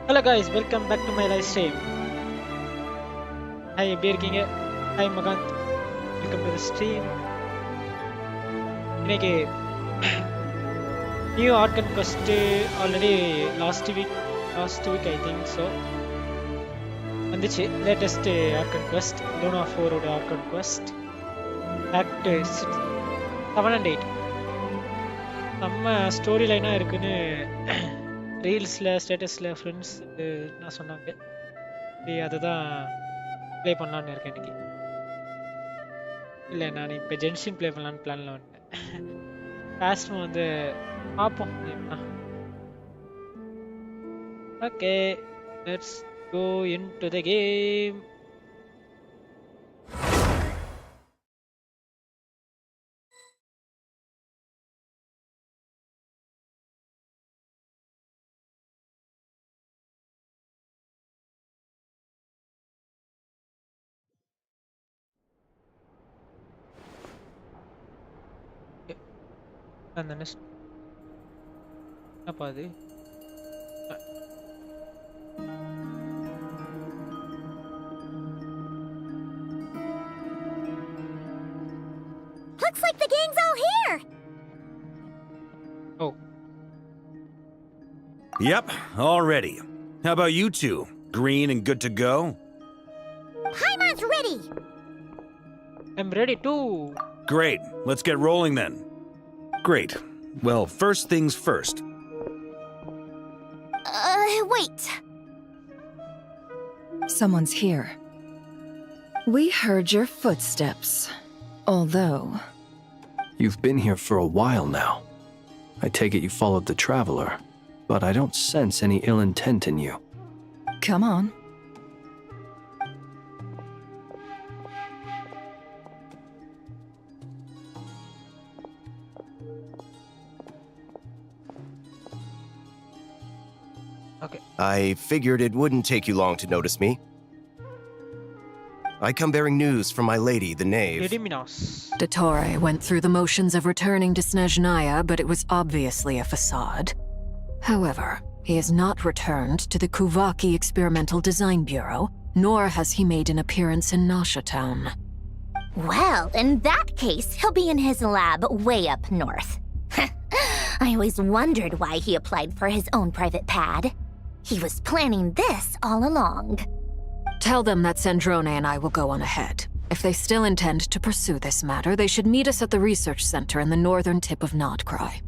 Hello guys, welcome back to my live stream. Hi, எப்படி இருக்கீங்க? Hi Magant, welcome to the stream. இன்னைக்கு new Archon quest already last week I think so. வந்துச்சு latest Archon quest, Luna 4 ஓட Archon quest. Act 7 and 8. நம்ம story லைனா இருக்குன்னு ரீல்ஸில் ஸ்டேட்டஸில் friends நான் சொன்னாங்க. அதுதான் ப்ளே பண்ணலான்னு இருக்கேன் இன்னைக்கு. இல்லை நான் இப்போ ஜென்ஷின் ப்ளே பண்ணலான்னு பிளானில் வந்துட்டேன். ஃபேஸ்மோ வந்து பார்ப்போம். Okay, let's go into the game. அந்த நெக்ஸ்ட் என்னப்பா அது? Looks like the gang's all here. Oh. Yep, all ready. How about you two? Green and good to go? Paimon's ready. I'm ready too. Great, let's get rolling then. Great. Well, first things first. Wait. Someone's here. We heard your footsteps. Although... You've been here for a while now. I take it you followed the Traveler, but I don't sense any ill intent in you. Come on. Okay. I figured it wouldn't take you long to notice me. I come bearing news from my lady, the knave. Rediminos. Dottore went through the motions of returning to Snezhnaya, but it was obviously a facade. However, he has not returned to the Kuvaki Experimental Design Bureau, nor has he made an appearance in Nasha Town. Well, in that case, he'll be in his lab way up north. I always wondered why he applied for his own private pad. He was planning this all along. Tell them that Sandrone and I will go on ahead. If they still intend to pursue this matter, they should meet us at the research center in the northern tip of Nodcry.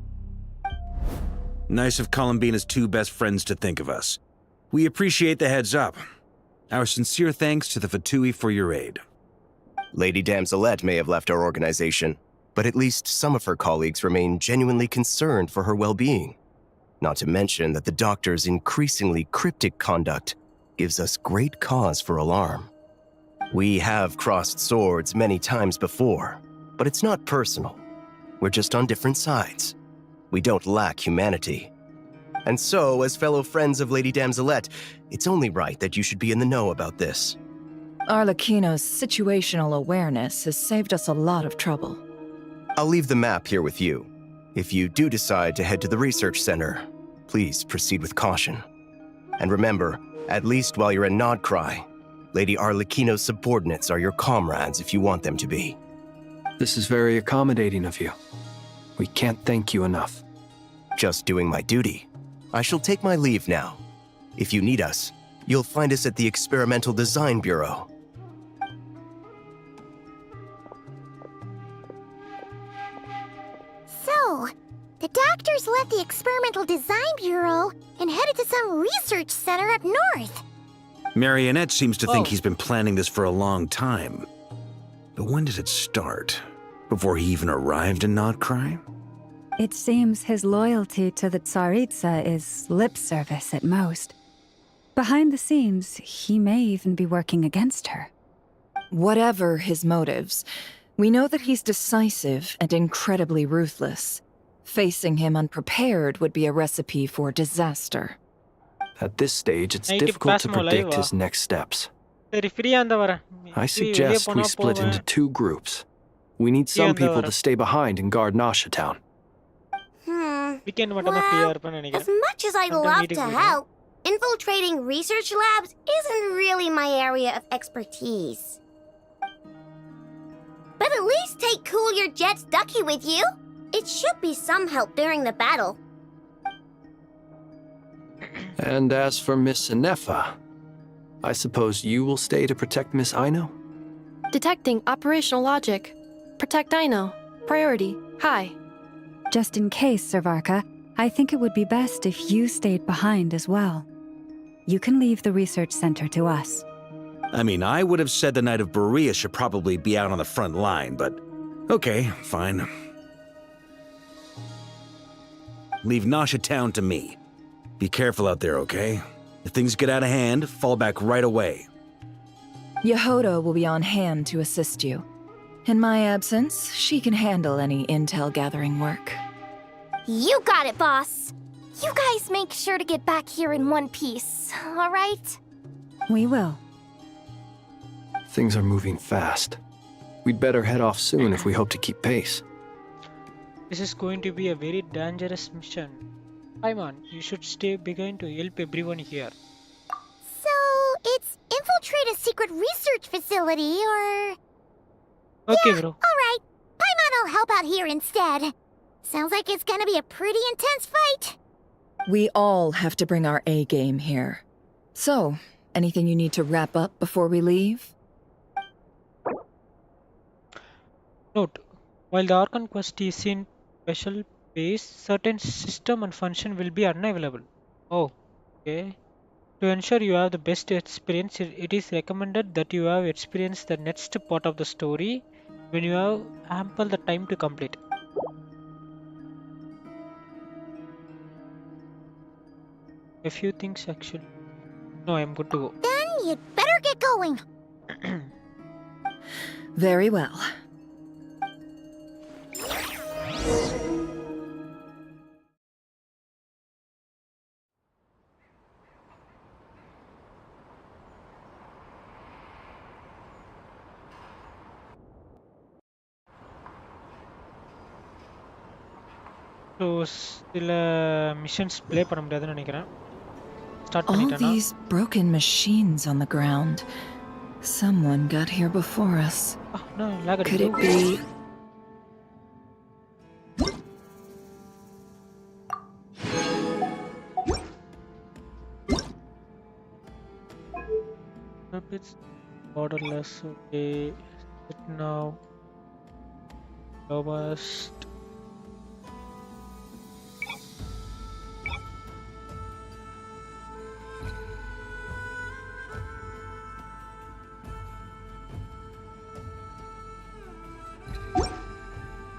Nice of Columbina's two best friends to think of us. We appreciate the heads up. Our sincere thanks to the Fatui for your aid. Lady Damselette may have left our organization, but at least some of her colleagues remain genuinely concerned for her well-being. Not to mention that the doctor's increasingly cryptic conduct gives us great cause for alarm. We have crossed swords many times before, but it's not personal. We're just on different sides. We don't lack humanity. And so, as fellow friends of Lady Damselette, it's only right that you should be in the know about this. Arlecchino's situational awareness has saved us a lot of trouble. I'll leave the map here with you. If you do decide to head to the research center, please proceed with caution. And remember, at least while you're in Nodcry, Lady Arlecchino's subordinates are your comrades if you want them to be. This is very accommodating of you. We can't thank you enough. Just doing my duty. I shall take my leave now. If you need us, you'll find us at the Experimental Design Bureau. So, the doctors left the Experimental Design Bureau and headed to some research center up north. Marionette seems to think Oh. he's been planning this for a long time. But when did it start? Before he even arrived in Nodcry? It seems his loyalty to the Tsaritsa is lip service at most. Behind the scenes, he may even be working against her. Whatever his motives, we know that he's decisive and incredibly ruthless. Facing him unprepared would be a recipe for disaster. At this stage, it's Night difficult to Phasmo predict live, his next steps. சரி ஃப்ரீயா இருந்தா வரேன். I suggest we split into two groups. We need some people to stay behind and guard Nasha Town. Weekend மட்டும் தான் ஃப்ரீயா Well, இருப்பேன்னு as நினைக்கிறேன். much as I'd Sometimes love meeting to will do. help, Infiltrating research labs isn't really my area of expertise. But at least take Cool Your Jet's ducky with you. It should be some help during the battle. And as for Miss Inefa, I suppose you will stay to protect Miss Aino? Detecting operational logic. Protect Aino. Priority. High. Just in case, Servarka, I think it would be best if you stayed behind as well. You can leave the research center to us. I mean, I would have said the Knight of Berea should probably be out on the front line, but okay, fine. Leave Nasha Town to me. Be careful out there, okay? If things get out of hand, fall back right away. Yehoda will be on hand to assist you. In my absence, she can handle any intel gathering work. You got it, boss. You guys make sure to get back here in one piece, all right? We will. Things are moving fast. We'd better head off soon if we hope to keep pace. This is going to be a very dangerous mission. Paimon, you should stay behind to help everyone here. So, it's infiltrate a secret research facility, or... Okay, yeah, bro. alright. Paimon will help out here instead. Sounds like it's gonna be a pretty intense fight. We all have to bring our A game here. So, anything you need to wrap up before we leave? Note, while the Archon quest is in special phase, certain system and function will be unavailable. Oh, okay. To ensure you have the best experience, it is recommended that you have experienced the next part of the story when you have ample the time to complete. A few things actually. No, I'm good to go. Then you'd better get going. Very well. So, சில missions play பண்ண முடியாதுன்னு நினைக்கிறேன். Start All பண்ணிட்டேனா? these broken machines on the ground. Someone got here before us. No, lag Could it அடிக்குது. be... It's borderless. Okay, sit now. Robust.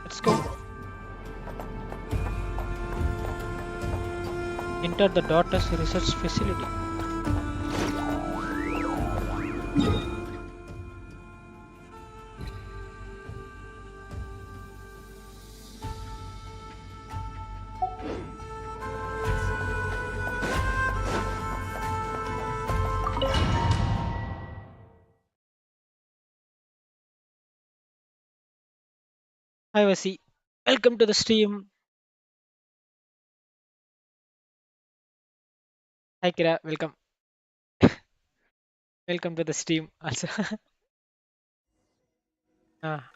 Let's go. Enter the daughter's research facility. Hi Vasi, welcome to the stream. Hi Kira, welcome. Welcome to the stream also.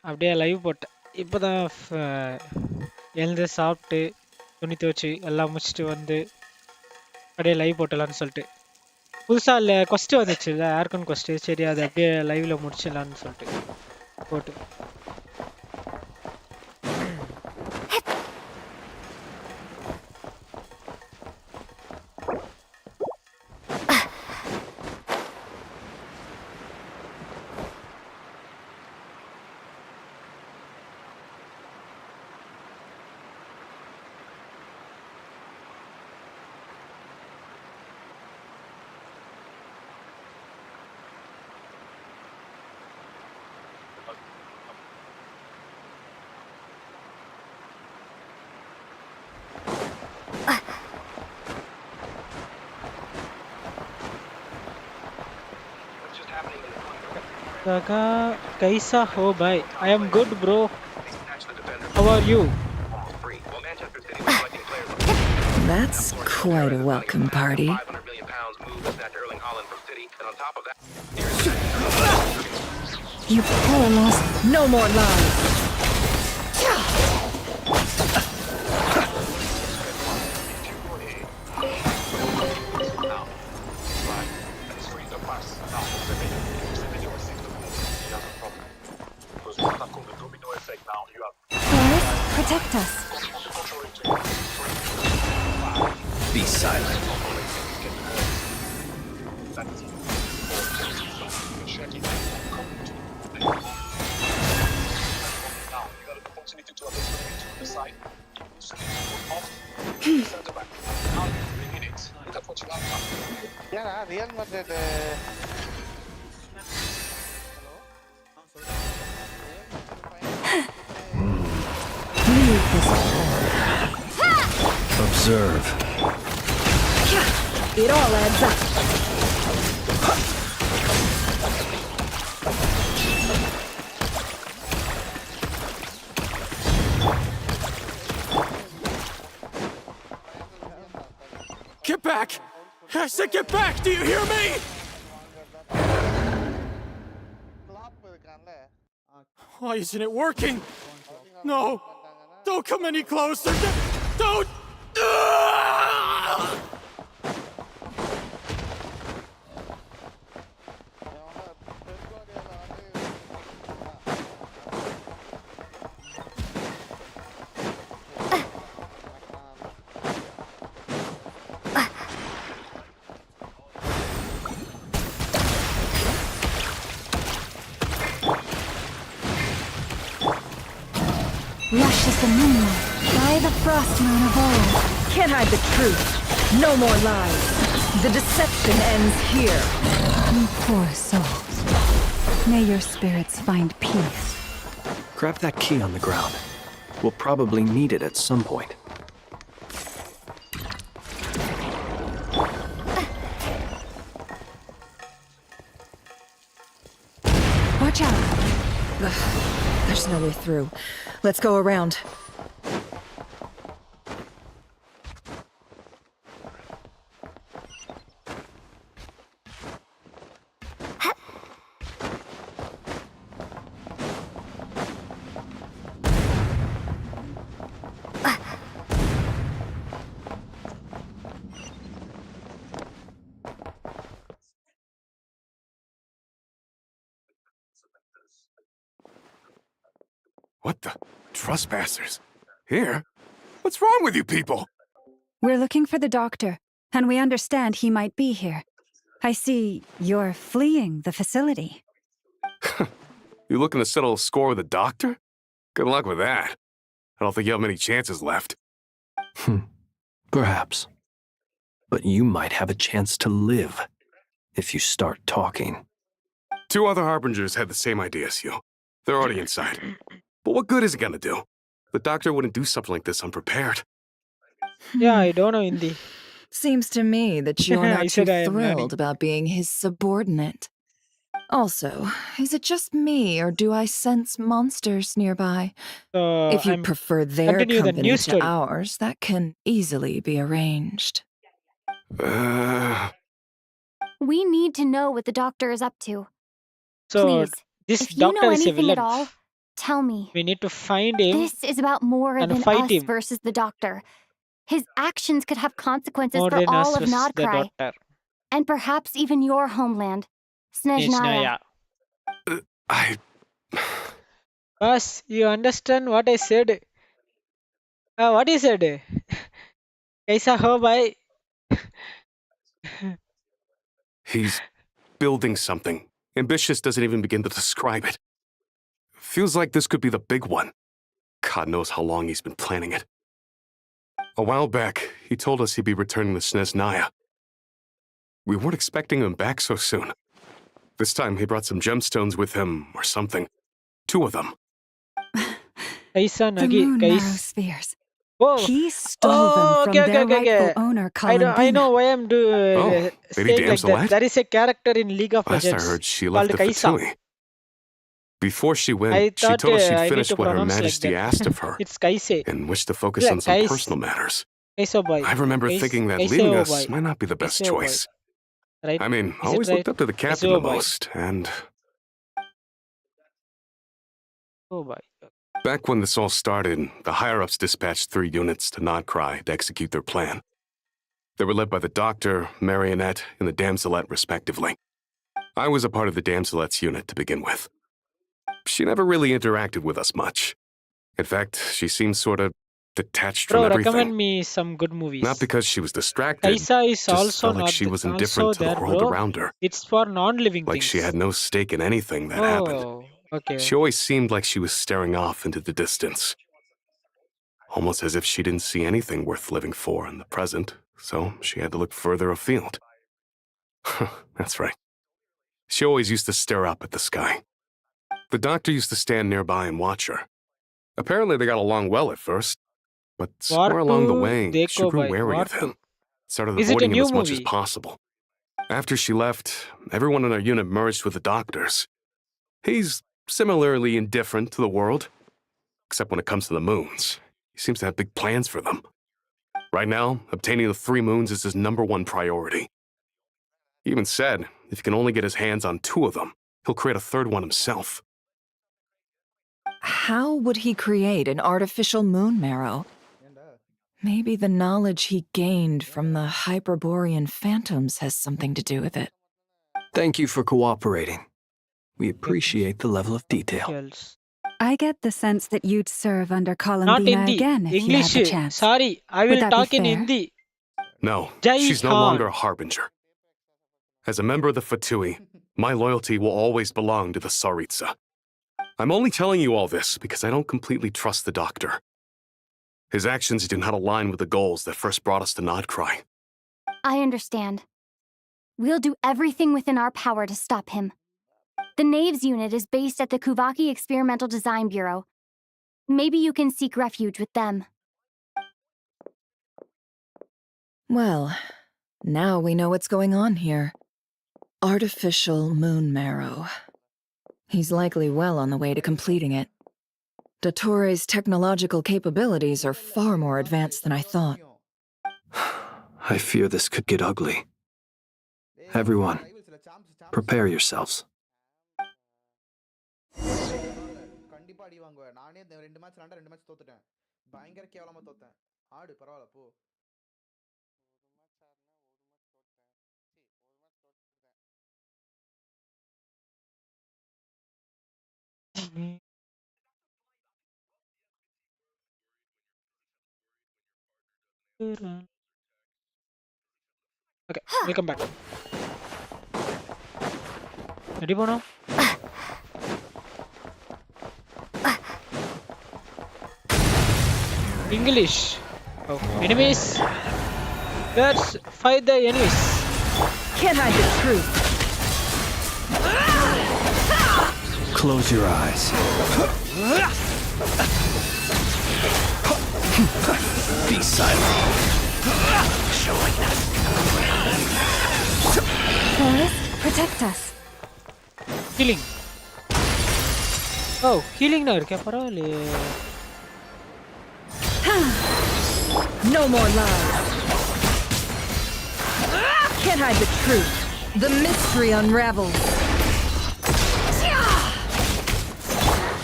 அப்படியே live போட்டேன். இப்போதான் எழுந்து சாப்பிட்டு துணி துவச்சி எல்லாம் முடிச்சுட்டு வந்து அப்படியே லைவ் போட்டலான்னு சொல்லிட்டு புதுசா இல்லை கொஸ்ட் வந்துச்சு இல்லை ஏர்கன் கொஸ்ட், சரி அது அப்படியே லைவ்ல முடிச்சிடலான்னு சொல்லிட்டு போட்டு Kaga, kaisa ho bhai? I am good, bro. How are you? That's quite a welcome party. You poor lost. No more lies. Forest, protect us. Be silent. Leave this Observe. It all adds up. Get back! I said get back! Do you hear me? Why isn't it working? No! Don't come any closer! Don't! Lush as the moonlight, by the frost moon of old. Can't hide the truth. No more lies. The deception ends here. You poor souls. May your spirits find peace. Grab that key on the ground. We'll probably need it at some point. Watch out. There's no way through. Let's go around. What the? Trespassers? Here? What's wrong with you people? We're looking for the doctor, and we understand he might be here. I see you're fleeing the facility. You looking to settle a score with the doctor? Good luck with that. I don't think you have many chances left. Perhaps. But you might have a chance to live if you start talking. 2 other Harbingers had the same idea as you. They're already inside. But what good is it gonna do? The doctor wouldn't do something like this unprepared. Yeah, I don't know Hindi. Seems to me that you're I not too said I am thrilled learning. about being his subordinate. Also, is it just me, or do I sense monsters nearby? So If you I'm prefer their continue the company news to story. ours, that can easily be arranged. We need to know what the doctor is up to. So Please, this if you know doctor is a anything villain. at all, tell me. We need to find him This is about more and than fight us him. versus the doctor. His actions could have consequences more for than all us of versus the Nodcry, doctor. and perhaps even your homeland, Snezhnaya. I... Boss, you understand what I said? What you said? Kaisa ho bhai? He's building something. Ambitious doesn't even begin to describe it. Feels like this could be the big one. God knows how long he's been planning it. A while back, he told us he'd be returning to Snezhnaya. We weren't expecting him back so soon. This time he brought some gemstones with him, or something. 2 of them. Kaisa The nagi moon marrow Kais. spheres. Oh, He stole them from their rightful owner, I Columbina. know why I'm Oh, saying Lady like Damsel that. There is a character in League of Last I Legends heard, she left called the Kaisa. Fatui. Before she I went, she thought told us I she'd need to finished what Her pronounce like Majesty that. asked of her, It's Kaise. and wished to focus Yeah, on some Kais. personal matters. Kaiso boy. I remember Kais- thinking that Kaise leaving ho us boy. might not be the best Kaise ho boy. choice. right? I mean, I Is it always right? looked up to the captain Oh the boy. most, and Oh boy. back when this all started, the higher-ups dispatched 3 units to Nodcry to execute their plan. They were led by the Doctor, Marionette, and the Damselette, respectively. I was a part of the Damselette's unit to begin with. She never really interacted with us much. In fact, she seemed sort of detached from Bro, everything. recommend me some good movies. Not because she was distracted, Kaisa is just also felt like not she was also indifferent to the there, world bro. around her. It's for non-living Like things. she had no stake in anything that happened. Oh, okay. She always seemed like she was staring off into the distance. Almost as if she didn't see anything worth living for in the present, so she had to look further afield. That's right. She always used to stare up at the sky. The Doctor used to stand nearby and watch her. Apparently they got along well at first, but somewhere along the way, she grew wary of him. Started Is it a avoiding him new as much as movie? possible. After she left, everyone in our unit merged with the Doctor's. He's similarly indifferent to the world, except when it comes to the moons. He seems to have big plans for them. Right now, obtaining the 3 moons is his #1 priority. He even said if he can only get his hands on 2 of them, he'll create a 3rd one himself. How would he create an artificial moon marrow? Maybe the knowledge he gained from the Hyperborean phantoms has something to do with it. Thank you for cooperating. We appreciate the level of detail. I get the sense that you'd serve under Not Columbina Hindi. again if English. you had the chance. Sorry, I Would will that be talk in fair? Hindi. No, Jai she's no Khan. longer a harbinger. As a member of the Fatui, my loyalty will always belong to the Tsaritsa. I'm only telling you all this because I don't completely trust the Doctor. His actions do not align with the goals that first brought us to Nodcry. I understand. We'll do everything within our power to stop him. The Knaves unit is based at the Kuvaki Experimental Design Bureau. Maybe you can seek refuge with them. Well, now we know what's going on here. Artificial moon marrow. He's likely well on the way to completing it. Dottore's technological capabilities are far more advanced than I thought. I fear this could get ugly. Everyone, prepare yourselves. கண்டிப்பா அடி வாங்குவேன். நானே 2 match விளையாண்டா 2 match தோத்துட்டேன். பயங்கர கேவலமா தோத்தேன். ஆடு பரவாயில்ல போ. Okay, welcome back. Ready, Bono? English. Oh, enemies. Let's fight the enemies. Can't hide the truth. Close your eyes. Be silent. Forest, protect us. Healing. Oh, healing na irukka paravale. No more lies. Can't hide the truth. The mystery unravels.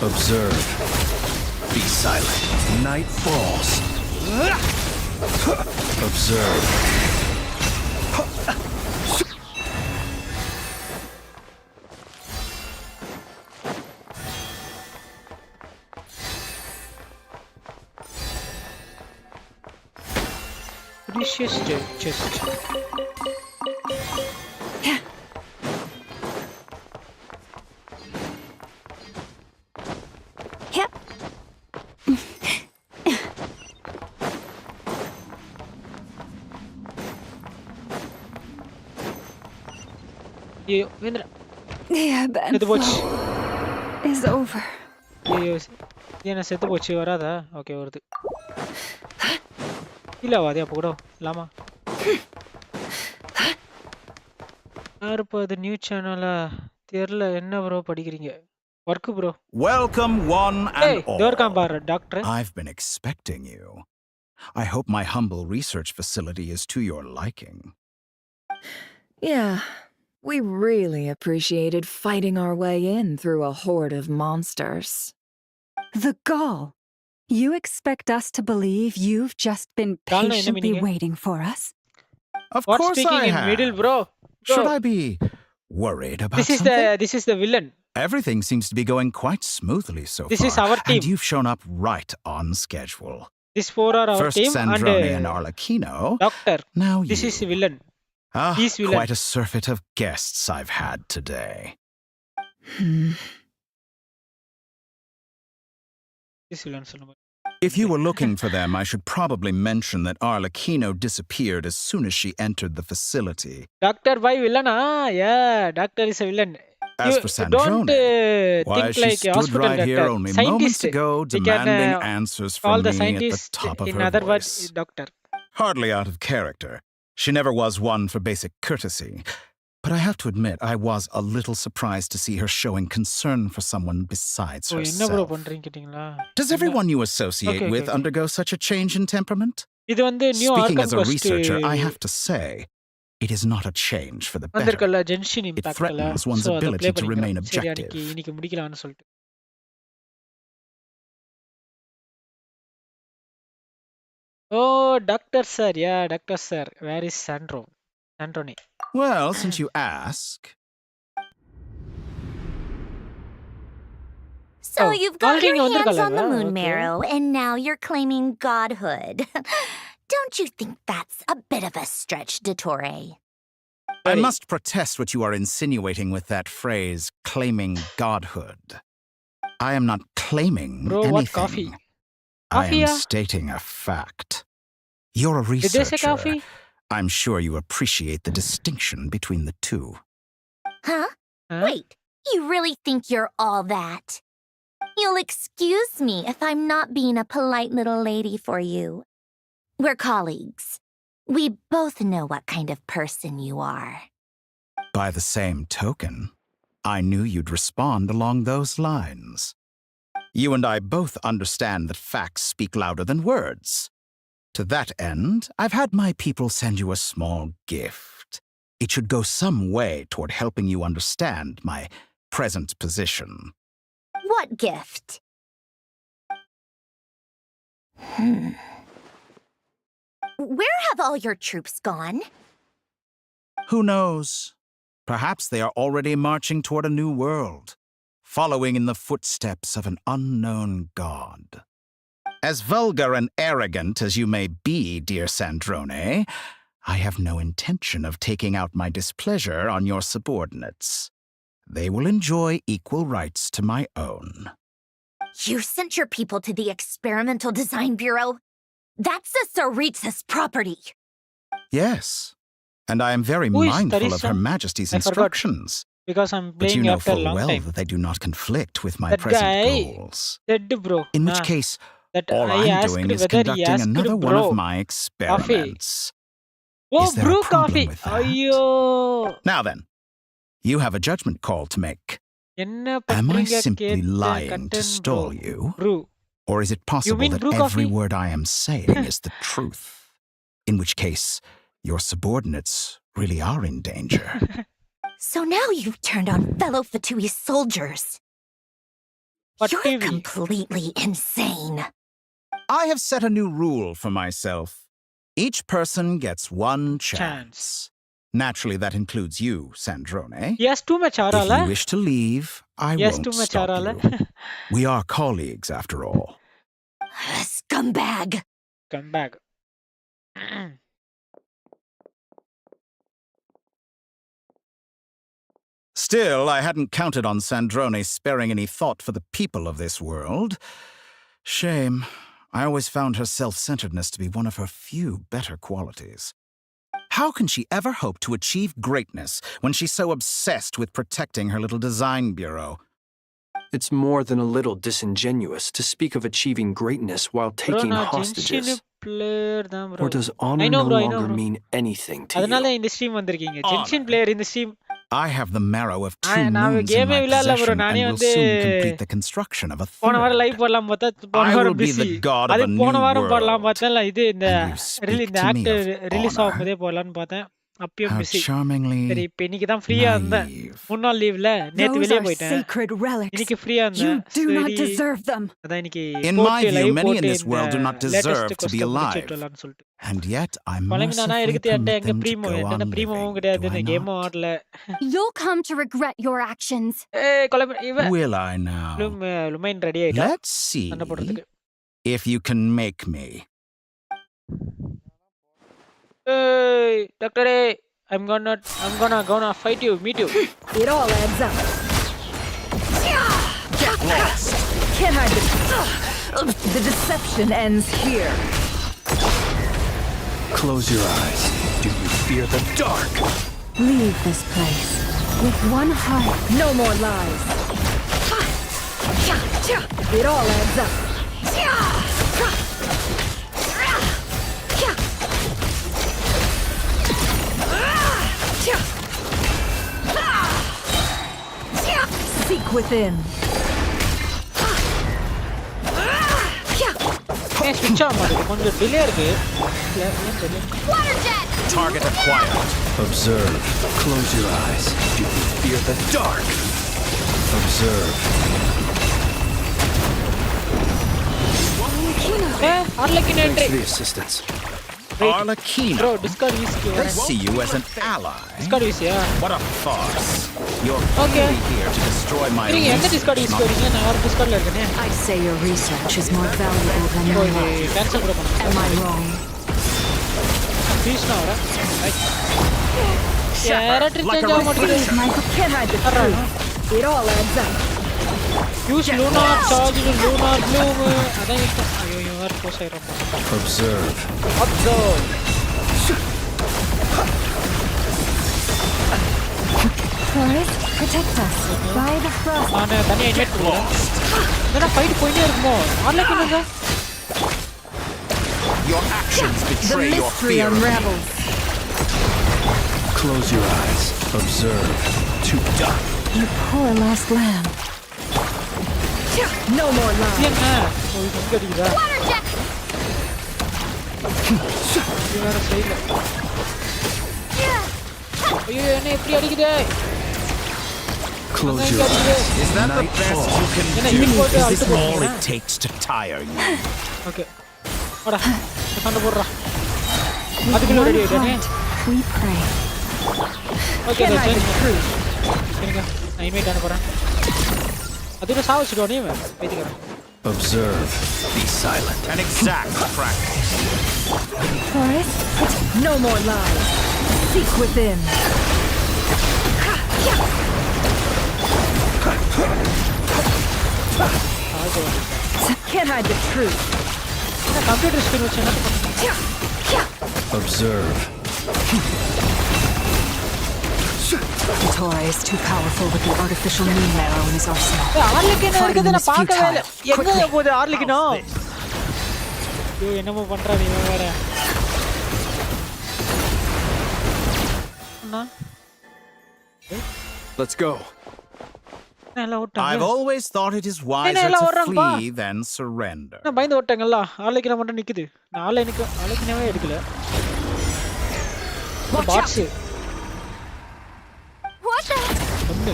Observe. Be silent. Night falls. Observe. Precious chest. Yo, Vendra. The ebb and Sethu pochu. flow is over. Yo, ஏன்னா செத்து போச்சு வராதா? Okay வருது. இல்ல வாதியா போடோ. லாமா. யாருப்பா இது new சேனலா? தெரியல என்ன ப்ரோ படிக்கிறீங்க? Work bro. Welcome one and all. தோர்காம் பாரு doctor. I've been expecting you. I hope my humble research facility is to your liking. Yeah, we really appreciated fighting our way in through a horde of monsters. The gall. You expect us to believe you've just been Gall na enna patiently meaning? waiting for us? Of What course speaking I in middle, have. bro? Should I be worried about This is something? the villain. Everything seems to be going quite smoothly so This far. is our And team. you've shown up right on schedule. This 4 are our First team Sandrone and and Arlecchino. Doctor. Now This you. is villain. Ah, He's villain. quite a surfeit of guests I've had today. This villain சொல்லுங்க. If you were looking for them, I should probably mention that Arlecchino disappeared as soon as she entered the facility. Doctor by villain. Ah, yeah. Doctor is a villain. As You for don't Sandrone, why, think she like a stood hospital right here doctor. only Scientist. moments ago, We can demanding answers call from the me at the scientist top of in her other voice. words, doctor. Hardly out of character. She never was one for basic courtesy. But I have to admit, I was a little surprised to see her showing concern for someone besides ஓ என்ன bro herself. பண்றீங்க கேட்டிங்களா? Does everyone you associate Okay, with okay. undergo such a change in temperament? இது வந்து new Speaking organ as a quest researcher, I have to say, it is not a change for the better. வந்திருக்கல Genshin It இம்பாக்ட்ல threatens one's so அத ability play to remain பண்ணிக்கிறோம். சரி objective. இன்னைக்கு முடிக்கலாம்னு சொல்லிட்டு. ஓ doctor sir yeah doctor sir where is Sandrone Well, since you ask, So Oh, you've got already your hands வந்திருக்கல on the moon okay. marrow, and now you're claiming godhood. Don't you think that's a bit of a stretch, Dottore? I Sorry. must protest what you are insinuating with that phrase, claiming godhood. I am not claiming Bro, what anything. coffee? I am Coffee, yeah? stating a fact. You're a Did they say researcher. coffee? I'm sure you appreciate the distinction between the two. Huh? Huh? Wait, you really think you're all that? You'll excuse me if I'm not being a polite little lady for you. We're colleagues. We both know what kind of person you are. By the same token, I knew you'd respond along those lines. You and I both understand that facts speak louder than words. To that end, I've had my people send you a small gift. It should go some way toward helping you understand my present position. What gift? Where have all your troops gone? Who knows? Perhaps they are already marching toward a new world, following in the footsteps of an unknown god. As vulgar and arrogant as you may be, dear Sandrone, I have no intention of taking out my displeasure on your subordinates. They will enjoy equal rights to my own. You sent your people to the Experimental Design Bureau? That's a Tsaritsa's property. Yes, and I am very Who is mindful of Her Teresa? Majesty's I forgot. instructions. Because I'm But you playing know after a full long well time. that they do not conflict with my That present guy goals. dead bro. In which Nah, case, that all I I'm asked doing is whether he conducting asked another one bro. of my experiments. Oh, Is there a brew problem coffee. with that? Ayyo. Now then, you have a judgment call to make. என்ன Am I பண்றீங்க simply கேட்ட lying to cotton bro. stall you? Brew. Or is it possible mean that brew every coffee? word I am saying is the truth? In which case, your subordinates really are in danger. So now you've turned on fellow Fatui soldiers. What You're TV? completely insane. I have set a new rule for myself. Each person gets one chance. Naturally, that includes you, Sandrone. He has too much aura, If you wish to leave, I He has won't too much stop aura. you. We are colleagues, after all. Scumbag. Come back. Still, I hadn't counted on Sandrone sparing any thought for the people of this world. Shame. I always found her self-centeredness to be one of her few better qualities. How can she ever hope to achieve greatness when she's so obsessed with protecting her little design bureau? It's more than a little disingenuous to speak of achieving greatness while Bro, taking நான் hostages. Genshin player தான் bro. Or does I honor know no bro, I know longer bro. mean anything to அதனால you? இந்த stream வந்திருக்கீங்க. Honor. Genshin player in the stream. I have the marrow of two நான் moons in கேமே my விளையாடல bro. possession நானே and will வந்து soon complete the construction of a போன வாரம் third. லைவ் போடலாம் பார்த்தா போன I will வாரம் be busy. the god of அது a போன new வாரம் போடலாம் world. பார்த்தேன்ல இது இந்த And you speak இந்த to me act of release honor? ஆகும்போதே போடலாம்னு பார்த்தேன். அப்பயும் How பிஸி. சரி charmingly இப்ப இன்னைக்கு தான் ஃப்ரீயா இருந்தேன். naive. 3 நாள் லீவ்ல நேத்து Those வெளிய are போயிட்டேன். sacred relics. இன்னைக்கு ஃப்ரீயா You இருந்தேன். do not சரி deserve them. அதான் இன்னைக்கு In my போட்டு view, லைவ் many in போட்டு this இந்த world do not latest deserve to be கொஸ்ட் alive. முடிச்சிட்டு வரலாம்னு சொல்லிட்டு. And yet I குழம்பினானா mercifully இருக்குது என்கிட்ட permit எங்க them to ப்ரீமோ go என்கிட்ட on ப்ரீமோவும் living. கிடையாது Do I நான் கேமும் not? ஆடல. You'll come to regret your actions. ஏய் குழம்பி இவ Will I now? லுமைன் ரெடி ஆயிட்டா Let's see சண்டை போடுறதுக்கு. if you can make me. ஏய் டாக்டரே I'm gonna fight you, meet you. It all adds up. Get lost! Can't hide the deception ends here. Close your eyes. Do you fear the dark? Leave this place with one heart. No more lies. It all adds up. Seek within. ஏன் ஸ்விட்ச் ஆக மாட்டேங்குது கொஞ்சம் delay இருக்கு. இல்ல ஏன் தெரியல. Water jet! Target acquired. Observe. Close your eyes. Do you fear the dark? Observe. Arlekin Thanks entry. for the assistance. Arlecchino. Bro, discard VC. I see you as an ally. Discard VC, What a farce. You're Okay. clearly here to destroy my நீங்க எந்த Discord use research, பண்ணீங்க? நான் ஒரு டிஸ்கார்ட்ல இருக்கேனே. I say your research is more valuable than your okay, life. Cancel கூட பண்ணு. Am I wrong? Piece நான் வரேன். கேரட் like a சேஞ்ச் ஆக மாட்டேங்குது. Michael can't hide the truth. It all adds up. Use lunar charge lunar bloom அதான் இப்போ ஐயோ இவர் போஸ் ஆயிரப்பா. Observe. Observe. Forest, protect us. By the frost. நான் தனியா இன்வைட் பண்ணுறேன். என்னடா ஃபைட் போயிட்டே இருக்குமோ? ஆர்லக்கின் எங்க? Your actions The betray your mystery fear. unravels. Close your eyes. Observe. To die. You poor lost lamb. No more lies. என்ன? ஓ இது இங்க அடிக்குதா? Water jet! இது வேற செய்யல. ஐயோ என்ன இப்படி அடிக்குதே? Close your eyes. Is that the Night best falls. you can என்ன do? ஹிட் போட்டு Is அழுத்து this all போடுறீங்க? it takes to tire you? Okay. வாடா. சண்டை போடுறா. அதுக்குள்ள ரெடி ஆயிட்டானே. We pray. Okay Can't hide change the truth. சரிங்க. நான் இன்வைட் அனுப்புறேன். அதுக்கு சாவச்சிடுவா நீ பேத்திக்கிறேன். Observe. Be silent. An exact practice. Forest, No more lies. Seek within. Can't hide the truth. Computer screen வச்சு என்ன பண்ணுங்க? Observe. Tora is too powerful with the artificial moon marrow in his arsenal. ஆர்லிக்கின் Fighting இருக்குது him நான் is பார்க்கவே இல்ல. futile. எங்க Quickly. போகுது ஆர்லிக்கினோ? ஐயோ என்னமோ பண்றா நீ வேற. அண்ணா Let's go. எல்லாம் ஓட்டாங்க. I've always thought it is wiser எல்லாம் to ஓடுறாங்கப்பா. flee than surrender. நான் பயந்து ஓட்டாங்கல்ல. ஆர்லிக்கின மட்டும் நிக்குது. நான் ஆர்லிக்கினவே எடுக்கல. பாட்ஸ். What the? ஒண்ணு.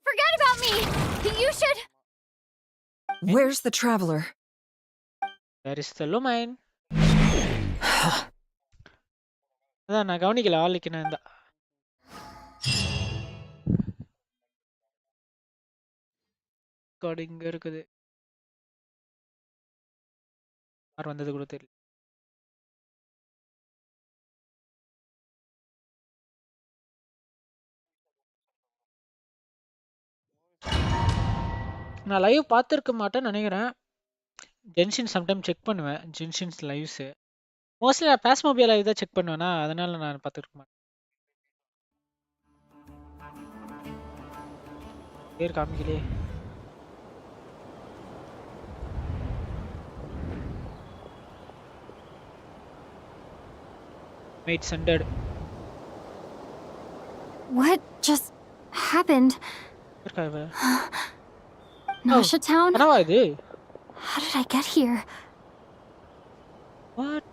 Forget about me! You should... Where's the traveler? Where is the Lumine? அதான் நான் கவனிக்கல ஆர்லிக்கின இருந்தா. இங்க இருக்குது. யார் வந்தது கூட தெரியல. நான் லைவ் பார்த்துருக்க மாட்டேன்னு நினைக்கிறேன். ஜென்ஷின் சம்டைம் செக் பண்ணுவேன். ஜென்ஷின்ஸ் லைவ்ஸ் மோஸ்ட்லி நான் பாஸ்மோபியா லைவ் தான் செக் பண்ணுவேனா, அதனால நான் பார்த்துருக்க மாட்டேன். பேர் காமிக்கலே. Mate centered. What just happened? இருக்கா இவ? Nasha Town? என்னவா இது? How did I get here? What?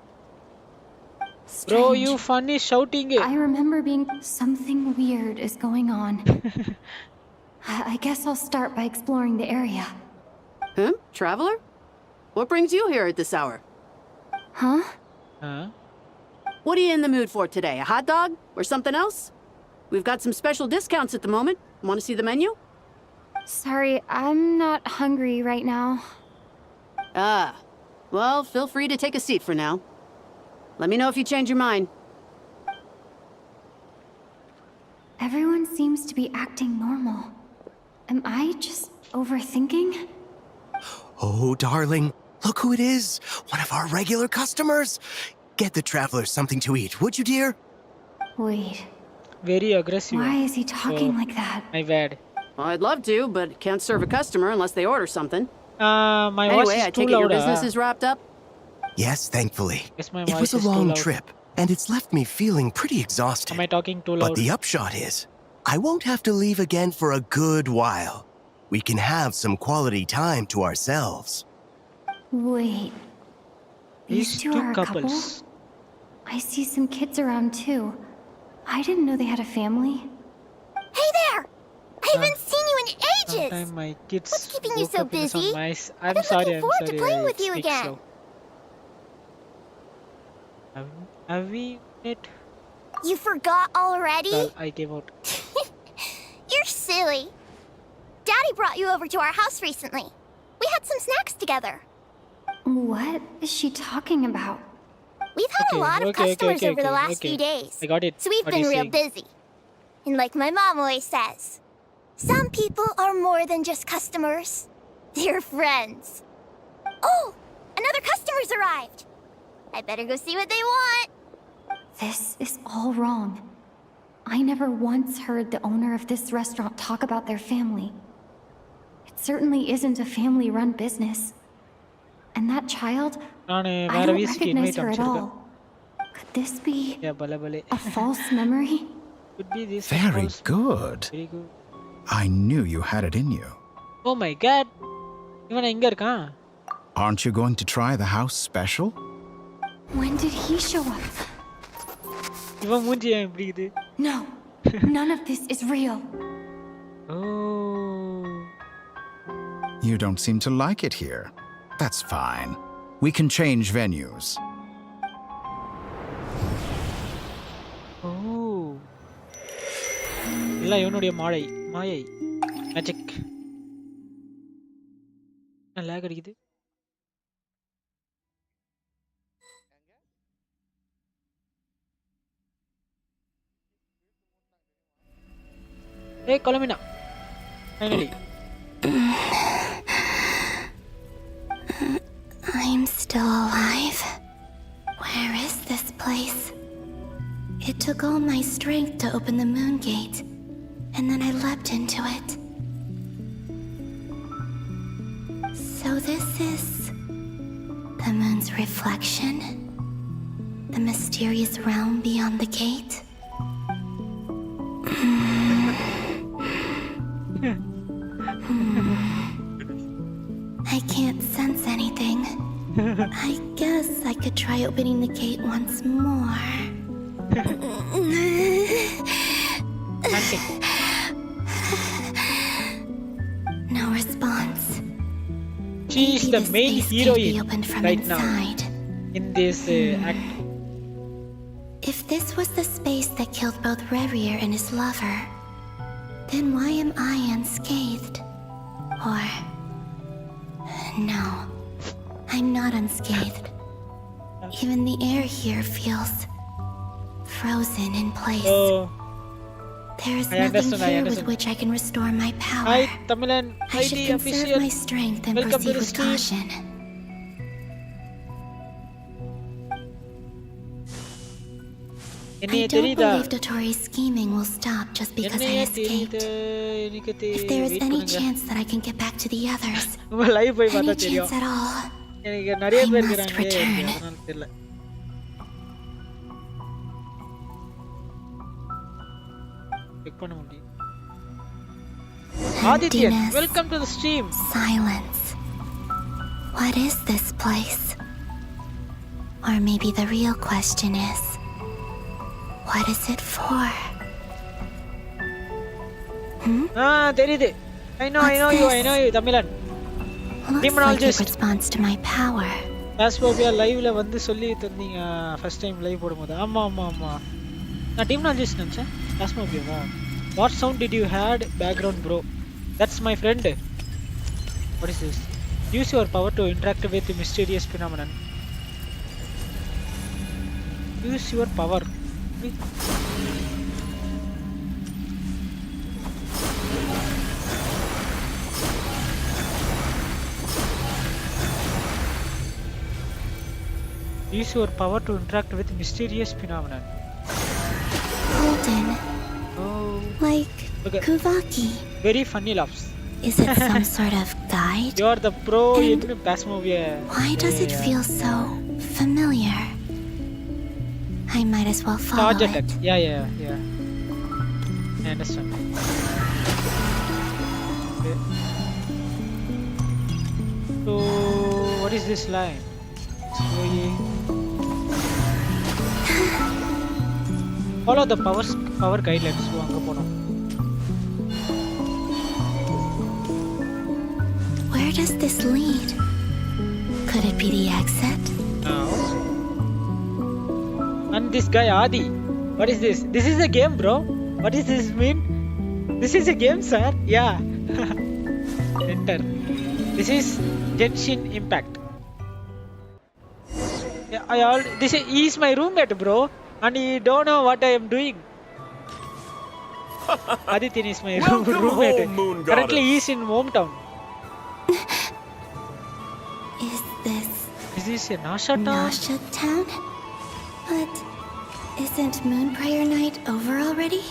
Bro, strange. you funny shouting. I remember being something weird is going on. I guess I'll start by exploring the area. Huh? Traveler? What brings you here at this hour? Huh? Huh? What are you in the mood for today? A hot dog? Or something else? We've got some special discounts at the moment. Want to see the menu? Sorry, I'm not hungry right now. Ah. Well, feel free to take a seat for now. Let me know if you change your mind. Everyone seems to be acting normal. Am I just overthinking? Oh, darling, look who it is. One of our regular customers. Get the traveler something to eat, would you, dear? Wait. Very aggressive. Why is he talking like that? My bad. Well, I'd love to, but can't serve a customer unless they order something. My voice Anyway, is I too take it your loud. business is wrapped up? Yes, thankfully. Yes, my It voice was a is too long loud. trip, and it's left me feeling pretty exhausted. Am I talking too But loud? the upshot is, I won't have to leave again for a good while. We can have some quality time to ourselves. Wait. These two are a couple? couples. I see some kids around too. I didn't know they had a family. Hey there! I haven't seen you in ages! Sometimes my kids What's keeping you woke so up in some busy? nice. I've I'm been sorry. looking I'm forward to sorry. playing I with you speak again. slow. Have we met? You forgot already? Well, I gave out. You're silly. Daddy brought you over to our house recently. We had some snacks together. What is she talking about? We've had a lot of customers over the last few days. I got it. So we've What been are you real saying? busy. And like my mom always says, some people are more than just customers. They're friends. Oh, another customer's arrived. I better go see what they want. This is all wrong. I never once heard the owner of this restaurant talk about their family. It certainly isn't a family-run business. And that child, I don't recognize her at all. Could this be a false memory? Could be this. Very false- good. Very good. I knew you had it in you. Oh my god. இவன் எங்க இருக்கான்? Aren't you going to try the house special? When did he show up? இவன் மூஞ்சி ஏன் இப்படி இருக்குது? No, none of this is real. Oh. You don't seem to like it here. That's fine. We can change venues. Oh. எல்லாம் இவனுடைய மாயை. Magic. Lock அடிக்குது. Hey, Colomina. Finally. I'm still alive. Where is this place? It took all my strength to open the moon gate, and then I leapt into it. So this is the moon's reflection? The mysterious realm beyond the gate? I can't sense anything. I guess I could try opening the gate once more. No response. She is the main heroine right now inside. in this act. If this was the space that killed both Revier and his lover, then why am I unscathed? Or... no, I'm not unscathed. Even the air here feels frozen in place. Oh, There is I nothing understand, I here with understand. which I can restore my power. Hi, Tamilan. I should ID conserve official. my strength and Welcome to proceed the with stream. caution. I என்னைய don't தெரியுதா? believe Dotori's scheming will stop just because I என்னைய escaped. தெரியுது. எனக்கு If there is wait any பண்ணுங்க. chance that I can get back to the others, உங்க live போய் any பார்த்தா chance தெரியும். at all, எனக்கு நிறைய I பேர் must இருக்காங்க return. அதனால தெரியல. செக் பண்ண முடியும். Adityan, Emptiness. welcome to the stream. silence. What is this place? Or maybe the real question is, What is it for? there is it. I know you, Tamilan. Looks like it Demonologist. responds to my power. Phasmophobia live-ல வந்து சொல்லி தந்தீங்க first time live போடும்போது. ஆமா. நான் demonologist நினைச்சேன். Phasmophobia. What sound did you had background bro? That's my friend. What is this? Use your power to interact with the mysterious phenomenon. Use your power. Use your power to interact with mysterious phenomenon. Golden. Oh. Like Okay. Kuvaki. Very funny laughs. Is it some sort of guide? You're the pro in Phasmophobia. Why does it feel so familiar? I might as well follow Charge it. attack. Yeah. I understand. Okay. So, what is this line? Follow the power guidelines. So, அங்க போறோம். Where does this lead? Could it be the exit? No. And this guy Adi. What is this? This is a game, bro. What does this mean? This is a game, sir. Yeah. Enter. This is Genshinimpact. Yeah, he is my roommate, bro, and he don't know what I am doing. Adityan is my roommate. Moon Currently, he is in hometown. Is this a Nasha town? Nasha town? But isn't Moon Prayer Night over already?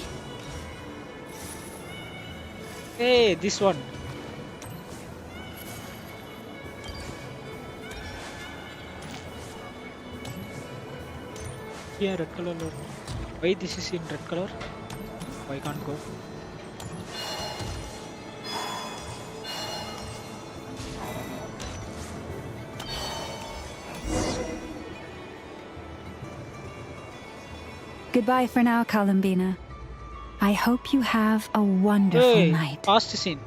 Hey, this one. Yeah, red color. Why this is in red color? Why can't go? Goodbye for now, Columbina. I hope you have a wonderful night. Past scene.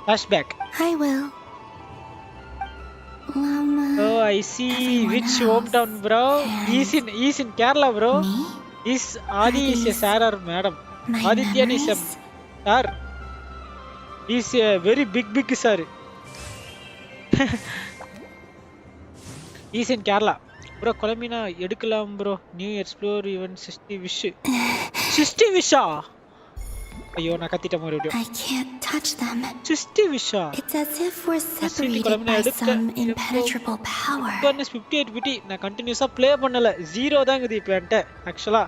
Flashback. I will. Llama. Oh, I see. Which hometown, bro? He's in Kerala, bro. Me? Adi is a sir or madam. Adityan is a sir. He's a very big sir. He's in Kerala. Bro, Columbina, edukalam, bro. New explore even 60 wish. 60 wisha. Ayyo, nakatita moridu. I can't touch them. 60 wisha. It's as if we're separated by some impenetrable power. 58 witty. Na continuous play பண்ணல. 0 தான் இது இப்ப என்கிட்ட. Actually,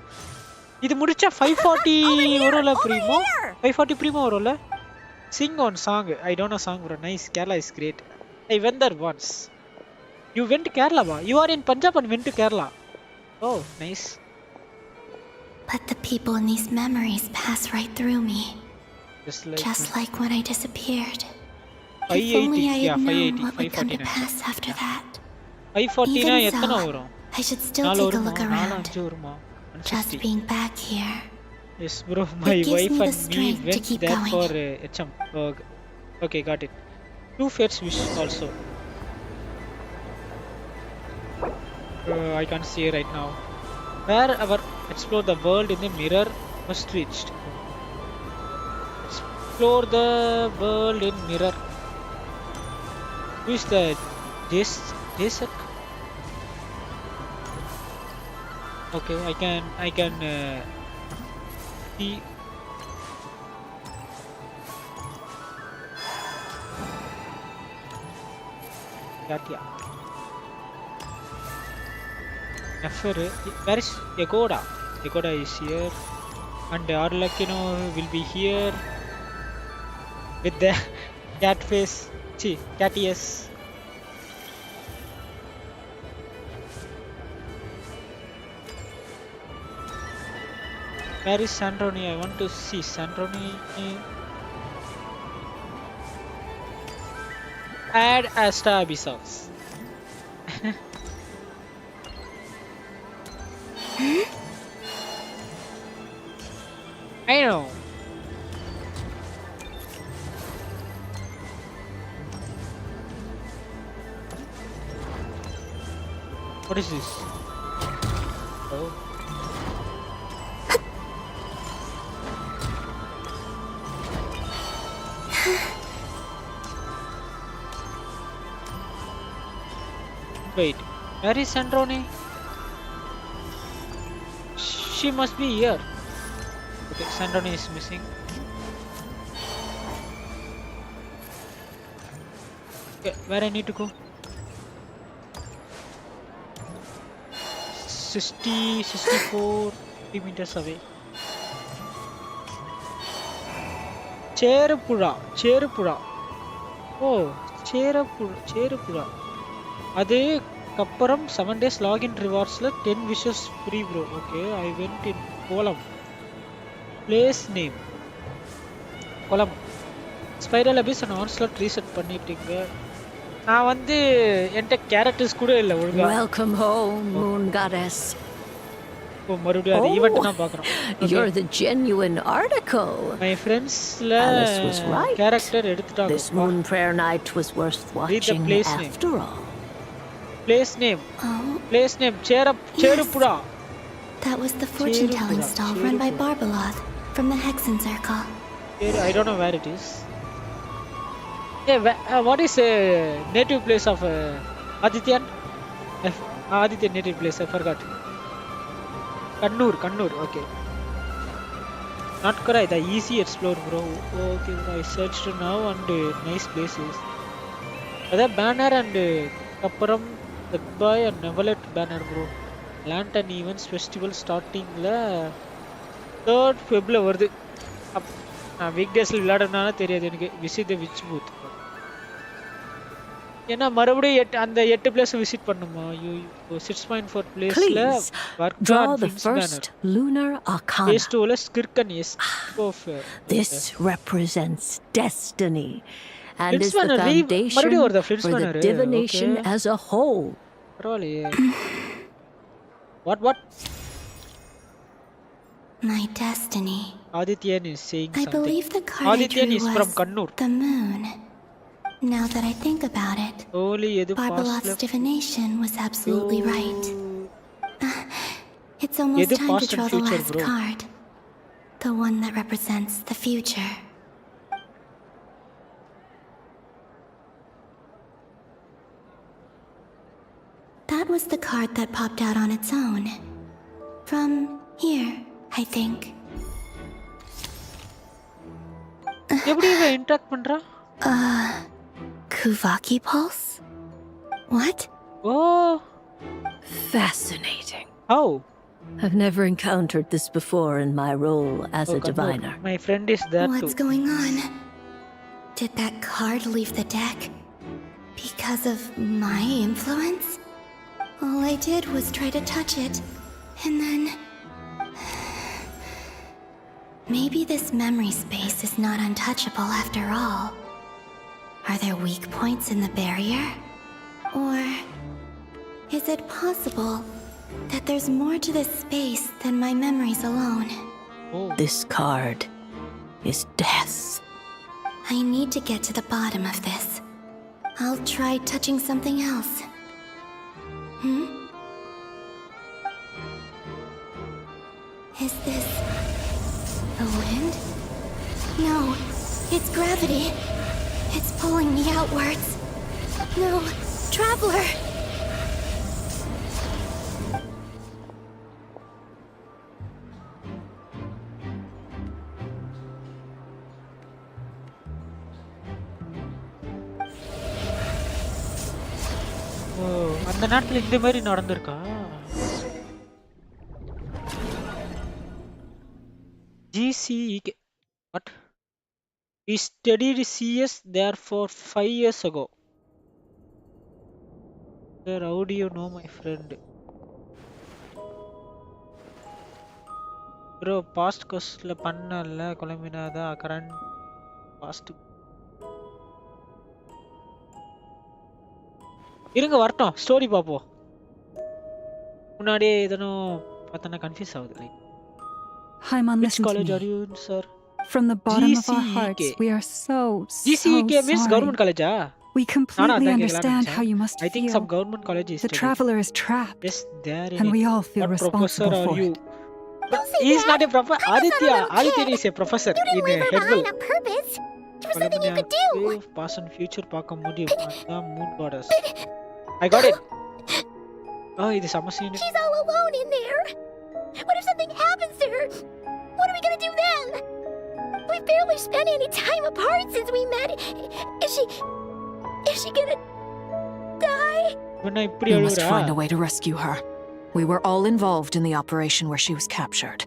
இது முடிச்சா 540 வரும்ல primo. 540 primo வரும்ல. Sing on song. I don't know song, bro. Nice. Kerala is great. I went there once. You went to Kerala, ba? You are in Punjab and went to Kerala. Oh, nice. But the people in these memories pass right through me. Just like when I disappeared. If only I had known what would come to pass after that. 540 Even so, I should still take a look around. Just being back here. Yes, bro. My wife and me went there for HM. Okay, got it. 2 fates wish also. I can't see right now. Where our explore the world in the mirror must reached. Explore the world in mirror. Who is the Jason? Okay, I can see. Yeah. Where is Yagoda? Yagoda is here, and Arlakino will be here with the cat face. Cat-ears. Where is Sandroni? I want to see Sandroni. Add Asta Abyssals. What is this? Oh. Wait, where is Sandrone? She must be here. Okay, Sandrone is missing. Okay, where I need to go? 60, 64 meters away. Cherupura. Oh, Cherupura. அதே கப்பறம் 7 days login rewardsல 10 wishes free bro. Okay, I went in column. Place name. Column. Spiral Abyss and Onslaught reset பண்ணிட்டீங்க. நான் வந்து என்கிட்ட characters கூட இல்ல ஒழுங்கா. Welcome home, Moon Goddess. ஓ மறுபடியும் அது ஈவென்ட் நான் பார்க்கறோம். You're the genuine article. My friendsல கேரக்டர் எடுத்துட்டாங்க. This moon prayer night was worth watching after all. Place name. Place name. Cherupura. That was the fortune-telling stall run by Barbaloth from the Hexen Circle. I don't know where it is. Hey, what is native place of Adityan? Adityan native place, I forgot. Kannur, okay. Not correct, the easy explore bro. Okay, I searched now and nice places. That banner and Kapparam, the boy and Nevalet banner bro. Lantern events festival starting la 3rd February வருது. வீக்டேஸ்ல விளையாடுறதுனால தெரியாது எனக்கு. Visit the which booth. ஏன்னா மறுபடியும் அந்த 8 place visit பண்ணுமா? 6.4 பிளேஸ்ல draw the first lunar arcana. Phase 2ல ஸ்கிர்கன் எஸ் ஆஃப். This represents destiny and is the foundation for the divination as a whole. பரவாயில்லையே. What? My destiny. Adityan is saying something. I believe the card Adityan is from was Kannur. the moon. Now that I think about it, Barbaloth's divination was absolutely right. It's almost time to draw the last card. The one that represents the future. That was the card that popped out on its own. From here, I think. எப்படி இவ interact பண்றா? Kuvaki pulse? What? Oh, fascinating. How? I've never encountered this before in my role as a diviner. My friend is there What's too. going on? Did that card leave the deck because of my influence? All I did was try to touch it, and then... Maybe this memory space is not untouchable after all. Are there weak points in the barrier? Or is it possible that there's more to this space than my memories alone? This card is death. I need to get to the bottom of this. I'll try touching something else. Is this the wind? No, it's gravity. It's pulling me outwards. No, Traveler! அந்த நேரத்துல இந்த மாதிரி நடந்திருக்கா? GCEK. What? We studied CS there for 5 years ago. Sir, how do you know my friend? Bro, past questல பண்ணல கொலமினாதா current past. இருங்க வரட்டும் story பாப்போம். முன்னாடியே இதனோ பார்த்தனா கன்ஃபியூஸ் ஆகுது. Like Hyman, which listen college to are me. you in, sir? From the bottom of our GCEK. hearts, we are so GCEK means sorry. government college ah? We completely understand how you must I think feel. some government college is The traveler is trapped. Yes, they are in and it. we all feel What responsible professor are for you? it. He is not a professor. Aditya is a professor in Headwell. On purpose. There was nothing you could do. Past and future பார்க்க முடியும். அதான் moon goddess. I got it. Oh, இது சம scene. She's all alone in there. What if something happens to her? What are we gonna do then? We've barely spent any time apart since we met. Is she gonna die? We must find a way to rescue her. We were all involved in the operation where she was captured,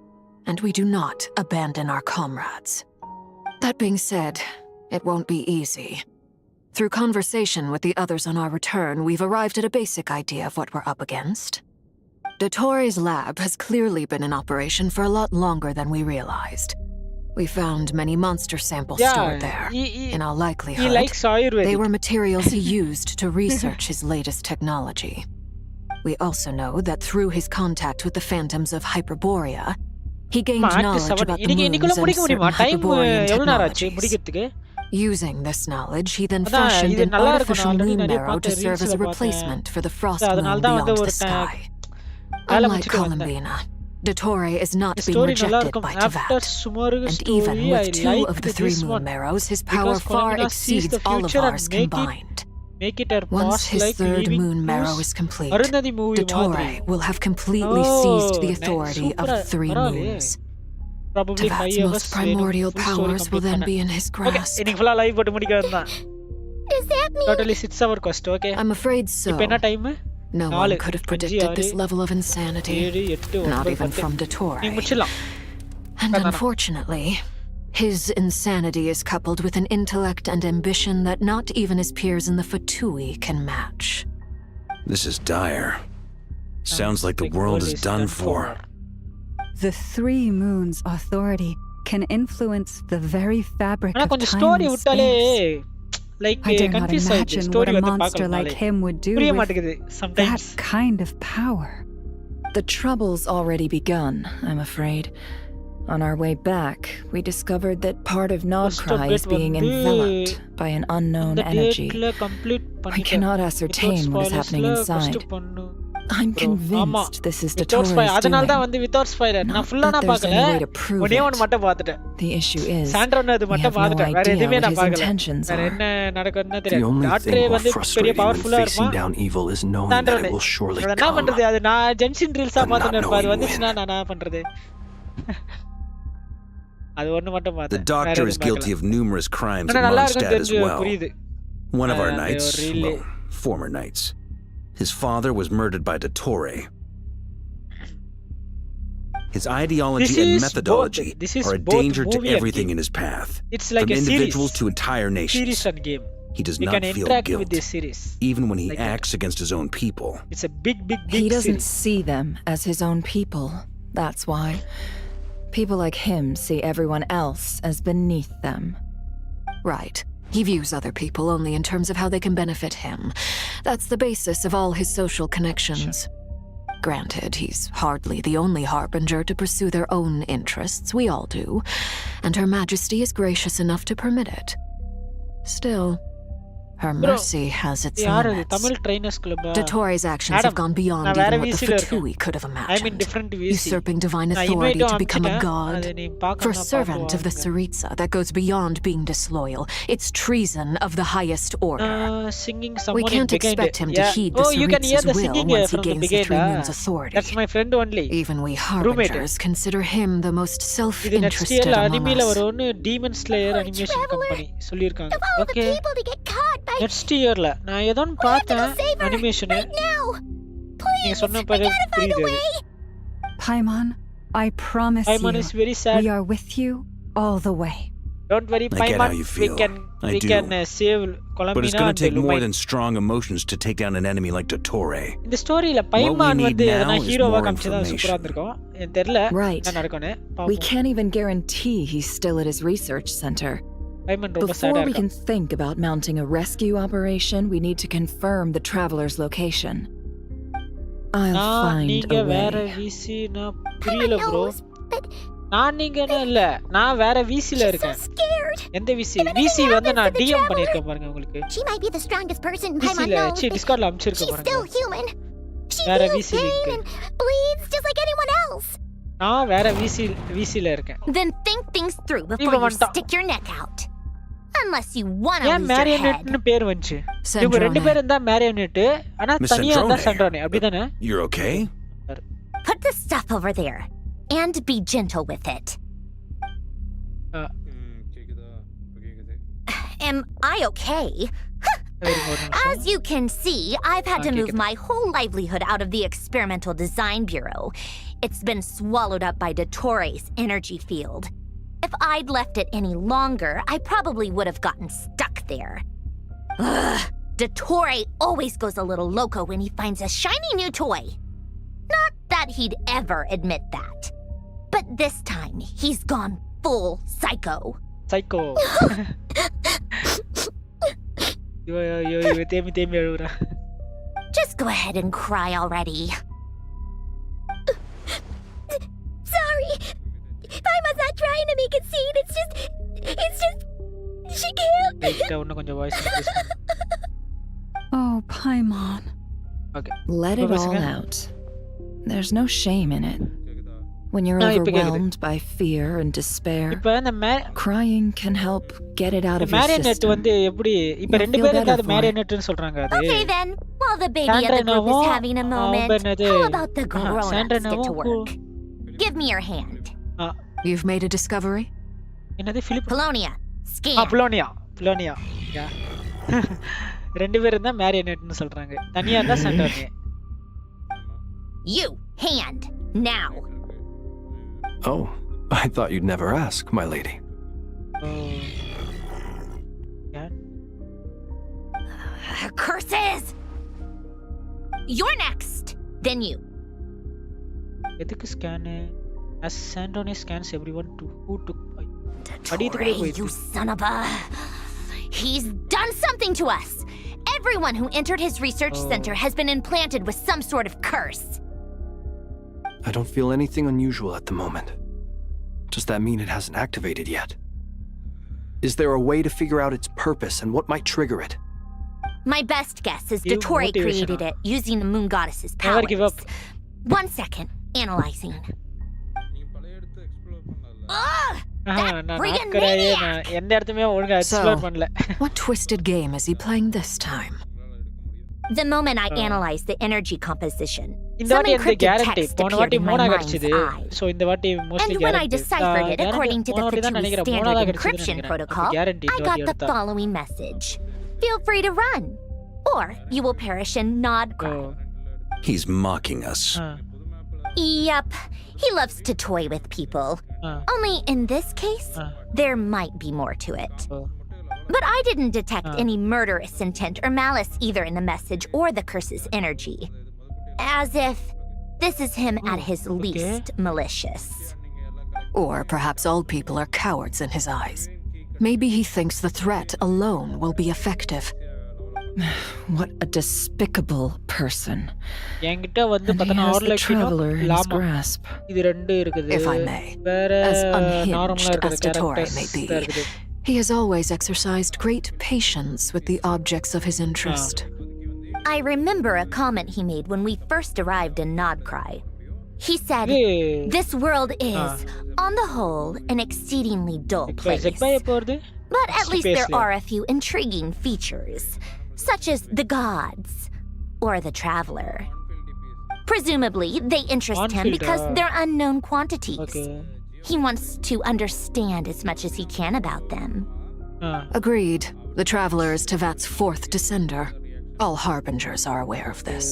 and we do not abandon our comrades. That being said, it won't be easy. Through conversation with the others on our return, we've arrived at a basic idea of what we're up against. Dottore's lab has clearly been in operation for a lot longer than we realized. We found many monster samples stored there. In all likelihood, he likes Ayurvedic. They were materials he used to research his latest technology. We also know that through his contact with the phantoms of Hyperborea, he gained knowledge about the moons and certain Hyperborean technologies. Using this knowledge, he then fashioned an artificial moon marrow to serve as a replacement for the frost moon beyond the sky. Unlike Columbina, Dottore is not being rejected by Teyvat, and even with 2 of the 3 moon marrows, his power far exceeds all of ours combined. Once his 3rd moon marrow is complete, Dottore will have completely seized the authority of 3 moons. Teyvat's most primordial powers will then be in his grasp. Does that mean... Totally 6 hour quest, okay? I'm afraid so. time? No one could have predicted this level of insanity, not even from Dottore. And unfortunately, his insanity is coupled with an intellect and ambition that not even his peers in the Fatui can match. This is dire. Sounds like the world is done for. The 3 moons' authority can influence the very fabric of time story and space. Like I dare not imagine what a monster like him would do with that kind of power. The trouble's already begun, I'm afraid. On our way back, we discovered that part of Nodcry is being enveloped by an unknown energy. We cannot ascertain what is happening inside. I'm convinced this is Dottore's doing. Not that there's any way to prove it. The issue is, we have no idea what his intentions are. The only thing more frustrating than facing down evil is knowing that it will surely come. But not knowing when. The doctor is guilty of numerous crimes at Mondstadt as well. One of our knights, well, former knights. His father was murdered by Dottore. His ideology and methodology are a danger to everything in his path. It's like from a individuals series. to entire nations. Series and game. He does You not can feel interact guilt, with this series. even when he Like acts against his own people. It's a big He doesn't series. see them as his own people. That's why. People like him see everyone else as beneath them. Right. He views other people only in terms of how they can benefit him. That's the basis of all his social connections. Granted, he's hardly the only harbinger to pursue their own interests. We all do. And Her Majesty is gracious enough to permit it. Still, her mercy has its limits. Tamil Trainers Club. Dottore's actions have gone beyond even what the Fatui could have imagined. I'm in different VC. Usurping divine authority to become a god. For a servant of the Tsaritsa, that goes beyond being disloyal. It's treason of the highest order. Singing We someone can't expect him to heed the you can hear Tsaritsa's the will singing once he from the gains the beginning. 3 moons' authority. That's my friend only. Even we harbingers consider him the most இது next self-interested yearல among அனிமேல us. வரும்னு Demon Slayer animation company சொல்லிருக்காங்க. Okay. People to get caught by... Next yearல நான் ஏதோ பார்த்தேன் animation. நீங்க சொன்ன பிறகு புரியுது. Paimon, I promise Paimon you, is very sad. we are with you all the way. Don't worry, I get Paimon. how you We feel. can I do. save But it's Columbina going and to take more Lumine. than strong emotions to take down an enemy like Dottore. இந்த ஸ்டோரியில What பைமான் we need வந்து now எதனா is ஹீரோவா more காமிச்சதா சூப்பரா information. இருந்திருக்கும். எனக்கு தெரியல Right. என்ன நடக்கும்னு. We பாப்போம். can't even guarantee he's still at his research center. பைமான் ரொம்ப Before சேடா we can இருக்கு. think about mounting a rescue operation, we need to confirm the traveler's location. I'll நான் find நீங்க a வேற way. விசி நான் புரியல bro. நான் நீங்கனா இல்ல. நான் வேற விசில இருக்கேன். Scared. எந்த விசி வந்து நான் டிஎம் பண்ணிருக்கேன் பாருங்க உங்களுக்கு. She might be the strongest person Paimon விசில knows. டிஸ்கார்ட்ல அனுப்பிச்சிருக்கேன் She's பாருங்க. still human. She வேற feels VC pain and bleeds just like anyone else. நான் வேற விசில இருக்கேன். Then think things through before you stick your neck out. Unless you want to lose your head. மாரியோனெட்னு பேர் வந்துச்சு. இவங்க ரெண்டு பேரும் தான் மாரியோனெட். ஆனா தனியா தான் சென்ட்ரோனே. அப்படிதானே? You're okay? Put the stuff over there and be gentle with it. Am I okay? As you can see, I've had to move my whole livelihood out of the Experimental Design Bureau. It's been swallowed up by Dottoro's energy field. If I'd left it any longer, I probably would have gotten stuck there. Ugh, Dottore always goes a little loco when he finds a shiny new toy. Not that he'd ever admit that. But this time, he's gone full psycho. Psycho. தேமி அழுவுறா. Just go ahead and cry already. Sorry. Paimon's not trying to make it seem. It's just she can't. லைட்டா இன்னும் கொஞ்சம் voice increase பண்ணு. Oh, Paimon. Okay. Let it all out. There's no shame in it. When you're overwhelmed by fear and despair, crying can help get it out of your system. வந்து எப்படி இப்ப ரெண்டு பேரும் இருக்காது மாரியோனெட்னு சொல்றாங்க அது. Okay then, while the baby of the group is having a moment, how about the grown-ups get to work? Give me your hand. You've made a discovery? என்னது Philip? Polonia. Scan. Polonia. ரெண்டு பேரும் தான் மாரியோனெட்னு சொல்றாங்க. தனியா தான் சென்ட்ரோனே. You, hand, now. Oh, I thought you'd never ask, my lady. Yeah. Curses! You're next. Then you. எதுக்கு scan? As Sandrone scans everyone to who took. Dottore, you son of a... He's done something to us. Everyone who entered his research center has been implanted with some sort of curse. I don't feel anything unusual at the moment. Does that mean it hasn't activated yet? Is there a way to figure out its purpose and what might trigger it? My best guess is Dottore created it using the moon goddess's powers. Never give up. 1 second. Analyzing. So, what twisted game is he playing this time? The moment I analyzed the energy composition, இந்த வாட்டி எனக்கு guarantee போன வாட்டி மூணா mind's கிடைச்சது eye. So இந்த வாட்டி mostly And when I deciphered it according to the Fatui standard encryption protocol, I got the following message. Feel free to run, or you will perish in Nod cry. He's mocking us. Yep, he loves to toy with people. Only in this case, there might be more to it. But I didn't detect any murderous intent or malice either in the message or the curse's energy. As if this is him at his least malicious. Or perhaps all people are cowards in his eyes. Maybe he thinks the threat alone will be effective. What a despicable person. என்கிட்ட வந்து And he பார்த்தா has ஆர்ல the traveler in his grasp. இது ரெண்டு இருக்குது. If I may, வேற as unhinged நார்மலா இருக்கிற as Dottore characters may be, தான் இருக்குது. he has always exercised great patience with the objects of his interest. I remember a comment he made when we first arrived in Nodcry. He said, "This world is, on the whole, an exceedingly dull place. But at least there are a few intriguing features, such as the gods or the traveler. Presumably, they interest him because they're unknown quantities. He wants to understand as much as he can about them." Agreed. The traveler is Tevat's fourth descender. All harbingers are aware of this.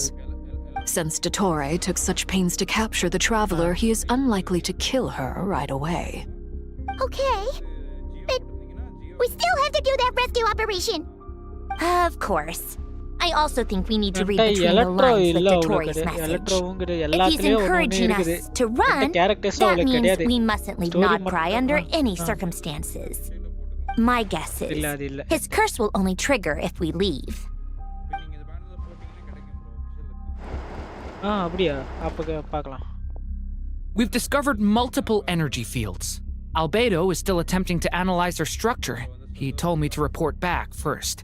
Since Dottore took such pains to capture the traveler, he is unlikely to kill her right away. Okay, but we still have to do that rescue operation. Of course. I also think we need to read between the lines with Dottore's message. If he's encouraging us to run, that means we mustn't leave Nodcry under any circumstances. My guess is his curse will only trigger if we leave. We've discovered multiple energy fields. Albedo is still attempting to analyze her structure. He told me to report back first.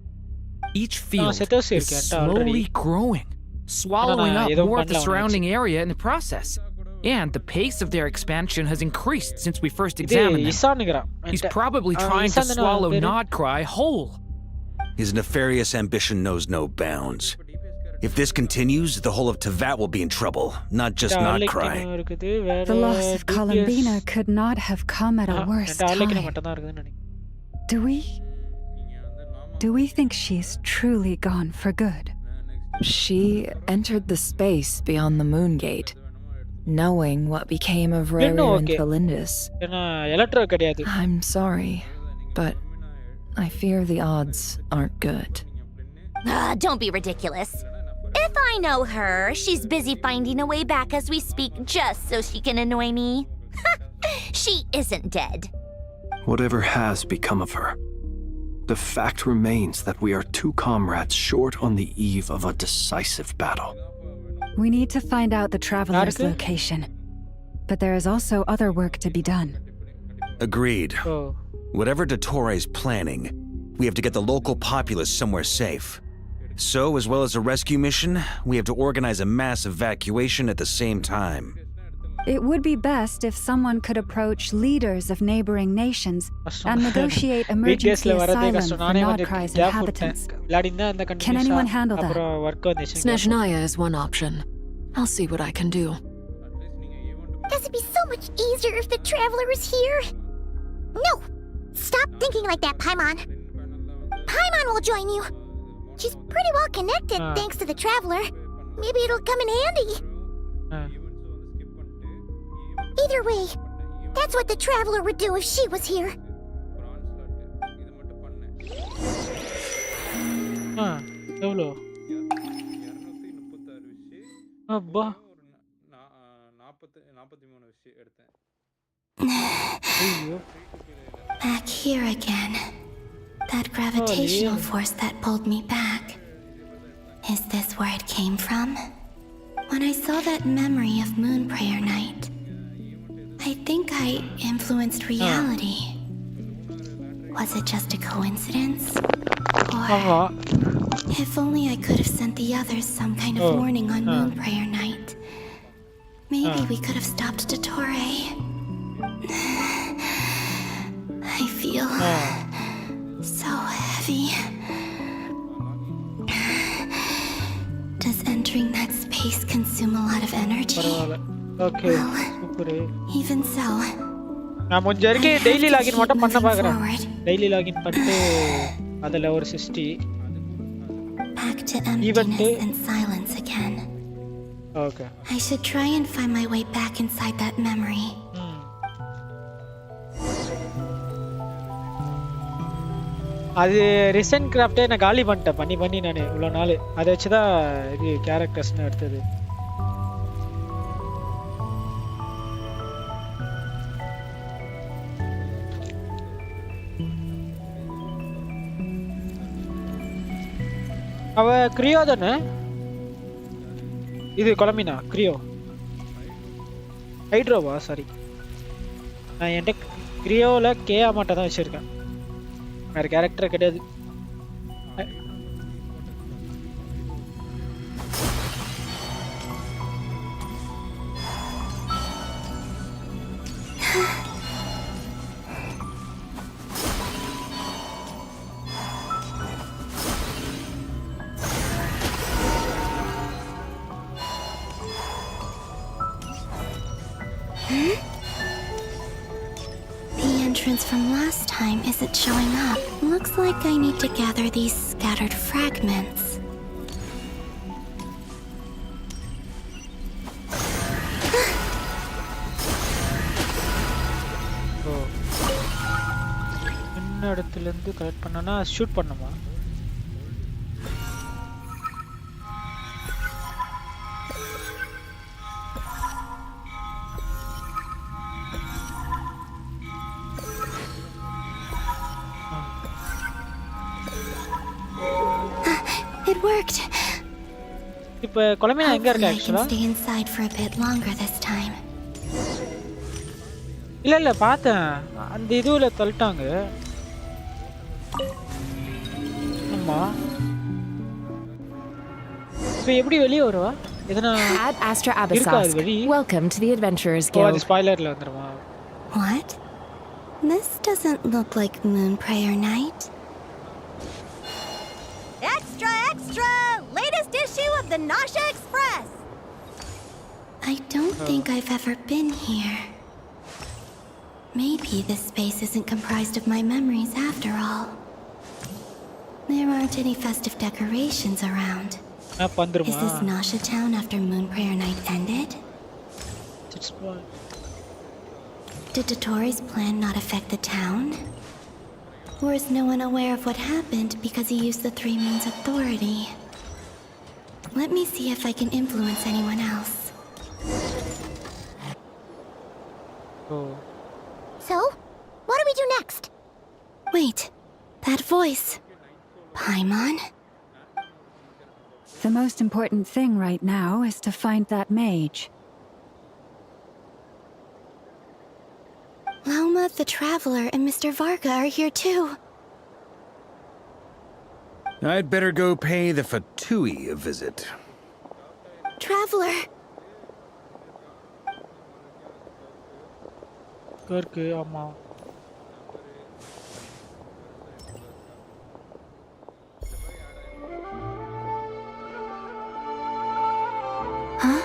Each field is slowly growing, swallowing up more of the surrounding area in the process. And the pace of their expansion has increased since we first examined them. He's probably trying to swallow Nodcry whole. His nefarious ambition knows no bounds. If this continues, the whole of Teyvat will be in trouble, not just Nodcry. The loss of Columbina could not have come at a worse time. Do we think she's truly gone for good? She entered the space beyond the Moon Gate, knowing what became of Rary and Felindis. I'm sorry, but I fear the odds aren't good. Don't be ridiculous. If I know her, she's busy finding a way back as we speak just so she can annoy me. She isn't dead. Whatever has become of her, the fact remains that we are two comrades short on the eve of a decisive battle. We need to find out the Traveler's location. But there is also other work to be done. Agreed. Whatever Dottore is planning, we have to get the local populace somewhere safe. So, as well as a rescue mission, we have to organize a mass evacuation at the same time. It would be best if someone could approach leaders of neighboring nations and negotiate emergency asylum for Nodcry's inhabitants. Can anyone handle that? Snezhnaya is one option. I'll see what I can do. Does it be so much easier if the Traveler is here? No! Stop thinking like that, Paimon. Paimon will join you. She's pretty well connected thanks to the Traveler. Maybe it'll come in handy. Either way, that's what the Traveler would do if she was here. எவ்வளோ அப்பா Back here again. That gravitational force that pulled me back. Is this where it came from? When I saw that memory of Moon Prayer Night, I think I influenced reality. Was it just a coincidence? Or if only I could have sent the others some kind of warning on Moon Prayer Night. Maybe we could have stopped Dottore. I feel so heavy. Does entering that space consume a lot of energy? Okay, super. Even so, நான் முடிஞ்ச வரைக்கும் daily login மட்டும் பண்ண பார்க்கறேன். Daily login பண்ணிட்டு அதுல ஒரு 60 back to emptiness and silence again. Okay. I should try and find my way back inside that memory. அது ரிசென்ட் கிராஃப்டே நான் காலி பண்ணிட்டேன் பண்ணி நான் இவ்வளோ நாள் அதை வச்சு தான் இது கேரக்டர்ஸ்னு எடுத்தது. அவ கிரியோ தானே இது கொலம்பினா கிரியோ ஹைட்ரோவா சாரி நான் என்கிட்ட கிரியோவில் கேஆ மட்டும் தான் வச்சுருக்கேன் வேறு கேரக்டர் கிடையாது. From last time isn't showing up. Looks like I need to gather these scattered fragments. என்ன இடத்துல இருந்து கலெக்ட் பண்ணனா ஷூட் பண்ணுமா? It worked. இப்போ கொலம்பினா எங்க இருக்கு Actually, I can stay inside for a bit longer this time. இல்ல பார்த்தேன் அந்த இதுல தள்ளிட்டாங்க ஆமா இப்போ எப்படி வெளிய வருவா எதனா Ad Astra Abyssosque. Welcome to the Adventurers Guild. அது ஸ்பாயிலர்ல வந்துருமா What? This doesn't look like Moonprayer Night. Extra, extra! Latest issue of the Nasha Express! I don't think I've ever been here. Maybe this space isn't comprised of my memories after all. There aren't any festive decorations around. Is this Nasha town after Moonprayer Night ended? Did Dotori's plan not affect the town? Or is no one aware of what happened because he used the Three Moons' authority? Let me see if I can influence anyone else. So, what do we do next? Wait, that voice. Paimon? The most important thing right now is to find that mage. Lauma the Traveler and Mr. Varga are here too. I'd better go pay the Fatui a visit. Traveler! Karke amma. Huh?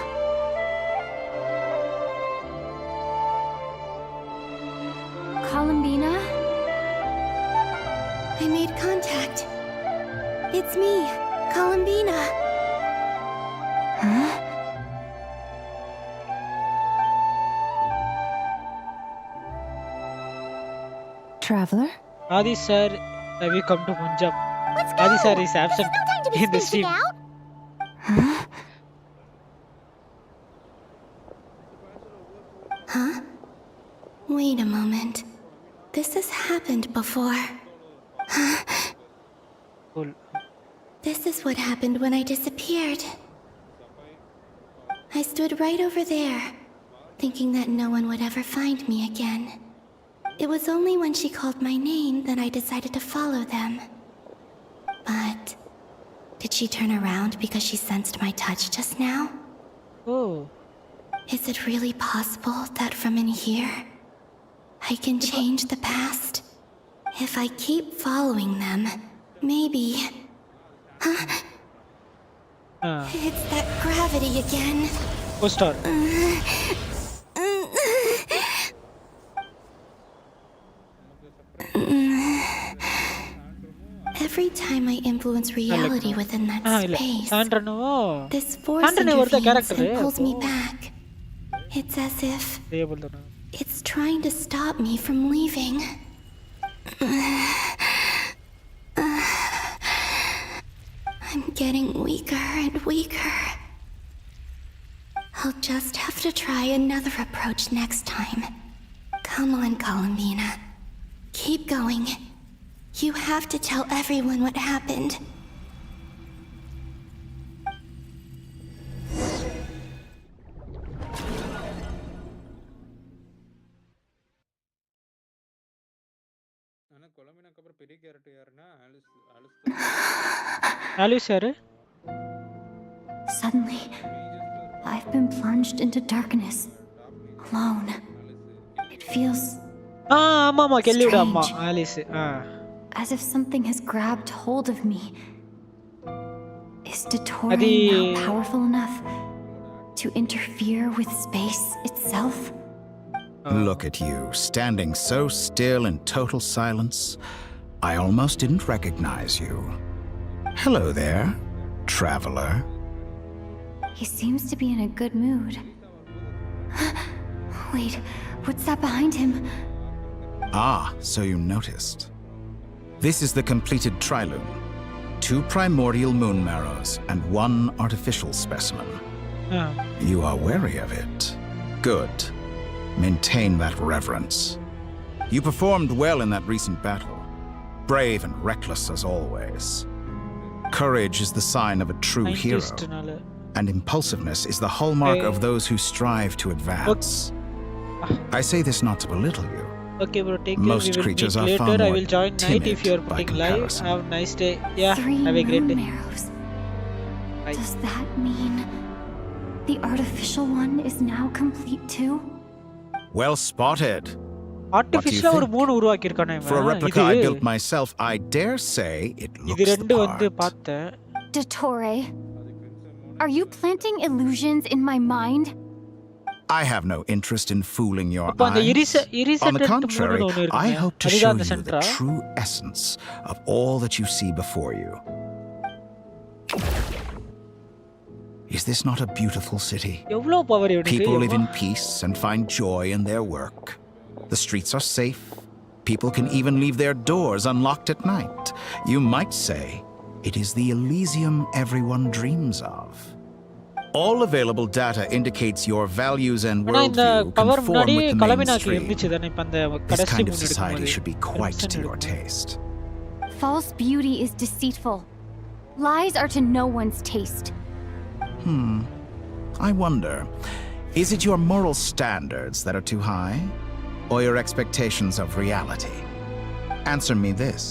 Columbina? I made contact. It's me, Columbina. Huh? Traveler? Adi sir, have you come to Punjab? Adi sir is absent in the stream. Huh? Huh? Wait a moment. This has happened before. Cool. This is what happened when I disappeared. I stood right over there, thinking that no one would ever find me again. It was only when she called my name that I decided to follow them. But did she turn around because she sensed my touch just now? Oh. Is it really possible that from in here, I can change the past? If I keep following them, maybe... Huh? It's that gravity again. Star. Every time I influence reality within that space, this force Sandra intervenes and pulls me back. It's as if it's trying to stop me from leaving. I'm getting weaker and weaker. I'll just have to try another approach next time. Come on, Columbina. Keep going. You have to tell everyone what happened. Alice yaru? Suddenly, I've been plunged into darkness, alone. It feels strange. Alice. As if something has grabbed hold of me. Is Dotori now powerful enough to interfere with space itself? Look at you, standing so still in total silence. I almost didn't recognize you. Hello there, traveler. He seems to be in a good mood. Wait, what's that behind him? Ah, so you noticed. This is the completed Triloom. 2 primordial moon marrows and 1 artificial specimen. You are wary of it. Good. Maintain that reverence. You performed well in that recent battle. Brave and reckless as always. Courage is the sign of a true hero. And impulsiveness is the hallmark of those who strive to advance. I say this not to belittle you. Okay, bro, take care. Most We will creatures meet are later. far more I will join night if you are by putting live. comparison. Have a nice day. Yeah, 3 have a great moon day. marrows. Bye. Does that mean the artificial one is now complete too? Well spotted. Artificial ஒரு மூணு உருவாக்கிருக்கானே For a replica I built myself, I dare say it இது looks ரெண்டு the வந்து part. பார்த்தேன். Dottore, are you planting illusions in my mind? I have no interest in fooling your அப்ப அந்த eyes. On the மூணு contrary, ஒன்னு I இருக்குங்க. hope to show அதுதான் அந்த you the சென்டரா? true essence of all that you see before you. Is this not a beautiful city? எவ்வளவு power இவனுக்கு? People live in peace and find joy in their work. The streets are safe. People can even leave their doors unlocked at night. You might say it is the Elysium everyone dreams of. All available data indicates your values and worldview conform with the mainstream. This kind of society should be quite to your taste. False beauty is deceitful. Lies are to no one's taste. I wonder, is it your moral standards that are too high, or your expectations of reality? Answer me this.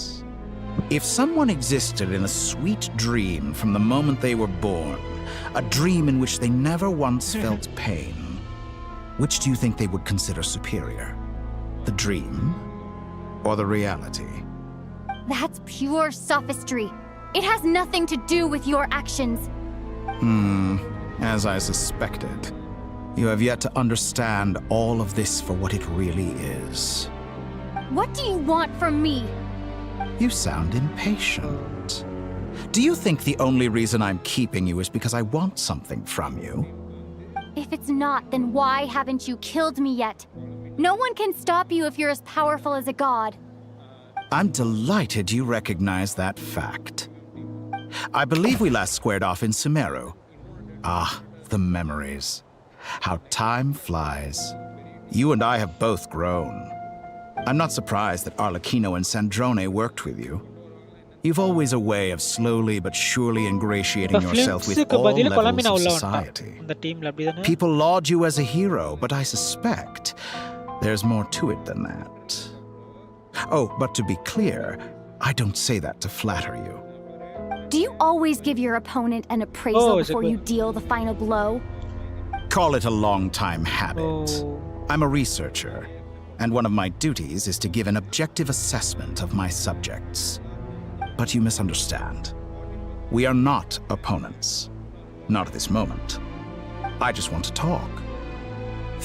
If someone existed in a sweet dream from the moment they were born, a dream in which they never once felt pain, which do you think they would consider superior? The dream or the reality? That's pure sophistry. It has nothing to do with your actions. As I suspected. You have yet to understand all of this for what it really is. What do you want from me? You sound impatient. Do you think the only reason I'm keeping you is because I want something from you? If it's not, then why haven't you killed me yet? No one can stop you if you're as powerful as a god. I'm delighted you recognize that fact. I believe we last squared off in Sumeru. Ah, the memories. How time flies. You and I have both grown. I'm not surprised that Arlecchino and Sandrone worked with you. You've always a way of slowly but surely ingratiating yourself with all levels of society. People laud you as a hero, but I suspect there's more to it than that. Oh, but to be clear, I don't say that to flatter you. Do you always give your opponent an appraisal before you deal the final blow? Call it a long-time habit. I'm a researcher, and one of my duties is to give an objective assessment of my subjects. But you misunderstand. We are not opponents. Not at this moment. I just want to talk.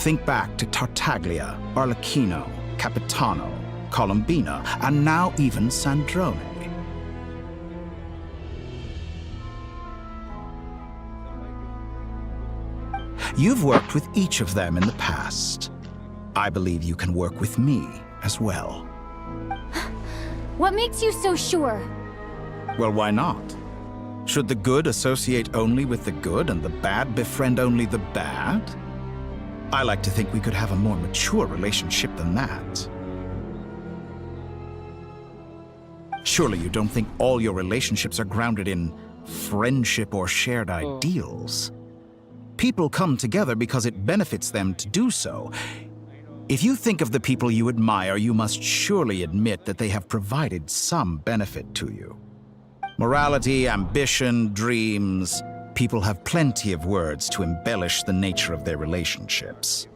Think back to Tartaglia, Arlecchino, Capitano, Colombina, and now even Sandrone. You've worked with each of them in the past. I believe you can work with me as well. What makes you so sure? Well, why not? Should the good associate only with the good and the bad befriend only the bad? I like to think we could have a more mature relationship than that. Surely you don't think all your relationships are grounded in friendship or shared ideals? People come together because it benefits them to do so. If you think of the people you admire, you must surely admit that they have provided some benefit to you. Morality, ambition, dreams. People have plenty of words to embellish the nature of their relationships.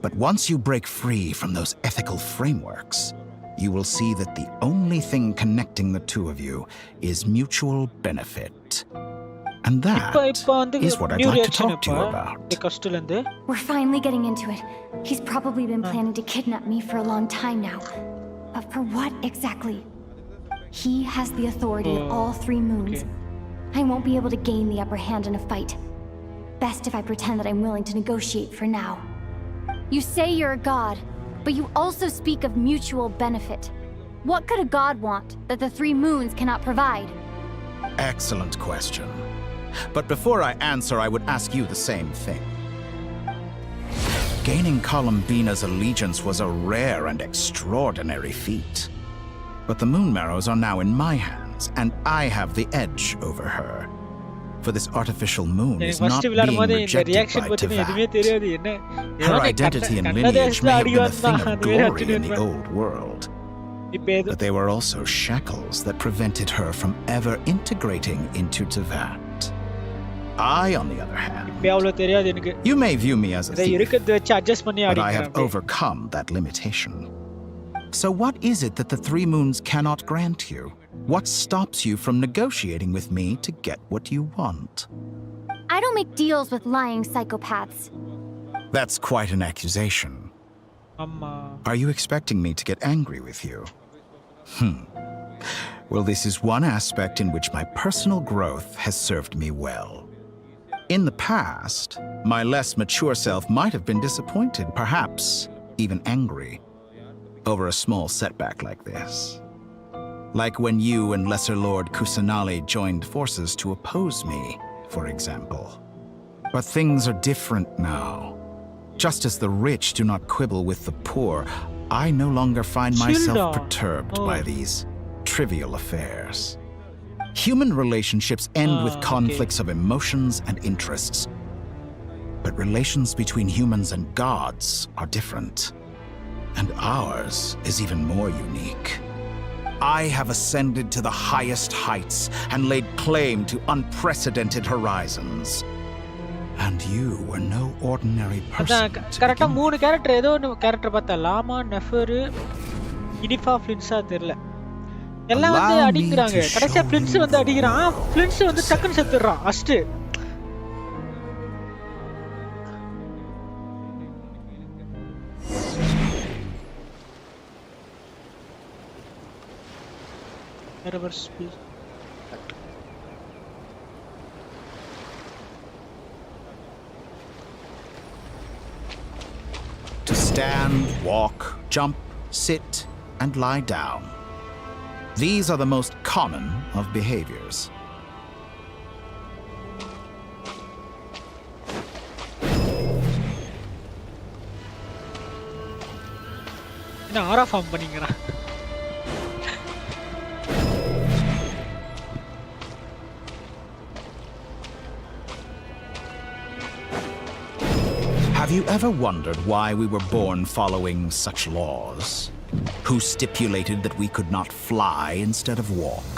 But once you break free from those ethical frameworks, you will see that the only thing connecting the two of you is mutual benefit. And that is what I'd like to talk to you about. We're finally getting into it. He's probably been planning to kidnap me for a long time now. But for what exactly? He has the authority of all 3 moons. I won't be able to gain the upper hand in a fight. Best if I pretend that I'm willing to negotiate for now. You say you're a god, but you also speak of mutual benefit. What could a god want that the 3 moons cannot provide? Excellent question. But before I answer, I would ask you the same thing. Gaining Colombina's allegiance was a rare and extraordinary feat. But the Moon Marrows are now in my hands, and I have the edge over her. for this artificial moon is not being rejected by Teyvat. Her identity and lineage may have been a thing of glory in the old world, but they were also shackles that prevented her from ever integrating into Teyvat. I, on the other hand, you may view me as a thief, but I have overcome that limitation. So what is it that the Three Moons cannot grant you? What stops you from negotiating with me to get what you want? I don't make deals with lying psychopaths. That's quite an accusation. Are you expecting me to get angry with you? Well, this is one aspect in which my personal growth has served me well. In the past, my less mature self might have been disappointed, perhaps even angry, over a small setback like this. Like when you and Lesser Lord Kusanali joined forces to oppose me, for example. But things are different now. Just as the rich do not quibble with the poor, I no longer find myself perturbed by these trivial affairs. Human relationships end with conflicts of emotions and interests. But relations between humans and gods are different. And ours is even more unique. I have ascended to the highest heights and laid claim to unprecedented horizons. And you were no ordinary person. Correct. 3 character ஏதோ ஒரு character பார்த்தா லாமா நெஃபரு இடிஃபா ஃப்ளின்ஸா தெரியல. எல்லாம் வந்து அடிக்குறாங்க. கடைசியா ஃப்ளின்ஸ் வந்து அடிக்குறான். Flins வந்து டக்குன்னு செத்துறான். First To stand, walk, jump, sit, and lie down. These are the most common of behaviors. என்ன ஆரா form பண்ணீங்கடா? Have you ever wondered why we were born following such laws? Who stipulated that we could not fly instead of walk?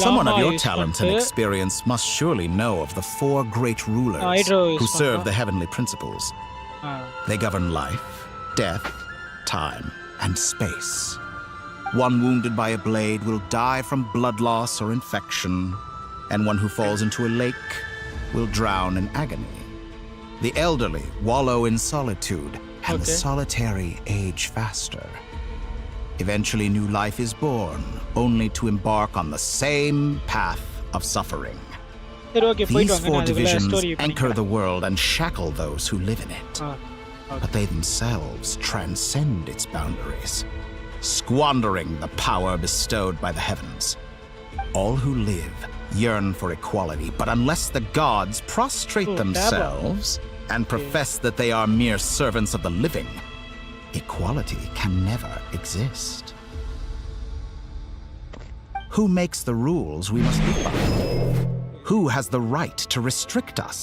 Someone of your talent and experience must surely know of the 4 great rulers who serve the heavenly principles. They govern life, death, time, and space. One wounded by a blade will die from blood loss or infection, and one who falls into a lake will drown in agony. The elderly wallow in solitude, and the solitary age faster. Eventually, new life is born, only to embark on the same path of suffering. These 4 divisions anchor the world and shackle those who live in it. But they themselves transcend its boundaries, squandering the power bestowed by the heavens. All who live yearn for equality, but unless the gods prostrate themselves and profess that they are mere servants of the living, equality can never exist. Who makes the rules we must live by? Who has the right to restrict us?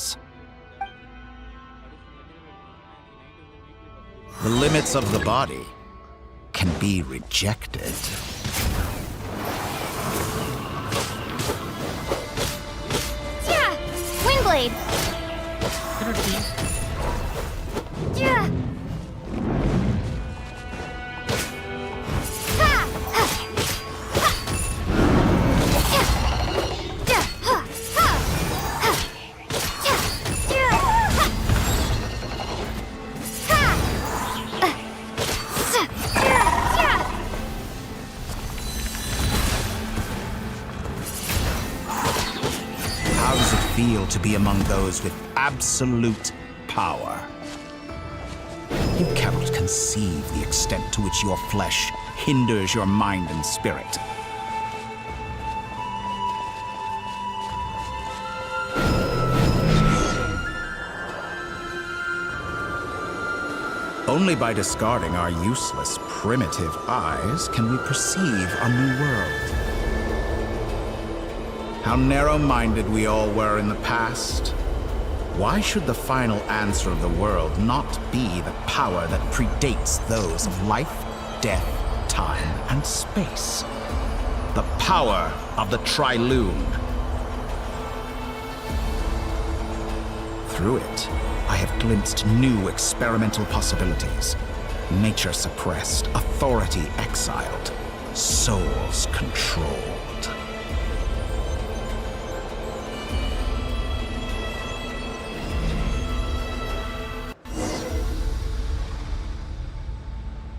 The limits of the body can be rejected. Yeah! Windblade! Yeah! Feel to be among those with absolute power. You cannot conceive the extent to which your flesh hinders your mind and spirit. Only by discarding our useless, primitive eyes can we perceive a new world. How narrow-minded we all were in the past. Why should the final answer of the world not be the power that predates those of life, death, time, and space? The power of the Trilune. Through it, I have glimpsed new experimental possibilities. Nature suppressed, authority exiled, souls controlled.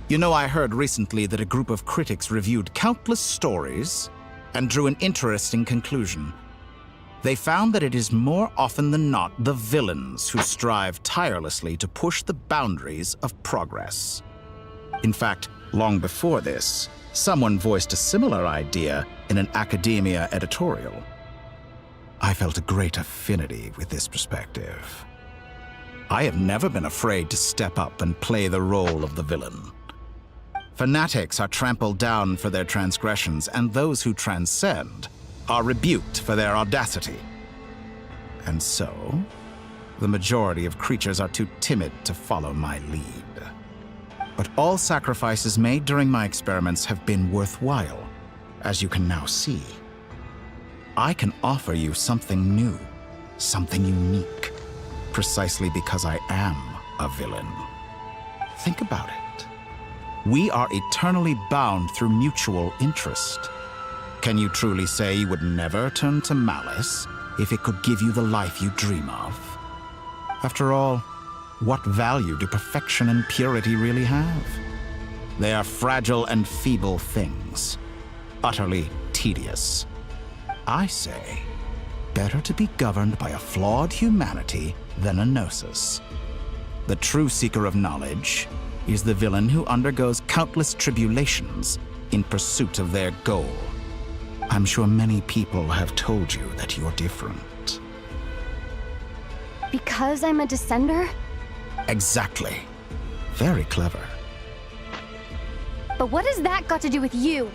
You know, I heard recently that a group of critics reviewed countless stories and drew an interesting conclusion. They found that it is more often than not the villains who strive tirelessly to push the boundaries of progress. In fact, long before this, someone voiced a similar idea in an academia editorial. I felt a great affinity with this perspective. I have never been afraid to step up and play the role of the villain. Fanatics are trampled down for their transgressions, and those who transcend are rebuked for their audacity. And so, the majority of creatures are too timid to follow my lead. But all sacrifices made during my experiments have been worthwhile, as you can now see. I can offer you something new, something unique, precisely because I am a villain. Think about it. We are eternally bound through mutual interest. Can you truly say you would never turn to malice if it could give you the life you dream of? After all, what value do perfection and purity really have? They are fragile and feeble things, utterly tedious. I say, better to be governed by a flawed humanity than a gnosis. The true seeker of knowledge is the villain who undergoes countless tribulations in pursuit of their goal. I'm sure many people have told you that you're different. Because I'm a descender? Exactly. Very clever. But what has that got to do with you?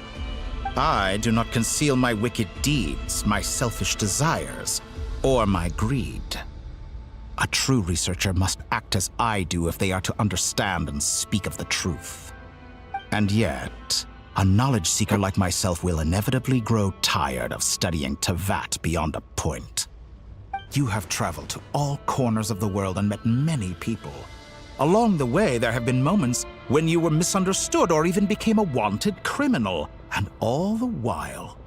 I do not conceal my wicked deeds, my selfish desires, or my greed. A true researcher must act as I do if they are to understand and speak of the truth. And yet, a knowledge seeker like myself will inevitably grow tired of studying Tevat beyond a point. You have traveled to all corners of the world and met many people. Along the way, there have been moments when you were misunderstood or even became a wanted criminal. And all the while,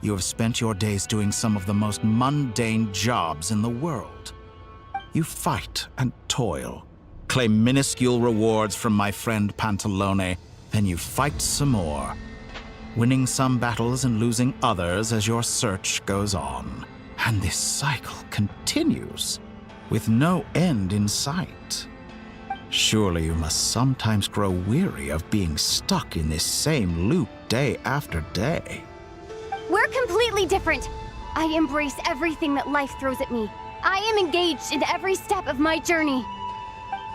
you have spent your days doing some of the most mundane jobs in the world. You fight and toil, claim minuscule rewards from my friend Pantalone, then you fight some more, winning some battles and losing others as your search goes on. And this cycle continues, with no end in sight. Surely you must sometimes grow weary of being stuck in this same loop day after day. We're completely different. I embrace everything that life throws at me. I am engaged in every step of my journey.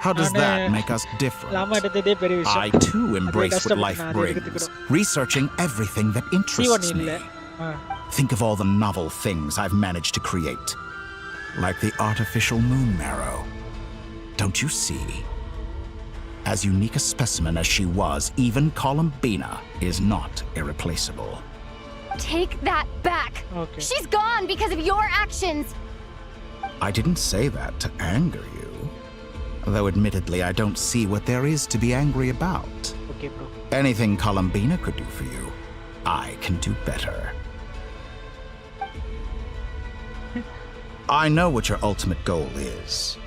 How does that make us different? I too embrace what life brings, researching everything that interests me. Think of all the novel things I've managed to create, like the artificial moon marrow. Don't you see? As unique a specimen as she was, even Columbina is not irreplaceable. Take that back! Okay. She's gone because of your actions! I didn't say that to anger you. Though admittedly, I don't see what there is to be angry about. Okay, bro. Anything Columbina could do for you, I can do better. I know what your ultimate goal is.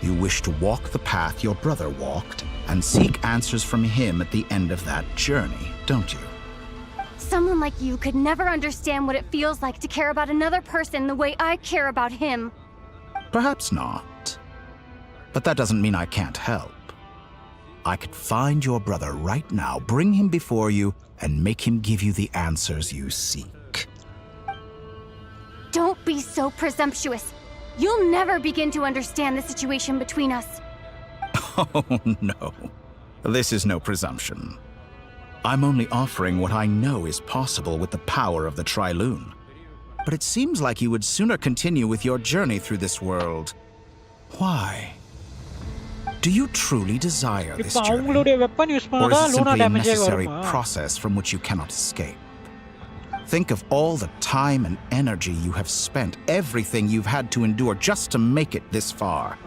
You wish to walk the path your brother walked and seek answers from him at the end of that journey, don't you? Someone like you could never understand what it feels like to care about another person the way I care about him. Perhaps not. But that doesn't mean I can't help. I could find your brother right now, bring him before you, and make him give you the answers you seek. Don't be so presumptuous. You'll never begin to understand the situation between us. Oh, no. This is no presumption. I'm only offering what I know is possible with the power of the Trilune. But it seems like you would sooner continue with your journey through this world. Why? Do you truly desire this journey? Or is it simply a necessary process from which you cannot escape? Think of all the time and energy you have spent, everything you've had to endure just to make it this far.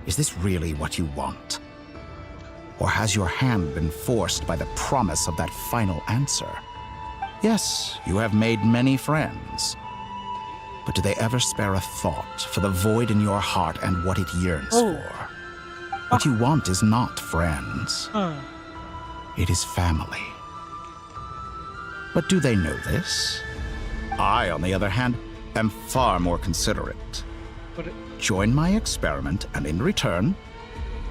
Is this really what you want? Or has your hand been forced by the promise of that final answer? Yes, you have made many friends. But do they ever spare a thought for the void in your heart and what it yearns for? What you want is not friends. It is family. But do they know this? I, on the other hand, am far more considerate. Join my experiment, and in return,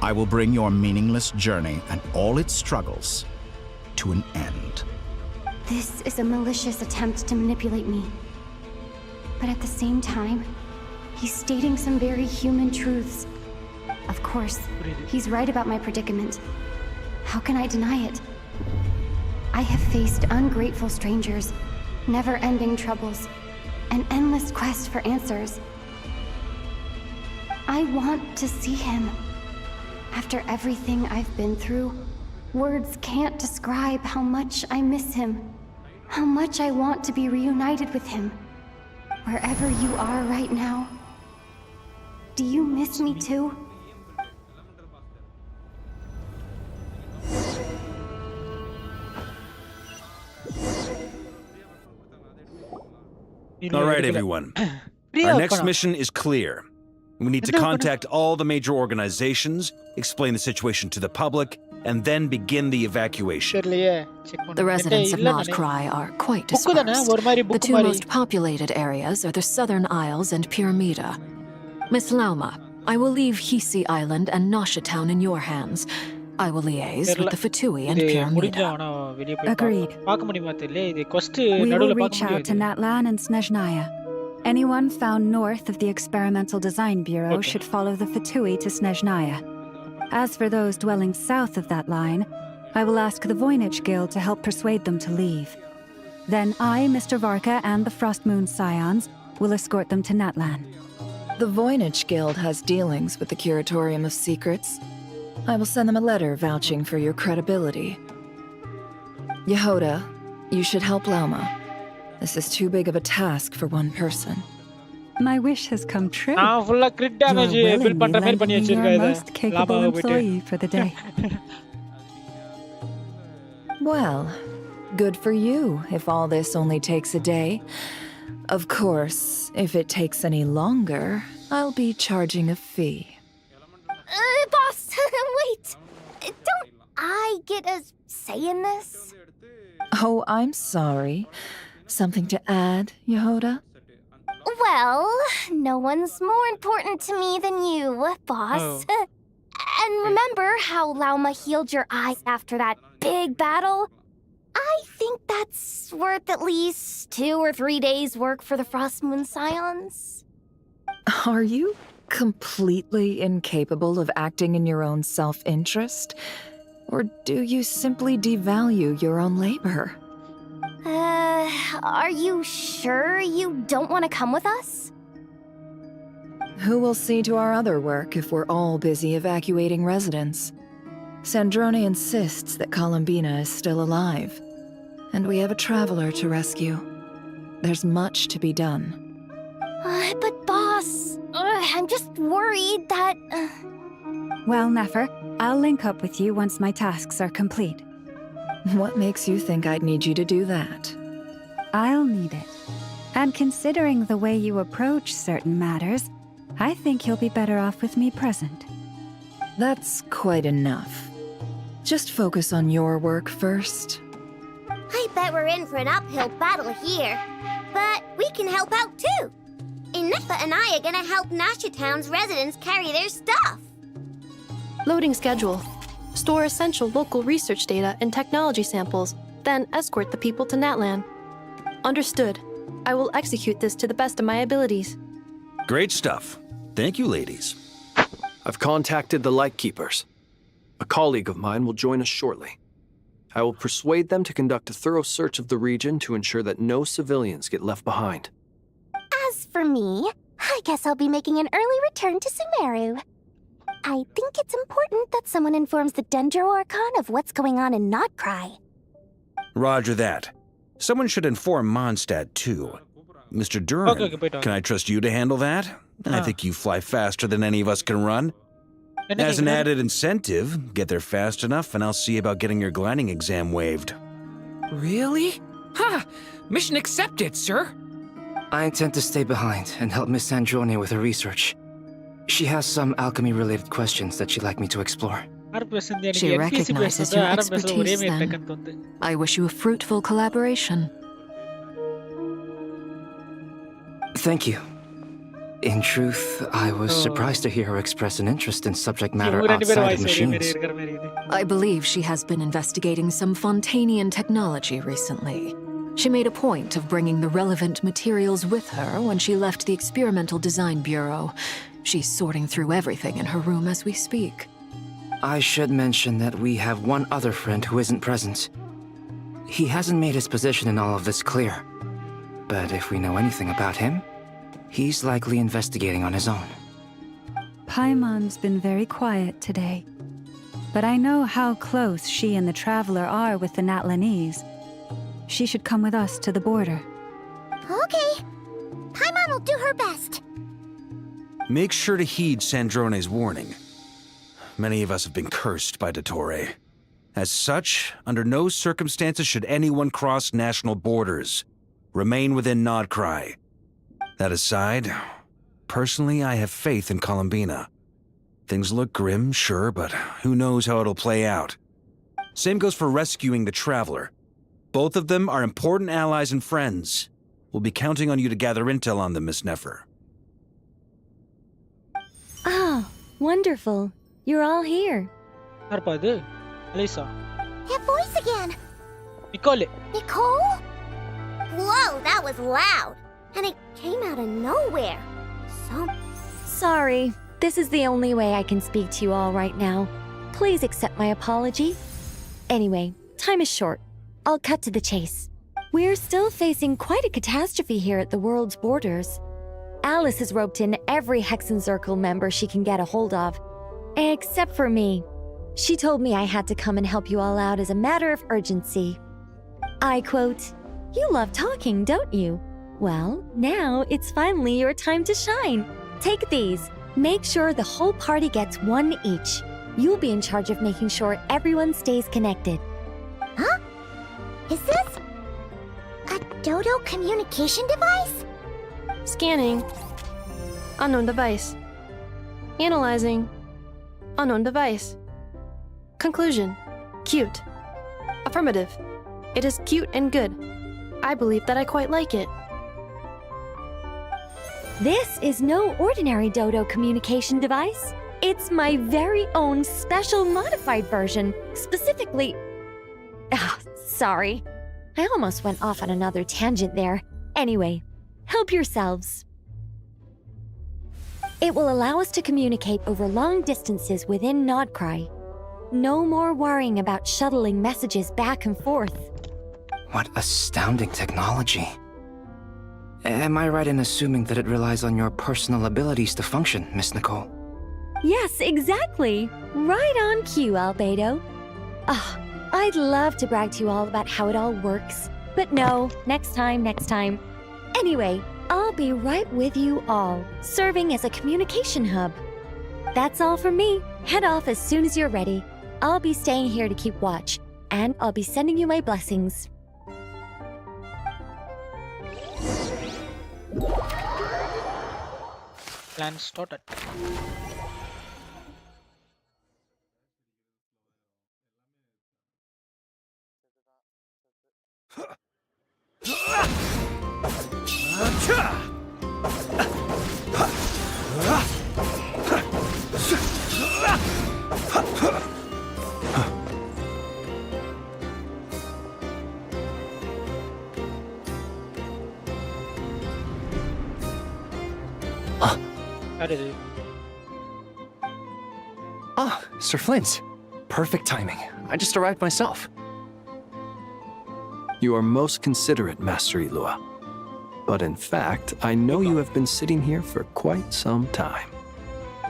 I will bring your meaningless journey and all its struggles to an end. This is a malicious attempt to manipulate me. But at the same time, he's stating some very human truths. Of course, he's right about my predicament. How can I deny it? I have faced ungrateful strangers, never-ending troubles, an endless quest for answers. I want to see him. After everything I've been through, words can't describe how much I miss him, how much I want to be reunited with him. Wherever you are right now, do you miss me too? All right, everyone. Our next mission is clear. We need to contact all the major organizations, explain the situation to the public, and then begin the evacuation. The residents of Notcry are quite dispersed. The two most populated areas are the Southern Isles and Pyramida. Miss Lauma, I will leave Hisi Island and Nasha Town in your hands. I will liaise with the Fatui and Pyramida. Agreed. We will reach out to Natlan and Snezhnaya. Anyone found north of the Experimental Design Bureau should follow the Fatui to Snezhnaya. As for those dwelling south of that line, I will ask the Voynich Guild to help persuade them to leave. Then I, Mr. Varka, and the Frostmoon Scions will escort them to Natlan. The Voynich Guild has dealings with the Curatorium of Secrets. I will send them a letter vouching for your credibility. Yehoda, you should help Lauma. This is too big of a task for one person. My wish has come true. You're willingly lending me your most capable employee for the day. Well, good for you if all this only takes a day. Of course, if it takes any longer, I'll be charging a fee. Boss, wait! Don't I get a say in this? Oh, I'm sorry. Something to add, Yehoda? Well, no one's more important to me than you, boss. And remember how Lauma healed your eyes after that big battle? I think that's worth at least 2 or 3 days' work for the Frostmoon Scions. Are you completely incapable of acting in your own self-interest? Or do you simply devalue your own labor? Are you sure you don't want to come with us? Who will see to our other work if we're all busy evacuating residents? Sandrone insists that Columbina is still alive, and we have a traveler to rescue. There's much to be done. But boss, I'm just worried that... Well, Nefer, I'll link up with you once my tasks are complete. What makes you think I'd need you to do that? I'll need it. And considering the way you approach certain matters, I think you'll be better off with me present. That's quite enough. Just focus on your work first. I bet we're in for an uphill battle here. But we can help out too. Inefa and I are gonna help Nasha Town's residents carry their stuff. Loading schedule. Store essential local research data and technology samples, then escort the people to Natlan. Understood. I will execute this to the best of my abilities. Great stuff. Thank you, ladies. I've contacted the Lightkeepers. A colleague of mine will join us shortly. I will persuade them to conduct a thorough search of the region to ensure that no civilians get left behind. As for me, I guess I'll be making an early return to Sumeru. I think it's important that someone informs the Dendro Archon of what's going on in Notcry. Roger that. Someone should inform Mondstadt, too. Mr. Duran, Okay, can I trust you to handle that? I think you fly faster than any of us can run. As an added incentive, get there fast enough and I'll see about getting your gliding exam waived. Really? Ha! Mission accepted, sir. I intend to stay behind and help Miss Sandrone with her research. She has some alchemy-related questions that she'd like me to explore. She recognizes your expertise, then. I wish you a fruitful collaboration. Thank you. In truth, I was surprised to hear her express an interest in subject matter outside of machines. I believe she has been investigating some Fontanian technology recently. She made a point of bringing the relevant materials with her when she left the Experimental Design Bureau. She's sorting through everything in her room as we speak. I should mention that we have one other friend who isn't present. He hasn't made his position in all of this clear. But if we know anything about him, he's likely investigating on his own. Paimon's been very quiet today. But I know how close she and the Traveler are with the Natlanese. She should come with us to the border. Okay. Paimon will do her best. Make sure to heed Sandrone's warning. Many of us have been cursed by Dottore. As such, under no circumstances should anyone cross national borders. Remain within Notcry. That aside, personally, I have faith in Columbina. Things look grim, sure, but who knows how it'll play out. Same goes for rescuing the Traveler. Both of them are important allies and friends. We'll be counting on you to gather intel on them, Miss Nefer. Oh, wonderful. You're all here. Alisa. That voice again. Nicole. Nicole? Whoa, that was loud. And it came out of nowhere. Sorry. This is the only way I can speak to you all right now. Please accept my apology. Anyway, time is short. I'll cut to the chase. We're still facing quite a catastrophe here at the world's borders. Alice has roped in every Hexen Circle member she can get a hold of. Except for me. She told me I had to come and help you all out as a matter of urgency. I quote, "You love talking, don't you? Well, now it's finally your time to shine. Take these. Make sure the whole party gets one each. You'll be in charge of making sure everyone stays connected." Huh? Is this a Dodo communication device? Scanning. Unknown device. Analyzing. Unknown device. Conclusion. Cute. Affirmative. It is cute and good. I believe that I quite like it. This is no ordinary Dodo communication device. It's my very own special modified version, specifically... sorry. I almost went off on another tangent there. Anyway, help yourselves. It will allow us to communicate over long distances within Notcry. No more worrying about shuttling messages back and forth. What astounding technology. Am I right in assuming that it relies on your personal abilities to function, Miss Nicole? Yes, exactly. Right on cue, Albedo. I'd love to brag to you all about how it all works. But no, next time. Anyway, I'll be right with you all, serving as a communication hub. That's all from me. Head off as soon as you're ready. I'll be staying here to keep watch, and I'll be sending you my blessings. Plan started. Ah, Sir Flint. Perfect timing. I just arrived myself. You are most considerate, Master Ilua. But in fact, I know you have been sitting here for quite some time.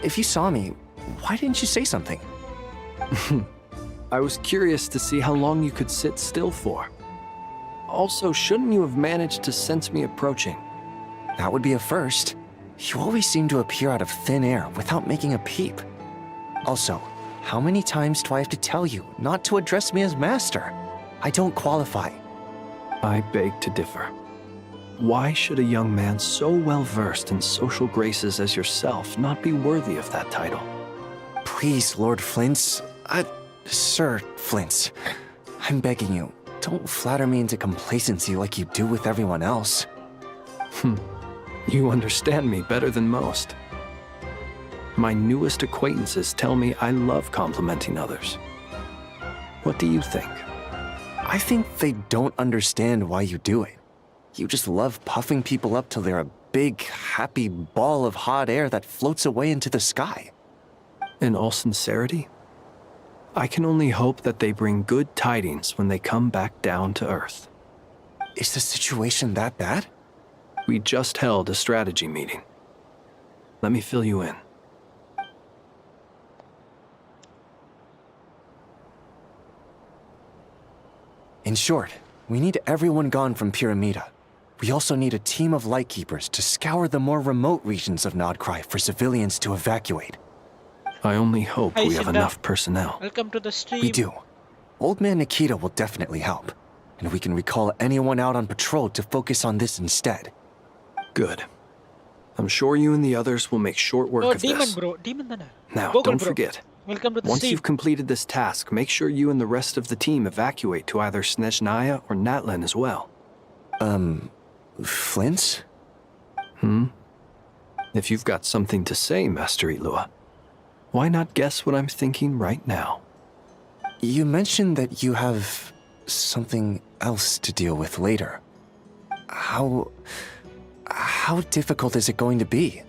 If you saw me, why didn't you say something? I was curious to see how long you could sit still for. Also, shouldn't you have managed to sense me approaching? That would be a first. You always seem to appear out of thin air without making a peep. Also, how many times do I have to tell you not to address me as master? I don't qualify. I beg to differ. Why should a young man so well versed in social graces as yourself not be worthy of that title? Please, Lord Flint's... Sir Flint's. I'm begging you, don't flatter me into complacency like you do with everyone else. You understand me better than most. My newest acquaintances tell me I love complimenting others. What do you think? I think they don't understand why you do it. You just love puffing people up till they're a big, happy ball of hot air that floats away into the sky. In all sincerity, I can only hope that they bring good tidings when they come back down to Earth. Is the situation that bad? We just held a strategy meeting. Let me fill you in. In short, we need everyone gone from Pyramida. We also need a team of Lightkeepers to scour the more remote regions of Nodcry for civilians to evacuate. I only hope we have enough personnel. Welcome to the stream. We do. Old Man Nikita will definitely help. And we can recall anyone out on patrol to focus on this instead. Good. I'm sure you and the others will make short work of demon this. Bro. Demon dana. Now, Google don't bro. forget. Welcome to the Once stream. you've completed this task, make sure you and the rest of the team evacuate to either Snezhnaya or Natlan as well. Flint's? If you've got something to say, Master Ilua, why not guess what I'm thinking right now? You mentioned that you have something else to deal with later. How difficult is it going to be?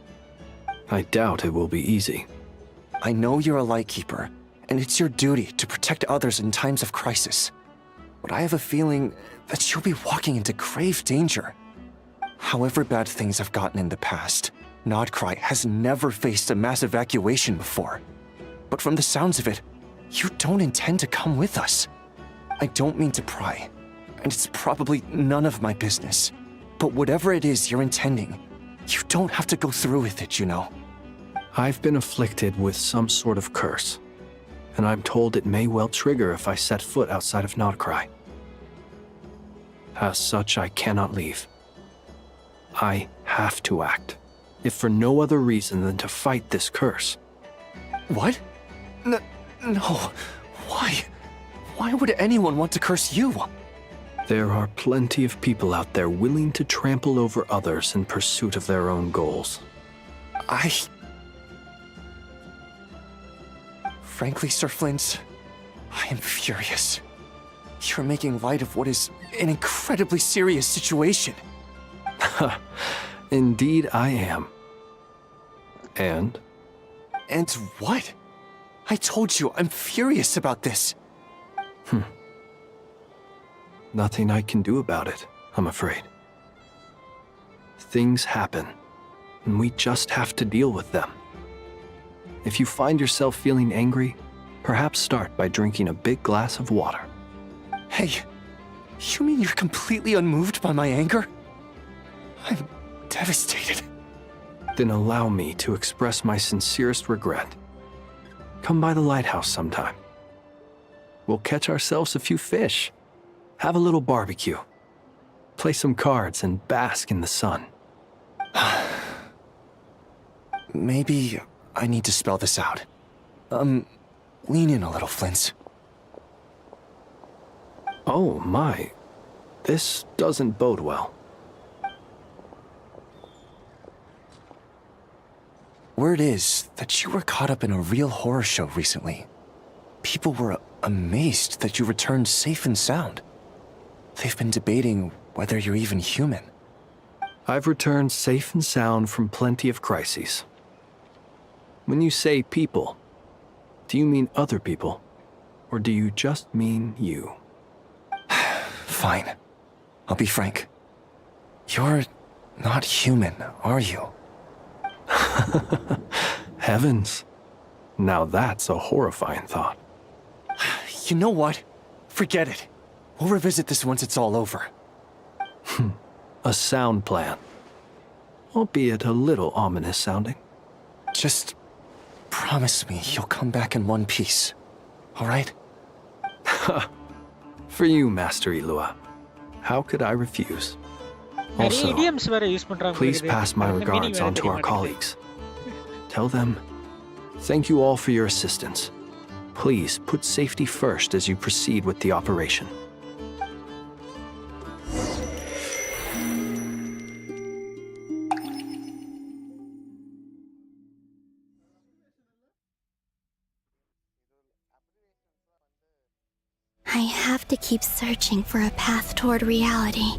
I doubt it will be easy. I know you're a Lightkeeper, and it's your duty to protect others in times of crisis. But I have a feeling that you'll be walking into grave danger. However bad things have gotten in the past, Nodcry has never faced a mass evacuation before. But from the sounds of it, you don't intend to come with us. I don't mean to pry, and it's probably none of my business. But whatever it is you're intending, you don't have to go through with it, you know. I've been afflicted with some sort of curse, and I'm told it may well trigger if I set foot outside of Nodcry. As such, I cannot leave. I have to act, if for no other reason than to fight this curse. What? No. Why? Why would anyone want to curse you? There are plenty of people out there willing to trample over others in pursuit of their own goals. Frankly, Sir Flint, I am furious. You're making light of what is an incredibly serious situation. Indeed I am. And? And what? I told you, I'm furious about this. Nothing I can do about it, I'm afraid. Things happen, and we just have to deal with them. If you find yourself feeling angry, perhaps start by drinking a big glass of water. Hey, you mean you're completely unmoved by my anger? I'm devastated. Then allow me to express my sincerest regret. Come by the lighthouse sometime. We'll catch ourselves a few fish, have a little barbecue, play some cards, and bask in the sun. Maybe I need to spell this out. Lean in a little, Flint. Oh my, this doesn't bode well. Word is that you were caught up in a real horror show recently. People were amazed that you returned safe and sound. They've been debating whether you're even human. I've returned safe and sound from plenty of crises. When you say people, do you mean other people? Or do you just mean you? Fine. I'll be frank. You're not human, are you? Heavens. Now that's a horrifying thought. You know what? Forget it. We'll revisit this once it's all over. A sound plan. Albeit a little ominous sounding. Just promise me you'll come back in one piece. All right? For you, Master Ilua. How could I refuse? Also, please pass my regards on to our colleagues. Tell them, thank you all for your assistance. Please put safety first as you proceed with the operation. I have to keep searching for a path toward reality.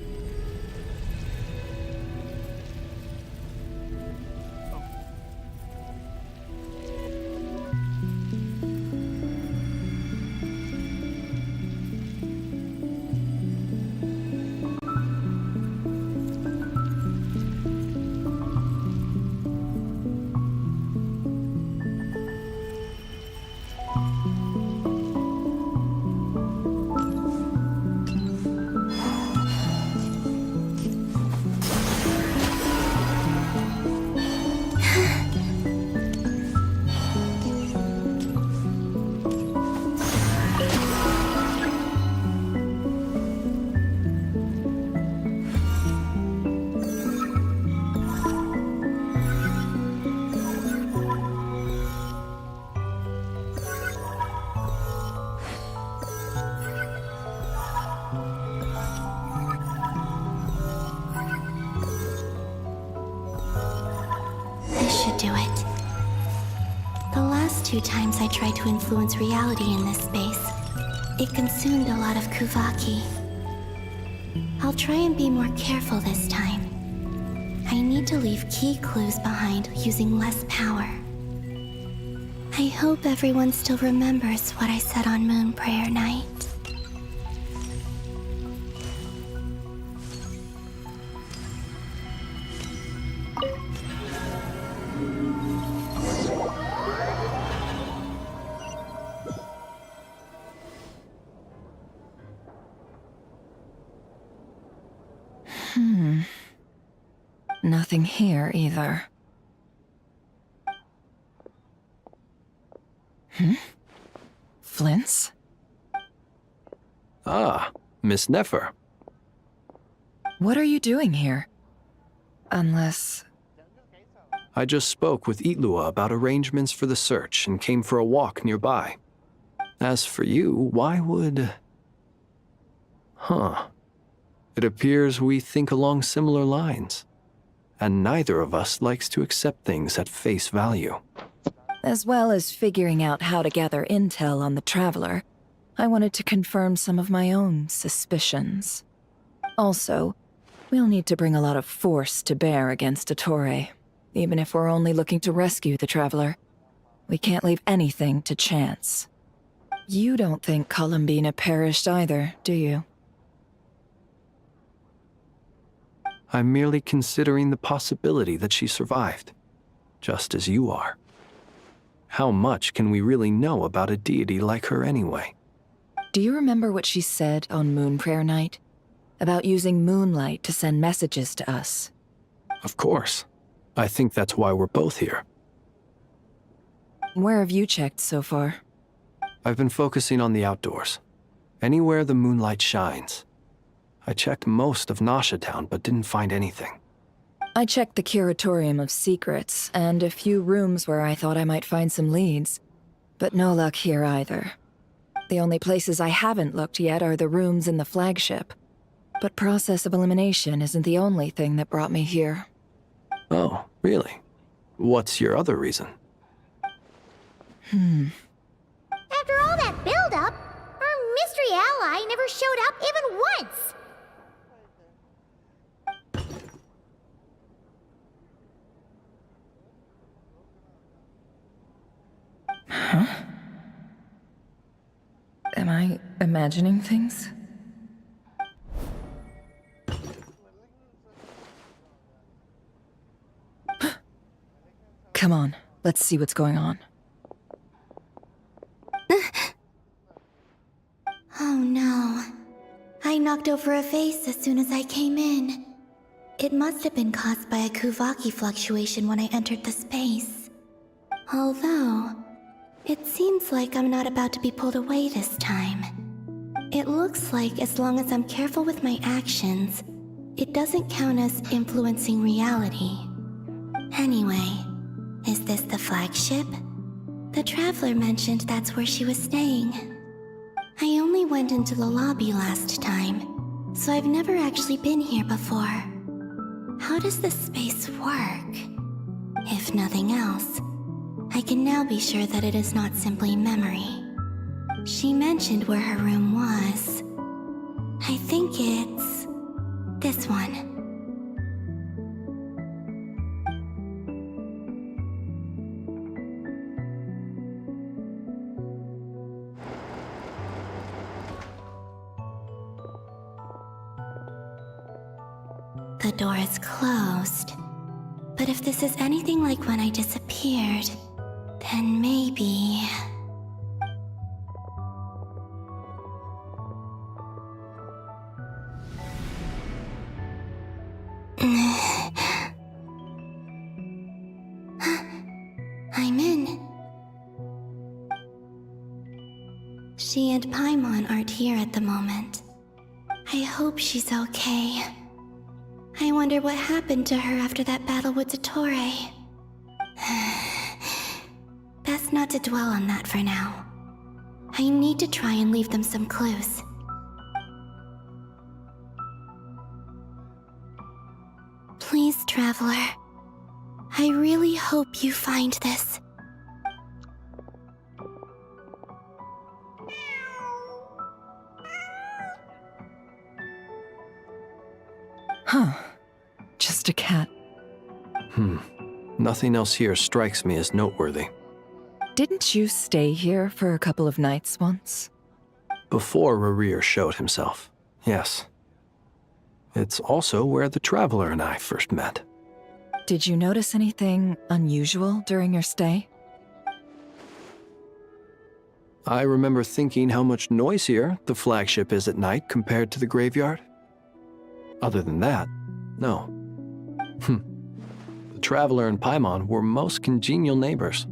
Do it. The last 2 times I tried to influence reality in this space, it consumed a lot of Kuvaki. I'll try and be more careful this time. I need to leave key clues behind using less power. I hope everyone still remembers what I said on Moon Prayer Night. Nothing here either. Flints? Ah, Miss Nefer. What are you doing here? Unless... I just spoke with Ilua about arrangements for the search and came for a walk nearby. As for you, why would... It appears we think along similar lines. And neither of us likes to accept things at face value. As well as figuring out how to gather intel on the Traveler, I wanted to confirm some of my own suspicions. Also, we'll need to bring a lot of force to bear against Dottore, even if we're only looking to rescue the Traveler. We can't leave anything to chance. You don't think Columbina perished either, do you? I'm merely considering the possibility that she survived, just as you are. How much can we really know about a deity like her anyway? Do you remember what she said on Moon Prayer Night? About using moonlight to send messages to us? Of course. I think that's why we're both here. Where have you checked so far? I've been focusing on the outdoors. Anywhere the moonlight shines. I checked most of Nasha Town, but didn't find anything. I checked the Curatorium of Secrets, and a few rooms where I thought I might find some leads. But no luck here either. The only places I haven't looked yet are the rooms in the flagship. But process of elimination isn't the only thing that brought me here. Oh, really? What's your other reason? After all that build-up, our mystery ally never showed up even once! I imagining things? Come on, let's see what's going on. Oh no. I knocked over a vase as soon as I came in. It must have been caused by a Kuvaki fluctuation when I entered the space. Although, it seems like I'm not about to be pulled away this time. It looks like as long as I'm careful with my actions, it doesn't count as influencing reality. Anyway, is this the flagship? The Traveler mentioned that's where she was staying. I only went into the lobby last time, so I've never actually been here before. How does this space work? If nothing else, I can now be sure that it is not simply memory. She mentioned where her room was. I think it's this one. The door is closed. But if this is anything like when I disappeared, then maybe... I'm in. She and Paimon aren't here at the moment. I hope she's okay. I wonder what happened to her after that battle with Dottore. Best not to dwell on that for now. I need to try and leave them some clues. Please, Traveler. I really hope you find this. Huh. Just a cat. Nothing else here strikes me as noteworthy. Didn't you stay here for a couple of nights once? Before Rerir showed himself, yes. It's also where the Traveler and I first met. Did you notice anything unusual during your stay? I remember thinking how much noisier the flagship is at night compared to the graveyard. Other than that, no. The Traveler and Paimon were most congenial neighbors.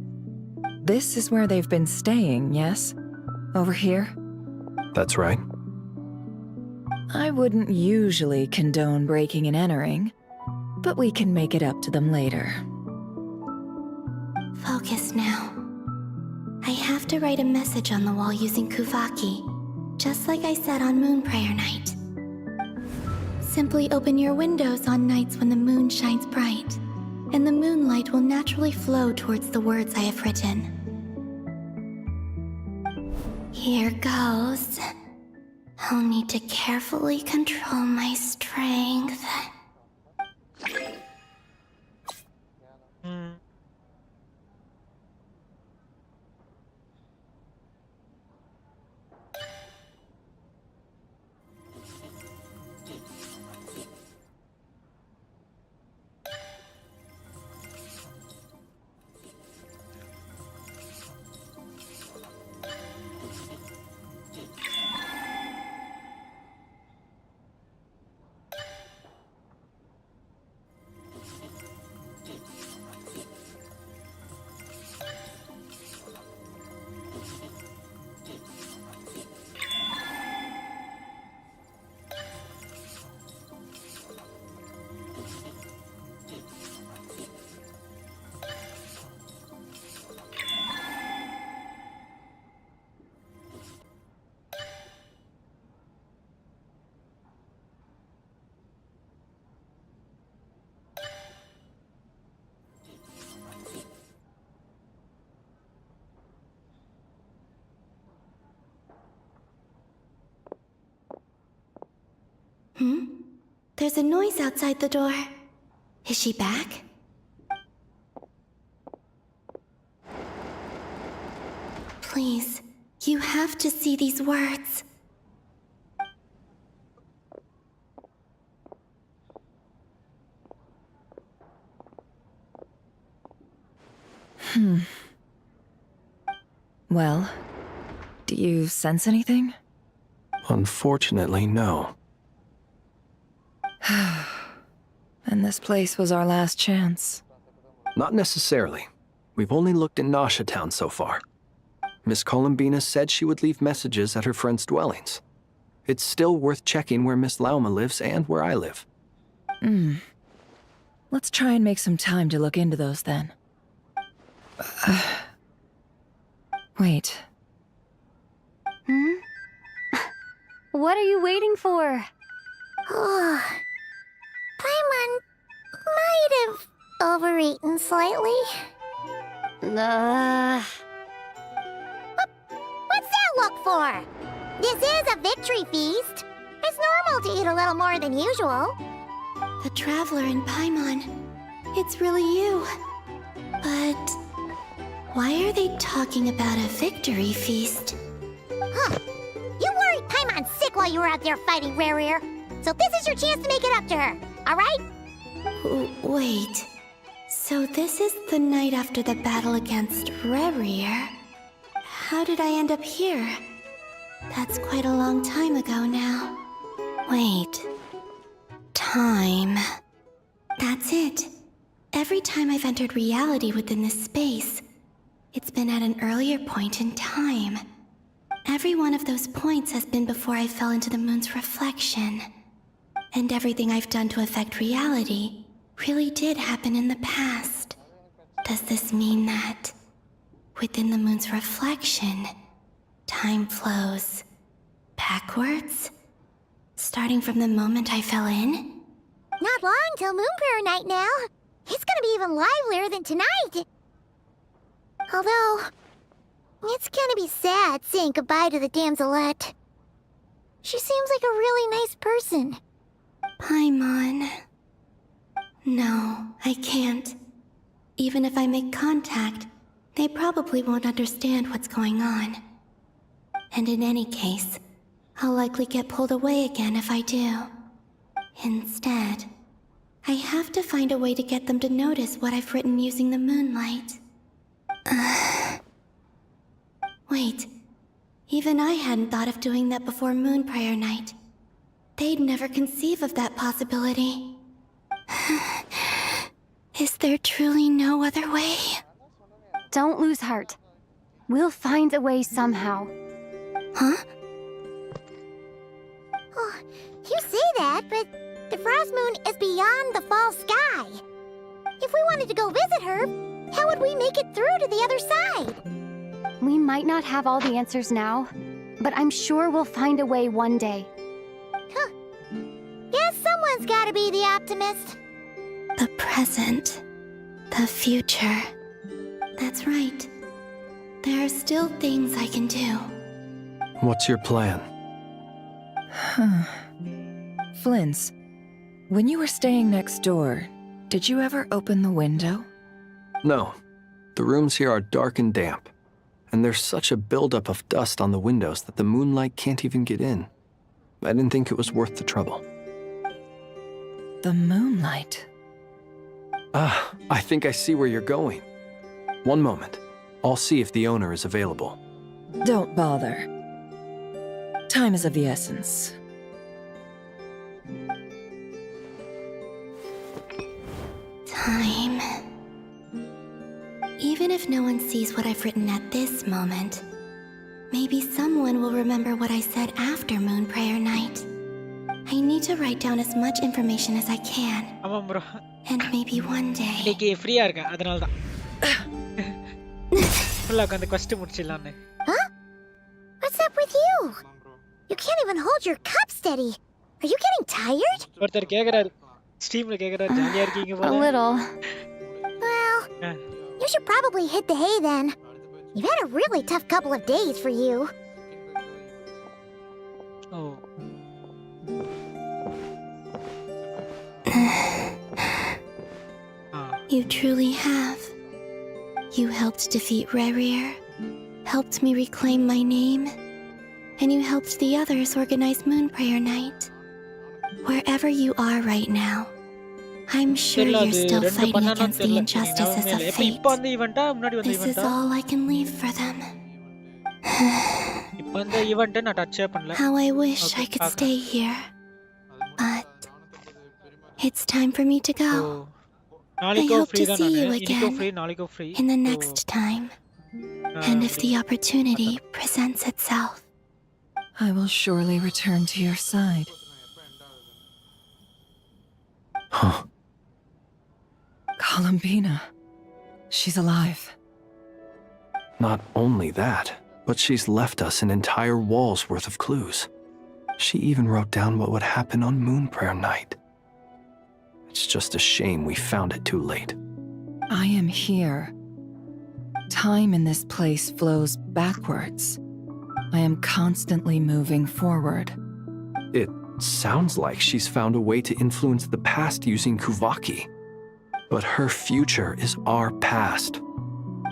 This is where they've been staying, yes? Over here? That's right. I wouldn't usually condone breaking and entering, but we can make it up to them later. Focus now. I have to write a message on the wall using Kuvaki, just like I said on Moon Prayer Night. Simply open your windows on nights when the moon shines bright, and the moonlight will naturally flow towards the words I have written. Here goes. I'll need to carefully control my strength. There's a noise outside the door. Is she back? Please, You have to see these words. Well, do you sense anything? Unfortunately, no. And this place was our last chance. Not necessarily. We've only looked in Nasha Town so far. Miss Columbina said she would leave messages at her friends' dwellings. It's still worth checking where Miss Lauma lives and where I live. Let's try and make some time to look into those then. Wait. What are you waiting for? Paimon might have overeaten slightly. What's that look for? This is a victory feast. It's normal to eat a little more than usual. The Traveler in Paimon. It's really you. But why are they talking about a victory feast? Huh. You worried Paimon sick while you were out there fighting Rarier. So this is your chance to make it up to her, alright? Wait. So this is the night after the battle against Rarier? How did I end up here? That's quite a long time ago now. Wait. Time. That's it. Every time I've entered reality within this space, it's been at an earlier point in time. Every one of those points has been before I fell into the moon's reflection. And everything I've done to affect reality really did happen in the past. Does this mean that within the moon's reflection, time flows backwards? Starting from the moment I fell in? Not long till Moonprayer Night now. It's gonna be even livelier than tonight. Although, it's gonna be sad saying goodbye to the damselette. She seems like a really nice person. Paimon. No, I can't. Even if I make contact, they probably won't understand what's going on. And in any case, I'll likely get pulled away again if I do. Instead, I have to find a way to get them to notice what I've written using the moonlight. Wait, even I hadn't thought of doing that before Moonprayer Night. They'd never conceive of that possibility. Is there truly no other way? Don't lose heart. We'll find a way somehow. Huh? Oh, you say that, but the Frost Moon is beyond the fall sky. If we wanted to go visit her, how would we make it through to the other side? We might not have all the answers now, but I'm sure we'll find a way one day. Huh. Guess someone's gotta be the optimist. The present. The future. That's right. There are still things I can do. What's your plan? Flint's, when you were staying next door, did you ever open the window? No. The rooms here are dark and damp. And there's such a buildup of dust on the windows that the moonlight can't even get in. I didn't think it was worth the trouble. The moonlight? I think I see where you're going. One moment. I'll see if the owner is available. Don't bother. Time is of the essence. Time. Even if no one sees what I've written at this moment, maybe someone will remember what I said after Moonprayer Night. I need to write down as much information as I can. And maybe one day... Huh? What's up with you? You can't even hold your cup steady. Are you getting tired? A little. Well, you should probably hit the hay then. You've had a really tough couple of days for you. Oh. You truly have. You helped defeat Rarier. helped me reclaim my name, and you helped the others organize Moon Prayer Night. Wherever you are right now, I'm sure you're still fighting against the injustices of fate. This is all I can leave for them. How I wish I could stay here. But it's time for me to go. I hope to see you again in the next time. And if the opportunity presents itself, I will surely return to your side. Huh. Columbina. She's alive. Not only that, but she's left us an entire wall's worth of clues. She even wrote down what would happen on Moon Prayer Night. It's just a shame we found it too late. I am here. Time in this place flows backwards. I am constantly moving forward. It sounds like she's found a way to influence the past using Kuvaki. But her future is our past.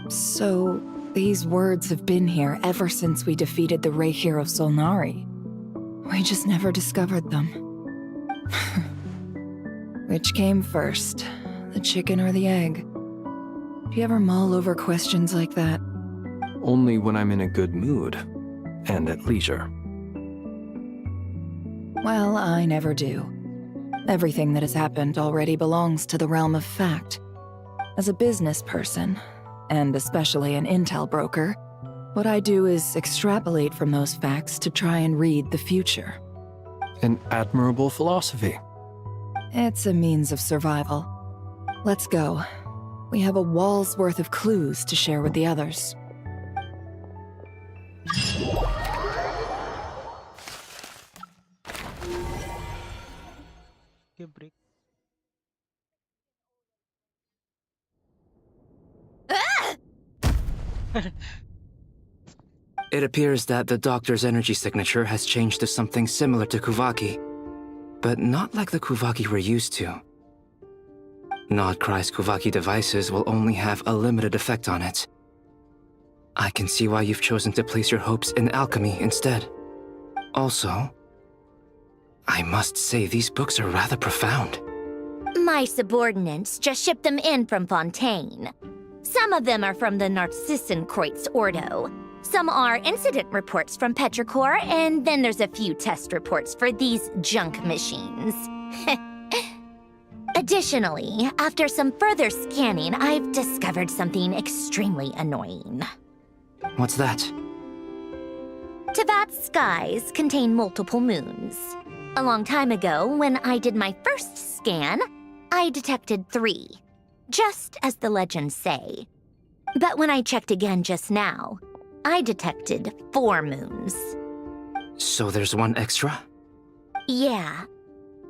So, these words have been here ever since we defeated the Ray Hero Solnari. We just never discovered them. Which came first, the chicken or the egg? Do you ever mull over questions like that? Only when I'm in a good mood and at leisure. Well, I never do. Everything that has happened already belongs to the realm of fact. As a business person, and especially an intel broker, what I do is extrapolate from those facts to try and read the future. An admirable philosophy. It's a means of survival. Let's go. We have a wall's worth of clues to share with the others. It appears that the doctor's energy signature has changed to something similar to Kuvaki, but not like the Kuvaki we're used to. Nodcry's Kuvaki devices will only have a limited effect on it. I can see why you've chosen to place your hopes in alchemy instead. Also, I must say these books are rather profound. My subordinates just shipped them in from Fontaine. Some of them are from the Narcissenkreuz Ordo. Some are incident reports from Petrichor, and then there's a few test reports for these junk machines. Additionally, after some further scanning, I've discovered something extremely annoying. What's that? Teyvat's skies contain multiple moons. A long time ago, when I did my first scan, I detected 3, just as the legends say. But when I checked again just now, I detected 4 moons. So there's one extra? Yeah.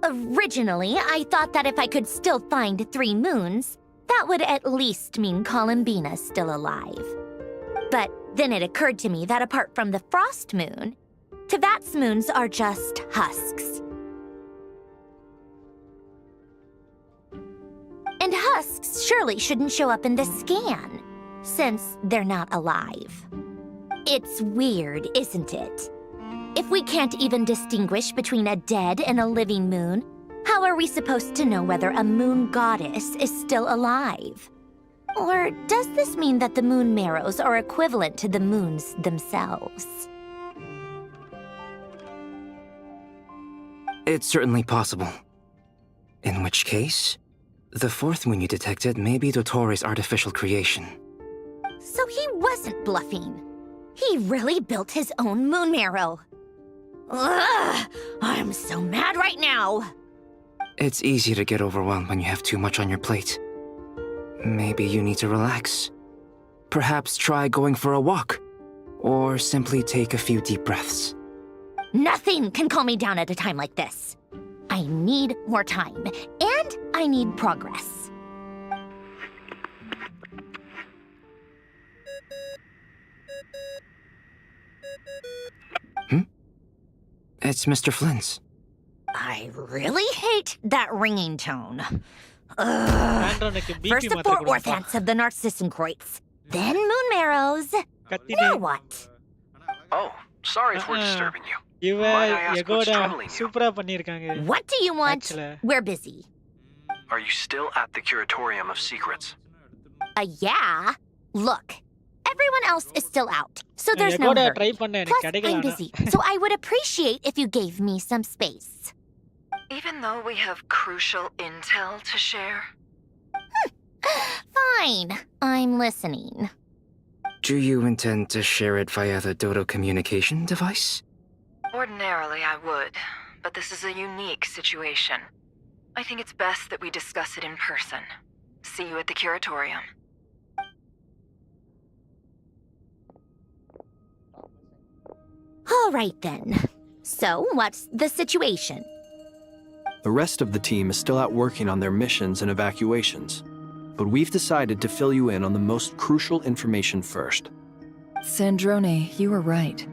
Originally, I thought that if I could still find 3 moons, that would at least mean Columbina's still alive. But then it occurred to me that apart from the frost moon, Teyvat's moons are just husks. And husks surely shouldn't show up in the scan, since they're not alive. It's weird, isn't it? If we can't even distinguish between a dead and a living moon, how are we supposed to know whether a moon goddess is still alive? Or does this mean that the moon marrows are equivalent to the moons themselves? It's certainly possible. In which case, the 4th moon you detected may be Dottores' artificial creation. So he wasn't bluffing. He really built his own moon marrow. Ugh! I'm so mad right now! It's easy to get overwhelmed when you have too much on your plate. Maybe you need to relax. Perhaps try going for a walk, or simply take a few deep breaths. Nothing can calm me down at a time like this. I need more time, and I need progress. It's Mr. Flynn's. I really hate that ringing tone. Ugh. First the Fort Worth ants of the Narcissenkreuz, then moon marrows, Now what? Oh, sorry if we're disturbing you. What do you want? We're busy. Are you still at the Curatorium of Secrets? Yeah. Look, everyone else is still out, so there's no hurry. Plus, I'm busy, so I would appreciate if you gave me some space. Even though we have crucial intel to share? Fine. I'm listening. Do you intend to share it via the Dodo communication device? Ordinarily, I would, but this is a unique situation. I think it's best that we discuss it in person. See you at the Curatorium. All right, then. So, what's the situation? The rest of the team is still out working on their missions and evacuations, but we've decided to fill you in on the most crucial information first. Sandrone, you were right.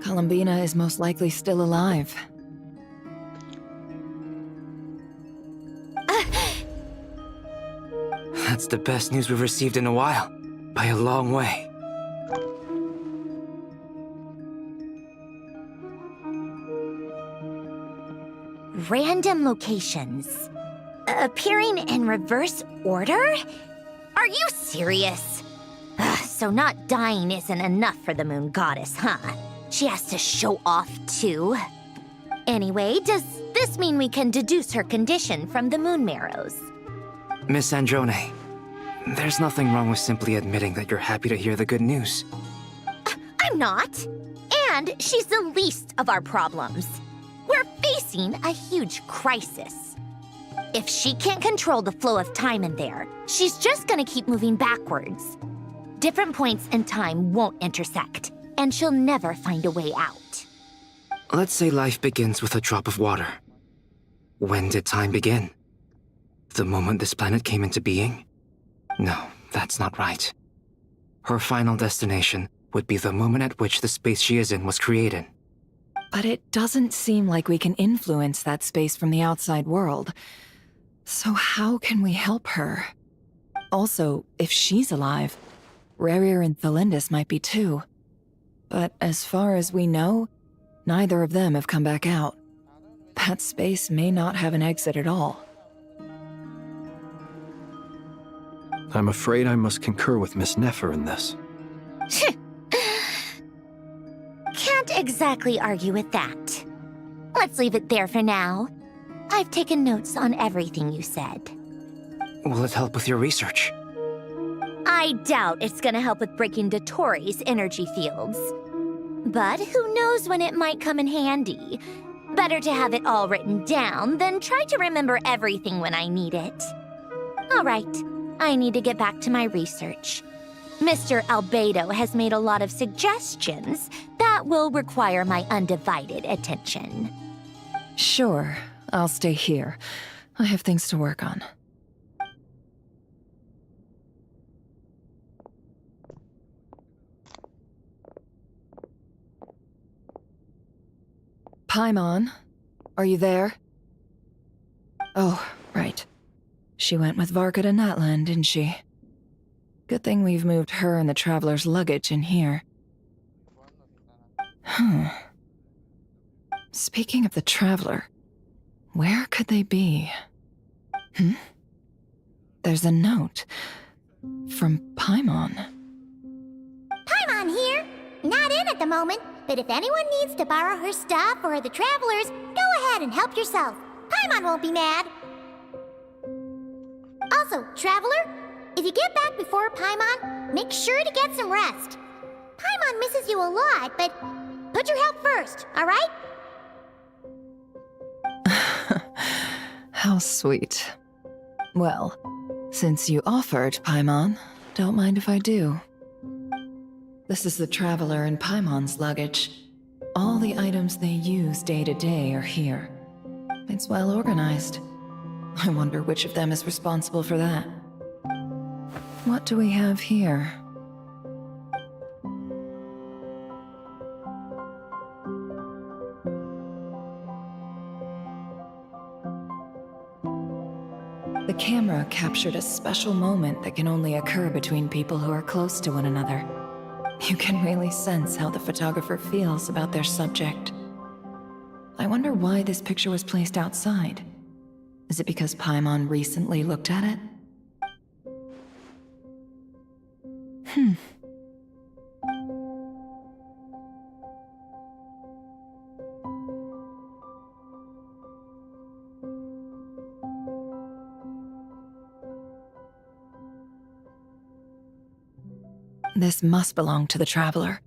Columbina is most likely still alive. That's the best news we've received in a while, by a long way. Random locations. Appearing in reverse order? Are you serious? So not dying isn't enough for the moon goddess, huh? She has to show off too. Anyway, does this mean we can deduce her condition from the moon marrows? Miss Androne, there's nothing wrong with simply admitting that you're happy to hear the good news. I'm not. And she's the least of our problems. We're facing a huge crisis. If she can't control the flow of time in there, she's just gonna keep moving backwards. Different points in time won't intersect, and she'll never find a way out. Let's say life begins with a drop of water. When did time begin? The moment this planet came into being? No, that's not right. Her final destination would be the moment at which the space she is in was created. But it doesn't seem like we can influence that space from the outside world. So how can we help her? Also, if she's alive, Rerir and Thalindis might be too. But as far as we know, neither of them have come back out. That space may not have an exit at all. I'm afraid I must concur with Miss Nefer in this. Can't exactly argue with that. Let's leave it there for now. I've taken notes on everything you said. Will it help with your research? I doubt it's gonna help with breaking Dotori's energy fields. But who knows when it might come in handy. Better to have it all written down than try to remember everything when I need it. All right, I need to get back to my research. Mr. Albedo has made a lot of suggestions that will require my undivided attention. Sure, I'll stay here. I have things to work on. Paimon, are you there? Oh, right. She went with Varka to Natlan, didn't she? Good thing we've moved her and the Traveler's luggage in here. Speaking of the Traveler, where could they be? There's a note from Paimon. Paimon here. Not in at the moment, but if anyone needs to borrow her stuff or the Travelers, go ahead and help yourself. Paimon won't be mad. Also, Traveler, if you get back before Paimon, make sure to get some rest. Paimon misses you a lot, but put your health first, all right? How sweet. Well, since you offered, Paimon, don't mind if I do. This is the Traveler and Paimon's luggage. All the items they use day to day are here. It's well organized. I wonder which of them is responsible for that. What do we have here? The camera captured a special moment that can only occur between people who are close to one another. You can really sense how the photographer feels about their subject. I wonder why this picture was placed outside. Is it because Paimon recently looked at it? This must belong to the Traveler.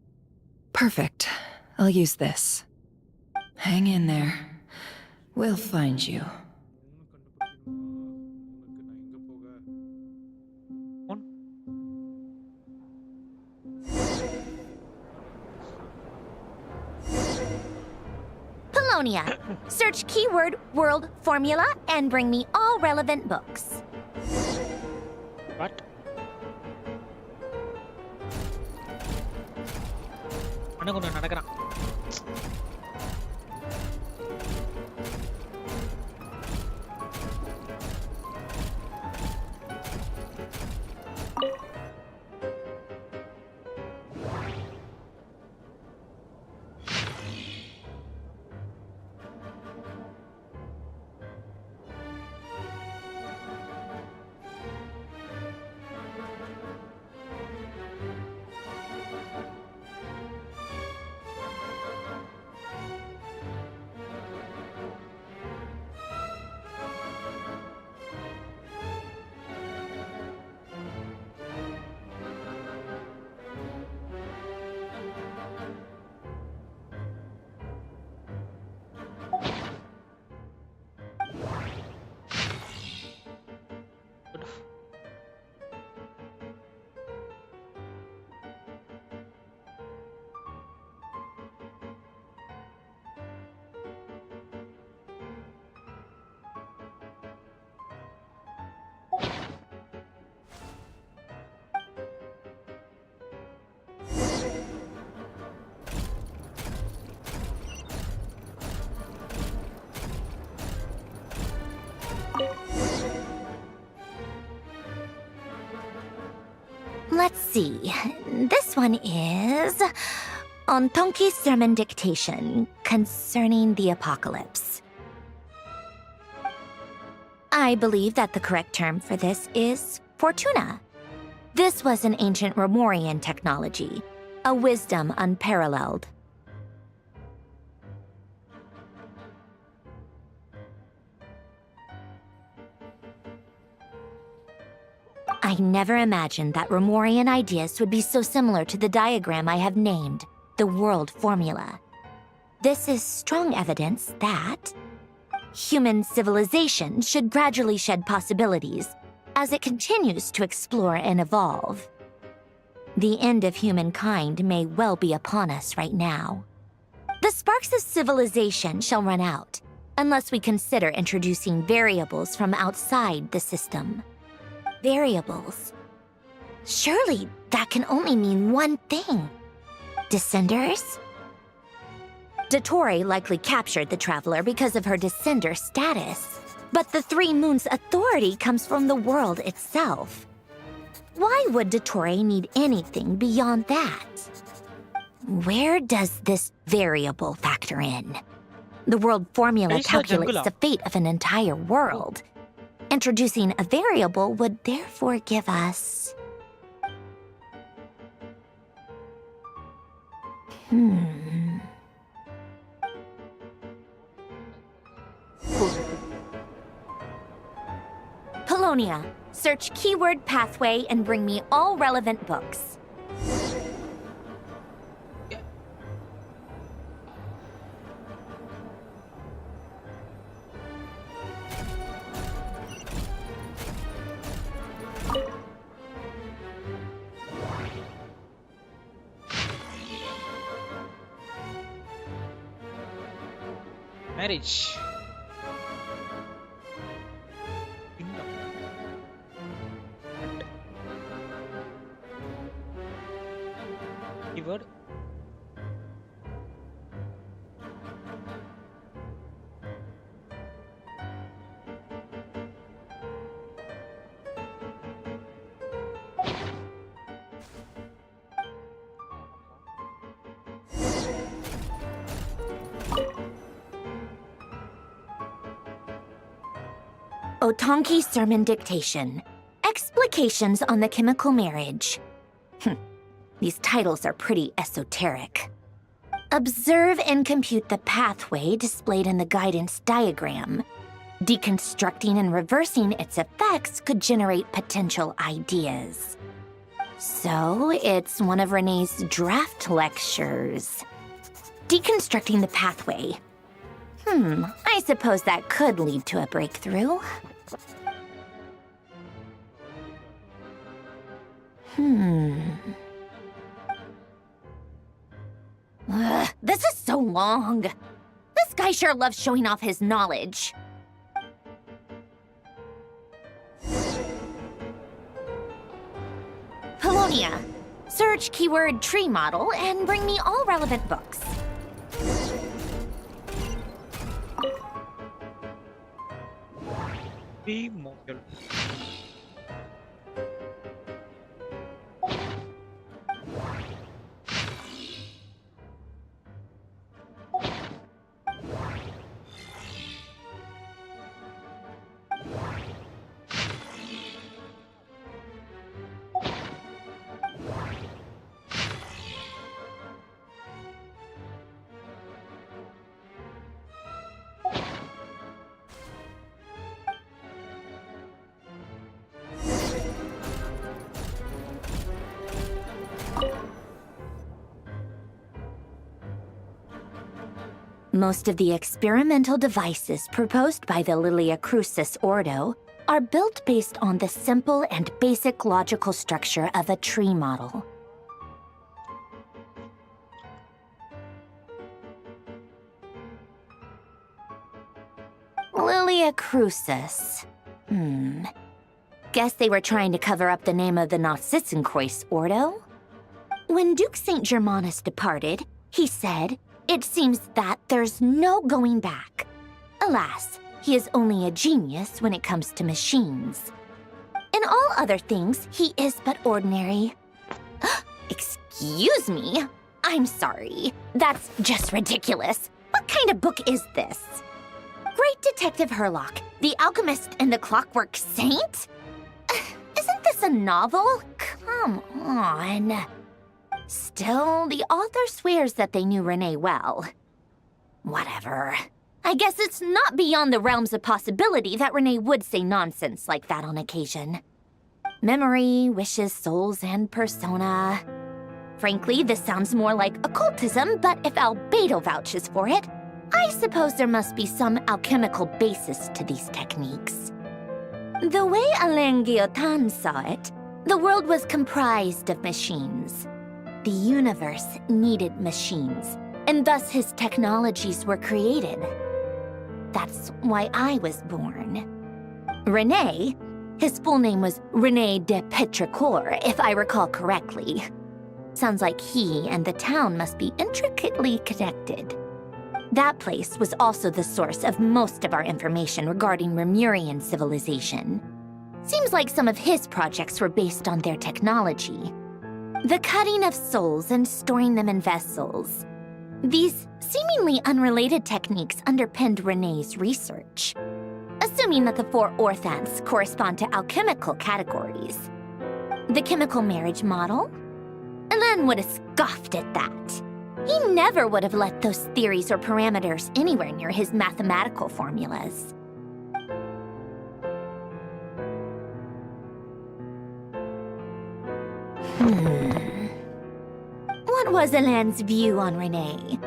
Perfect. I'll use this. Hang in there. We'll find you. Polonia. Search keyword world formula and bring me all relevant books. What? நடக்கிறான் Let's see. This one is on Tonki's sermon dictation concerning the apocalypse. I believe that the correct term for this is Fortuna. This was an ancient Romorian technology, a wisdom unparalleled. I never imagined that Romorian ideas would be so similar to the diagram I have named, the world formula. This is strong evidence that human civilization should gradually shed possibilities as it continues to explore and evolve. The end of humankind may well be upon us right now. The sparks of civilization shall run out, unless we consider introducing variables from outside the system. Variables. Surely that can only mean one thing. Descenders? Dottore likely captured the Traveler because of her descender status. But the Three Moons' authority comes from the world itself. Why would Dottore need anything beyond that? Where does this variable factor in? The world formula calculates the fate of an entire world. Introducing a variable would therefore give us... Polonia, search keyword pathway and bring me all relevant books. Marriage. Keyword. Otonki Sermon Dictation. Explications on the Chemical Marriage. These titles are pretty esoteric. Observe and compute the pathway displayed in the guidance diagram. Deconstructing and reversing its effects could generate potential ideas. So, it's one of Renee's draft lectures. Deconstructing the pathway. I suppose that could lead to a breakthrough. This is so long. This guy sure loves showing off his knowledge. Polonia. Search keyword tree model and bring me all relevant books. Tree model. Most of the experimental devices proposed by the Lilia Crucis Ordo are built based on the simple and basic logical structure of a tree model. Lilia Crucis. Guess they were trying to cover up the name of the Nautitzenkreuz Ordo? When Duke St. Germanus departed, he said, "It seems that there's no going back." Alas, he is only a genius when it comes to machines. In all other things, he is but ordinary. Excuse me? I'm sorry. That's just ridiculous. What kind of book is this? Great Detective Herlock, The Alchemist and the Clockwork Saint? Isn't this a novel? Come on. Still, the author swears that they knew Renee well. Whatever. I guess it's not beyond the realms of possibility that Renee would say nonsense like that on occasion. Memory, wishes, souls, and persona. Frankly, this sounds more like occultism, but if Albedo vouches for it, I suppose there must be some alchemical basis to these techniques. The way Alain Guillotin saw it, the world was comprised of machines. The universe needed machines, and thus his technologies were created. That's why I was born. René, his full name was René de Petrichor, if I recall correctly. Sounds like he and the town must be intricately connected. That place was also the source of most of our information regarding Remurian civilization. Seems like some of his projects were based on their technology. The cutting of souls and storing them in vessels. These seemingly unrelated techniques underpinned René's research. Assuming that the 4 orthants correspond to alchemical categories. The chemical marriage model? Alain would have scoffed at that. He never would have let those theories or parameters anywhere near his mathematical formulas. What was Alain's view on René?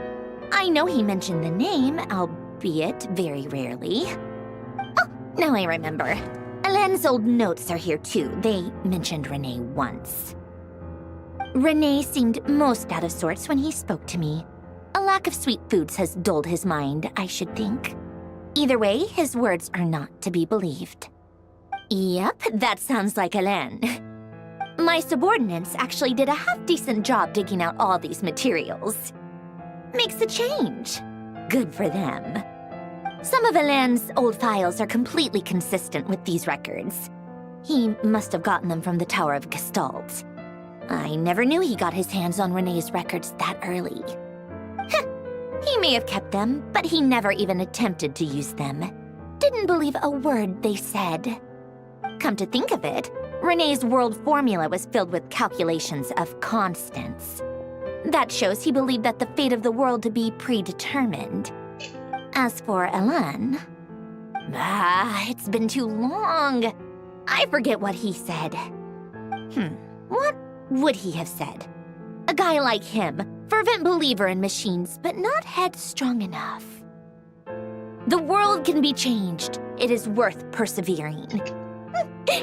I know he mentioned the name, albeit very rarely. Oh, now I remember. Alain's old notes are here too. They mentioned René once. René seemed most out of sorts when he spoke to me. A lack of sweet foods has dulled his mind, I should think. Either way, his words are not to be believed. Yep, that sounds like Alain. My subordinates actually did a half-decent job digging out all these materials. Makes a change. Good for them. Some of Alain's old files are completely consistent with these records. He must have gotten them from the Tower of Gestalt. I never knew he got his hands on René's records that early. Heh, he may have kept them, but he never even attempted to use them. didn't believe a word they said. Come to think of it, Renee's world formula was filled with calculations of constants. That shows he believed that the fate of the world to be predetermined. As for Elan, it's been too long. I forget what he said. What would he have said? A guy like him, fervent believer in machines, but not headstrong enough. The world can be changed. It is worth persevering.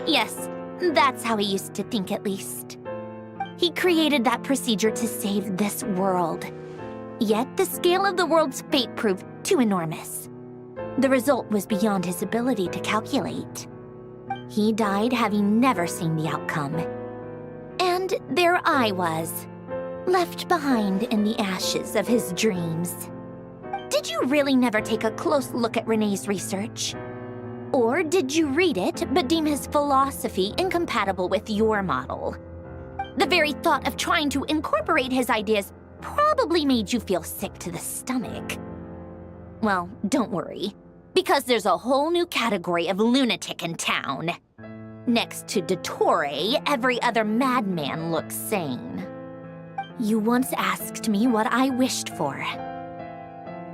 Yes, that's how he used to think at least. He created that procedure to save this world. Yet the scale of the world's fate proved too enormous. The result was beyond his ability to calculate. He died having never seen the outcome. And there I was, left behind in the ashes of his dreams. Did you really never take a close look at Renee's research? Or did you read it but deem his philosophy incompatible with your model? The very thought of trying to incorporate his ideas probably made you feel sick to the stomach. Well, don't worry, because there's a whole new category of lunatic in town. Next to Dottore, every other madman looks sane. You once asked me what I wished for.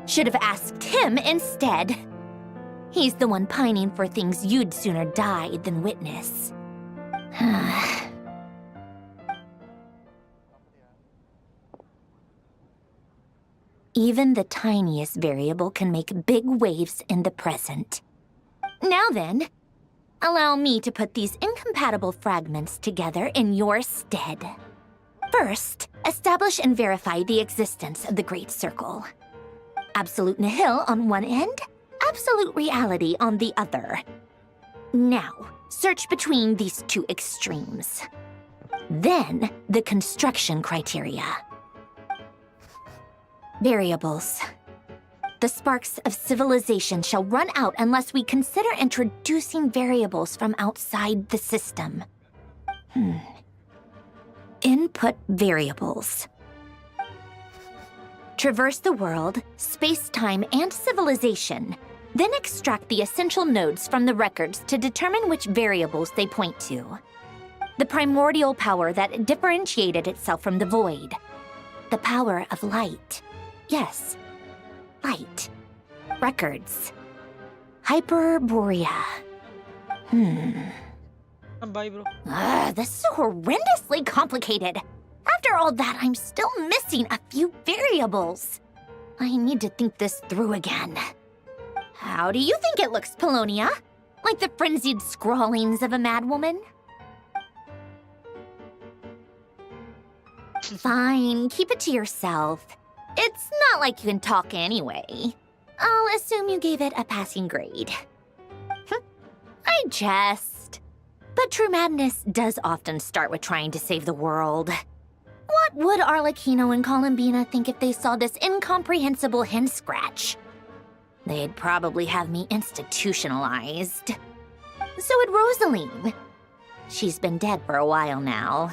Should have asked him instead. He's the one pining for things you'd sooner die than witness. Even the tiniest variable can make big waves in the present. Now then, allow me to put these incompatible fragments together in your stead. First, establish and verify the existence of the Great Circle. Absolute nihil on one end, absolute reality on the other. Now, search between these two extremes. Then, the construction criteria. Variables. The sparks of civilization shall run out unless we consider introducing variables from outside the system. Input variables. Traverse the world, space-time, and civilization. Then extract the essential nodes from the records to determine which variables they point to. The primordial power that differentiated itself from the void. The power of light. Yes, light. Records. Hyperborea. Bye, bro. This is horrendously complicated. After all that, I'm still missing a few variables. I need to think this through again. How do you think it looks, Polonia? Like the frenzied scrawlings of a madwoman? Fine, keep it to yourself. It's not like you can talk anyway. I'll assume you gave it a passing grade. I jest. But true madness does often start with trying to save the world. What would Arlecchino and Columbina think if they saw this incomprehensible hen scratch? They'd probably have me institutionalized. So would Rosaline. She's been dead for a while now.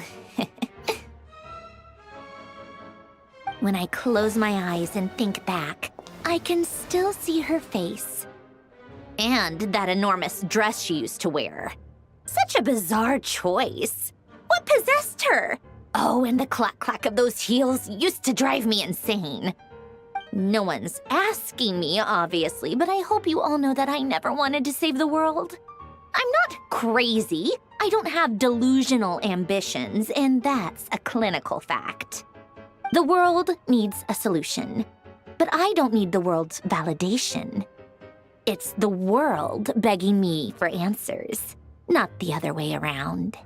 When I close my eyes and think back, I can still see her face. And that enormous dress she used to wear. Such a bizarre choice. What possessed her? Oh, and the clack-clack of those heels used to drive me insane. No one's asking me, obviously, but I hope you all know that I never wanted to save the world. I'm not crazy. I don't have delusional ambitions, and that's a clinical fact. The world needs a solution, but I don't need the world's validation. It's the world begging me for answers, not the other way around.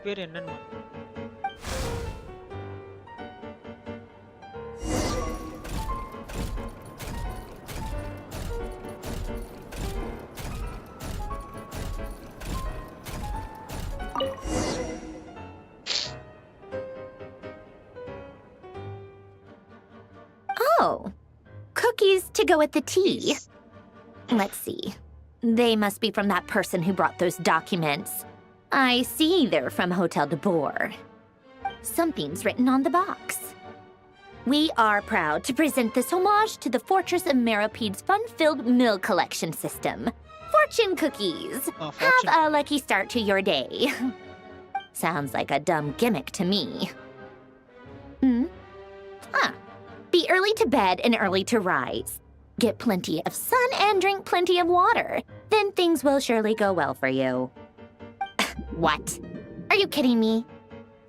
பேர் என்னன்னு Oh, cookies to go with the tea. Let's see. They must be from that person who brought those documents. I see they're from Hotel de Boer. Something's written on the box. We are proud to present this homage to the Fortress of Meropede's fun-filled mill collection system. Fortune cookies. Have a lucky start to your day. Sounds like a dumb gimmick to me. Be early to bed and early to rise. Get plenty of sun and drink plenty of water. Then things will surely go well for you. What? Are you kidding me?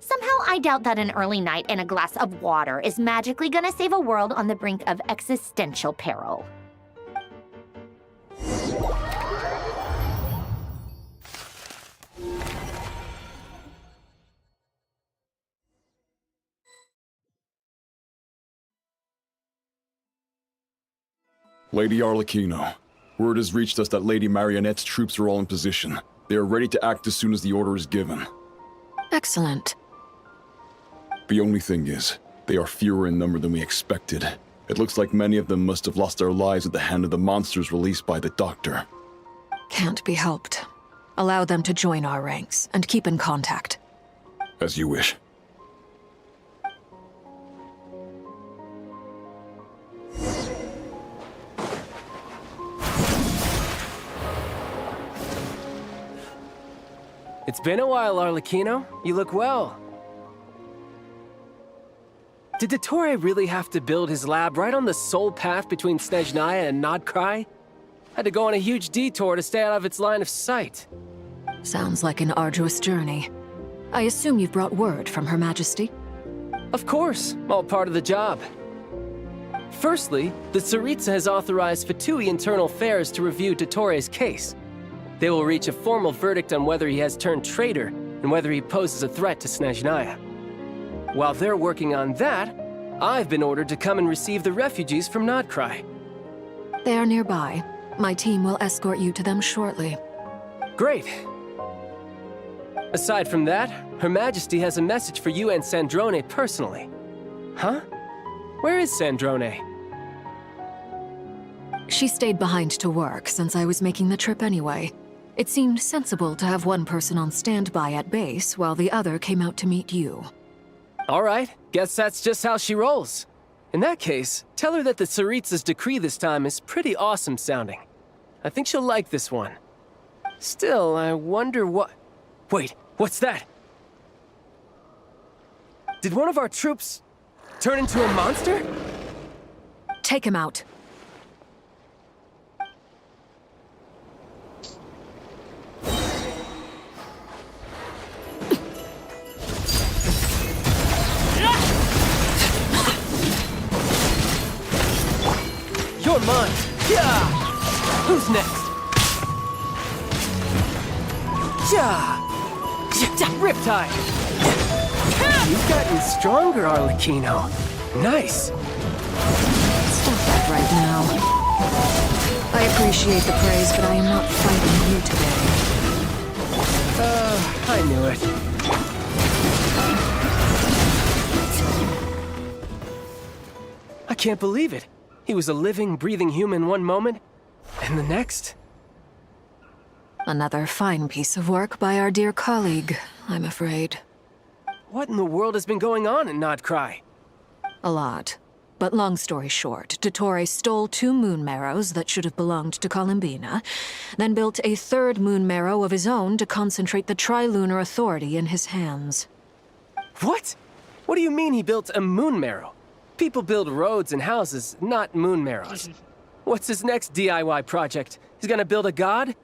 Somehow I doubt that an early night and a glass of water is magically gonna save a world on the brink of existential peril. Lady Arlecchino, word has reached us that Lady Marionette's troops are all in position. They are ready to act as soon as the order is given. Excellent. The only thing is, they are fewer in number than we expected. It looks like many of them must have lost their lives at the hand of the monsters released by the Doctor. Can't be helped. Allow them to join our ranks, and keep in contact. As you wish. It's been a while, Arlecchino. You look well. Did Dottore really have to build his lab right on the sole path between Snezhnaya and Nodcry? Had to go on a huge detour to stay out of its line of sight. Sounds like an arduous journey. I assume you've brought word from Her Majesty? Of course, all part of the job. Firstly, the Tsaritsa has authorized Fatui Internal Affairs to review Dottore's case. They will reach a formal verdict on whether he has turned traitor and whether he poses a threat to Snezhnaya. While they're working on that, I've been ordered to come and receive the refugees from Nodcry. They are nearby. My team will escort you to them shortly. Great. Aside from that, Her Majesty has a message for you and Sandrone personally. Huh? Where is Sandrone? She stayed behind to work since I was making the trip anyway. It seemed sensible to have one person on standby at base while the other came out to meet you. All right, guess that's just how she rolls. In that case, tell her that the Tsaritsa's decree this time is pretty awesome sounding. I think she'll like this one. Still, I wonder what... Wait, what's that? Did one of our troops turn into a monster? Take him out. You're mine! Yeah! Who's next? Yeah! Riptide! You've gotten stronger, Arlecchino. Nice! Stop that right now. I appreciate the praise, but I am not fighting you today. I knew it. I can't believe it. He was a living, breathing human one moment, and the next... Another fine piece of work by our dear colleague, I'm afraid. What in the world has been going on in Nodcry? A lot. But long story short, Dottore stole 2 moon marrows that should have belonged to Columbina, then built a 3rd moon marrow of his own to concentrate the Trilunar Authority in his hands. What? What do you mean he built a moon marrow? People build roads and houses, not moon marrows. What's his next DIY project? He's gonna build a god?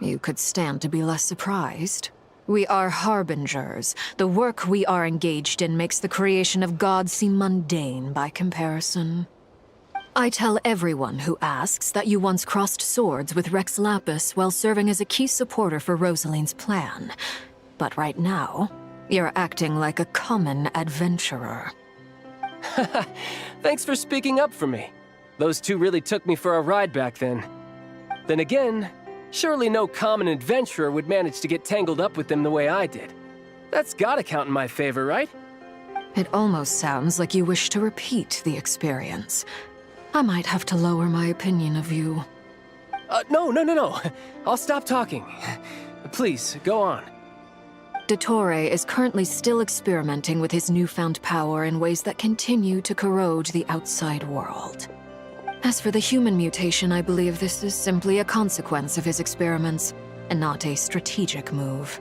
You could stand to be less surprised. We are harbingers. The work we are engaged in makes the creation of gods seem mundane by comparison. I tell everyone who asks that you once crossed swords with Rex Lapis while serving as a key supporter for Rosaline's plan. But right now, you're acting like a common adventurer. Thanks for speaking up for me. Those 2 really took me for a ride back then. Then again, surely no common adventurer would manage to get tangled up with them the way I did. That's gotta count in my favor, right? It almost sounds like you wish to repeat the experience. I might have to lower my opinion of you. No. I'll stop talking. Please, go on. Dottore is currently still experimenting with his newfound power in ways that continue to corrode the outside world. As for the human mutation, I believe this is simply a consequence of his experiments, and not a strategic move.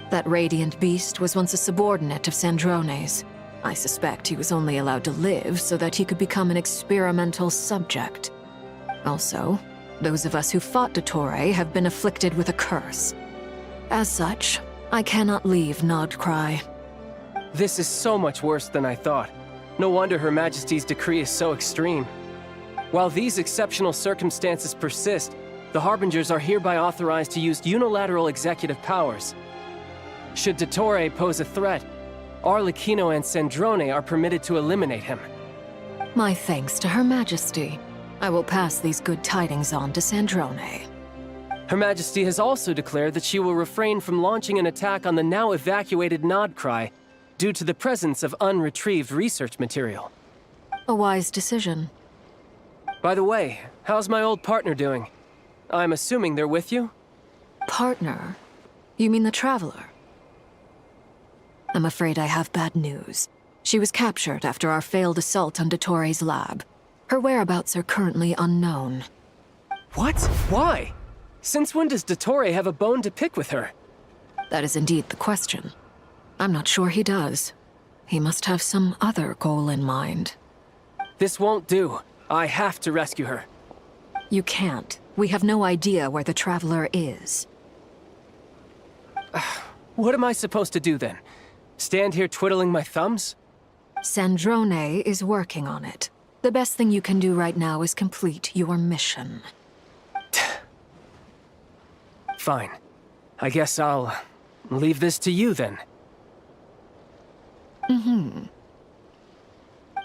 That radiant beast was once a subordinate of Sandrone's. I suspect he was only allowed to live so that he could become an experimental subject. Also, those of us who fought Dottore have been afflicted with a curse. As such, I cannot leave Nodcry. This is so much worse than I thought. No wonder Her Majesty's decree is so extreme. While these exceptional circumstances persist, the Harbingers are hereby authorized to use unilateral executive powers. Should Dottore pose a threat, Arlecchino and Sandrone are permitted to eliminate him. My thanks to Her Majesty. I will pass these good tidings on to Sandrone. Her Majesty has also declared that she will refrain from launching an attack on the now evacuated Nodcry due to the presence of unretrieved research material. A wise decision. By the way, how's my old partner doing? I'm assuming they're with you? Partner? You mean the Traveler? I'm afraid I have bad news. She was captured after our failed assault on Dottore's lab. Her whereabouts are currently unknown. What? Why? Since when does Dottore have a bone to pick with her? That is indeed the question. I'm not sure he does. He must have some other goal in mind. This won't do. I have to rescue her. You can't. We have no idea where the Traveler is. What am I supposed to do then? Stand here twiddling my thumbs? Sandrone is working on it. The best thing you can do right now is complete your mission. Fine. I guess I'll leave this to you then.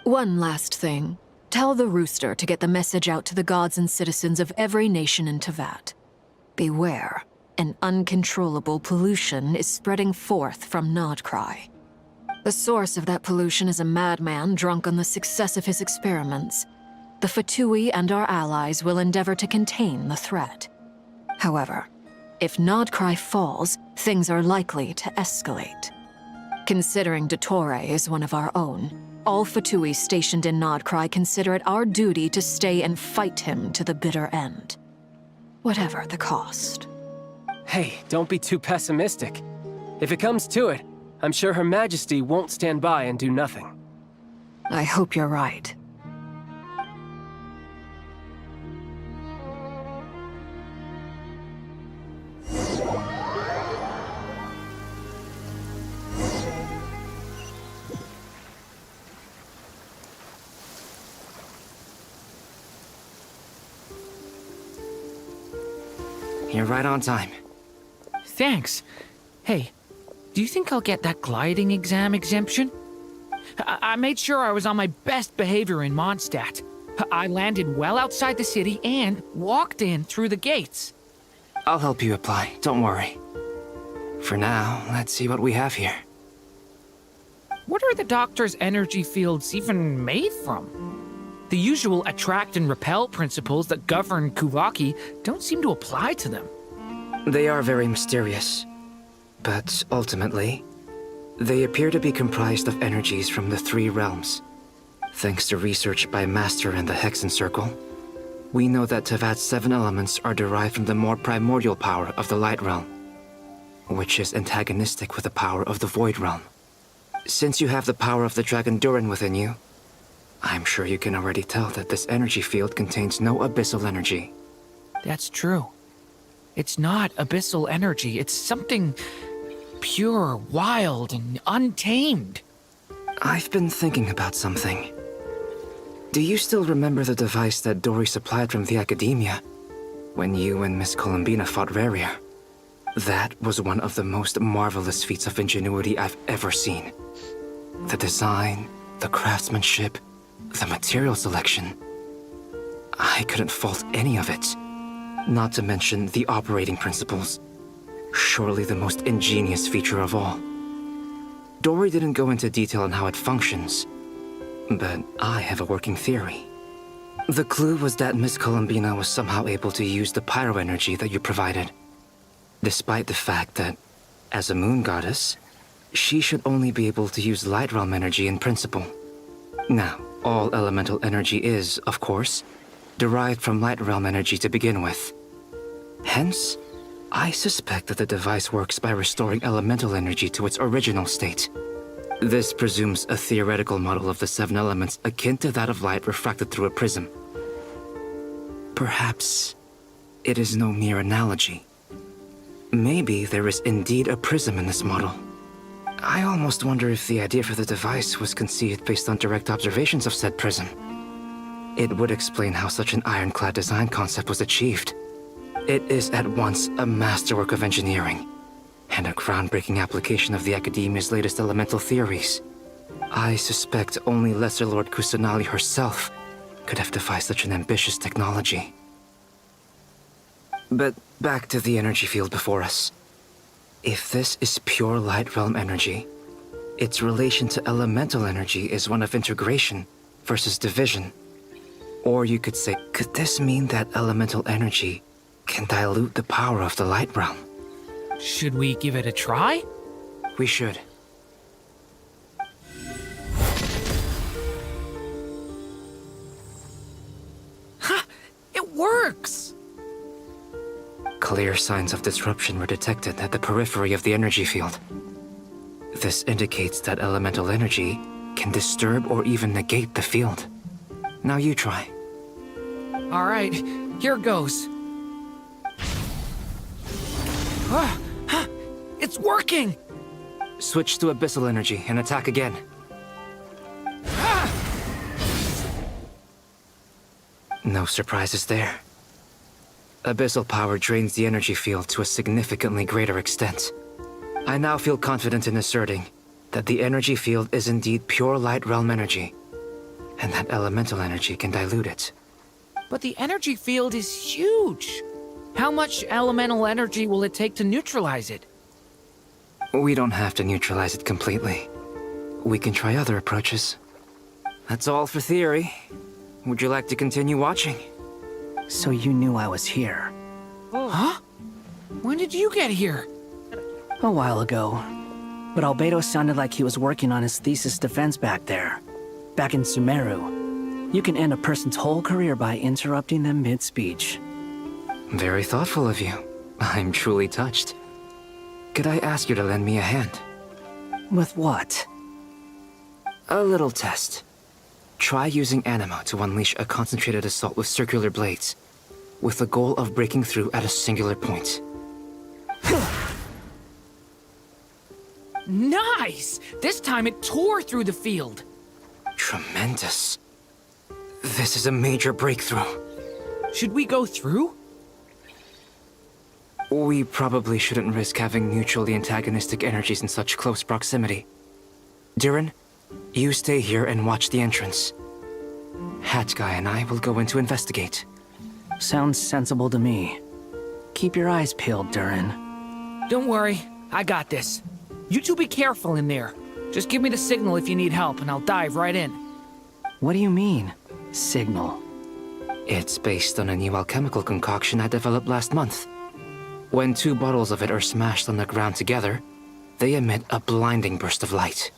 One last thing. Tell the Rooster to get the message out to the gods and citizens of every nation in Teyvat. Beware. An uncontrollable pollution is spreading forth from Nodcry. The source of that pollution is a madman drunk on the success of his experiments. The Fatui and our allies will endeavor to contain the threat. However, if Nodcry falls, things are likely to escalate. Considering Dottore is one of our own, all Fatui stationed in Nodcry consider it our duty to stay and fight him to the bitter end. Whatever the cost. Hey, don't be too pessimistic. If it comes to it, I'm sure Her Majesty won't stand by and do nothing. I hope you're right. You're right on time. Thanks. Hey, do you think I'll get that gliding exam exemption? I made sure I was on my best behavior in Mondstadt. I landed well outside the city and walked in through the gates. I'll help you apply, don't worry. For now, let's see what we have here. What are the doctor's energy fields even made from? The usual attract and repel principles that govern Kuvaki don't seem to apply to them. They are very mysterious. But ultimately, they appear to be comprised of energies from the three realms. Thanks to research by Master in the Hexen Circle, we know that Teyvat's 7 elements are derived from the more primordial power of the Light Realm, which is antagonistic with the power of the Void Realm. Since you have the power of the Dragon Durin within you, I'm sure you can already tell that this energy field contains no abyssal energy. That's true. It's not abyssal energy, it's something pure, wild, and untamed. I've been thinking about something. Do you still remember the device that Dory supplied from the Academia when you and Miss Columbina fought Reria? That was one of the most marvelous feats of ingenuity I've ever seen. The design, the craftsmanship, the material selection. I couldn't fault any of it. Not to mention the operating principles. Surely the most ingenious feature of all. Dory didn't go into detail on how it functions, but I have a working theory. The clue was that Miss Columbina was somehow able to use the pyro energy that you provided, despite the fact that, as a moon goddess, she should only be able to use light realm energy in principle. Now, all elemental energy is, of course, derived from light realm energy to begin with. Hence, I suspect that the device works by restoring elemental energy to its original state. This presumes a theoretical model of the 7 elements akin to that of light refracted through a prism. Perhaps it is no mere analogy. Maybe there is indeed a prism in this model. I almost wonder if the idea for the device was conceived based on direct observations of said prism. It would explain how such an ironclad design concept was achieved. It is at once a masterwork of engineering and a groundbreaking application of the Academia's latest elemental theories. I suspect only Lesser Lord Kusanali herself could have devised such an ambitious technology. But back to the energy field before us. If this is pure light realm energy, its relation to elemental energy is one of integration versus division. Or you could say, could this mean that elemental energy can dilute the power of the light realm? Should we give it a try? We should. Ha! It works! Clear signs of disruption were detected at the periphery of the energy field. This indicates that elemental energy can disturb or even negate the field. Now you try. All right, here goes. It's working! Switch to abyssal energy and attack again. No surprises there. Abyssal power drains the energy field to a significantly greater extent. I now feel confident in asserting that the energy field is indeed pure light realm energy, and that elemental energy can dilute it. But the energy field is huge! How much elemental energy will it take to neutralize it? We don't have to neutralize it completely. We can try other approaches. That's all for theory. Would you like to continue watching? So you knew I was here. Huh? When did you get here? A while ago. But Albedo sounded like he was working on his thesis defense back there. Back in Sumeru. You can end a person's whole career by interrupting them mid-speech. Very thoughtful of you. I'm truly touched. Could I ask you to lend me a hand? With what? A little test. Try using Animo to unleash a concentrated assault with circular blades, with the goal of breaking through at a singular point. Nice! This time it tore through the field. Tremendous. This is a major breakthrough. Should we go through? We probably shouldn't risk having mutually antagonistic energies in such close proximity. Durin, you stay here and watch the entrance. Hat Guy and I will go in to investigate. Sounds sensible to me. Keep your eyes peeled, Durin. Don't worry, I got this. You two be careful in there. Just give me the signal if you need help and I'll dive right in. What do you mean, signal? It's based on a new alchemical concoction I developed last month. When 2 bottles of it are smashed on the ground together, they emit a blinding burst of light.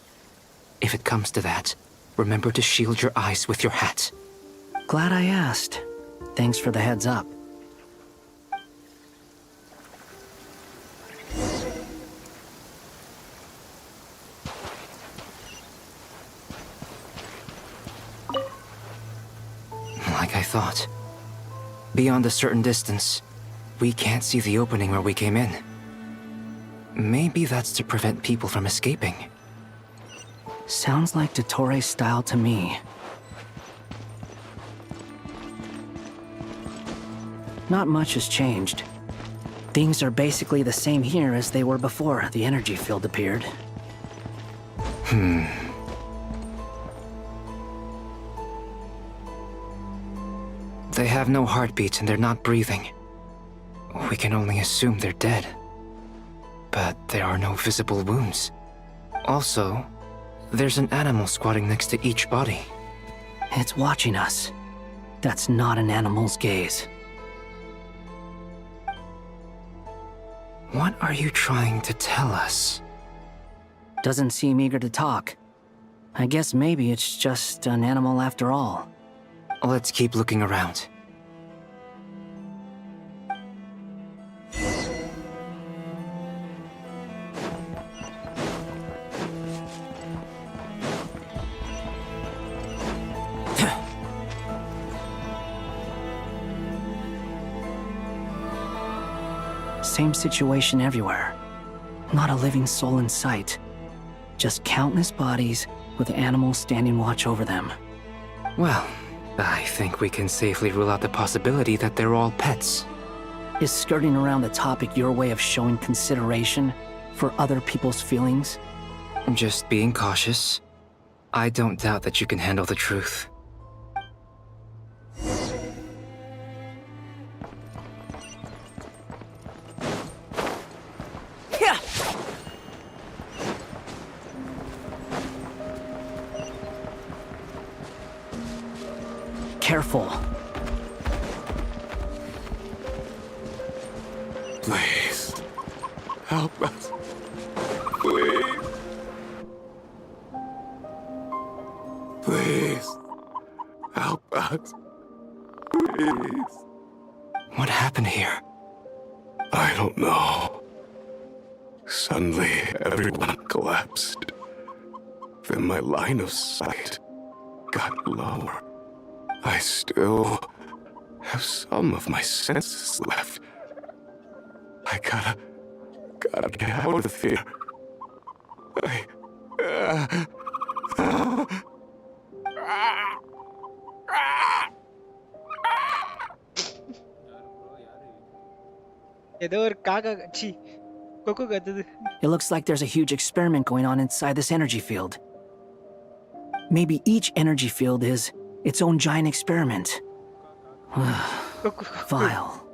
If it comes to that, remember to shield your eyes with your hat. Glad I asked. Thanks for the heads up. Like I thought. Beyond a certain distance, we can't see the opening where we came in. Maybe that's to prevent people from escaping. Sounds like Dottore style to me. Not much has changed. Things are basically the same here as they were before the energy field appeared. They have no heartbeats and they're not breathing. We can only assume they're dead. But there are no visible wounds. Also, there's an animal squatting next to each body. It's watching us. That's not an animal's gaze. What are you trying to tell us? Doesn't seem eager to talk. I guess maybe it's just an animal after all. Let's keep looking around. Same situation everywhere. Not a living soul in sight. Just countless bodies with animals standing watch over them. Well, I think we can safely rule out the possibility that they're all pets. Is skirting around the topic your way of showing consideration for other people's feelings? Just being cautious. I don't doubt that you can handle the truth. Careful. Please, help us. Please. Please, help us. Please. What happened here? I don't know. Suddenly, everyone collapsed. Then my line of sight got lower. I still have some of my senses left. I gotta get out of here. It looks like there's a huge experiment going on inside this energy field. Maybe each energy field is its own giant experiment. Vile.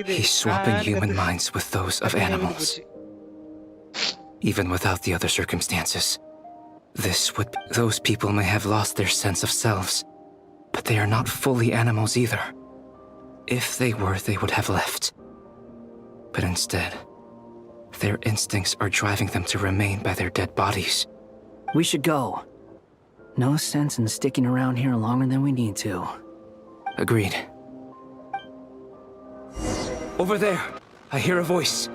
He's swapping human minds with those of animals. Even without the other circumstances. Those people may have lost their sense of selves, but they are not fully animals either. If they were, they would have left. But instead, their instincts are driving them to remain by their dead bodies. We should go. No sense in sticking around here longer than we need to. Agreed. Over there, I hear a voice.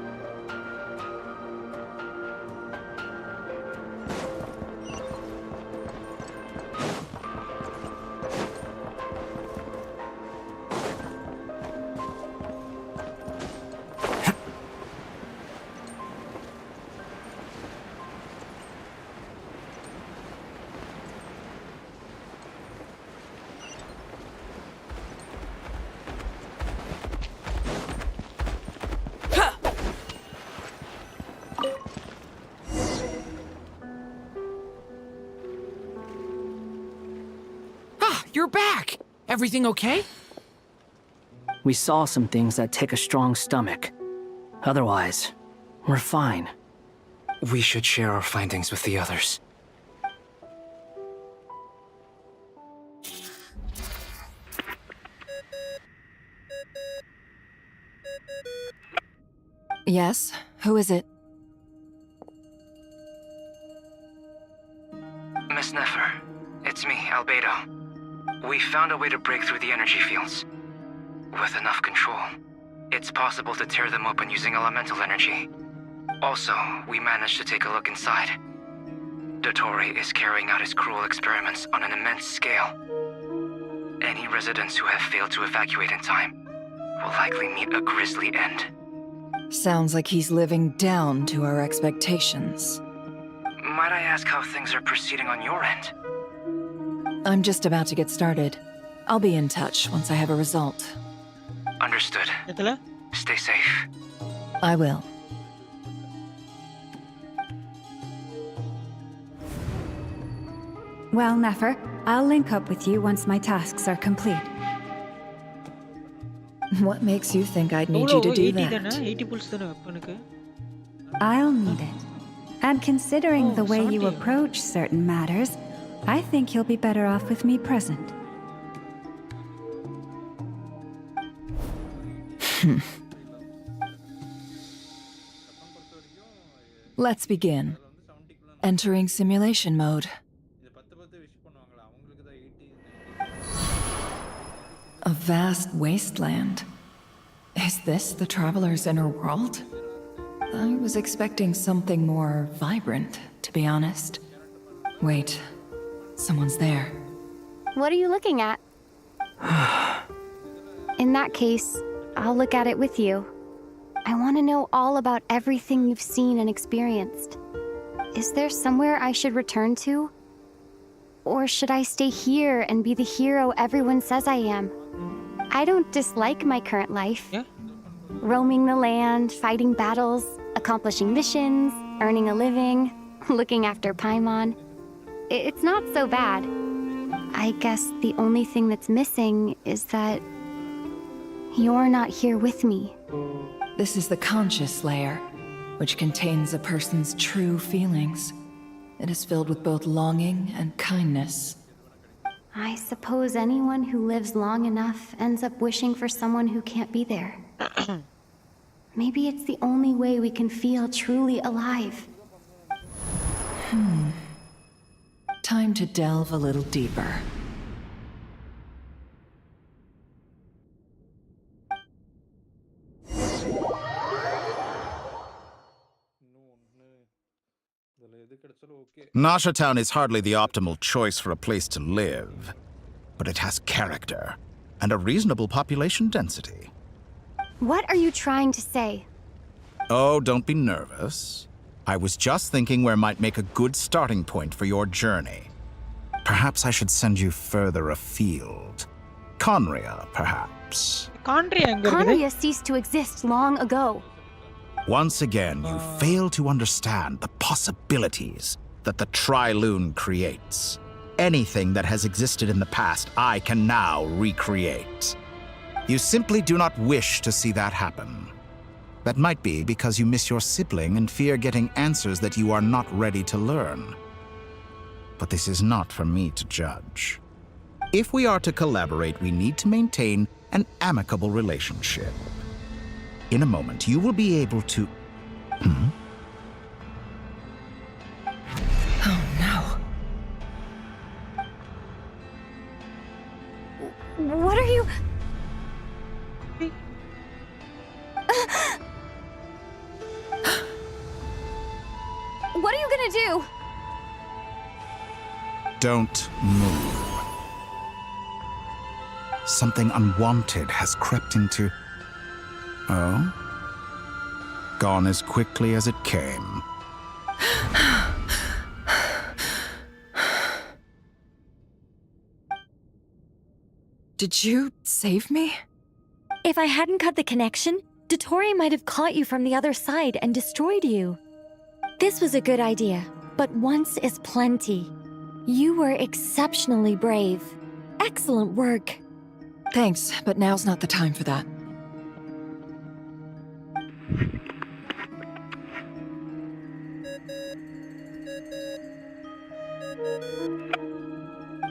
You're back! Everything okay? We saw some things that take a strong stomach. Otherwise, we're fine. We should share our findings with the others. Yes? Who is it? Miss Nefer, it's me, Albedo. We found a way to break through the energy fields. With enough control, it's possible to tear them open using elemental energy. Also, we managed to take a look inside. Dottore is carrying out his cruel experiments on an immense scale. Any residents who have failed to evacuate in time will likely meet a grisly end. Sounds like he's living down to our expectations. Might I ask how things are proceeding on your end? I'm just about to get started. I'll be in touch once I have a result. Understood. Stay safe. I will. Well, Nefer, I'll link up with you once my tasks are complete. What makes you think I'd need you to do that? I'll need it. And considering the way you approach certain matters, I think you'll be better off with me present. Let's begin. Entering simulation mode. A vast wasteland. Is this the traveler's inner world? I was expecting something more vibrant, to be honest. Wait, someone's there. What are you looking at? In that case, I'll look at it with you. I want to know all about everything you've seen and experienced. Is there somewhere I should return to? Or should I stay here and be the hero everyone says I am? I don't dislike my current life. Yeah. Roaming the land, fighting battles, accomplishing missions, earning a living, looking after Paimon. It's not so bad. I guess the only thing that's missing is that you're not here with me. This is the conscious layer, which contains a person's true feelings. It is filled with both longing and kindness. I suppose anyone who lives long enough ends up wishing for someone who can't be there. Maybe it's the only way we can feel truly alive. Time to delve a little deeper. Nasha Town is hardly the optimal choice for a place to live, but it has character and a reasonable population density. What are you trying to say? Oh, don't be nervous. I was just thinking where might make a good starting point for your journey. Perhaps I should send you further afield. Conria, perhaps. Conria ceased to exist long ago. Once again, you fail to understand the possibilities that the Tri-Lune creates. Anything that has existed in the past, I can now recreate. You simply do not wish to see that happen. That might be because you miss your sibling and fear getting answers that you are not ready to learn. But this is not for me to judge. If we are to collaborate, we need to maintain an amicable relationship. In a moment, you will be able to... Oh, no. What are you... What are you gonna do? Don't move. Something unwanted has crept into... Oh? Gone as quickly as it came. Did you save me? If I hadn't cut the connection, Dottore might have caught you from the other side and destroyed you. This was a good idea, but once is plenty. You were exceptionally brave. Excellent work. Thanks, but now's not the time for that.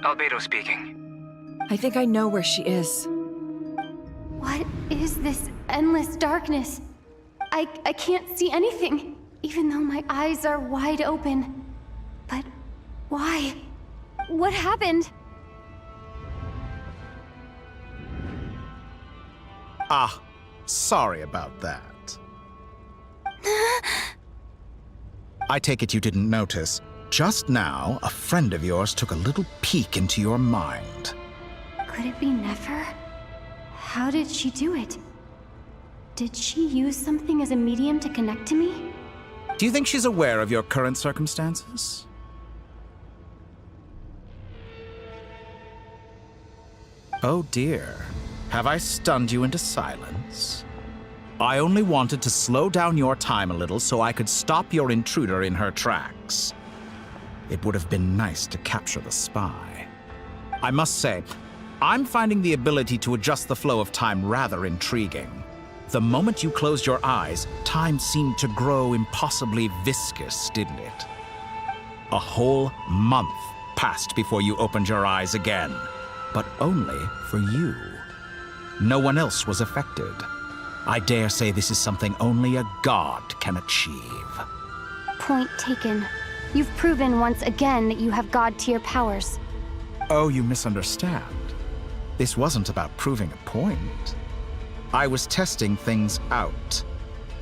Albedo speaking. I think I know where she is. What is this endless darkness? I can't see anything, even though my eyes are wide open. But why? What happened? Ah, sorry about that. I take it you didn't notice. Just now, a friend of yours took a little peek into your mind. Could it be Nefer? How did she do it? Did she use something as a medium to connect to me? Do you think she's aware of your current circumstances? Oh dear. Have I stunned you into silence? I only wanted to slow down your time a little so I could stop your intruder in her tracks. It would have been nice to capture the spy. I must say, I'm finding the ability to adjust the flow of time rather intriguing. The moment you closed your eyes, time seemed to grow impossibly viscous, didn't it? A whole month passed before you opened your eyes again, but only for you. No one else was affected. I dare say this is something only a god can achieve. Point taken. You've proven once again that you have god-tier powers. Oh, you misunderstand. This wasn't about proving a point. I was testing things out.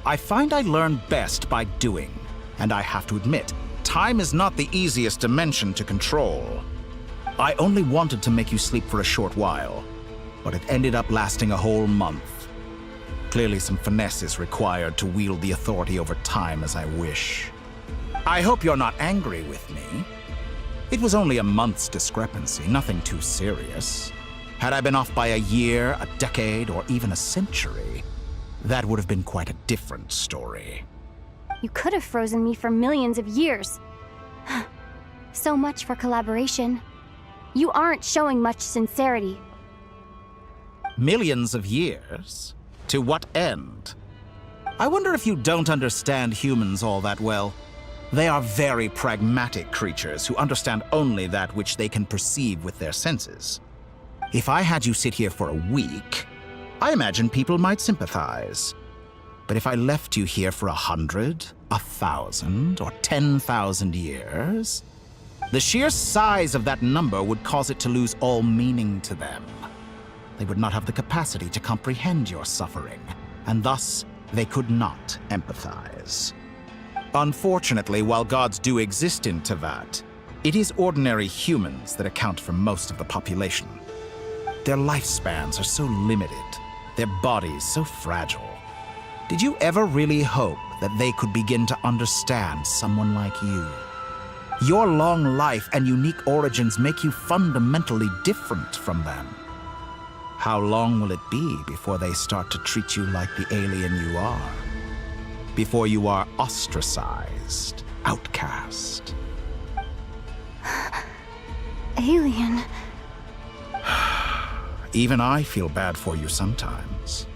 I find I learn best by doing, and I have to admit, time is not the easiest dimension to control. I only wanted to make you sleep for a short while, but it ended up lasting a whole month. Clearly some finesse is required to wield the authority over time as I wish. I hope you're not angry with me. It was only a month's discrepancy, nothing too serious. Had I been off by a year, a decade, or even a century, that would have been quite a different story. You could have frozen me for millions of years. So much for collaboration. You aren't showing much sincerity. Millions of years? To what end? I wonder if you don't understand humans all that well. They are very pragmatic creatures who understand only that which they can perceive with their senses. If I had you sit here for a week, I imagine people might sympathize. But if I left you here for 100, 1,000, or 10,000 years, the sheer size of that number would cause it to lose all meaning to them. They would not have the capacity to comprehend your suffering, and thus they could not empathize. Unfortunately, while gods do exist in Teyvat, it is ordinary humans that account for most of the population. Their lifespans are so limited, their bodies so fragile. Did you ever really hope that they could begin to understand someone like you? Your long life and unique origins make you fundamentally different from them. How long will it be before they start to treat you like the alien you are? Before you are ostracized, outcast? Alien. Even I feel bad for you sometimes.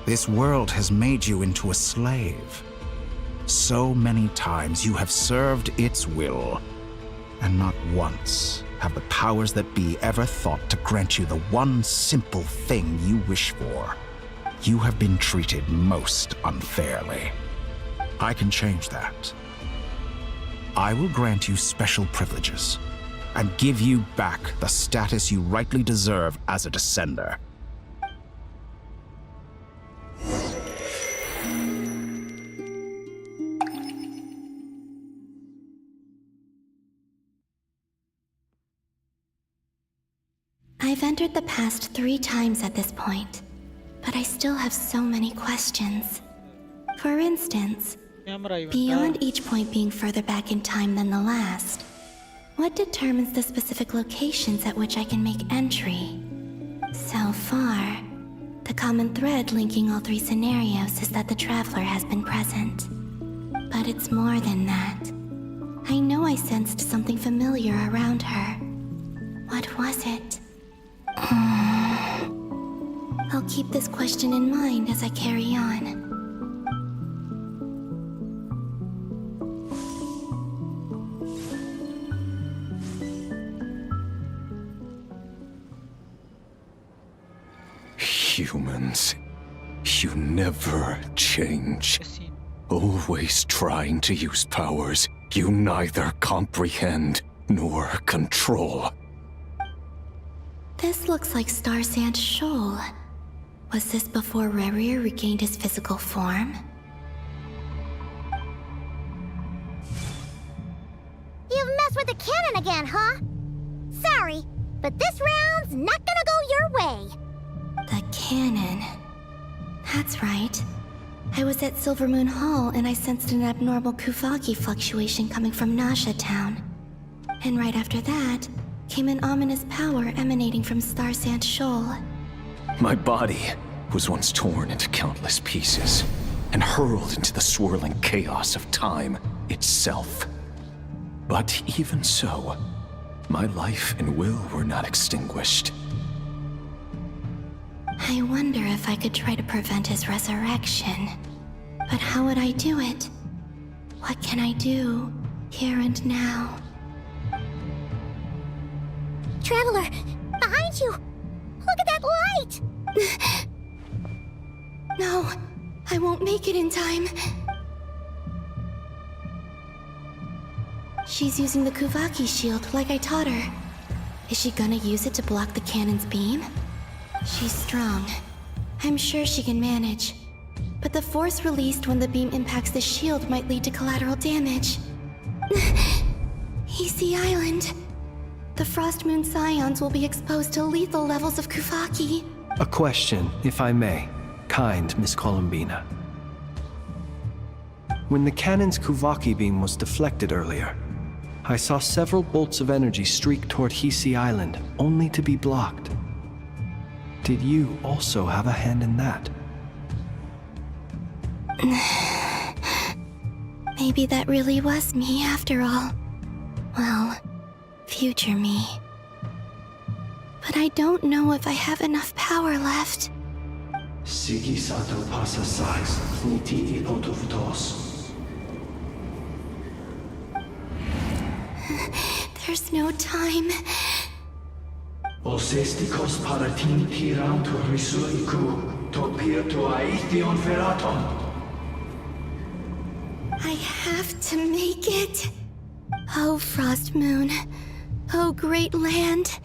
This world has made you into a slave. So many times you have served its will, and not once have the powers that be ever thought to grant you the one simple thing you wish for. You have been treated most unfairly. I can change that. I will grant you special privileges and give you back the status you rightly deserve as a descender. I've entered the past 3 times at this point, but I still have so many questions. For instance, beyond each point being further back in time than the last, what determines the specific locations at which I can make entry? So far, the common thread linking all 3 scenarios is that the Traveler has been present. But it's more than that. I know I sensed something familiar around her. What was it? I'll keep this question in mind as I carry on. Humans, you never change. Always trying to use powers you neither comprehend nor control. This looks like Star Sand Shoal. Was this before Rerir regained his physical form? You've messed with the cannon again, huh? Sorry, but this round's not gonna go your way. The cannon. That's right. I was at Silvermoon Hall and I sensed an abnormal Kuvaki fluctuation coming from Nasha Town. And right after that, came an ominous power emanating from Star Sand Shoal. My body was once torn into countless pieces and hurled into the swirling chaos of time itself. But even so, my life and will were not extinguished. I wonder if I could try to prevent his resurrection. But how would I do it? What can I do, here and now? Traveler, behind you! Look at that light! No, I won't make it in time. She's using the Kuvaki shield like I taught her. Is she gonna use it to block the cannon's beam? She's strong. I'm sure she can manage. But the force released when the beam impacts the shield might lead to collateral damage. EC Island. The Frost Moon Scions will be exposed to lethal levels of Kuvaki. A question, if I may. Kind Miss Columbina. When the cannon's Kuvaki beam was deflected earlier, I saw several bolts of energy streak toward Hisi Island, only to be blocked. Did you also have a hand in that? Maybe that really was me after all. Well, future me. But I don't know if I have enough power left. Sigi sato pasa sais, niti ipotuvtos. There's no time. Osestikos paratin tiran to risuiku, topir to aithion feraton. I have to make it. Oh, Frost Moon. Oh, great land.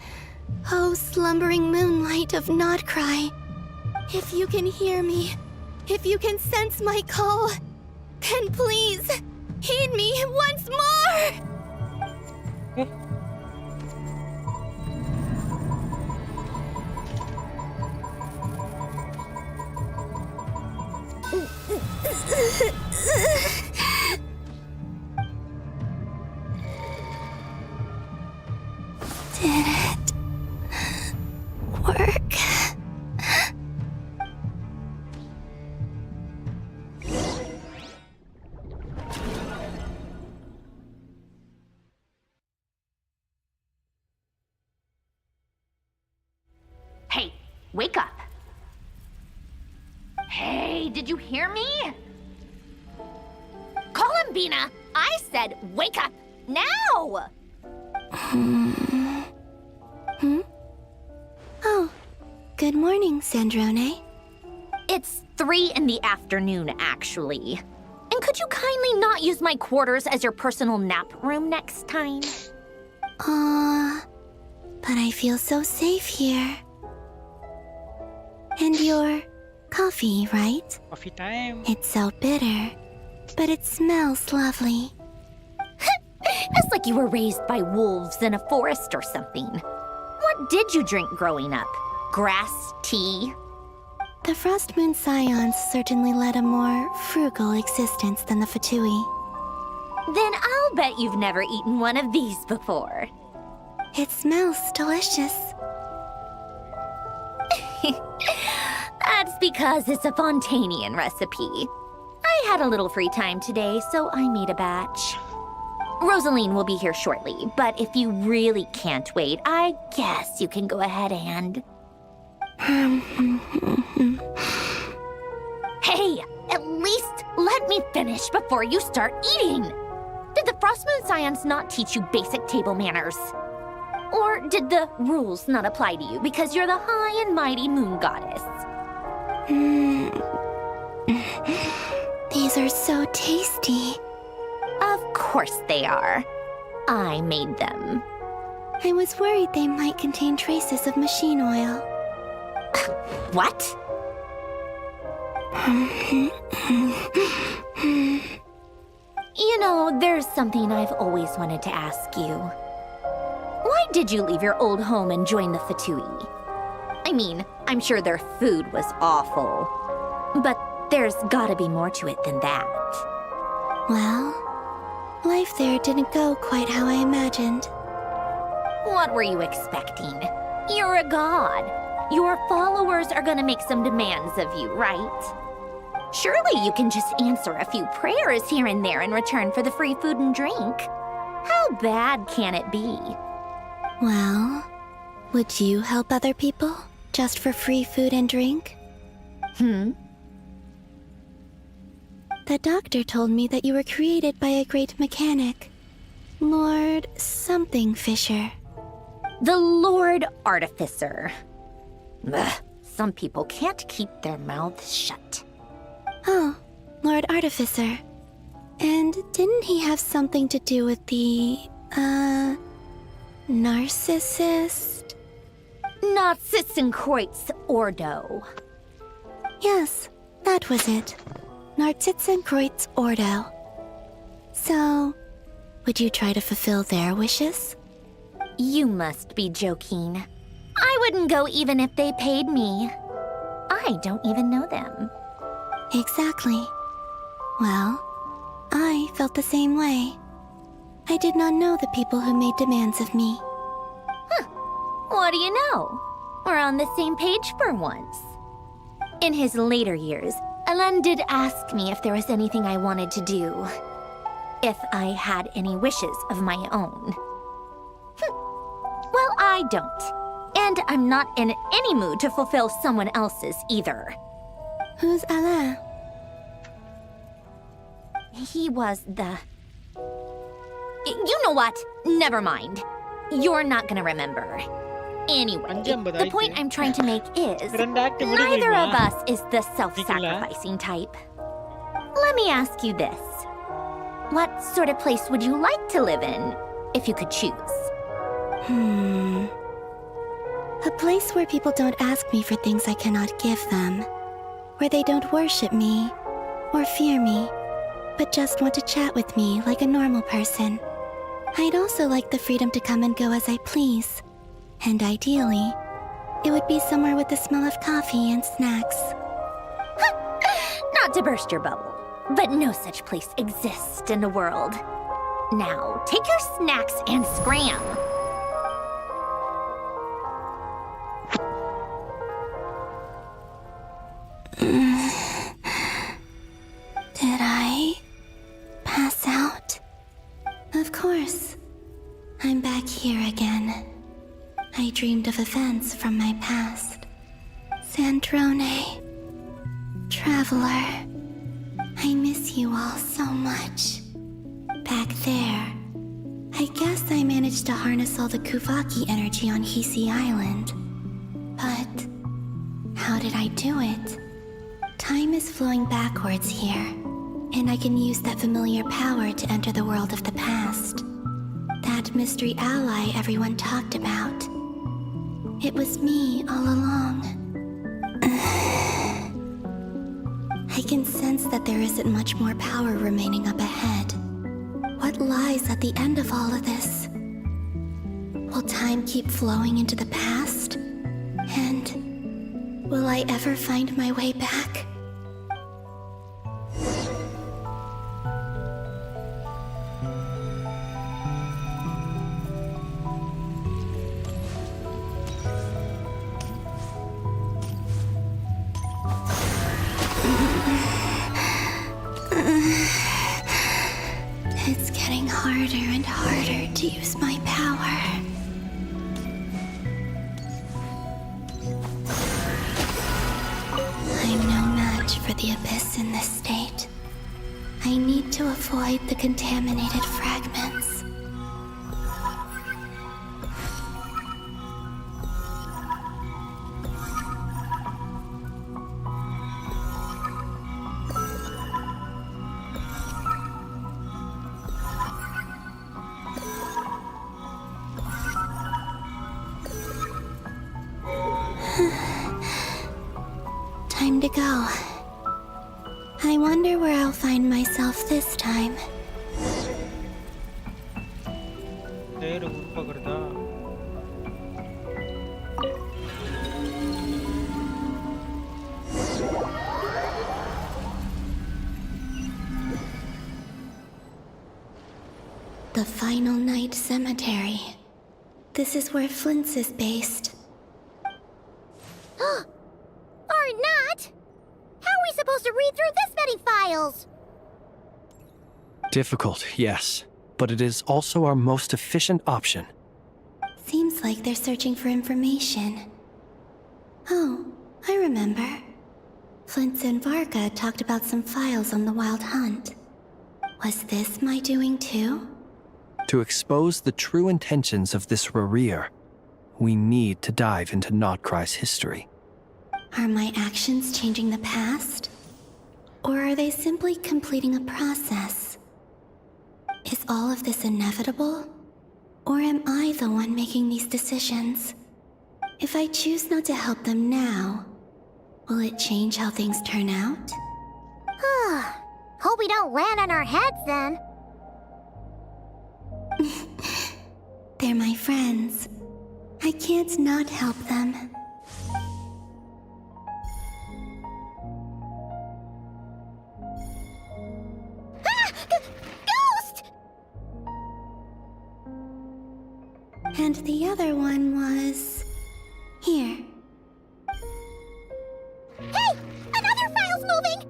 Oh, slumbering moonlight of Nodcry. If you can hear me, if you can sense my call, then please, heed me once more! Did it work? Hey, wake up. Hey, did you hear me? Columbina, I said wake up now! Oh, good morning, Sandrone. It's 3 in the afternoon, actually. And could you kindly not use my quarters as your personal nap room next time? But I feel so safe here. And your coffee, right? Coffee time. It's so bitter, but it smells lovely. It's like you were raised by wolves in a forest or something. What did you drink growing up? Grass tea? The Frost Moon Scions certainly led a more frugal existence than the Fatui. Then I'll bet you've never eaten one of these before. It smells delicious. That's because it's a Fontanian recipe. I had a little free time today, so I made a batch. Rosaline will be here shortly, but if you really can't wait, I guess you can go ahead and... Hey, at least let me finish before you start eating! Did the Frost Moon Scions not teach you basic table manners? Or did the rules not apply to you because you're the high and mighty moon goddess? These are so tasty. Of course they are. I made them. I was worried they might contain traces of machine oil. What? You know, there's something I've always wanted to ask you. Why did you leave your old home and join the Fatui? I mean, I'm sure their food was awful. But there's gotta be more to it than that. Well, life there didn't go quite how I imagined. What were you expecting? You're a god. Your followers are gonna make some demands of you, right? Surely you can just answer a few prayers here and there in return for the free food and drink. How bad can it be? Well, would you help other people Just for free food and drink? The doctor told me that you were created by a great mechanic. Lord something Fisher. The Lord Artificer. Ugh, some people can't keep their mouths shut. Oh, Lord Artificer. And didn't he have something to do with the, narcissist? Narcissenkreuz Ordo. Yes, that was it. Narcissenkreuz Ordo. So, would you try to fulfill their wishes? You must be joking. I wouldn't go even if they paid me. I don't even know them. Exactly. Well, I felt the same way. I did not know the people who made demands of me. What do you know? We're on the same page for once. In his later years, Alan did ask me if there was anything I wanted to do. If I had any wishes of my own. Well, I don't. And I'm not in any mood to fulfill someone else's either. Who's Alain? He was the... You know what? Never mind. You're not gonna remember. Anyway, the point I'm trying to make is neither of us is the self-sacrificing type. Let me ask you this. What sort of place would you like to live in, if you could choose? A place where people don't ask me for things I cannot give them. Where they don't worship me, or fear me, but just want to chat with me like a normal person. I'd also like the freedom to come and go as I please. And ideally, it would be somewhere with the smell of coffee and snacks. Not to burst your bubble, but no such place exists in the world. Now, take your snacks and scram. Did I pass out? Of course. I'm back here again. I dreamed of events from my past. Sandrone. Traveler. I miss you all so much. Back there. I guess I managed to harness all the Kuvaki energy on Hisi Island. But how did I do it? Time is flowing backwards here, and I can use that familiar power to enter the world of the past. That mystery ally everyone talked about. It was me all along. I can sense that there isn't much more power remaining up ahead. What lies at the end of all of this? Will time keep flowing into the past? And will I ever find my way back? It's getting harder and harder to use my power. I'm no match for the Abyss in this state. I need to avoid the contaminated fragments. Time to go. I wonder where I'll find myself this time. The Final Night Cemetery. This is where Flint's is based. Or not? How are we supposed to read through this many files? Difficult, yes, but it is also our most efficient option. Seems like they're searching for information. Oh, I remember. Flintz and Varga talked about some files on the Wild Hunt. Was this my doing too? To expose the true intentions of this Rarir, we need to dive into Notcry's history. Are my actions changing the past? Or are they simply completing a process? Is all of this inevitable? Or am I the one making these decisions? If I choose not to help them now, will it change how things turn out? Hope we don't land on our heads then. They're my friends. I can't not help them. Ghost! And the other one was... here. Hey! Another file's moving!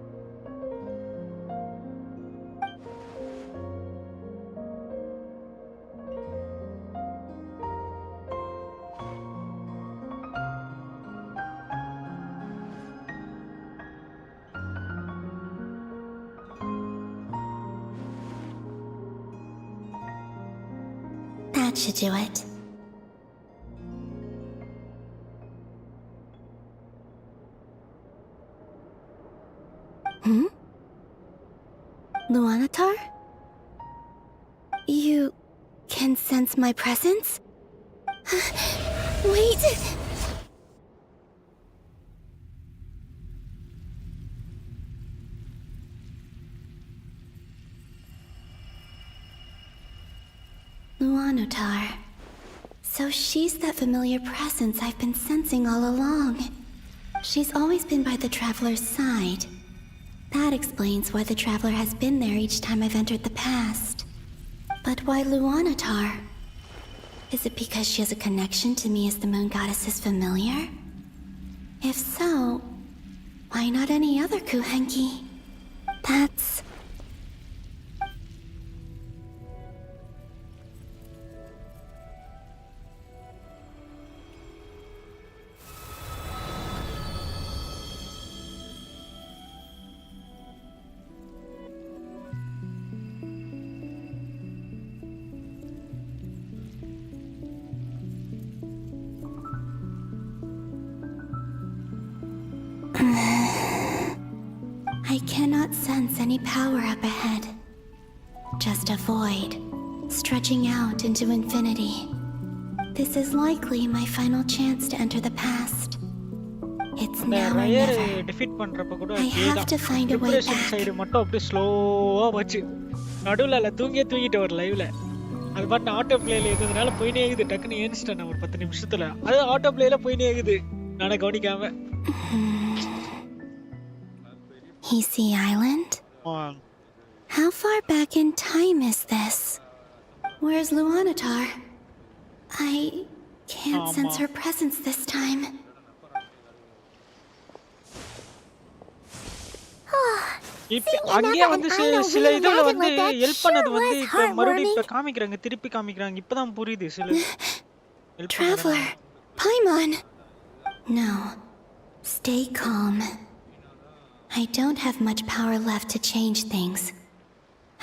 That should do it. Luanatar? You can sense my presence? Wait! Luanatar. So she's that familiar presence I've been sensing all along. She's always been by the Traveler's side. That explains why the Traveler has been there each time I've entered the past. But why Luanatar? Is it because she has a connection to me as the Moon Goddess's familiar? If so, why not any other Kuhenki? That's... I cannot sense any power up ahead. Just a void, stretching out into infinity. This is likely my final chance to enter the past. It's now or never. I have to find a way back. மட்டும் அப்படியே ஸ்லோவா போச்சு. நடுவுல தூங்கிட்டு ஒரு லைவ்ல. அது பாட்டு ஆட்டோ பிளேல இருந்ததுனால போயினே இருக்குது. டக்குன்னு ஏன்ஸ்டேன் நான் ஒரு 10 நிமிஷத்துல. அது ஆட்டோ பிளேல போயினே இருக்குது. நானே கவனிக்காம. Heasy Island? How far back in time is this? Where's Luanatar? I can't sense her presence this time. அங்கேயே வந்து சில இதுல வந்து ஹெல்ப் பண்ணது வந்து இப்ப மறுபடியும் இப்ப காமிக்கறாங்க திருப்பி காமிக்கறாங்க இப்பதான் புரியுது சில Traveler, Paimon. No. Stay calm. I don't have much power left to change things.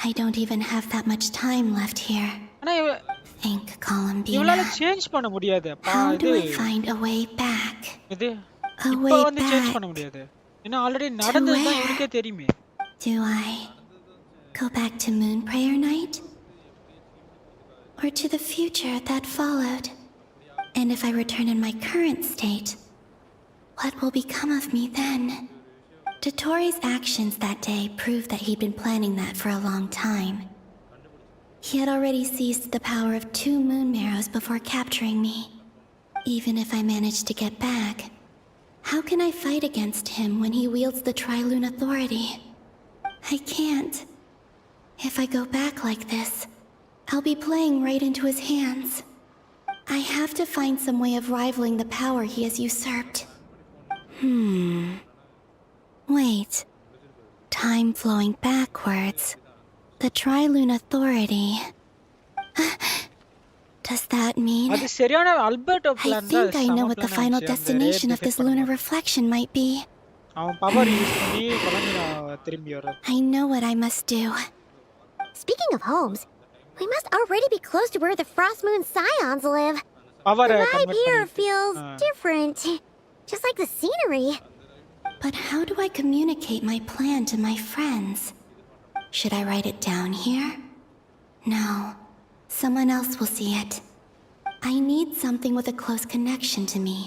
I don't even have that much time left here. Think, Columbina. இவளால சேஞ்ச் பண்ண முடியாது. How do I find a way back? இது A இப்ப way வந்து change back. பண்ண முடியாது. ஏன்னா already நடந்தது தான் இவனுக்கே தெரியுமே. Do I go back to Moon Prayer Night? Or to the future that followed? And if I return in my current state, what will become of me then? Dotori's actions that day proved that he'd been planning that for a long time. He had already seized the power of 2 moon marrows before capturing me. Even if I managed to get back, how can I fight against him when he wields the Tri-Lune authority? I can't. If I go back like this, I'll be playing right into his hands. I have to find some way of rivaling the power he has usurped. Wait. Time flowing backwards. The Tri-Lune authority. Does that mean... அது சரியான Alberto I plan think I know what the final destination of this lunar reflection might be. அவன் power use பண்ணி கிளம்பினா திரும்பி வர. I know what I must do. Speaking of homes, we must already be close to where the Frost Moon Scions live. Power the vibe here feels different, just like the scenery. But how do I communicate my plan to my friends? Should I write it down here? No. Someone else will see it. I need something with a close connection to me.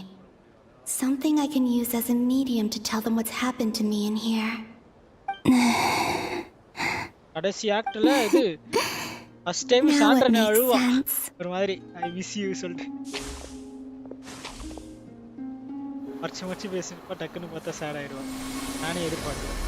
Something I can use as a medium to tell them what's happened to me in here. கடைசி ஆக்ட்ல இது first time சாண்ட்ரன் அழுவா ஒரு மாதிரி I miss you சொல்லிட்டு மச்சி பேசினப்ப டக்குன்னு பார்த்தா chat ஆயிடுவான். நானே எதிர்பார்க்கிறேன்.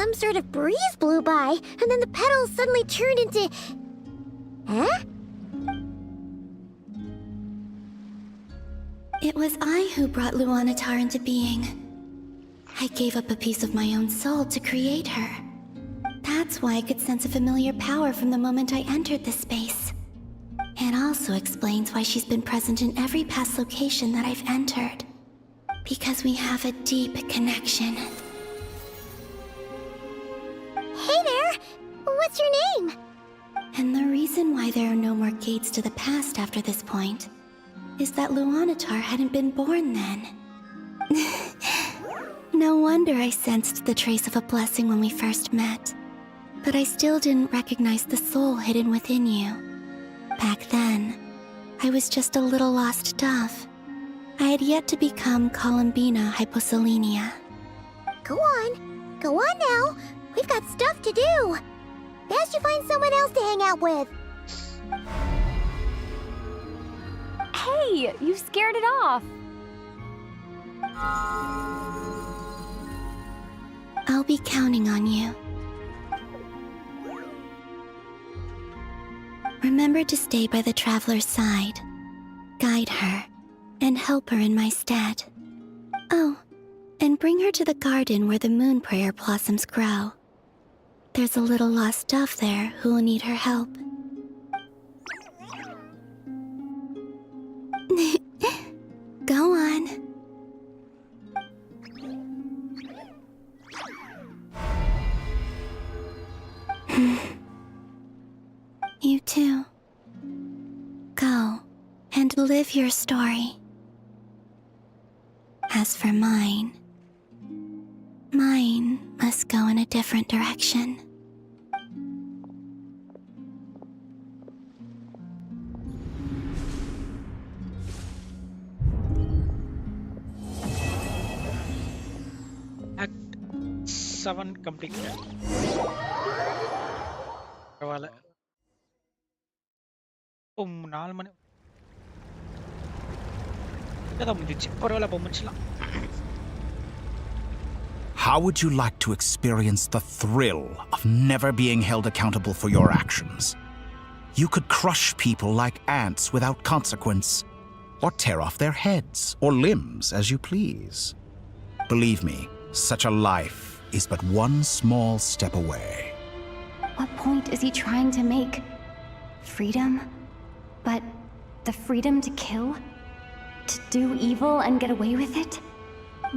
Some sort of breeze blew by, and then the petals suddenly turned into... Huh? It was I who brought Luanatar into being. I gave up a piece of my own soul to create her. That's why I could sense a familiar power from the moment I entered this space. It also explains why she's been present in every past location that I've entered. Because we have a deep connection. Hey there! What's your name? And the reason why there are no more gates to the past after this point is that Luanatar hadn't been born then. No wonder I sensed the trace of a blessing when we first met. But I still didn't recognize the soul hidden within you. Back then, I was just a little lost dove. I had yet to become Columbina Hyposelenia. Go on now! We've got stuff to do! Best you find someone else to hang out with! Hey! You scared it off! I'll be counting on you. Remember to stay by the traveler's side, guide her, and help her in my stead. Oh, and bring her to the garden where the moon prayer blossoms grow. There's a little lost dove there who will need her help. Go on. You too. Go and live your story. As for mine must go in a different direction. Act 7 completed. பரவாயில்ல. 4 மணி இதான் முடிஞ்சிச்சு. பரவாயில்ல அப்போ முடிச்சலாம். How would you like to experience the thrill of never being held accountable for your actions? You could crush people like ants without consequence, or tear off their heads or limbs as you please. Believe me, such a life is but one small step away. What point is he trying to make? Freedom? But the freedom to kill? To do evil and get away with it?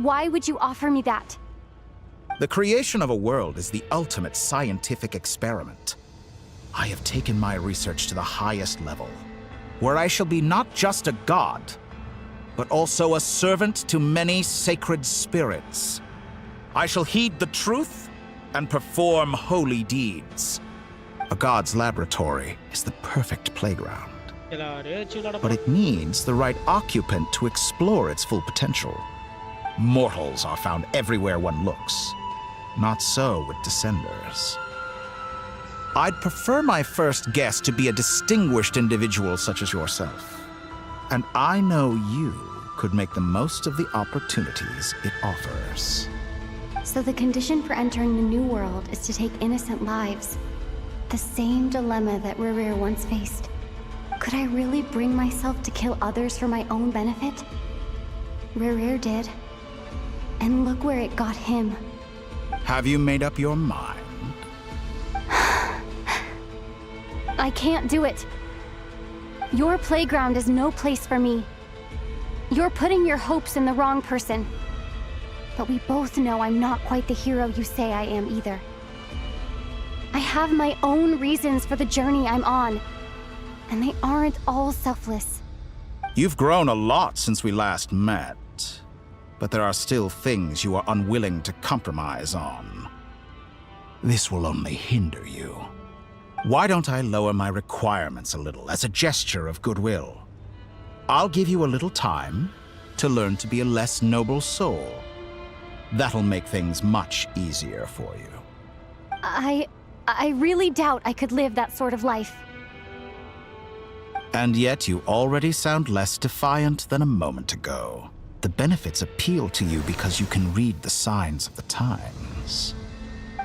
Why would you offer me that? The creation of a world is the ultimate scientific experiment. I have taken my research to the highest level, where I shall be not just a god, but also a servant to many sacred spirits. I shall heed the truth and perform holy deeds. A god's laboratory is the perfect playground, but it needs the right occupant to explore its full potential. Mortals are found everywhere one looks. Not so with Descenders. I'd prefer my first guest to be a distinguished individual such as yourself. And I know you could make the most of the opportunities it offers. So the condition for entering the New World is to take innocent lives. The same dilemma that Rerir once faced. Could I really bring myself to kill others for my own benefit? Rerir did. And look where it got him. Have you made up your mind? I can't do it. Your playground is no place for me. You're putting your hopes in the wrong person. But we both know I'm not quite the hero you say I am either. I have my own reasons for the journey I'm on, and they aren't all selfless. You've grown a lot since we last met, but there are still things you are unwilling to compromise on. This will only hinder you. Why don't I lower my requirements a little as a gesture of goodwill? I'll give you a little time to learn to be a less noble soul. That'll make things much easier for you. I really doubt I could live that sort of life. And yet you already sound less defiant than a moment ago. The benefits appeal to you because you can read the signs of the times.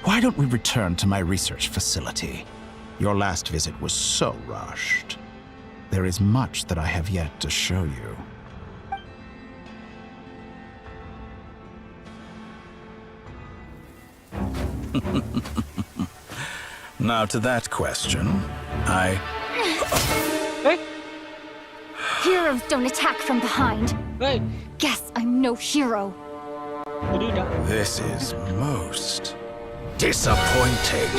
Why don't we return to my research facility? Your last visit was so rushed. There is much that I have yet to show you. Now to that question, Hey? Heroes don't attack from behind. Hey. Guess I'm no hero. This is most disappointing.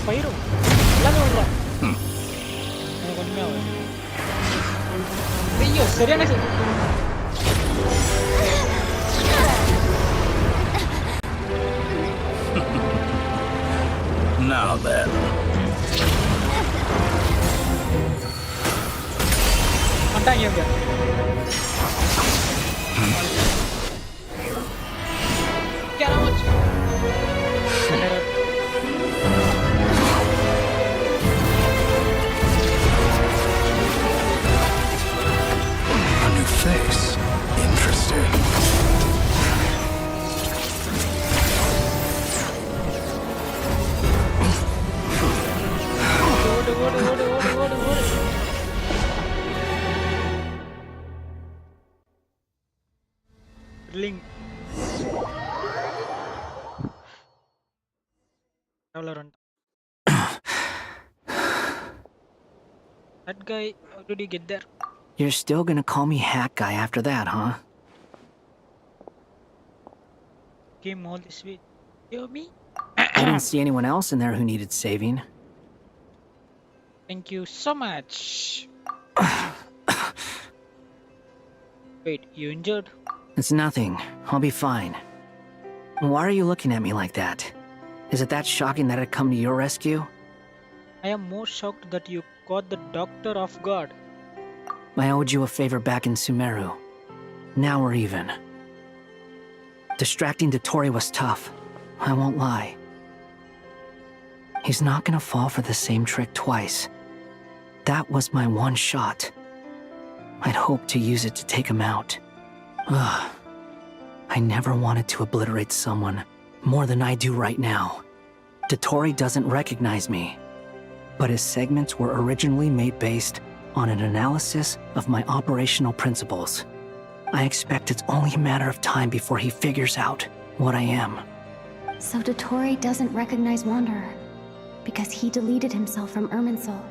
Fire. எல்லாமே விடுறான். எனக்கு ஒண்ணுமே ஆகாது. ஐயோ சரியான Now then. வந்துட்டாங்க இவங்க. Get out. Face. Interesting. Link. Valorant. That guy, how did he get there? You're still gonna call me Hack Guy after that, huh? Came all this way. Hear me? I didn't see anyone else in there who needed saving. Thank you so much. Wait, you injured? It's nothing. I'll be fine. Why are you looking at me like that? Is it that shocking that I'd come to your rescue? I am more shocked that you caught the doctor off guard. I owed you a favor back in Sumeru. Now we're even. Distracting Dotori was tough. I won't lie. He's not gonna fall for the same trick twice. That was my one shot. I'd hoped to use it to take him out. Ugh. I never wanted to obliterate someone more than I do right now. Dotori doesn't recognize me, but his segments were originally made based on an analysis of my operational principles. I expect it's only a matter of time before he figures out what I am. So Dotori doesn't recognize Wanderer because he deleted himself from Irminsul.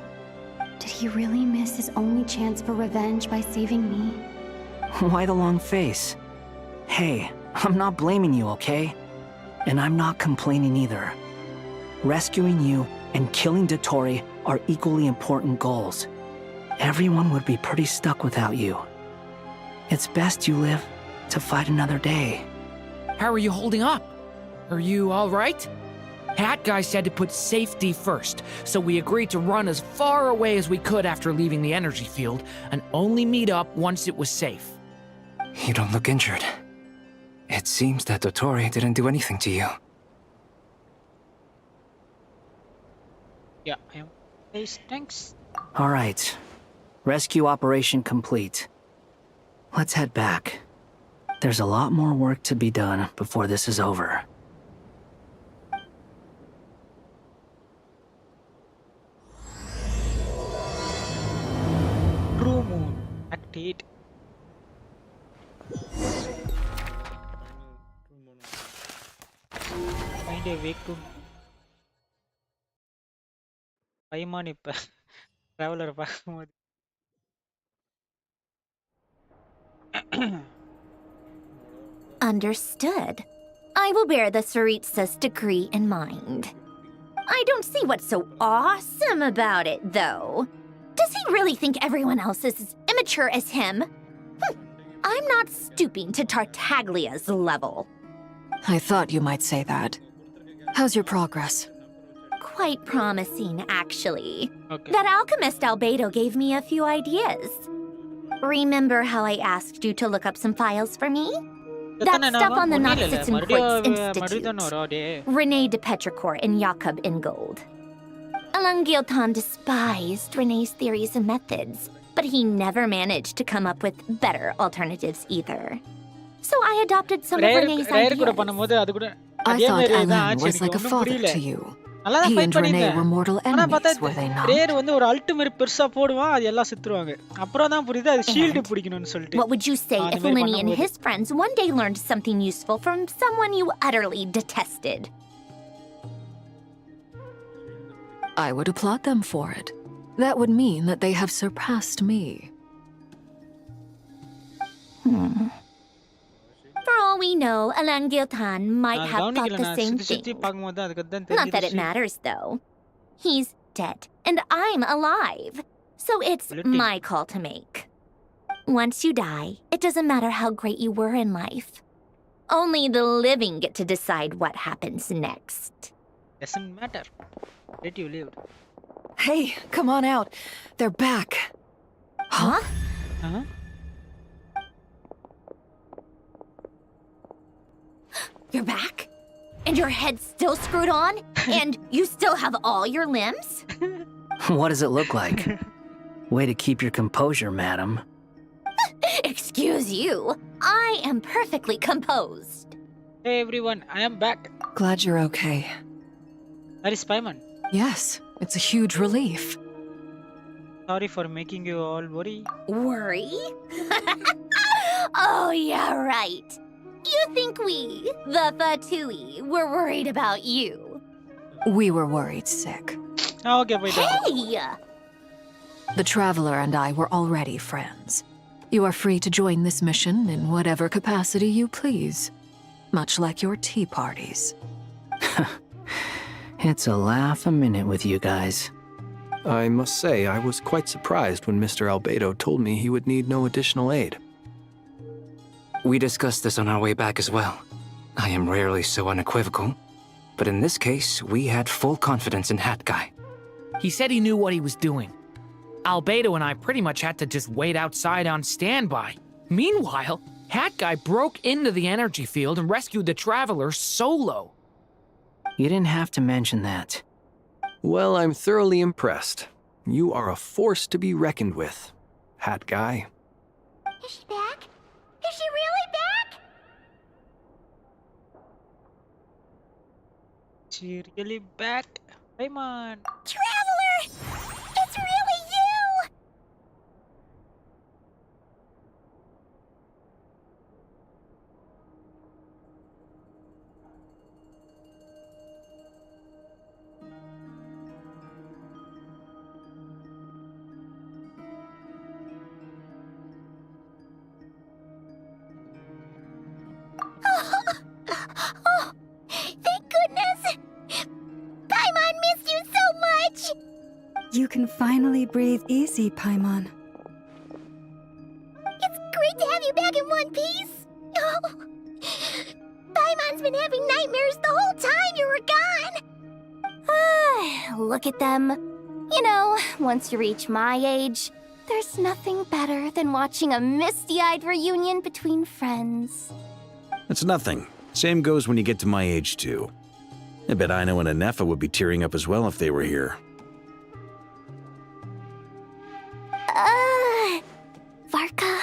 Did he really miss his only chance for revenge by saving me? Why the long face? Hey, I'm not blaming you, okay? And I'm not complaining either. Rescuing you and killing Dotori are equally important goals. Everyone would be pretty stuck without you. It's best you live to fight another day. How are you holding up? Are you all right? Hat Guy said to put safety first, so we agreed to run as far away as we could after leaving the energy field and only meet up once it was safe. You don't look injured. It seems that Dottore didn't do anything to you. Yeah, I am. Thanks. All right. Rescue operation complete. Let's head back. There's a lot more work to be done before this is over. True Moon. Act 8. Find a way to... Paimon இப்ப traveler பார்க்கும்போது Understood. I will bear the Tsaritsa's decree in mind. I don't see what's so awesome about it, though. Does he really think everyone else is as immature as him? I'm not stooping to Tartaglia's level. I thought you might say that. How's your progress? Quite promising, actually. Okay. That alchemist Albedo gave me a few ideas. Remember how I asked you to look up some files for me? That stuff on the Nazissenquist Institute. Rene de Petrichor and Jakob Ingold. Alain Guilton despised Rene's theories and methods, but he never managed to come up with better alternatives either. So I adopted some of Rene's ideas. I thought Alain was like a father to you. He and Rene were mortal enemies, were they not? What would you say if Lenny and his friends one day learned something useful from someone you utterly detested? I would applaud them for it. That would mean that they have surpassed me. For all we know, Alain Guilton might have thought the same thing. Not that it matters, though. He's dead, and I'm alive. So it's my call to make. Once you die, it doesn't matter how great you were in life. Only the living get to decide what happens next. Doesn't matter. Let you live. Hey, come on out. They're back. Huh? Huh? You're back? And your head's still screwed on? And you still have all your limbs? What does it look like? Way to keep your composure, madam. Excuse you. I am perfectly composed. Hey everyone, I am back. Glad you're okay. That is Paimon. Yes, it's a huge relief. Sorry for making you all worry. Worry? Oh, yeah, right. You think we, the Fatui, were worried about you? We were worried sick. Okay, wait. Hey! The Traveler and I were already friends. You are free to join this mission in whatever capacity you please. Much like your tea parties. It's a laugh a minute with you guys. I must say, I was quite surprised when Mr. Albedo told me he would need no additional aid. We discussed this on our way back as well. I am rarely so unequivocal, but in this case, we had full confidence in Hat Guy. He said he knew what he was doing. Albedo and I pretty much had to just wait outside on standby. Meanwhile, Hat Guy broke into the energy field and rescued the Traveler solo. You didn't have to mention that. Well, I'm thoroughly impressed. You are a force to be reckoned with, Hat Guy. Is she back? Is she really back? She really back? Paimon! Traveler! It's really you! Oh, thank goodness! Paimon missed you so much! You can finally breathe easy, Paimon. It's great to have you back in one piece! Paimon's been having nightmares the whole time you were gone! Look at them. You know, once you reach my age, there's nothing better than watching a misty-eyed reunion between friends. It's nothing. Same goes when you get to my age, too. I bet Ino and Anefa would be tearing up as well if they were here. Varka,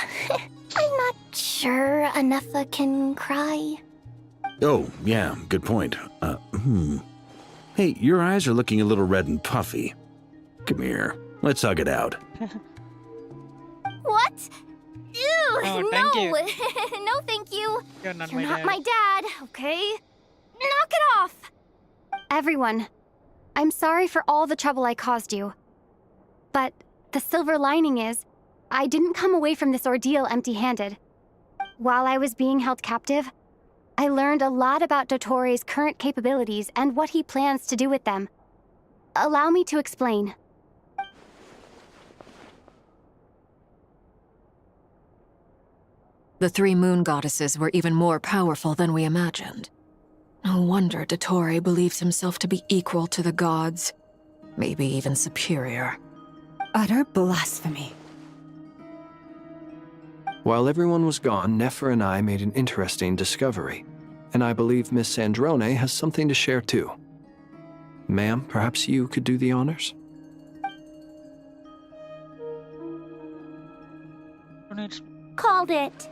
I'm not sure Anefa can cry. Oh, yeah, good point. Hey, your eyes are looking a little red and puffy. Come here, let's hug it out. What? Ew, Oh, thank you. No, thank you. You're not You're my not dad. my dad, okay? Knock it off! Everyone, I'm sorry for all the trouble I caused you. But the silver lining is, I didn't come away from this ordeal empty-handed. While I was being held captive, I learned a lot about Dottoro's current capabilities and what he plans to do with them. Allow me to explain. The three moon goddesses were even more powerful than we imagined. No wonder Dottore believes himself to be equal to the gods, maybe even superior. Utter blasphemy. While everyone was gone, Nefer and I made an interesting discovery, and I believe Miss Sandrone has something to share too. Ma'am, perhaps you could do the honors? Called it.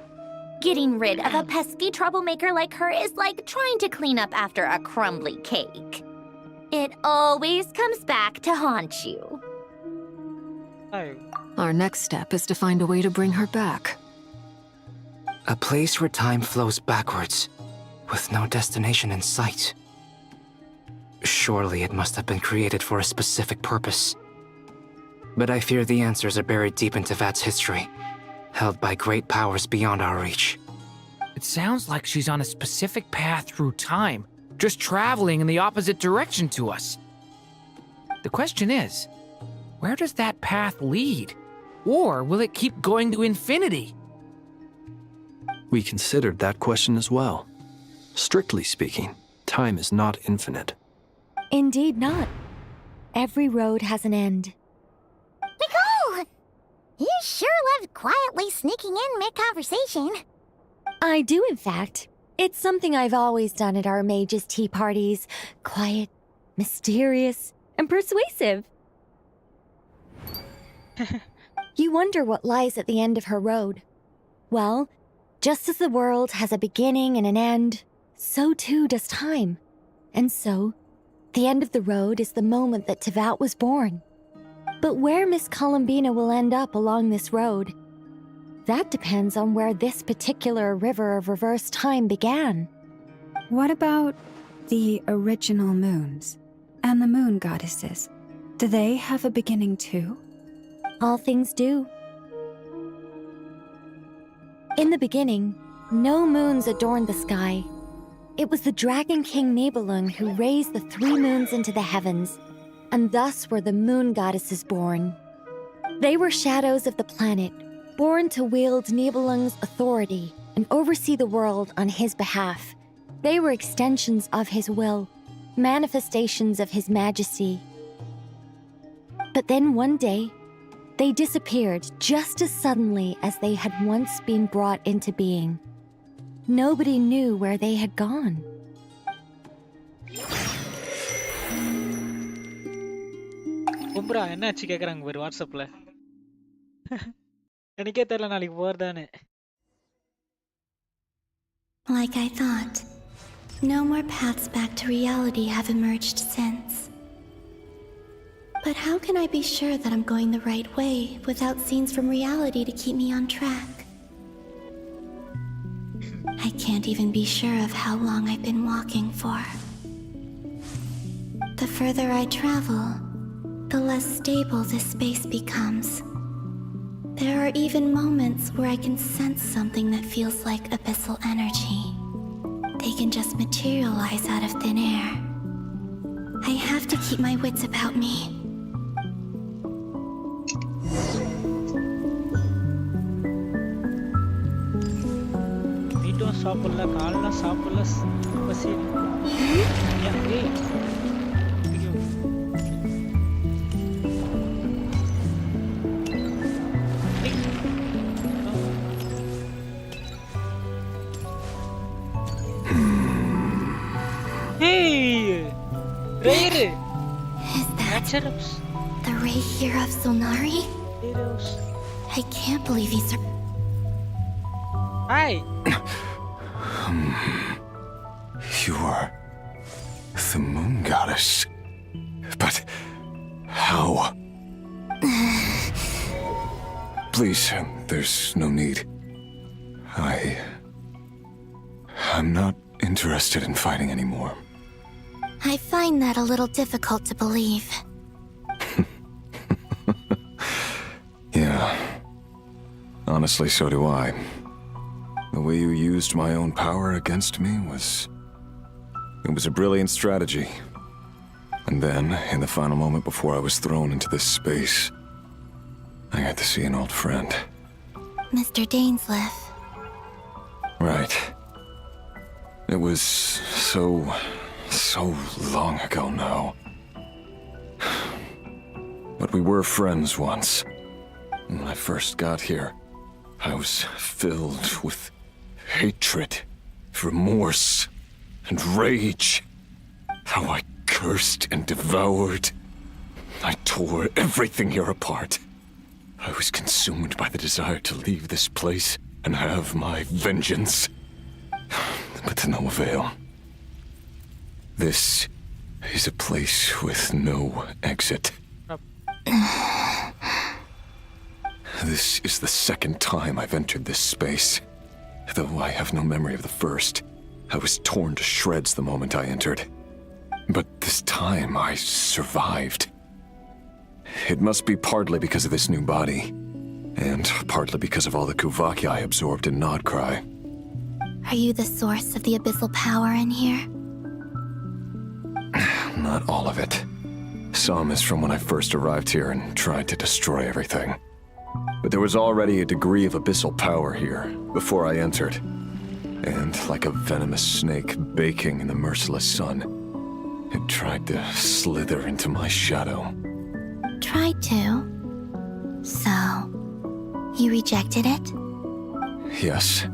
Getting rid of a pesky troublemaker like her is like trying to clean up after a crumbly cake. It always comes back to haunt you. Our next step is to find a way to bring her back. A place where time flows backwards, with no destination in sight. Surely it must have been created for a specific purpose. But I fear the answers are buried deep in Tevat's history, held by great powers beyond our reach. It sounds like she's on a specific path through time, just traveling in the opposite direction to us. The question is, where does that path lead? Or will it keep going to infinity? We considered that question as well. Strictly speaking, time is not infinite. Indeed not. Every road has an end. Nicole! You sure loved quietly sneaking in mid-conversation. I do, in fact. It's something I've always done at our mages' tea parties. Quiet, mysterious, and persuasive. You wonder what lies at the end of her road. Well, just as the world has a beginning and an end, so too does time. And so, the end of the road is the moment that Tevat was born. But where Miss Columbina will end up along this road, that depends on where this particular river of reverse time began. What about the original moons and the moon goddesses? Do they have a beginning too? All things do. In the beginning, no moons adorned the sky. It was the Dragon King Nibelung who raised the three moons into the heavens, and thus were the moon goddesses born. They were shadows of the planet, born to wield Nibelung's authority and oversee the world on his behalf. They were extensions of his will, manifestations of his majesty. But then one day, they disappeared just as suddenly as they had once been brought into being. Nobody knew where they had gone. கும்புரா என்னாச்சு கேக்குறாங்க பாரு வாட்ஸ்அப்ல. எனக்கே தெரியல நாளைக்கு போறதானே. Like I thought, no more paths back to reality have emerged since. But how can I be sure that I'm going the right way without scenes from reality to keep me on track? I can't even be sure of how long I've been walking for. The further I travel, the less stable this space becomes. There are even moments where I can sense something that feels like abyssal energy. They can just materialize out of thin air. I have to keep my wits about me. சாப்பிடல காலைல சாப்பிடல பசி Is that the ray here of Solnari? I can't believe he's... Hi! You are the moon goddess. But how? Please, there's no need. I'm not interested in fighting anymore. I find that a little difficult to believe. Yeah. Honestly, so do I. The way you used my own power against me was... It was a brilliant strategy. And then, in the final moment before I was thrown into this space, I got to see an old friend. Mr. Dainsleif. Right. It was so long ago now. But we were friends once. When I first got here, I was filled with hatred, remorse, and rage. How I cursed and devoured. I tore everything here apart. I was consumed by the desire to leave this place and have my vengeance. But to no avail. This is a place with no exit. This is the second time I've entered this space. Though I have no memory of the first. I was torn to shreds the moment I entered. But this time I survived. It must be partly because of this new body. And partly because of all the Kuvaki I absorbed in Nodcry. Are you the source of the abyssal power in here? Not all of it. Some is from when I first arrived here and tried to destroy everything. But there was already a degree of abyssal power here before I entered. And like a venomous snake baking in the merciless sun, it tried to slither into my shadow. Tried to? So, you rejected it? Yes.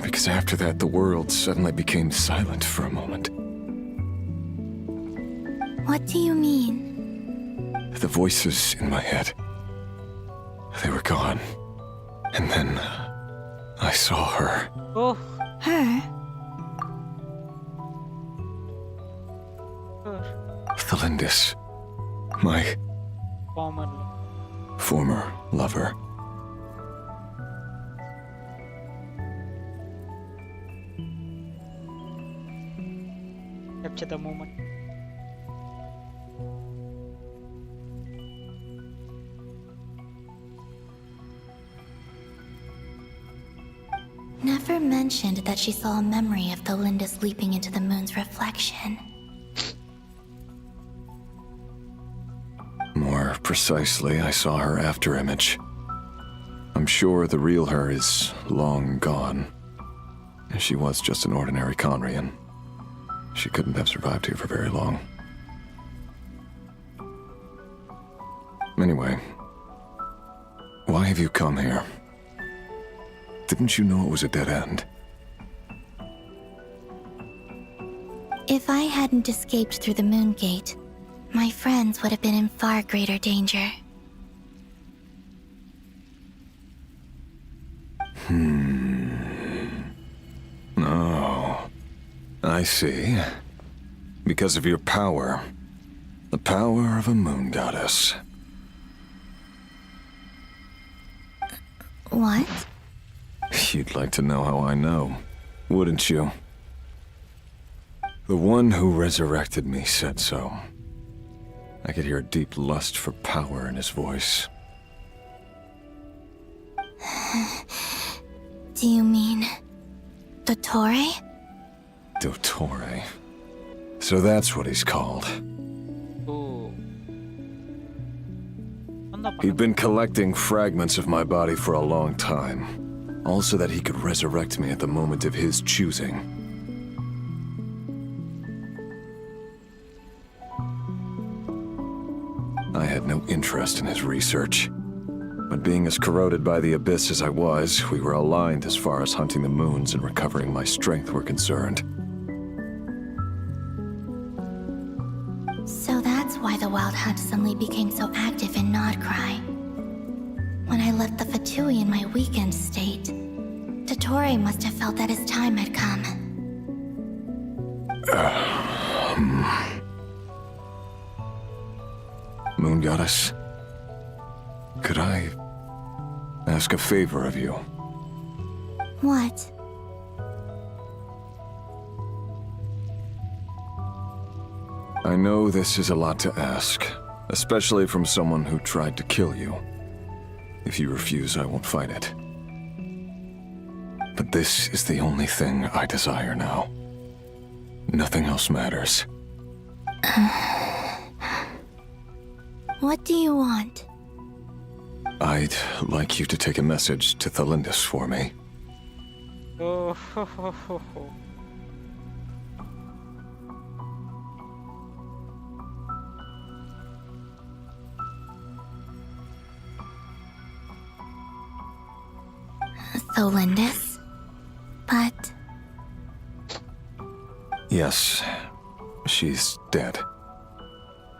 Because after that, the world suddenly became silent for a moment. What do you mean? The voices in my head. They were gone. And then I saw her. Oh. Her? The Lindis. My former lover. Capture the moment. Never mentioned that she saw a memory of the Lindis leaping into the moon's reflection. More precisely, I saw her afterimage. I'm sure the real her is long gone. She was just an ordinary Conrian. She couldn't have survived here for very long. Anyway, why have you come here? Didn't you know it was a dead end? If I hadn't escaped through the moon gate, my friends would have been in far greater danger. Oh, I see. Because of your power. The power of a moon goddess. What? You'd like to know how I know, wouldn't you? The one who resurrected me said so. I could hear a deep lust for power in his voice. Do you mean... Dottore? Dottore. So that's what he's called. He'd been collecting fragments of my body for a long time. all so that he could resurrect me at the moment of his choosing. I had no interest in his research, but being as corroded by the abyss as I was, we were aligned as far as hunting the moons and recovering my strength were concerned. So that's why the Wild Hunt suddenly became so active in Nodcry. When I left the Fatui in my weakened state, Dottore must have felt that his time had come. Moon Goddess, could I ask a favor of you? What? I know this is a lot to ask, especially from someone who tried to kill you. If you refuse, I won't fight it. But this is the only thing I desire now. Nothing else matters. What do you want? I'd like you to take a message to Thalindis for me. Oh, ho, ho, ho, ho. Thalindis? But... Yes, she's dead.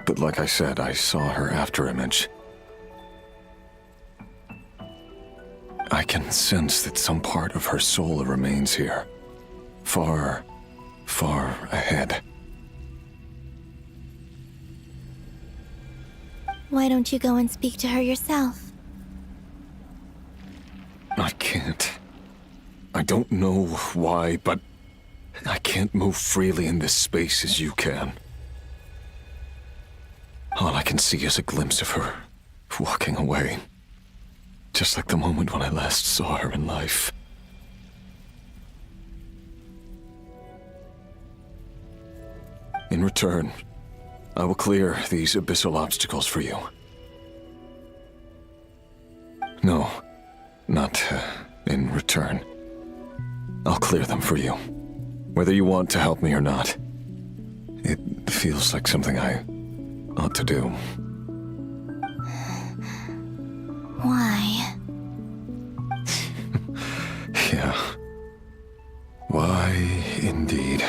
But like I said, I saw her afterimage. I can sense that some part of her soul remains here. Far, far ahead. Why don't you go and speak to her yourself? I can't. I don't know why, but I can't move freely in this space as you can. All I can see is a glimpse of her walking away. Just like the moment when I last saw her in life. In return, I will clear these abyssal obstacles for you. No, not in return. I'll clear them for you. Whether you want to help me or not. It feels like something I ought to do. Why? Yeah. Why, indeed.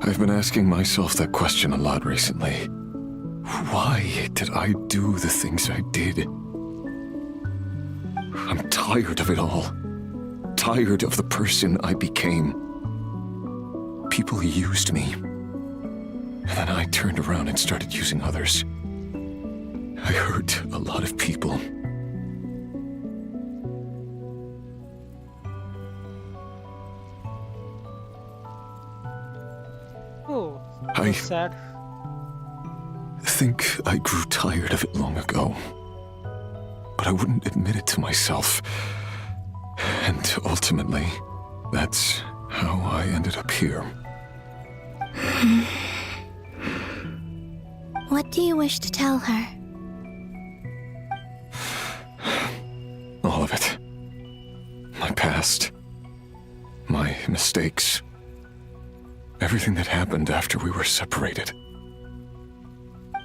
I've been asking myself that question a lot recently. Why did I do the things I did? I'm tired of it all. Tired of the person I became. People used me. And then I turned around and started using others. I hurt a lot of people. Oh, I sad. think I grew tired of it long ago. But I wouldn't admit it to myself. And ultimately, that's how I ended up here. What do you wish to tell her? All of it. My past. My mistakes. Everything that happened after we were separated.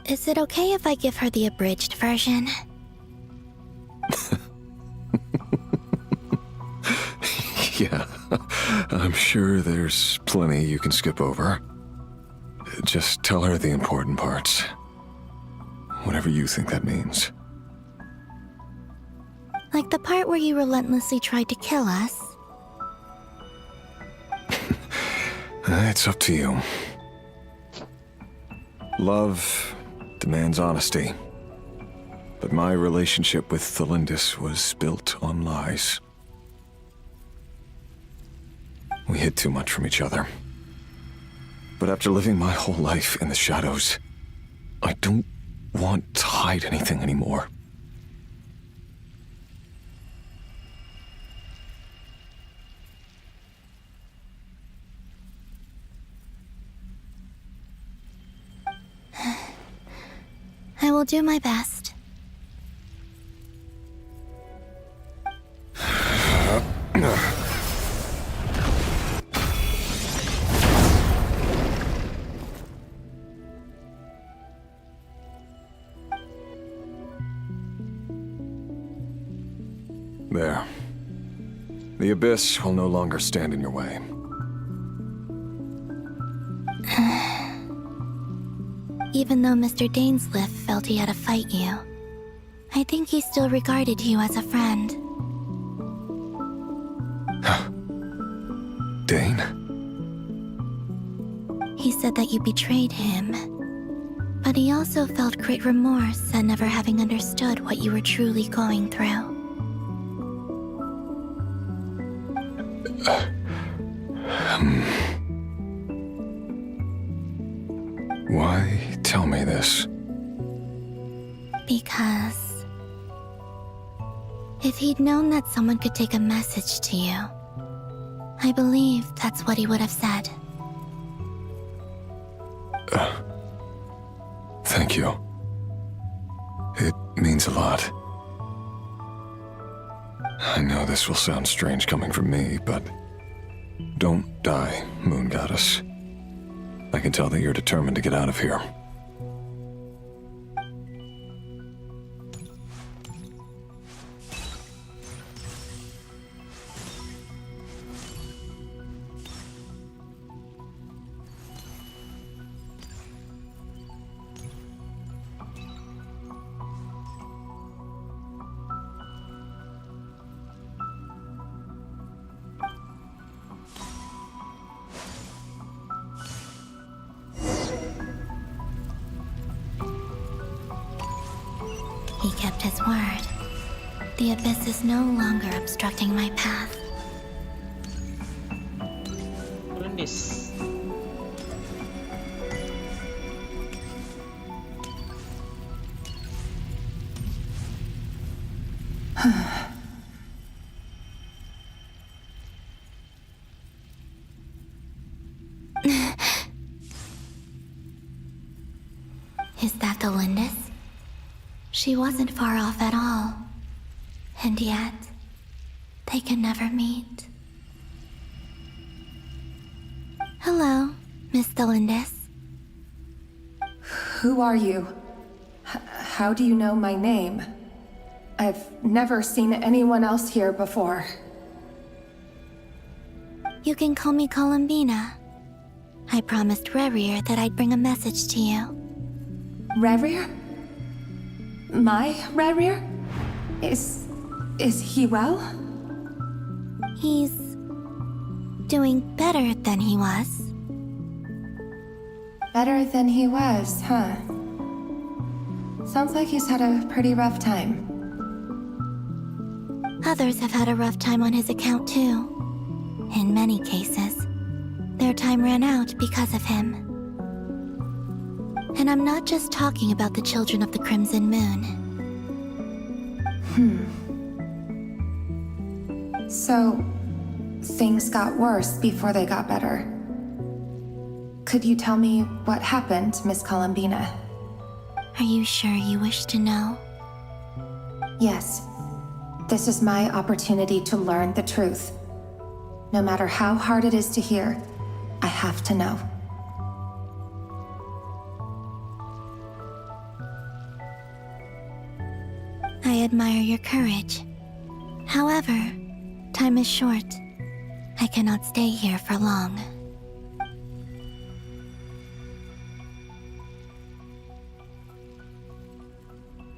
Is it okay if I give her the abridged version? Yeah, I'm sure there's plenty you can skip over. Just tell her the important parts. Whatever you think that means. Like the part where you relentlessly tried to kill us? It's up to you. Love demands honesty. But my relationship with Thalindis was built on lies. We hid too much from each other. But after living my whole life in the shadows, I don't want to hide anything anymore. I will do my best. There. The Abyss will no longer stand in your way. Even though Mr. Dainsliff felt he had to fight you, I think he still regarded you as a friend. Dane? He said that you betrayed him, but he also felt great remorse at never having understood what you were truly going through. Why tell me this? Because if he'd known that someone could take a message to you, I believe that's what he would have said. Thank you. It means a lot. I know this will sound strange coming from me, but don't die, Moon Goddess. I can tell that you're determined to get out of here. He kept his word. The Abyss is no longer obstructing my path. Goodness. Is that the Lindis? She wasn't far off at all. And yet, they can never meet. Hello, Miss Delindis. Who are you? How do you know my name? I've never seen anyone else here before. You can call me Columbina. I promised Rerir that I'd bring a message to you. Rerir? My Rerir? Is he well? He's doing better than he was. Better than he was, huh? Sounds like he's had a pretty rough time. Others have had a rough time on his account too. In many cases, their time ran out because of him. And I'm not just talking about the children of the Crimson Moon. So, things got worse before they got better. Could you tell me what happened, Miss Columbina? Are you sure you wish to know? Yes. This is my opportunity to learn the truth. No matter how hard it is to hear, I have to know. I admire your courage. However, time is short. I cannot stay here for long.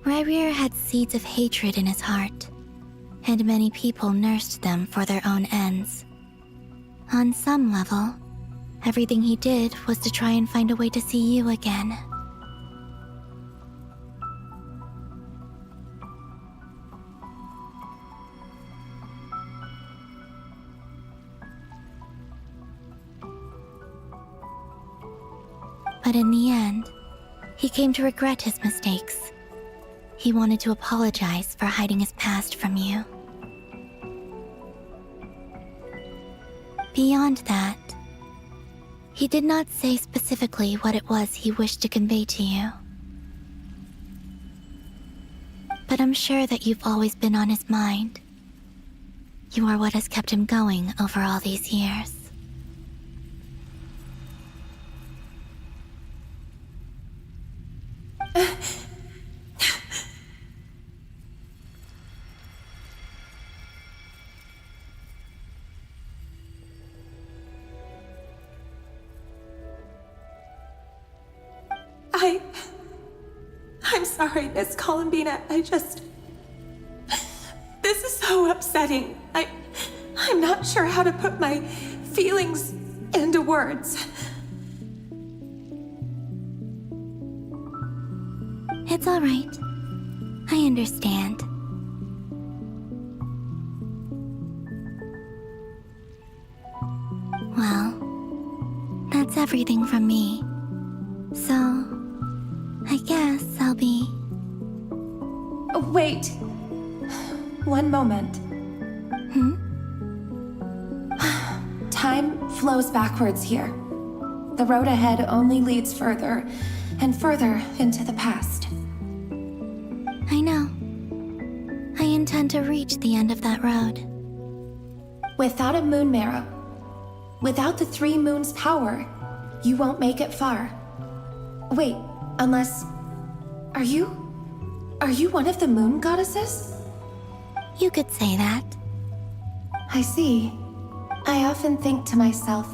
Rerir had seeds of hatred in his heart, and many people nursed them for their own ends. On some level, everything he did was to try and find a way to see you again. But in the end, he came to regret his mistakes. He wanted to apologize for hiding his past from you. Beyond that, he did not say specifically what it was he wished to convey to you. But I'm sure that you've always been on his mind. You are what has kept him going over all these years. I'm sorry, Miss Columbina. This is so upsetting. I'm not sure how to put my feelings into words. It's all right. I understand. Well, that's everything from me. So, I guess I'll be... Wait. One moment. Time flows backwards here. The road ahead only leads further and further into the past. I know. I intend to reach the end of that road. Without a moon marrow, without the 3 moons' power, you won't make it far. Wait, unless... Are you one of the moon goddesses? You could say that. I see. I often think to myself,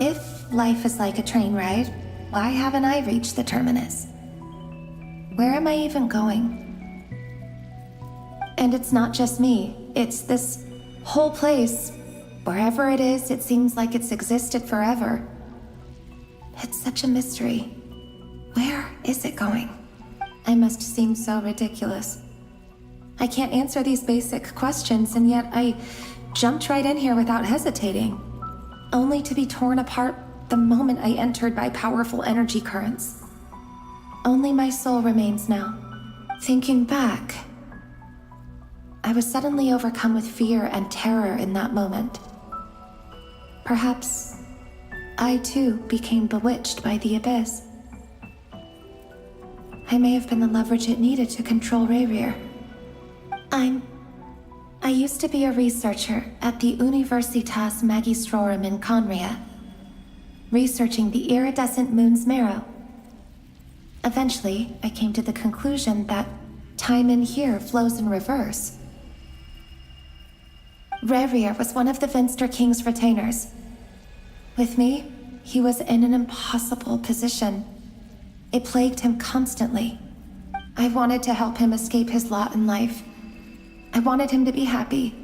if life is like a train ride, why haven't I reached the terminus? Where am I even going? And it's not just me, it's this whole place. Wherever it is, it seems like it's existed forever. It's such a mystery. Where is it going? I must seem so ridiculous. I can't answer these basic questions, and yet I jumped right in here without hesitating, only to be torn apart the moment I entered by powerful energy currents. Only my soul remains now. Thinking back, I was suddenly overcome with fear and terror in that moment. Perhaps I too became bewitched by the abyss. I may have been the leverage it needed to control Rayrir. I used to be a researcher at the Universitas Magistrorum in Conria, researching the iridescent moon's marrow. Eventually, I came to the conclusion that time in here flows in reverse. Rayrir was one of the Vinster King's retainers. With me, he was in an impossible position. It plagued him constantly. I wanted to help him escape his lot in life. I wanted him to be happy,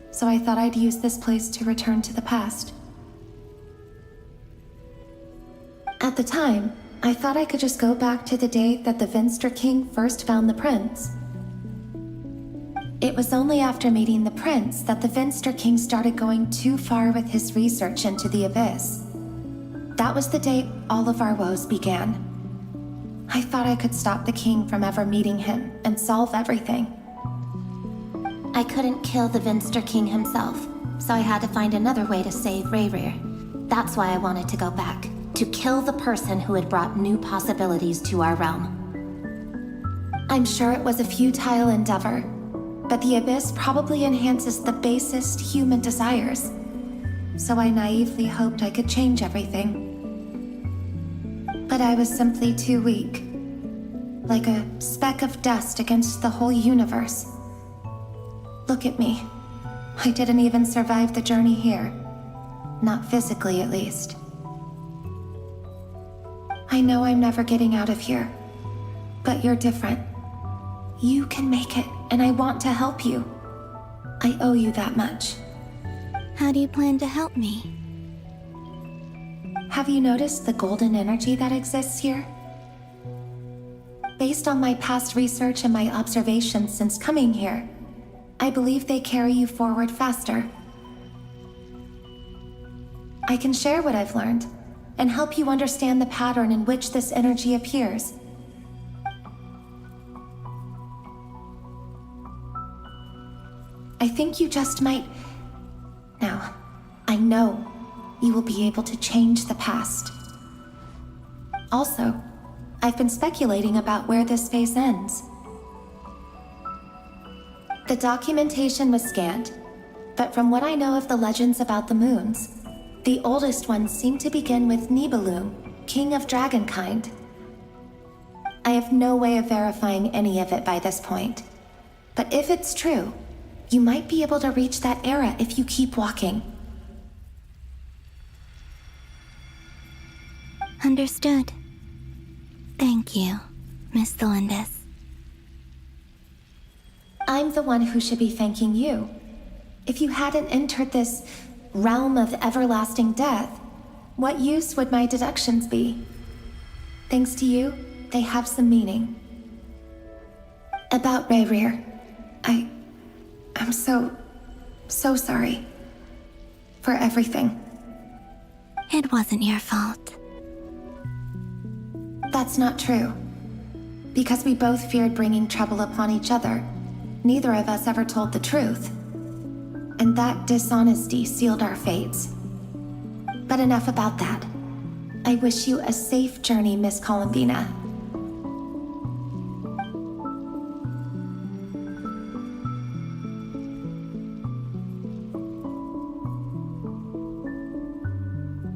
so I thought I'd use this place to return to the past. At the time, I thought I could just go back to the day that the Vinster King first found the prince. It was only after meeting the prince that the Vinster King started going too far with his research into the abyss. That was the day all of our woes began. I thought I could stop the king from ever meeting him and solve everything. I couldn't kill the Vinster King himself, so I had to find another way to save Rayrir. That's why I wanted to go back, to kill the person who had brought new possibilities to our realm. I'm sure it was a futile endeavor, but the abyss probably enhances the basest human desires. So I naively hoped I could change everything. But I was simply too weak, like a speck of dust against the whole universe. Look at me. I didn't even survive the journey here. Not physically, at least. I know I'm never getting out of here, but you're different. You can make it, and I want to help you. I owe you that much. How do you plan to help me? Have you noticed the golden energy that exists here? Based on my past research and my observations since coming here, I believe they carry you forward faster. I can share what I've learned and help you understand the pattern in which this energy appears. I think you just might... Now, I know you will be able to change the past. Also, I've been speculating about where this phase ends. The documentation was scant, but from what I know of the legends about the moons, the oldest ones seem to begin with Nibelung, king of dragonkind. I have no way of verifying any of it by this point, but if it's true, you might be able to reach that era if you keep walking. Understood. Thank you, Miss Delindis. I'm the one who should be thanking you. If you hadn't entered this realm of everlasting death, what use would my deductions be? Thanks to you, they have some meaning. About Rayrir, I'm so sorry. For everything. It wasn't your fault. That's not true. Because we both feared bringing trouble upon each other, neither of us ever told the truth. And that dishonesty sealed our fates. But enough about that. I wish you a safe journey, Miss Columbina.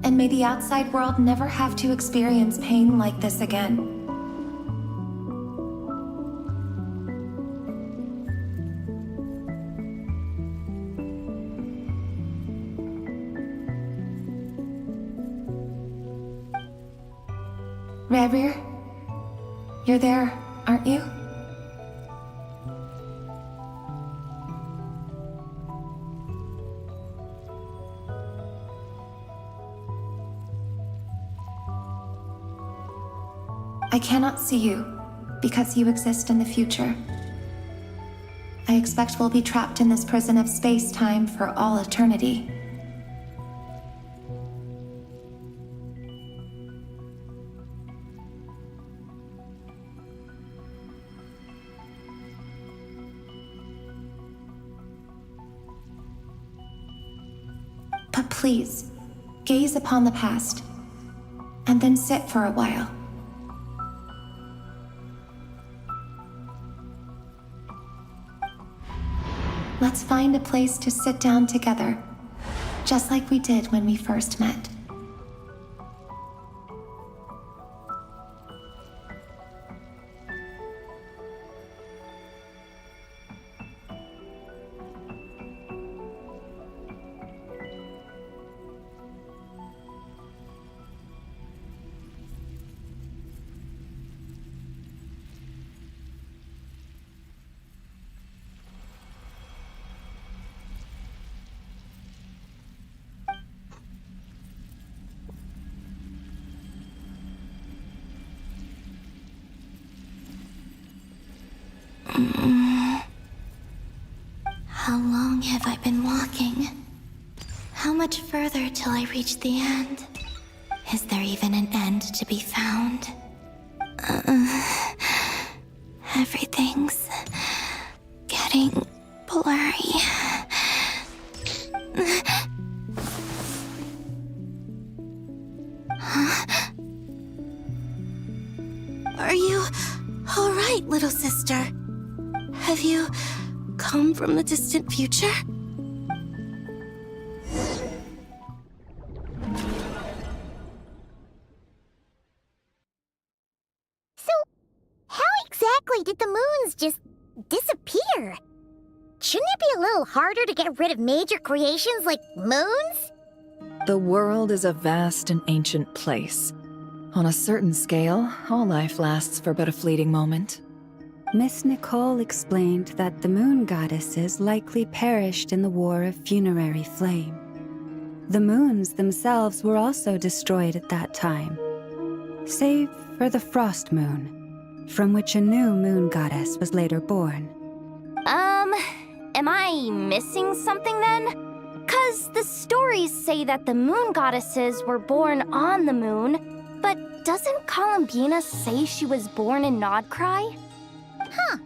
And may the outside world never have to experience pain like this again. Rayrir, you're there, aren't you? I cannot see you, because you exist in the future. I expect we'll be trapped in this prison of space-time for all eternity. But please, gaze upon the past, and then sit for a while. Let's find a place to sit down together, just like we did when we first met. How long have I been walking? How much further till I reach the end? Is there even an end to be found? Everything's getting blurry. Huh? Are you all right, little sister? Have you come from the distant future? So, how exactly did the moons just disappear? Shouldn't it be a little harder to get rid of major creations like moons? The world is a vast and ancient place. On a certain scale, all life lasts for but a fleeting moment. Miss Nicole explained that the moon goddesses likely perished in the War of Funerary Flame. The moons themselves were also destroyed at that time, save for the Frost Moon, from which a new moon goddess was later born. Am I missing something then? 'Cause the stories say that the moon goddesses were born on the moon, but doesn't Columbina say she was born in Nodcry? Huh,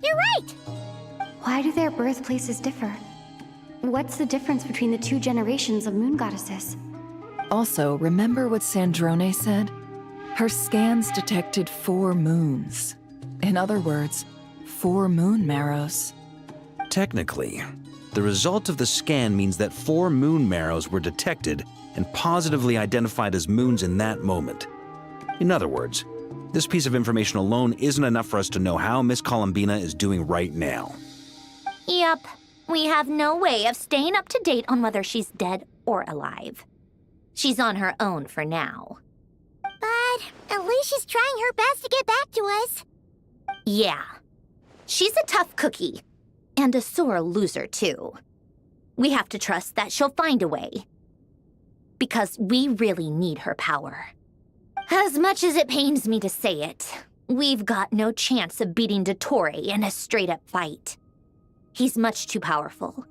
you're right! Why do their birthplaces differ? What's the difference between the two generations of moon goddesses? Also, remember what Sandrone said? Her scans detected 4 moons. In other words, 4 moon marrows. Technically, the result of the scan means that 4 moon marrows were detected and positively identified as moons in that moment. In other words, this piece of information alone isn't enough for us to know how Miss Columbina is doing right now. Yep, we have no way of staying up to date on whether she's dead or alive. She's on her own for now. But At least she's trying her best to get back to us. Yeah. She's a tough cookie. And a sore loser, too. We have to trust that she'll find a way. Because we really need her power. As much as it pains me to say it, we've got no chance of beating Dottore in a straight-up fight. He's much too powerful.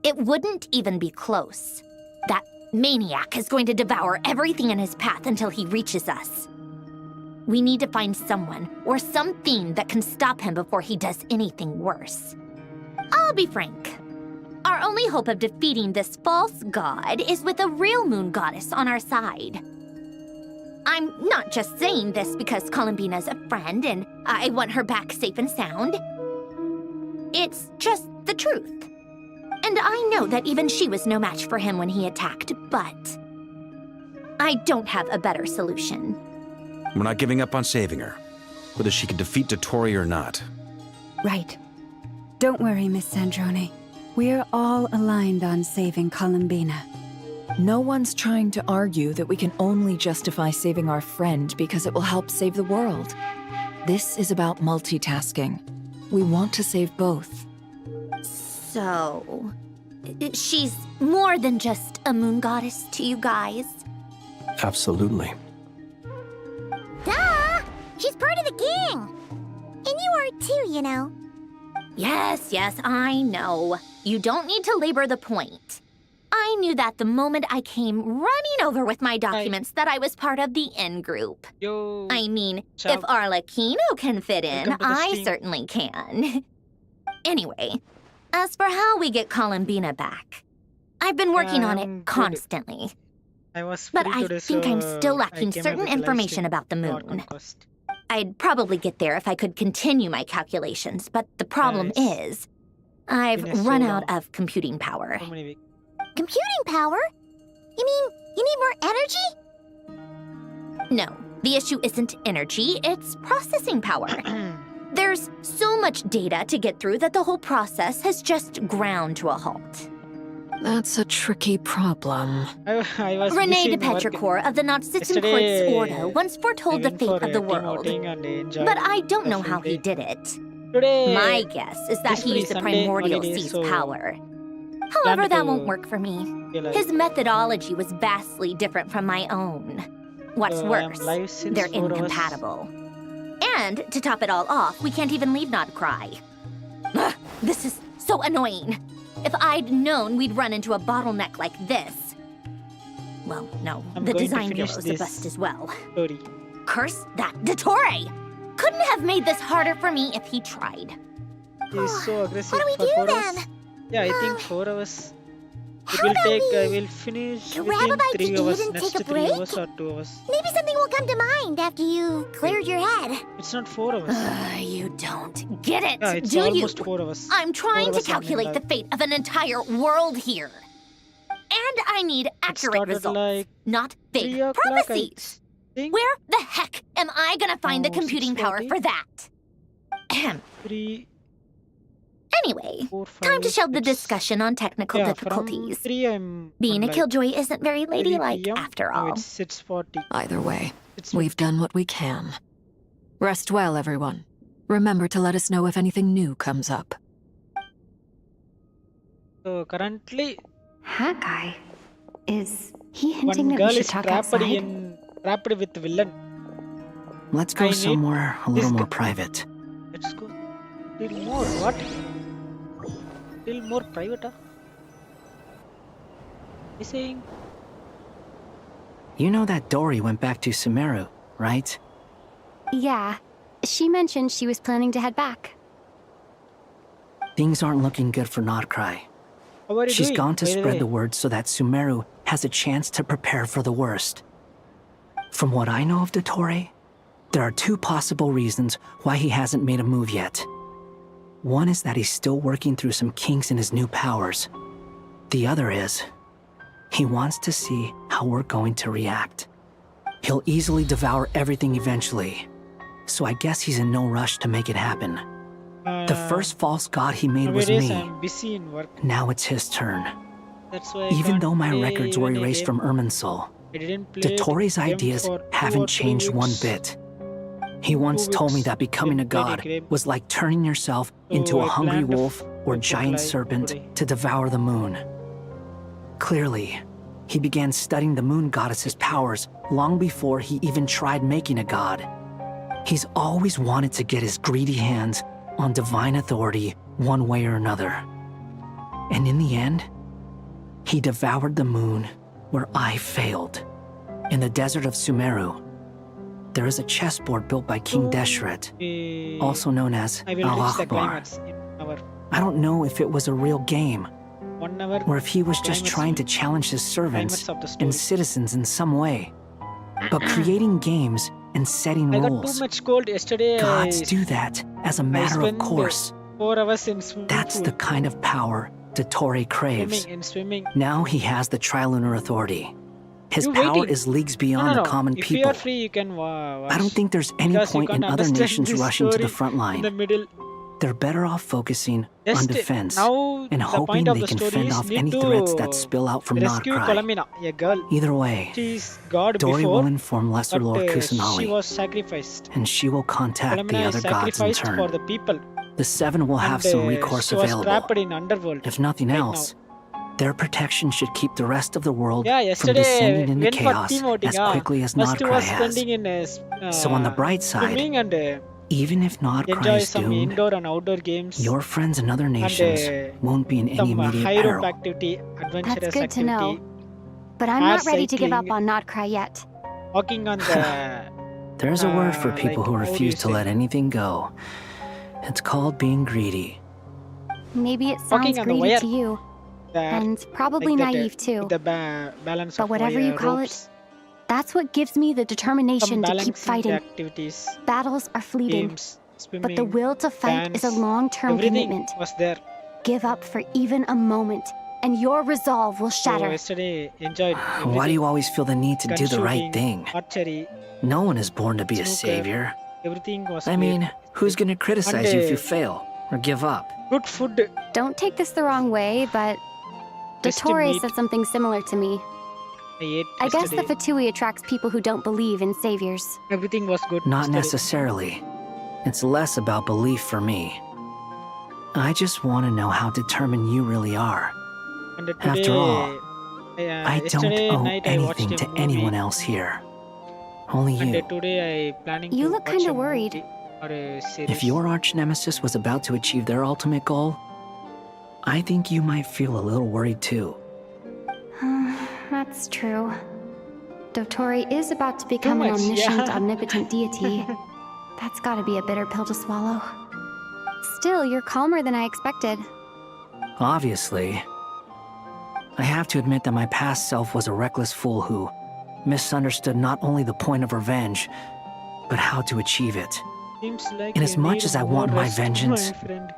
It wouldn't even be close. That maniac is going to devour everything in his path until he reaches us. We need to find someone or something that can stop him before he does anything worse. I'll be frank. Our only hope of defeating this false god is with a real moon goddess on our side. I'm not just saying this because Columbina's a friend and I want her back safe and sound. It's just the truth. And I know that even she was no match for him when he attacked, but I don't have a better solution. We're not giving up on saving her, whether she can defeat Dottore or not. Right. Don't worry, Miss Sandrone. We're all aligned on saving Columbina. No one's trying to argue that we can only justify saving our friend because it will help save the world. This is about multitasking. We want to save both. So, she's more than just a moon goddess to you guys? Absolutely. Duh! She's part of the gang! And you are too, you know. Yes, I know. You don't need to labor the point. I knew that the moment I came running over with my documents that I was part of the in-group. I mean, if Arlecchino can fit in, I certainly can. Anyway, as for how we get Columbina back, I've been working on it constantly. But I think I'm still lacking certain information about the moon. I'd probably get there if I could continue my calculations, but the problem is, I've run out of computing power. Computing power? You mean you need more energy? No, the issue isn't energy, it's processing power. There's so much data to get through that the whole process has just ground to a halt. That's a tricky problem. René de Petrichor of the Nazisten Kreuz Ordo once foretold the fate of the world. But I don't know how he did it. My guess is that he used the primordial sea's power. However, that won't work for me. His methodology was vastly different from my own. What's worse, they're incompatible. And, to top it all off, we can't even leave Nodcry. Ugh, this is so annoying. If I'd known we'd run into a bottleneck like this... Well, no, the design bureau's a bust as well. Curse that Dottore! Couldn't have made this harder for me if he tried. He's so aggressive. What do we do then? Yeah, I think 4 hours. It will take, I will finish within 3 hours, next 3 hours or 2 hours. Maybe something will come to mind after you cleared your head. It's not 4 hours. You don't get it, yeah, it's do almost you? 4 hours. I'm trying to calculate the fate of an entire world here. And I need accurate results, like not fake prophecies. Where the heck am I gonna find the computing power for that? Anyway, time to shelve the discussion on technical difficulties. Being a killjoy isn't very ladylike after all. It's 40. Either way, we've done what we can. Rest well, everyone. Remember to let us know if anything new comes up. So currently, Hawkeye, is he hinting one that girl we should is talk trapped outside? trapped with villain. Let's go somewhere a little more private. Let's go. Little more what? Little more private, huh? He's saying. You know that Dory went back to Sumeru, right? Yeah. She mentioned she was planning to head back. Things aren't looking good for Nodcry. She's gone to spread the word so that Sumeru has a chance to prepare for the worst. From what I know of Dottore, there are 2 possible reasons why he hasn't made a move yet. One is that he's still working through some kinks in his new powers. The other is, he wants to see how we're going to react. He'll easily devour everything eventually, so I guess he's in no rush to make it happen. The first false god he made was me. I'm busy in work. Now it's his turn. That's why Even though my records were erased from Irminsul, I didn't play Dottoro's ideas haven't changed one bit. He once told me that becoming a god was like turning yourself into a hungry wolf or giant serpent to devour the moon. Clearly, he began studying the moon goddess's powers long before he even tried making a god. He's always wanted to get his greedy hands on divine authority one way or another. And in the end, he devoured the moon where I failed. In the desert of Sumeru, there is a chessboard built by King Deshret, also known as Al-Akhbar. I don't know if it was a real game, or if he was just trying to challenge his servants and citizens in some way. But creating games and setting rules, gods do that as a matter of course. 4 hours in swimming That's pool. the kind of power Dottore craves. Swimming. Now he has the Trilunar Authority. His power is leagues beyond the common if people. you are free, you can watch. I don't think there's any Because you point in can't other understand nations this rushing to the story front line. In the middle. They're better off focusing on Just defense now, and the hoping point of they the can story fend is off need any to threats that spill out from rescue Nordcry. Colomina, a girl. Either way, She's God Dory before, will inform Lesser but Lord she Kusanali, was sacrificed. and she will contact Colomina the is other gods in sacrificed turn. for the people. The Seven will have And, some recourse she was available. trapped in underworld. If nothing right else, their protection should keep the rest of the world Yeah, from yesterday descending into went for chaos demoting. as quickly as First Nordcry was has. spending in So on the bright side, swimming and even if Nordcry enjoy is some doomed, indoor and outdoor games. your friends in other nations won't be in any Some immediate high rope peril. activity, adventurous That's good to activity. know. But I'm Air not ready to give up cycling. on Nordcry yet. Walking on the There's a word for people like, who how do you refuse to say? let anything go. It's called being greedy. Maybe it sounds Walking on the greedy wire. to you, That, and probably like that, naive too. with the balance But of whatever wire, you call ropes, it, that's what gives me the some determination to keep balancing fighting. activities, Battles are fleeting, games, but the swimming, will to fight is a dance, long-term everything commitment. was there. Give up for even a moment, and your resolve will So shatter. yesterday enjoyed Why do you always feel the need to gun do the right shooting, thing? archery, No one is born to be a snooker, savior. everything was I great. mean, who's gonna criticize And, you if you fail or give up? Good food. Don't take this the wrong way, but Tasty Dottore meat. said something similar to me. I ate I guess the yesterday. Fatui attracts people who don't believe in saviors. Everything was good. Not yesterday. necessarily. It's less about belief for me. I just want to know how determined you really are. And After all, I don't yesterday owe night I watched anything a to movie, anyone else here. Only And you. today I planning You to look watch kinda a worried. movie or a series. If your arch nemesis was about to achieve their ultimate goal, I think you might feel a little worried too. That's true. Dottore is about to become an much, omniscient, yeah. omnipotent deity. That's gotta be a bitter pill to swallow. Still, you're calmer than I expected. Obviously. I have to admit that my past self was a reckless fool who misunderstood not only the point of revenge, but how to achieve it. Seems like And as you much need as I more want my rest, vengeance, my friend.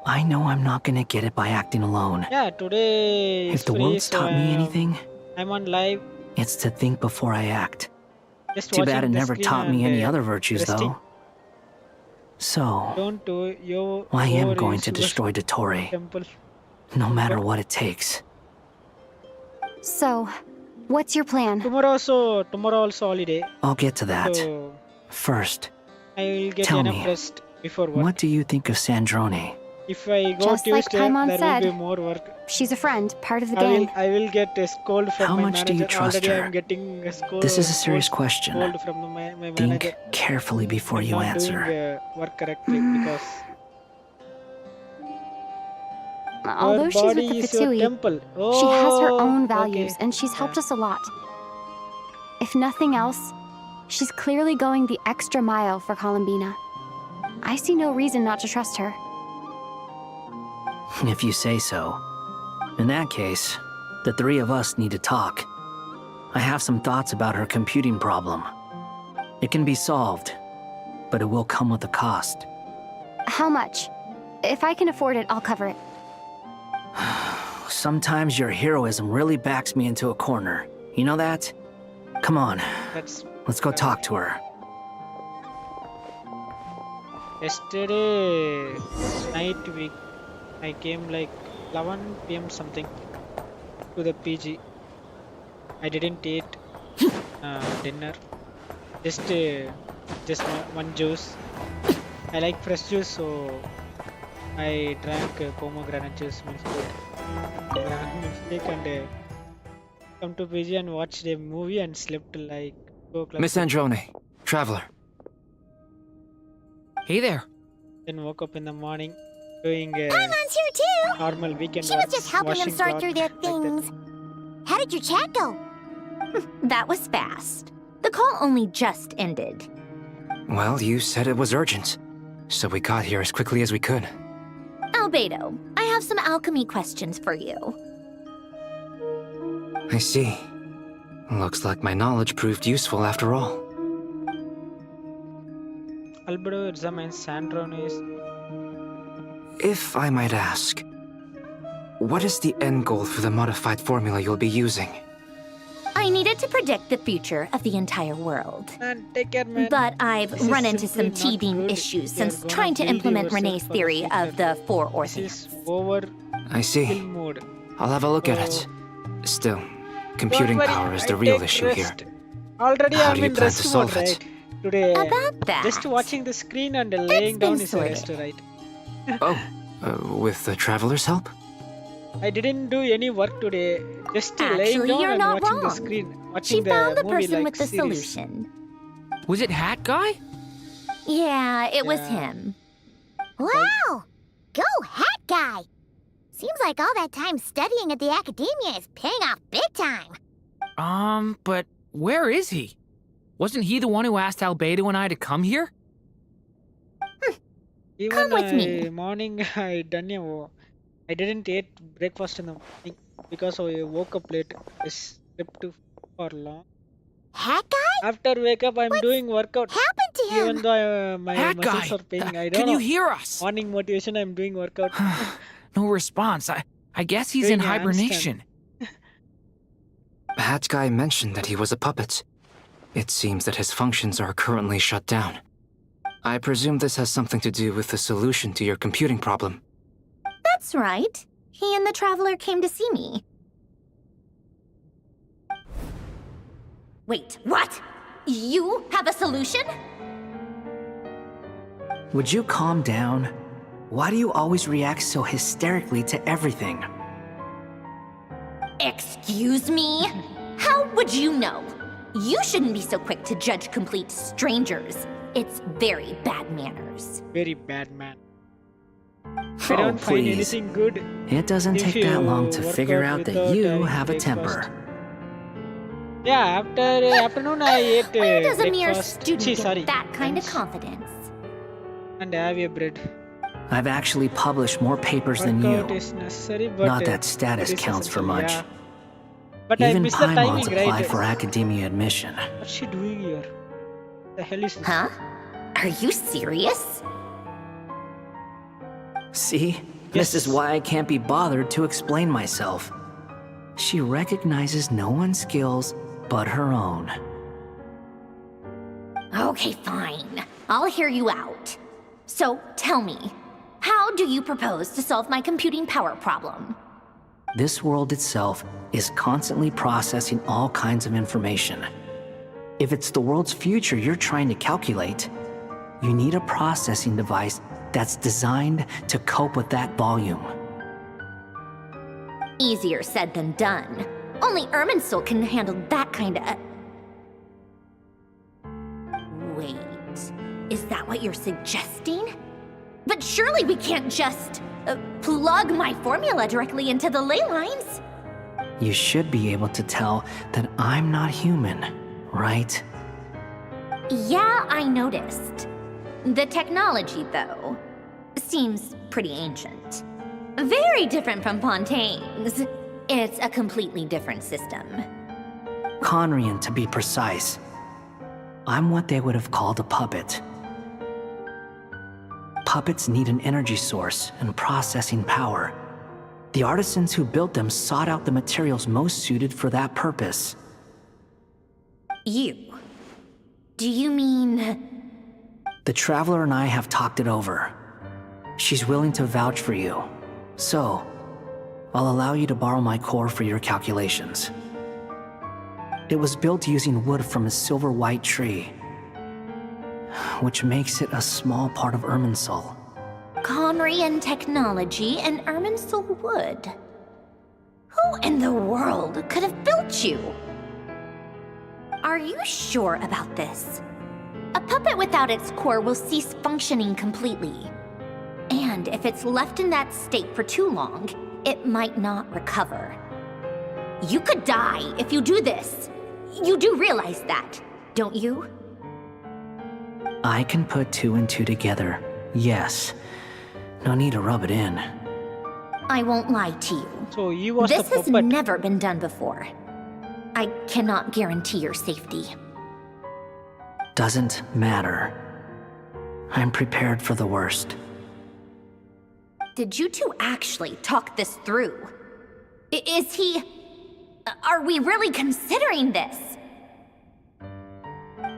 I know I'm not gonna get it by acting alone. Yeah, today is If the free, world's so taught me anything, I'm on live. it's to think before I act. Just Too bad watching it the never screen taught me and, any other virtues, resting. though. So, Don't do your. I am your going to is destroy Dottore, temple. no matter what it takes. So, what's your plan? Tomorrow also holiday. I'll get to that. So First, I will get Tell enough me, rest before work. what do you think of Sandrone? If I go Just like Tuesday, Paimon there said, will be more work. She's a friend, part of the I will, gang. I will get a scold from How my much do manager. you trust Already her? I'm getting a scold. This is a serious question. Scold from my Think manager. carefully before I'm you not answer. doing work correctly because Although her she's with body the is your Fatui, temple. she has her own Oh, values, okay. and she's helped us a lot. If nothing else, she's clearly going the extra mile for Columbina. I see no reason not to trust her. If you say so. In that case, the three of us need to talk. I have some thoughts about her computing problem. It can be solved, but it will come with a cost. How much? If I can afford it, I'll cover it. Sometimes your heroism really backs me into a corner. You know that? Come on, let's go talk to her. Yesterday night I came like 11 PM something to the PG. I didn't eat. dinner. Just one juice. I like fresh juice, so I drank pomegranate juice, milkshake, and come to PG and watched a movie and slept like 2 o'clock. Miss Androne, traveler. Hey there. Then woke up in the morning doing Paimon's here too! normal weekend She was work, just helping them washing sort clothes, through their like things. How did your chat go? That was fast. The call only just ended. Well, you said it was urgent, so we got here as quickly as we could. Albedo, I have some alchemy questions for you. I see. Looks like my knowledge proved useful after all. Albedo examines Sandrones. If I might ask, what is the end goal for the modified formula you'll be using? I needed to predict the future of the entire world. Man, take care, man. But I've This is run into some simply not teething good. issues You are since gonna trying to build implement yourself Renee's for the theory future. of the four This is orphans. over I see. kill mode. I'll have a look at it. Still, computing Don't worry, power is I the real take issue here. rest. Already How I'm do you in plan rest to mode, solve it? right? Today, About that, just watching the screen and laying down been is a sorted. rest, right? Oh, with the traveler's help? I didn't do any work today. Just laying Actually, down you're and not watching the wrong. screen. She Watching found the movie person like with the series. solution. Was it Hat Guy? Yeah, it was Yeah. him. Wow! Go Hat Guy! Seems like all that time studying at the academia is paying off big time. But where is he? Wasn't he the one who asked Albedo and I to come here? Even Come with me. morning I didn't eat breakfast in the morning because I woke up late. I slept for long. Hat Guy? After wake up, I'm doing workout. Happened to him? Even though my Hat muscles Guy, are paining, I don't can know. you hear us? Morning motivation, I'm doing workout. No response. I guess he's Doing in a handstand. hibernation. Hat Guy mentioned that he was a puppet. It seems that his functions are currently shut down. I presume this has something to do with the solution to your computing problem. That's right. He and the traveler came to see me. Wait, what? You have a solution? Would you calm down? Why do you always react so hysterically to everything? Excuse me? How would you know? You shouldn't be so quick to judge complete strangers. It's very bad manners. Very bad man. I Oh, don't find please. anything good. It doesn't If take you that long to work figure out out that without you having have a breakfast. temper. Yeah, after afternoon I ate Where does a mere breakfast. student Sorry, get that kind of lunch, confidence? and have a bread. I've actually published more papers than Workout you. is necessary, but Not that status it is counts for essential, much. yeah. But I Even miss the Paimon's timing, applied right? for academia admission. What's she doing here? The hell is this? Huh? Are you serious? See? This is why I can't be bothered to explain myself. She recognizes no one's skills but her own. Okay, fine. I'll hear you out. So, tell me, how do you propose to solve my computing power problem? This world itself is constantly processing all kinds of information. If it's the world's future you're trying to calculate, you need a processing device that's designed to cope with that volume. Easier said than done. Only Irminsul can handle that kind of... Wait, is that what you're suggesting? But surely we can't just plug my formula directly into the ley lines. You should be able to tell that I'm not human, right? Yeah, I noticed. The technology, though, seems pretty ancient. Very different from Fontaine's. It's a completely different system. Conrian, to be precise. I'm what they would have called a puppet. Puppets need an energy source and processing power. The artisans who built them sought out the materials most suited for that purpose. You? Do you mean... The Traveler and I have talked it over. She's willing to vouch for you. So, I'll allow you to borrow my core for your calculations. It was built using wood from a silver white tree, which makes it a small part of Irminsul. Conrian technology and Irminsul wood. Who in the world could have built you? Are you sure about this? A puppet without its core will cease functioning completely. And if it's left in that state for too long, it might not recover. You could die if you do this. You do realize that, don't you? I can put 2 and 2 together, yes. No need to rub it in. I won't lie to you. So you was This the has puppet. never been done before. I cannot guarantee your safety. Doesn't matter. I'm prepared for the worst. Did you two actually talk this through? Is he... Are we really considering this?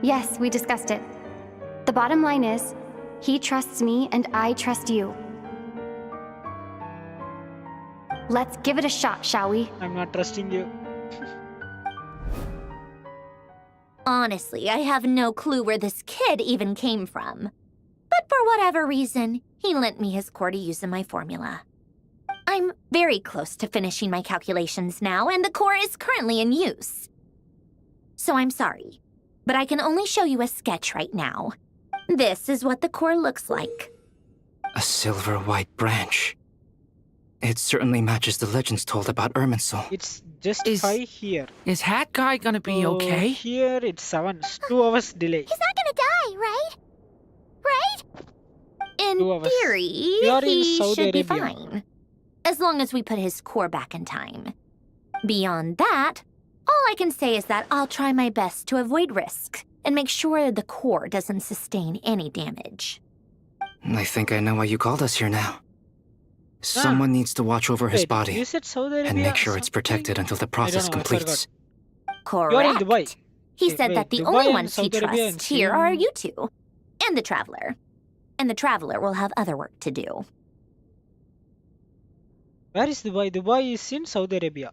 Yes, we discussed it. The bottom line is, he trusts me and I trust you. Let's give it a shot, shall we? I'm not trusting you. Honestly, I have no clue where this kid even came from. But for whatever reason, he lent me his core to use in my formula. I'm very close to finishing my calculations now, and the core is currently in use. So I'm sorry, but I can only show you a sketch right now. This is what the core looks like. A silver white branch. It certainly matches the legends told about Irminsul. It's just 5 here. Is Hat Guy gonna be So okay? Here it's 7. 2 hours delay. He's not gonna die, right? Right? In 2 hours. theory, We are in he Saudi should be Arabia. fine. As long as we put his core back in time. Beyond that, all I can say is that I'll try my best to avoid risk and make sure the core doesn't sustain any damage. I think I know why you called us here now. Someone needs to watch over his Wait, body you said Saudi Arabia and make sure it's something? protected until the I process don't know, I completes. Correct. You're in Dubai. He Wait, said that the Dubai only and ones he Saudi Arabia and trusts here are China. you two, and the Traveler. And the Traveler will have other work to do. Where is Dubai? Dubai is in Saudi Arabia.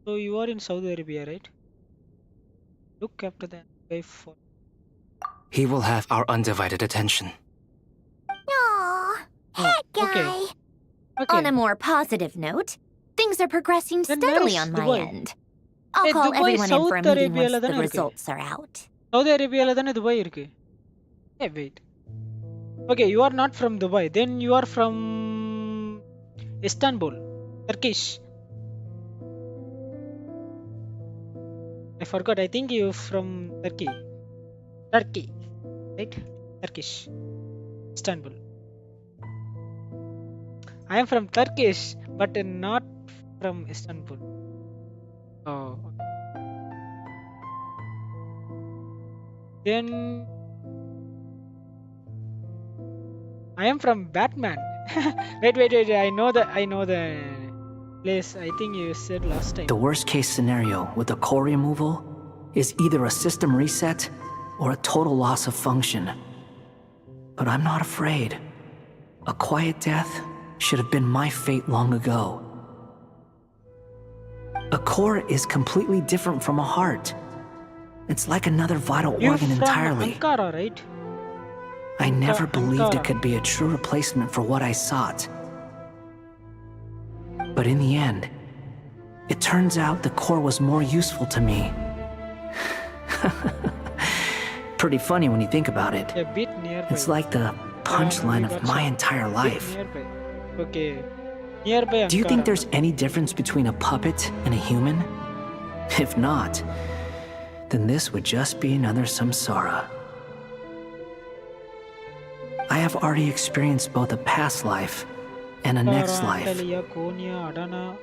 So you are in Saudi Arabia, right? Look after that guy for... He will have our undivided attention. Aw, Hat Guy. On a more positive note, things are progressing Then where steadily is on my Dubai? end. I'll Hey, call Dubai everyone in for a South meeting Arabia once la the thane irukku. results are out. Saudi Arabia la thane Dubai irukku. Hey, wait. Okay, you are not from Dubai. Then you are from Istanbul, Turkish. I forgot. I think you from Turkey. Turkey, right? Turkish. Istanbul. I am from Turkish, but not from Istanbul. Oh. Then I am from Batman. wait. I know the place. I think you said last time. The worst case scenario with the core removal is either a system reset or a total loss of function. But I'm not afraid. A quiet death should have been my fate long ago. A core is completely different from a heart. It's like another vital You're organ from entirely. Ankara, right? I never believed Ankara. it could be a true replacement for what I sought. But in the end, it turns out the core was more useful to me. Pretty funny when you think about it. A bit nearby. It's like the punchline of my entire life. Nearby. Okay. Nearby Do you think Ankara. there's any difference between a puppet and a human? If not, then this would just be another samsara. I have already experienced both a past life and a next life. Antalya, Konya, Adana.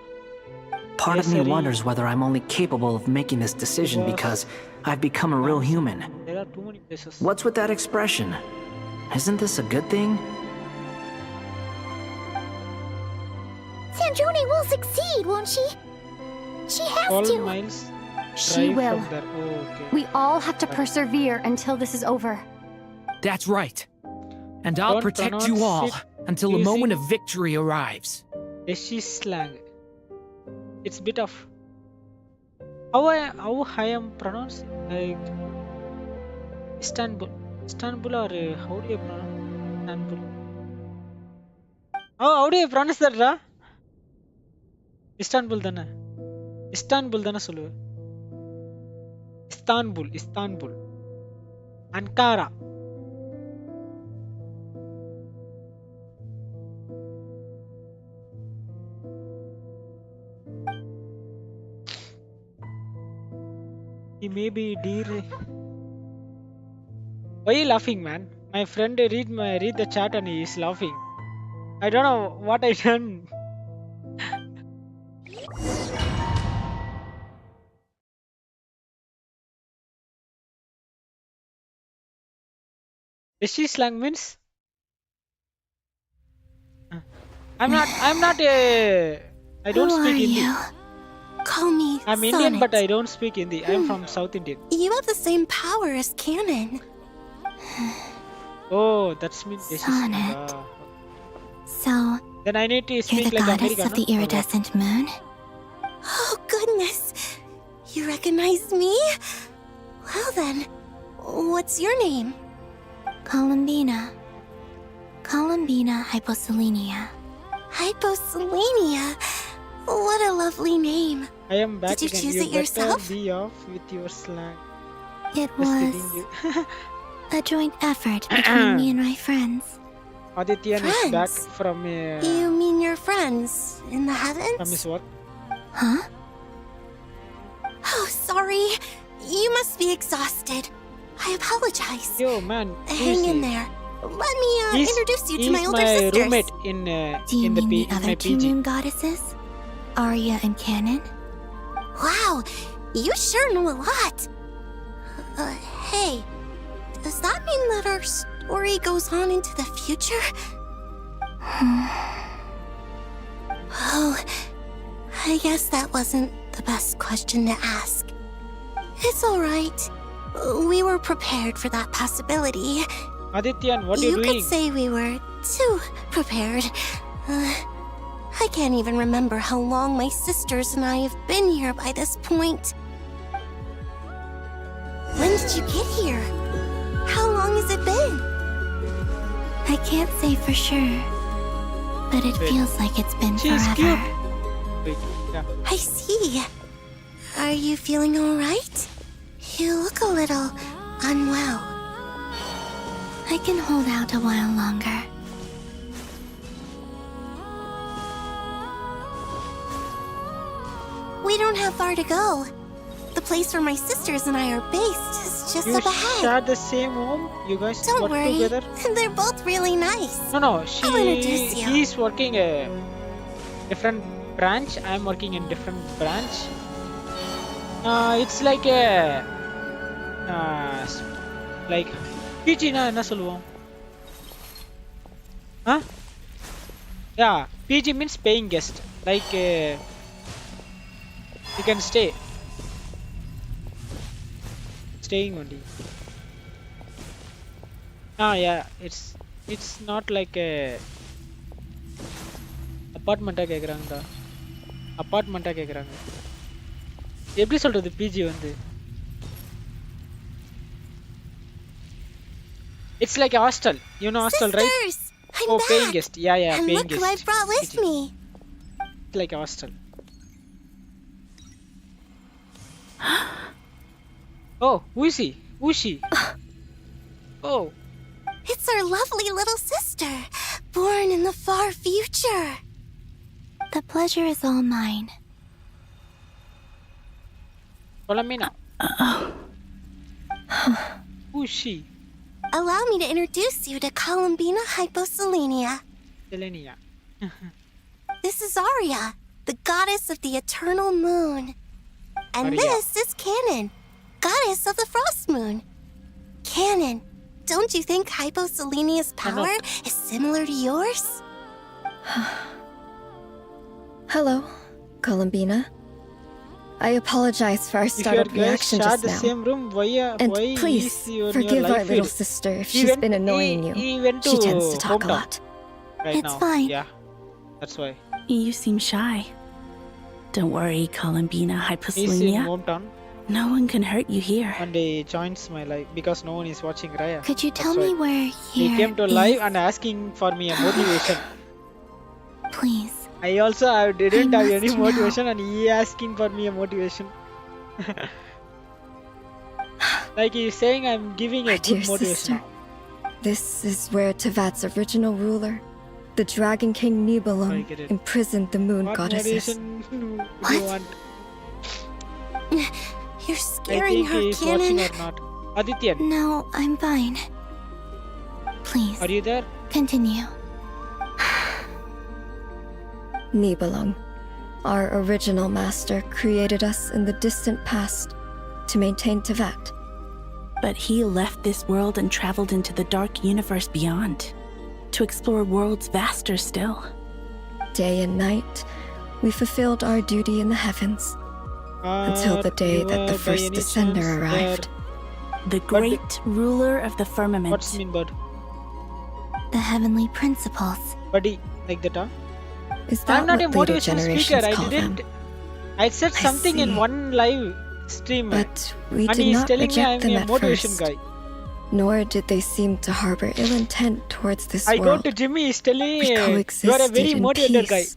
Part of me Kesari. wonders whether I'm only capable of making this decision because I've become a real human. There are too many places. What's with that expression? Isn't this a good thing? Sandrone will succeed, won't she? She has 12 to. miles. She drive will. from there. Oh, okay. We all have to persevere until this is over. That's right. And I'll Don't protect you all pronounce it until the using- moment of victory arrives. Deshi slang. It's bit of How I am pronounced like Istanbul or how do you pronounce Istanbul? How do you pronounce that, ra? Istanbul தானே சொல்லுவேன். Istanbul. Ankara. He may be dear. Why are you laughing, man? My friend read the chat and he is laughing. I don't know what I done. Rishi slang means I'm not I don't speak Hindi. Call me I'm Sonnet. Indian, but I don't speak Hindi. I'm from South Indian. You have the same power as Canon. Oh, that's means Sonnet. So, then I need to speak you're the like goddess American, of the iridescent moon? Oh, goodness. You recognize me? Well then, what's your name? Columbina Hyposelenia. Hyposelenia? What a lovely name. I am back Did you again. choose You it better yourself? be off with your slang. It Just was kidding you. a joint effort between me and my friends. Adityan is back from You mean your friends in the heavens? from his work. Huh? Oh, sorry. You must be exhausted. I apologize. Yo, man. Hang in there. Let me introduce you to my older sisters. He's my roommate in Do you mean the other my two PG. moon goddesses? Arya and Canon? Wow, you sure know a lot. Hey, does that mean that our story goes on into the future? Oh, I guess that wasn't the best question to ask. It's alright. We were prepared for that possibility. Adityan, what are you You doing? could say we were too prepared. I can't even remember how long my sisters and I have been here by this point. When did you get here? How long has it been? I can't say for sure, but it feels like it's been She's forever. cute. Wait, yeah. I see. Are you feeling alright? You look a little unwell. I can hold out a while longer. We don't have far to go. The place where my sisters and I are based is just You up ahead. share the same home? You guys Don't work worry. together? They're both really nice. No. I'll introduce you. He's working a different branch. I'm working in different branch. It's like a like PG na என்ன சொல்லுவோம்? Huh? Yeah, PG means paying guest. Like you can staying only. Yeah, it's not like a அபார்ட்மெண்ட்டா கேக்குறாங்கடா. அபார்ட்மெண்ட்டா கேக்குறாங்க. எப்படி சொல்றது PG வந்து? It's like a hostel. You know hostel, right? Sisters, I'm Oh, back. paying guest. Yeah, And paying look guest. who I brought with PG. me. It's like a hostel. Oh, who is he? Who is she? Oh, It's our lovely little sister, born in the far future. The pleasure is all mine. Palamina. Who is she? Allow me to introduce you to Columbina Hyposelenia. Selenia. This is Arya, the goddess of the eternal moon. And Arya. this is Canon, goddess of the frost moon. Canon, don't you think Hyposelenia's power is similar to yours? Hello, Columbina. I apologize for our If your startup guys reaction share just the now. same room, why And why please, is your forgive our life little feed? sister if He she's went- been annoying you. He went to She tends to talk a hometown lot. right It's now. fine. Yeah, that's why. You seem shy. Don't worry, Columbina He's in Hyposlunia. hometown No one can hurt you here. and he joins my live because no one is watching Raya. Could you tell That's me why. where He here came to is? live and asking for me a motivation. Please. I also didn't have any must know. motivation and he asking for me a motivation. Like he's saying I'm giving My a dear good motivation. sister, this is where Tevat's original ruler, the Dragon King I Nibelung, get it. imprisoned the moon What goddesses. motivation do you want? You're I scaring think her, he's watching Canon. or not. Adityan, No, I'm fine. Please, are you there? continue. Nibelung, our original master, created us in the distant past to maintain Tevat. But he left this world and traveled into the dark universe beyond, to explore worlds vaster still. Day and night, we fulfilled our duty in the heavens, until the day you that the by first any descender chance arrived. The great ruler of the firmament. What's mean bud? The heavenly principles. Buddy, like that, huh? Is that I'm not a what later motivational generations speaker. I call didn't. them? I said I something in see. one live stream. But we and did he's not telling me reject I'm them a at motivation first. guy. Nor did they seem to harbor ill intent towards this I go world. to Jimmy, he's telling We me you are a coexisted very in motivated guy. peace.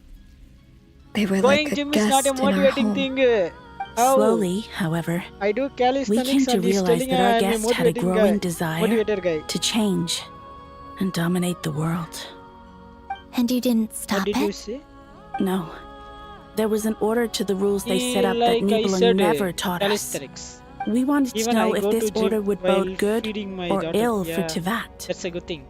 They were Going like a gym is not guest a in our motivating home. thing. How? Slowly, however, I do we calisthenics came to and he's realize telling that our I'm a guest had a motivating growing guy. desire Motivator guy. to change and dominate the world. And you didn't stop What did you it? say? No. There was an order to the rules they set up Like that I Nibelung said, never taught us. calisthenics. We wanted Even to know I if go this to gym order would while bode good feeding my or daughter. ill for Yeah, Tevat. that's a good thing.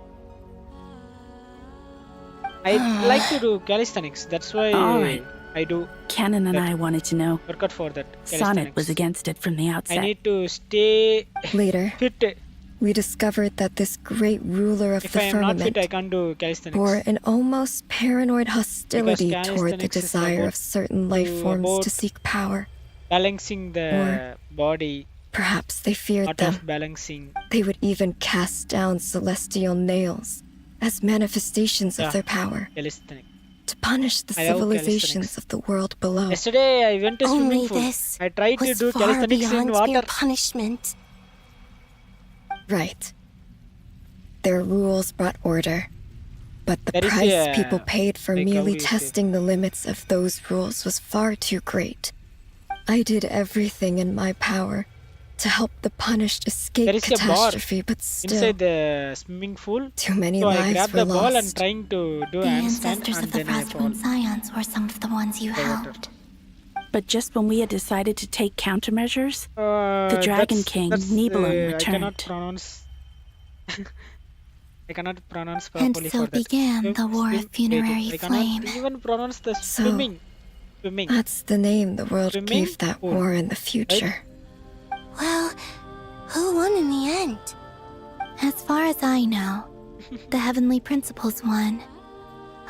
I like to do calisthenics. That's why All right. I do Canon and that. I wanted to know. Work out for that. Sonnet was Calisthenics. against it from the I outset. need to stay Later, fit. we discovered that this great ruler of If the I am not firmament fit, I can't do calisthenics. bore an almost paranoid hostility toward the calisthenics is desire about of certain life forms about to seek power. Balancing the body, Perhaps they feared art them. of balancing. They would even cast down celestial nails as manifestations Yeah. of their power Calisthenics. to punish the I love civilizations of the world below. Yesterday I went to Only swimming pool. this I tried to was do far calisthenics in beyond water. mere punishment. Right. Their rules brought order, but the There is price a- people paid for like, how merely do you say? testing the limits of those rules was far too great. I did everything in my power to help the punished escape There is a bar catastrophe, but still, inside the swimming pool. too many So I lives grabbed were the ball and lost. trying to do The handstand ancestors and of the then I Frost fall. Moon Scions were some of the ones you helped. But just when we had decided to take countermeasures, the Dragon King, Nibelung, I cannot returned. pronounce. I cannot pronounce And properly so for that. began the War of Funerary I cannot Flame. even pronounce the So, swimming. Swimming. That's the name the world Swimming gave that pool, war in the future. Well, who won in the end? As far as I know, the Heavenly Principles won,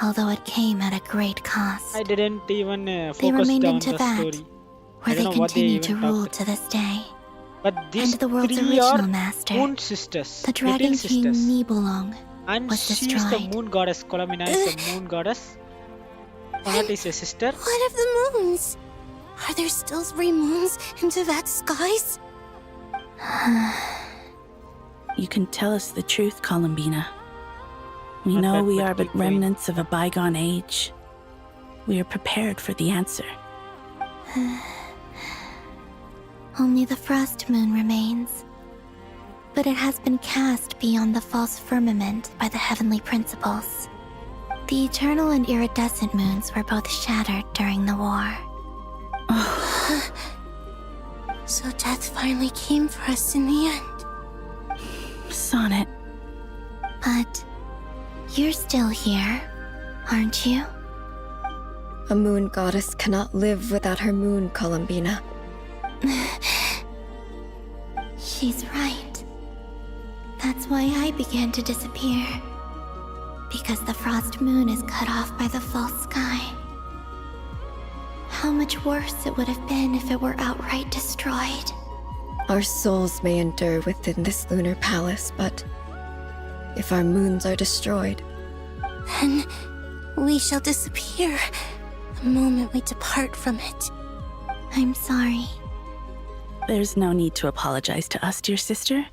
although it came at a great cost. I didn't even They focus remained down in the Tevat, story. where I they don't know what they continue to even rule talked. to this day. But these And the world's three original are master, moon sisters, the Dragon little King sisters. Nibelung, And was she is the destroyed. moon goddess. Colomina is the moon goddess. Sonat is a sister. What of the moons? Are there still 3 moons in Tevat's skies? You can tell us the truth, Columbina. We know we are but remnants of a bygone age. We are prepared for the answer. Only the Frost Moon remains. But it has been cast beyond the false firmament by the Heavenly Principles. The eternal and iridescent moons were both shattered during the war. So death finally came for us in the end. Sonnet. But you're still here, aren't you? A moon goddess cannot live without her moon, Columbina. She's right. That's why I began to disappear. Because the Frost Moon is cut off by the false sky. How much worse it would have been if it were outright destroyed. Our souls may endure within this lunar palace, but if our moons are destroyed, Then we shall disappear the moment we depart from it. I'm sorry. There's no need to apologize to us, dear sister.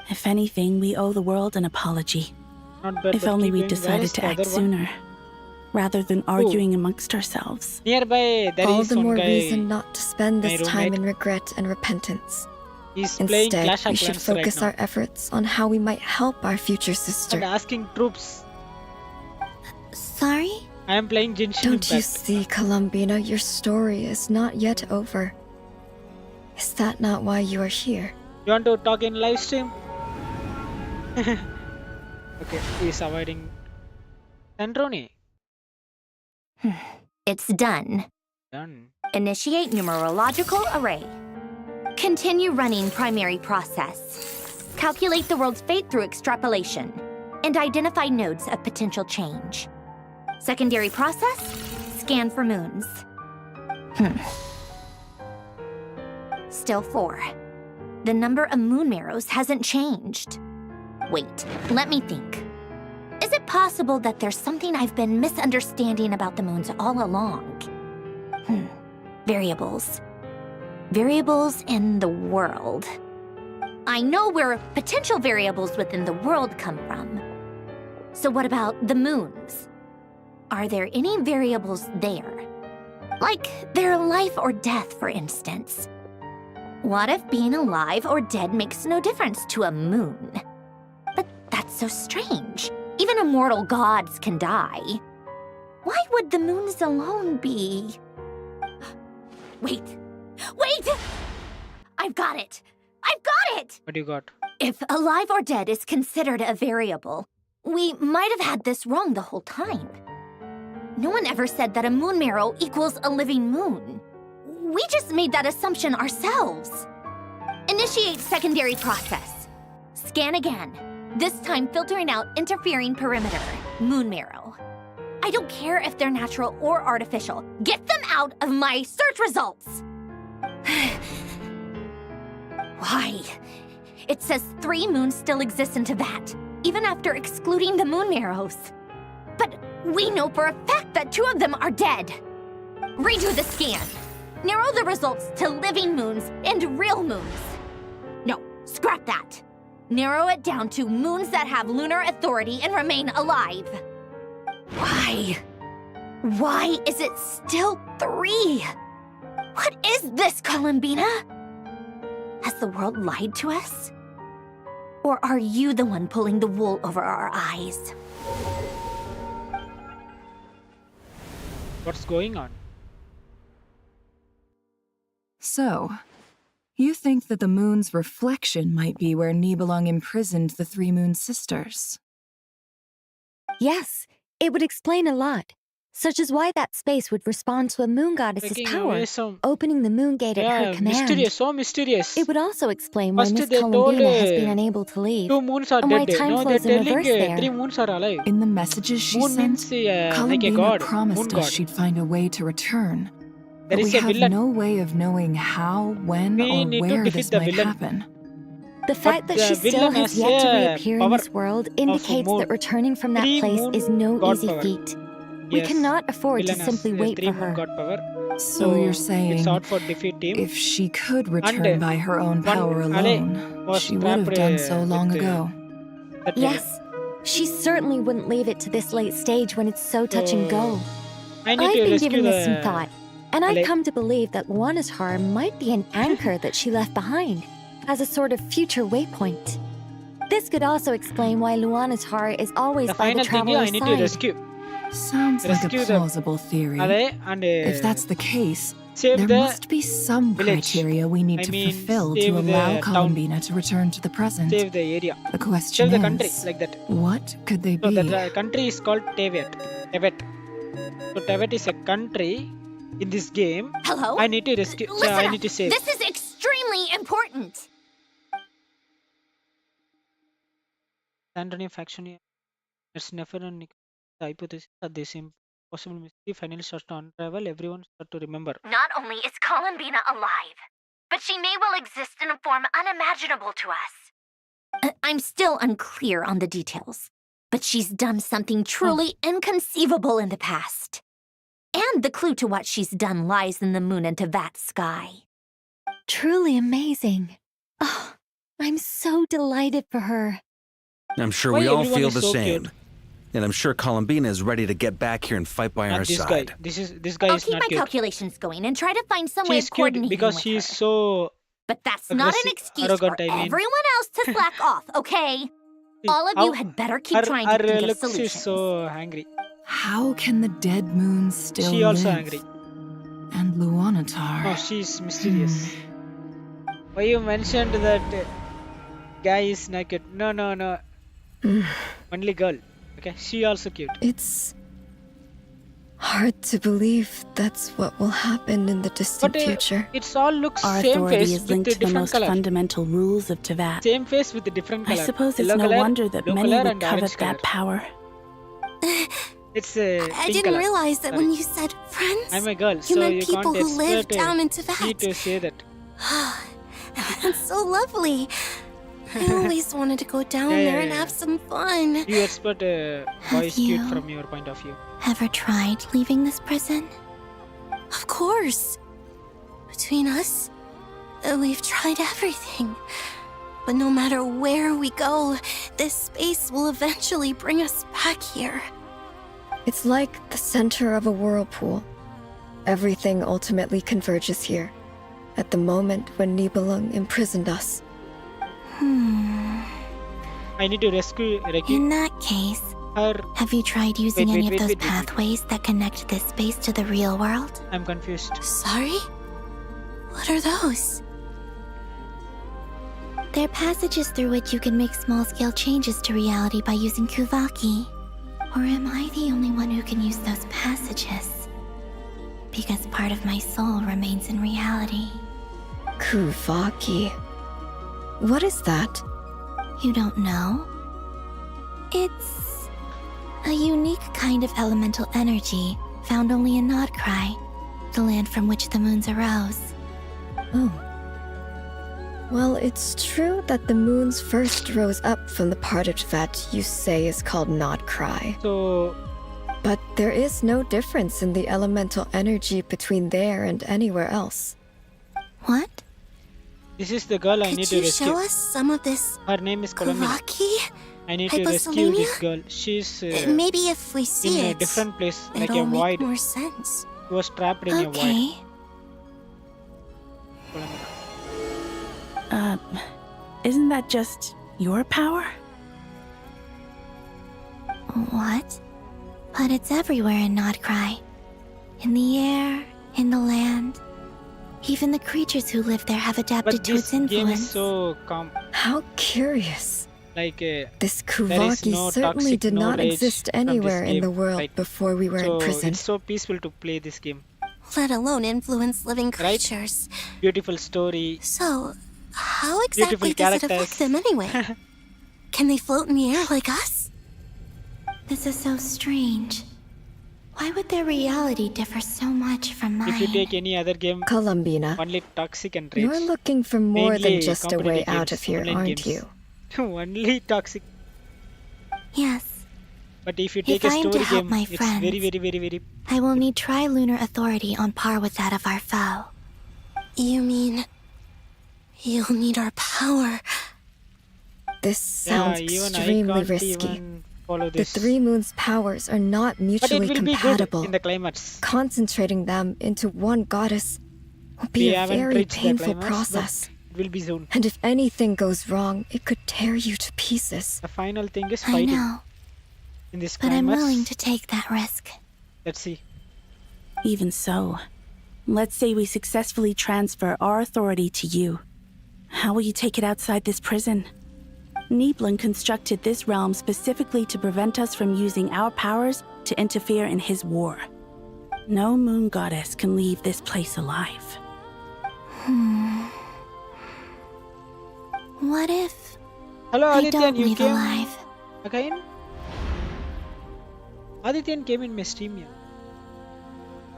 If anything, we owe the world an apology. Not bad, If but only keep we going. Where decided is to the act other one? sooner, rather than arguing amongst ourselves. Nearby, there All is the one more guy. reason not to spend this my time roommate. in regret and repentance. He's playing Instead, Clash of we should Clans right focus now. our efforts on how we might help our future sister. And asking troops. Sorry? I am playing Genshin Don't you Impact. see, Columbina, your story is not yet over. Is that not why you are here? You want to talk in live stream? Okay, he's avoiding Sandroni. It's done. Done. Initiate numerological array. Continue running primary process. Calculate the world's fate through extrapolation. And identify nodes of potential change. Secondary process, scan for moons. Still 4. The number of moon marrows hasn't changed. Wait, let me think. Is it possible that there's something I've been misunderstanding about the moons all along? Variables. Variables in the world. I know where potential variables within the world come from. So what about the moons? Are there any variables there? Like their life or death, for instance. What if being alive or dead makes no difference to a moon? But that's so strange. Even immortal gods can die. Why would the moons alone be? Wait! Wait! I've got it! I've got it! What do you got? If alive or dead is considered a variable, we might have had this wrong the whole time. No one ever said that a moon marrow equals a living moon. We just made that assumption ourselves. Initiate secondary process. Scan again. This time filtering out interfering perimeter, moon marrow. I don't care if they're natural or artificial. Get them out of my search results! Why? It says 3 moons still exist in Tibet, even after excluding the moon marrows. But we know for a fact that 2 of them are dead. Redo the scan. Narrow the results to living moons and real moons. No, scrap that. Narrow it down to moons that have lunar authority and remain alive. Why? Why is it still 3? What is this, Columbina? Has the world lied to us? Or are you the one pulling the wool over our eyes? What's going on? So, you think that the moon's reflection might be where Nibelung imprisoned the 3 moon sisters? Yes, it would explain a lot, such as why that space would respond to a moon goddess's Taking power, away some... opening the moon gate at her command. Mysterious, so mysterious. It would also explain why First Miss they told, Columbina has been unable to leave, 2 moons are and why dead. time No, they're flows in telling reverse there. 3 moons are alive. In the messages she Moon sent, means like a Columbina god, promised moon us god. she'd find a way to return. There But is we a have villain. no way of knowing how, when, We or need to where defeat this the might villain. happen. The fact that the she still villain has has yet to a reappear in power this world indicates moon. that returning from that 3 place moon is no god easy power. feat. We Yes, cannot afford to villain simply has wait 3 for moon her. god power. So you're it's saying, out for defeat team. if she could return by her own power Ale alone, was she would have done so trapped, long with, ago. that villain. Yes, she certainly wouldn't leave it to this late stage when it's so touch and go. I need I've to been rescue giving this some the... thought, and I've Ale. come to believe that Luana's harm might be an anchor that she left behind, as a sort of future waypoint. This could also explain why Luana's heart is always The by the final thing traveler's I need side. to rescue. Sounds like a Rescue the plausible theory. Ale and If that's the case, save there the must be some village. criteria we need I to mean, fulfill save to the allow town. Columbina to return to the present. Save the area. The question Save the is, country, like that. what could they So be? the country is called Tibet. Tibet. So Tibet is a country in this game. Hello? I need to rescue. So Listen I up. need to save. This is extremely important. Anthony faction. It's never an hypothesis that this impossible mystery finally starts to unravel. Everyone starts to remember. Not only is Columbina alive, but she may well exist in a form unimaginable to us. I'm still unclear on the details, but she's done something truly inconceivable in the past. And the clue to what she's done lies in the moon and Tevat sky. Truly amazing. Oh, I'm so delighted for her. I'm sure Why we all everyone feel is the so same. cute? And I'm sure Columbina is ready to get back here and fight by our Not this side. guy. This guy I'll is keep not my cute. calculations going and try to find some way She's of cute coordinating because with she's her. so But that's not an excuse for everyone else to slack off, okay? All of you had better keep trying to think of looks solutions. is so angry. How can the dead moon still She also live? angry. And Luanatar. No, she's mysterious. Why you mentioned that guy is naked? No. Only girl. Okay, she also cute. It's hard to believe that's what will happen in the distant future. It's all looks Our same authority face is with linked a to the different most color. fundamental rules of Tevat. Same face with a different color. I suppose it's Yellow no color, wonder that blue many color, would and orange covet color. that power. It's I pink didn't color. realize that Sorry. when you said friends, I'm a girl, you so meant you people can't who live expect down into me that. to say that. That's so lovely. I always wanted to go down there and have some fun. You expect a boy is cute from your point of view. Ever tried leaving this prison? Of course. Between us, we've tried everything. But no matter where we go, this space will eventually bring us back here. It's like the center of a whirlpool. Everything ultimately converges here, at the moment when Nibelung imprisoned us. I need to rescue In that case, her. have you tried using Wait, any of those wait. pathways that connect this space to the real world? I'm confused. Sorry? What are those? They're passages through which you can make small-scale changes to reality by using Kuvaki. Or am I the only one who can use those passages? Because part of my soul remains in reality. Kuvaki. What is that? You don't know? It's a unique kind of elemental energy found only in Nodcry, the land from which the moons arose. Oh. Well, it's true that the moons first rose up from the part of Tevat you say is called Nodcry. So... But there is no difference in the elemental energy between there and anywhere else. What? This is the girl I need to rescue. Could you show us some of this Her name is Columbina. Kuvaki? I need to rescue this girl. She's Maybe if we see in it, a different place, like it'll a make void. more sense. She was trapped in a void. Okay. Isn't that just your power? What? But it's everywhere in Nodcry. In the air, in the land. Even the creatures who live there have adapted But to its this game influence. is so calm. How curious. Like This there is Kuvaki no certainly toxic, did no not rage exist from this anywhere in game. the world Like, before we were so imprisoned. it's so peaceful to play this game. Let alone influence living creatures. Beautiful story. So, how exactly Beautiful does it affect them anyway? Can they float in the air like us? This is so strange. Why would their reality differ so much from mine? If you take any other game, Columbina, only toxic and rage. you're looking for more Mainly than just a way competitive out games, of here, online aren't games. you? Only toxic. Yes. But if you If take a I'm to story help game, my it's friends, very I will need tri-lunar authority on par with that of our foe. You mean... you'll need our power? This sounds even extremely I can't risky. even follow The this. three moons' powers are not But it mutually will be compatible. good in the climax. Concentrating them into one goddess will We be a haven't very reached the painful climax, process. but it will be soon. And if anything goes wrong, it could tear you to pieces. The final thing is I fighting. know, In this but I'm climax, willing to take that risk. let's see. Even so, let's say we successfully transfer our authority to you. How will you take it outside this prison? Nibelung constructed this realm specifically to prevent us from using our powers to interfere in his war. No moon goddess can leave this place alive. What if Hello, I Adityan, don't you leave came alive? again? Adityan came in my stream. Yeah.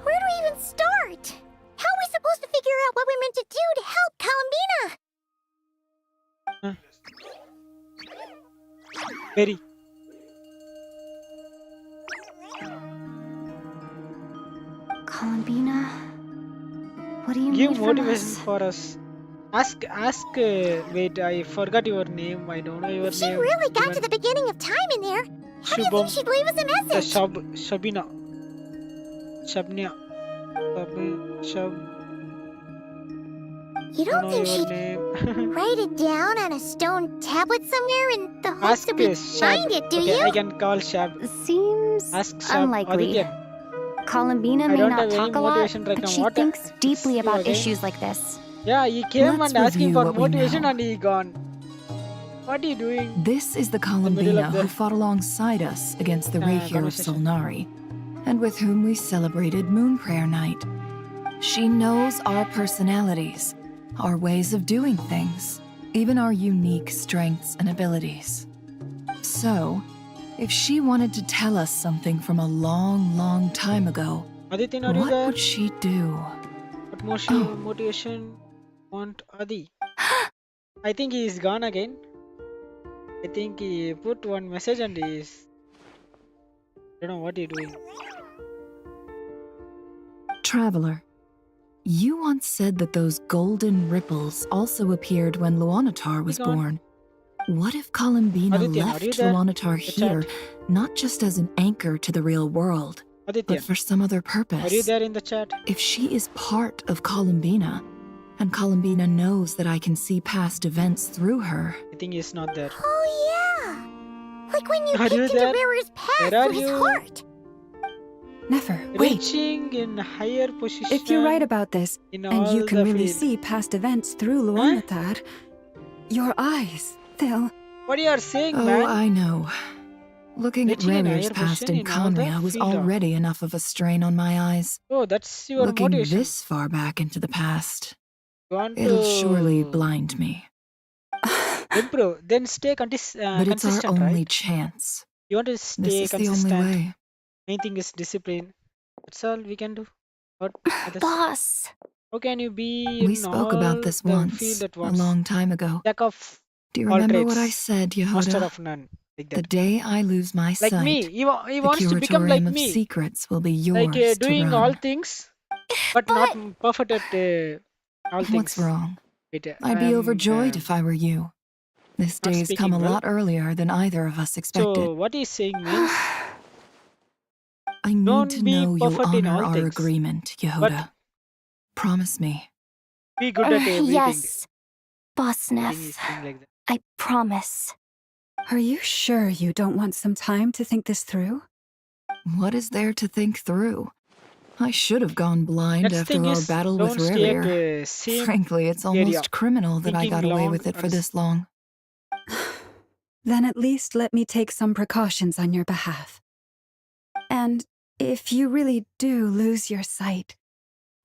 Where do we even start? How are we supposed to figure out what we're meant to do to help Columbina? give need from motivation us? for us. Ask. Wait, I forgot your name. I don't know your If she name. really got to the beginning of time in there, how do you think she'd leave us a message? Shabina. Shabnia. You don't think she'd write it down on a stone tablet somewhere in the hopes that we'd find it, do you? I can call Shab. Seems Ask Shab. unlikely. Adityan. Columbina may not talk a lot, right but now. she What thinks deeply about okay? issues like this. Yeah, he came Let's and asking review for what we motivation know. and he gone. What are you doing? This is the Columbina who fought alongside us against the Rahier of Solnari, and with whom we celebrated Moon Prayer Night. She knows our personalities, our ways of doing things, even our unique strengths and abilities. So, if she wanted to tell us something from a long, long time ago, Adityan, what would she do? What motivation want Adi? I think he is gone again. I think he put one message and he is... I don't know what he's doing. Traveler, you once said that those golden ripples also appeared when Luanatar was born. What if Columbina left Luanatar here, not just as an anchor to the real world, but for some other purpose? Are you there in the chat? If she is part of Columbina, and Columbina knows that I can see past events through her... I think he's not there. Oh yeah! Like when you peeked into Mirror's past through his heart! Never. Wait. Reaching in higher position. If you're right about this, and you can really see past events through Luanatar, your eyes, they'll... What you are saying, man? Oh, I know. Looking at Ramir's past in Conria was already enough of a strain on my eyes. Oh, that's your Looking motivation. this far back into the past, it'll surely blind me. Improve, then stay consistent. But it's our only chance. You want to stay this is consistent. The only way. Main thing is discipline. That's all we can do. What Boss. How can you be? We spoke about this once, a long time ago. Jack of Do you remember what I said, Yehuda? Master of none. Like that. The day I lose my like sight, me, he wants to become like me. Of secrets will be yours like doing to run. all things, but not perfect at all things. What's wrong? I'd be overjoyed if I were you. This day's come a lot earlier than either of us expected. So what he's saying means, I need to know you'll honor our agreement, Yehuda. Promise me. Be good at everything. Yes, Boss Neff. Like I promise. Are you sure you don't want some time to think this through? What is there to think through? I should have gone blind after our battle with Rerir. Frankly, it's almost criminal that I got away with it for this long. Then at least let me take some precautions on your behalf. And if you really do lose your sight,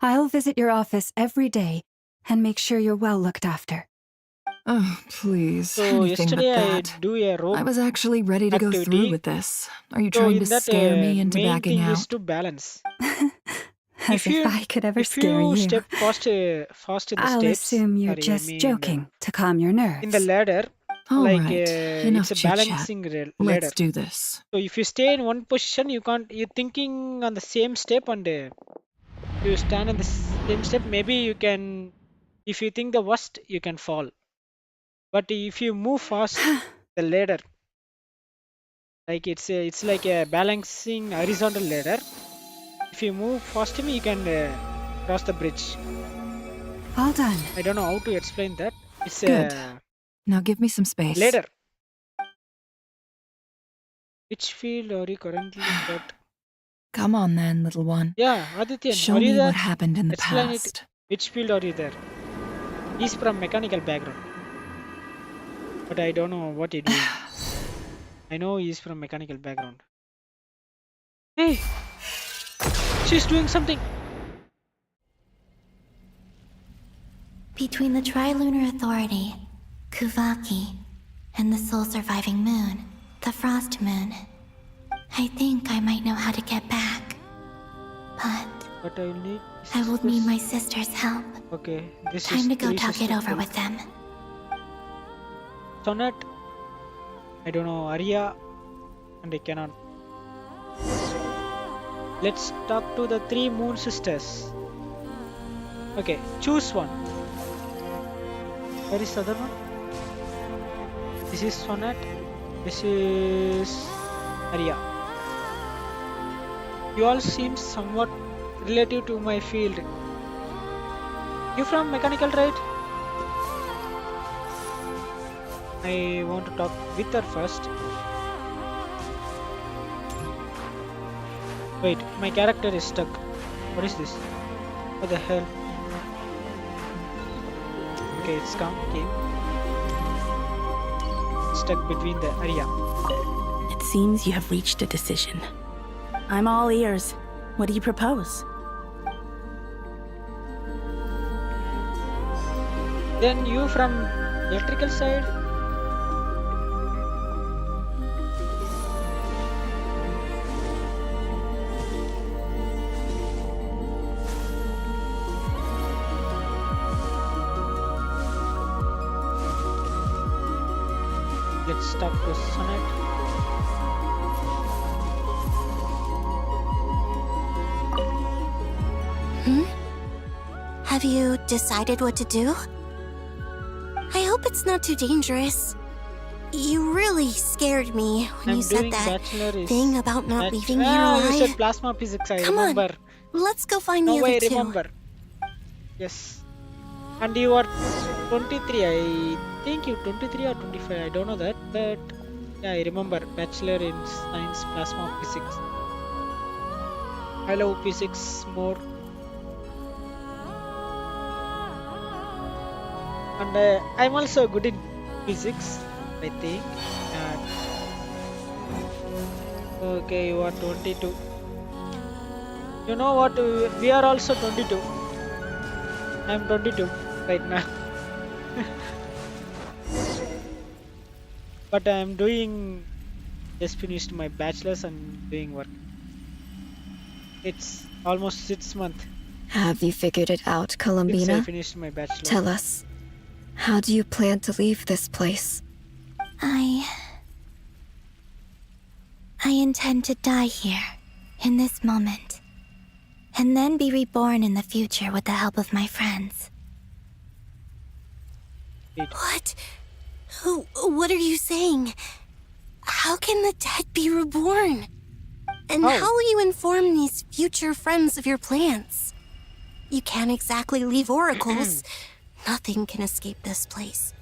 I'll visit your office every day and make sure you're well looked after. Oh, please. So anything but that. I was actually ready to go through with this. Are you trying to scare me into backing out? Is to balance. As if I could ever scare you. Step fast in the I'll steps, assume you're just joking to calm your nerves. In the ladder, all like right. Enough it's a balancing ladder. Let's do this. So if you stay in one position, you can't. You're thinking on the same step, and you stand on the same step. Maybe you can. If you think the worst, you can fall. But if you move fast, the ladder, like it's like a balancing horizontal ladder. If you move fast, you can cross the bridge. All done. I don't know how to explain that. It's good. Now give me some space. Ladder. Which field are you currently at? Come on then, little one. Yeah, Adityan. Show me what happened in the Explain past. It. Which field are you there? He's from mechanical background. But I don't know what he doing. I know he's from mechanical background. Hey! She's doing something! Between the Trilunar Authority, Kuvaki, and the sole-surviving moon, the Frost Moon, I think I might know how to get back. But I will need my sister's help. Okay, this Time is to go talk it over with them. Sonnet, I don't know, Arya, and I cannot. Let's talk to the 3 moon sisters. Okay, choose one. Where is the other one? This is Sonat. This is Arya. You all seem somewhat relative to my field. You from mechanical, right? I want to talk with her first. Wait, my character is stuck. What is this? What the hell? Okay, it's came. Stuck between the area. It seems you have reached a decision. I'm all ears. What do you propose? Then you from electrical side? Let's talk to Sonat. Have you decided what to do? I hope it's not too dangerous. You really scared me when you said that thing about not leaving here alive. You said plasma physics, I Come remember. On, let's go find the No, other I two. remember. Yes. And you are 23, I think you 23 or 25, I don't know that, but yeah, I remember. Bachelor in Science Plasma Physics. I love physics more. And I'm also good in physics, I think. Okay, you are 22. You know what? We are also 22. I'm 22 right now. But I'm doing. Just finished my bachelor's and doing work. It's almost 6 months. Have you figured it out, Since I Columbina? finished my bachelor's. Tell us. How do you plan to leave this place? I intend to die here, in this moment, and then be reborn in the future with the help of my friends. What? What are you saying? How can the dead be reborn? And how will you inform these future friends of your plans? You can't exactly leave oracles. Nothing can escape this place.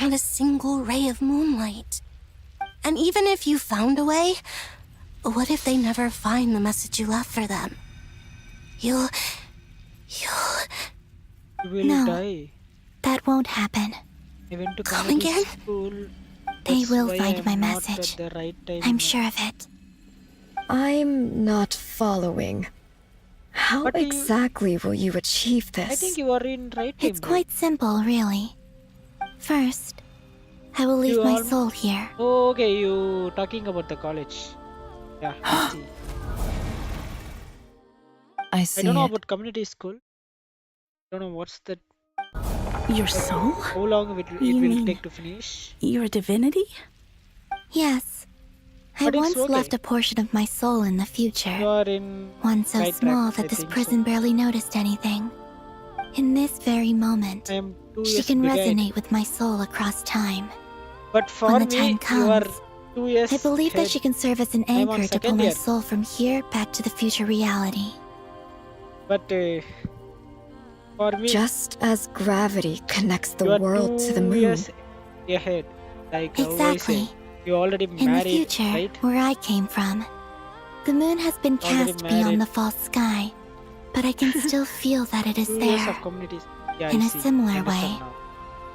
Not a single ray of moonlight. And even if you found a way, what if they never find the message you left for them? You will die. That won't happen. I went to Come again? School. They That's will why find I'm my not message. at the right time. I'm sure of it. I'm not following. How But exactly will you achieve this? I think you are in right time. It's quite simple, really. First, I will leave my soul here. Oh, okay, you talking about the college. Yeah, I see. I see I don't know it. about community school. Don't know what's that. Your soul? How long it You will mean take to finish? Your divinity? Yes. I But it's once okay. left a portion of my soul in the future. You are in One so right small track, that I this think prison barely noticed anything. In this very moment, I am 2 she years can behind. resonate with my soul across time. But for When the me, time you are comes, 2 years I believe that ahead. she can serve as an I'm on anchor to pull second my year. soul from here back to the future reality. But for me, Just as gravity connects the you are world to the 2 moon. years ahead. Like how I Exactly. say, you already In the married, future, right? where I came from, the moon has been Already cast married. beyond the false sky, but I can still feel that it is 2 years there. of communities. Yeah, In I a see. similar I understand way. now.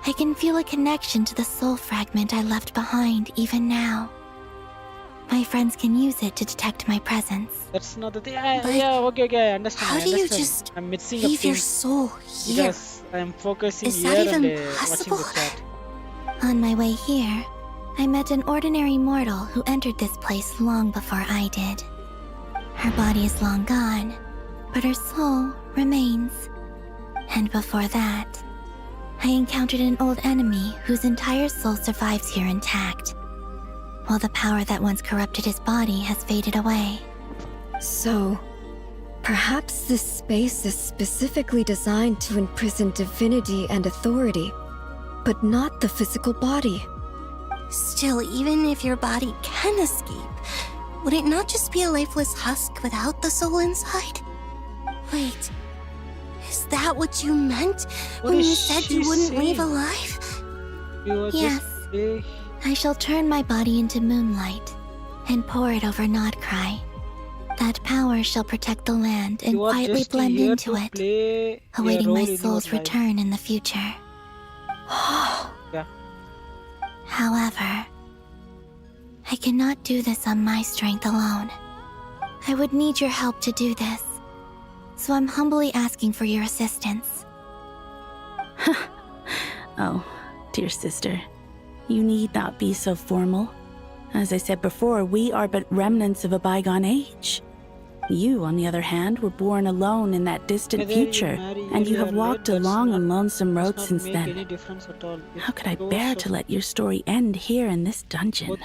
I can feel a connection to the soul fragment I left behind even now. My friends can use it to detect my presence. That's not the thing. But Yeah, okay, I understand. how I do you understand. just I'm mixing up leave your things soul here? because I'm focusing Is here that and even watching possible? the chat. On my way here, I met an ordinary mortal who entered this place long before I did. Her body is long gone, but her soul remains. And before that, I encountered an old enemy whose entire soul survives here intact, while the power that once corrupted his body has faded away. So, Perhaps this space is specifically designed to imprison divinity and authority, but not the physical body. Still, even if your body can escape, would it not just be a lifeless husk without the soul inside? Wait, is that what you meant when you said you wouldn't leave alive? Yes. I shall turn my body into moonlight and pour it over Nodcry. That power shall protect the land and quietly blend into it, awaiting my soul's return in the future. Yeah. However, I cannot do this on my strength alone. I would need your help to do this, so I'm humbly asking for your assistance. Oh, dear sister, you need not be so formal. As I said before, we are but remnants of a bygone age. You, on the other hand, were born alone in that distant future, and you have walked a long and lonesome road since then. How could I bear to let your story end here in this dungeon?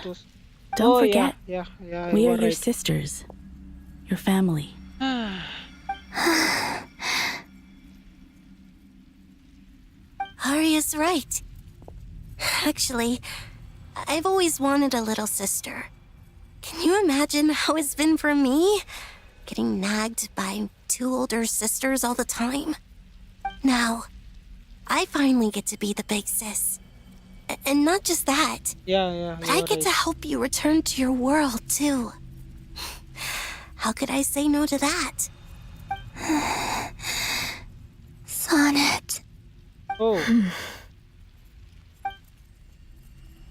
Don't forget, we are your sisters, your family. Arya's right. Actually, I've always wanted a little sister. Can you imagine how it's been for me? Getting nagged by 2 older sisters all the time. Now, I finally get to be the big sis. And not just that. But I get to help you return to your world, too. How could I say no to that? Sonnet. Oh.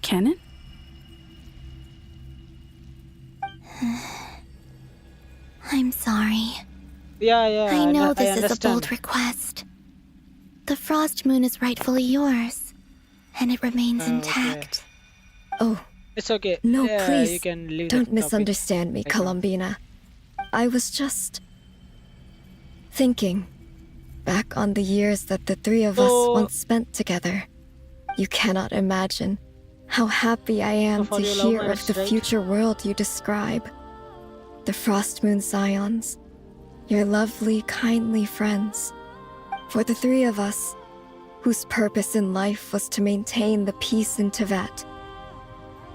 Canon? I'm sorry. I know this is a bold request. The Frost Moon is rightfully yours, and it remains intact. Oh. It's okay. No, yeah, please, you can leave don't the misunderstand me, Columbina. I was just thinking back on the years that the 3 of us once spent together. You cannot imagine how happy I am to hear of the future world you describe. The Frost Moon Scions, your lovely, kindly friends. For the 3 of us, whose purpose in life was to maintain the peace in Teyvat.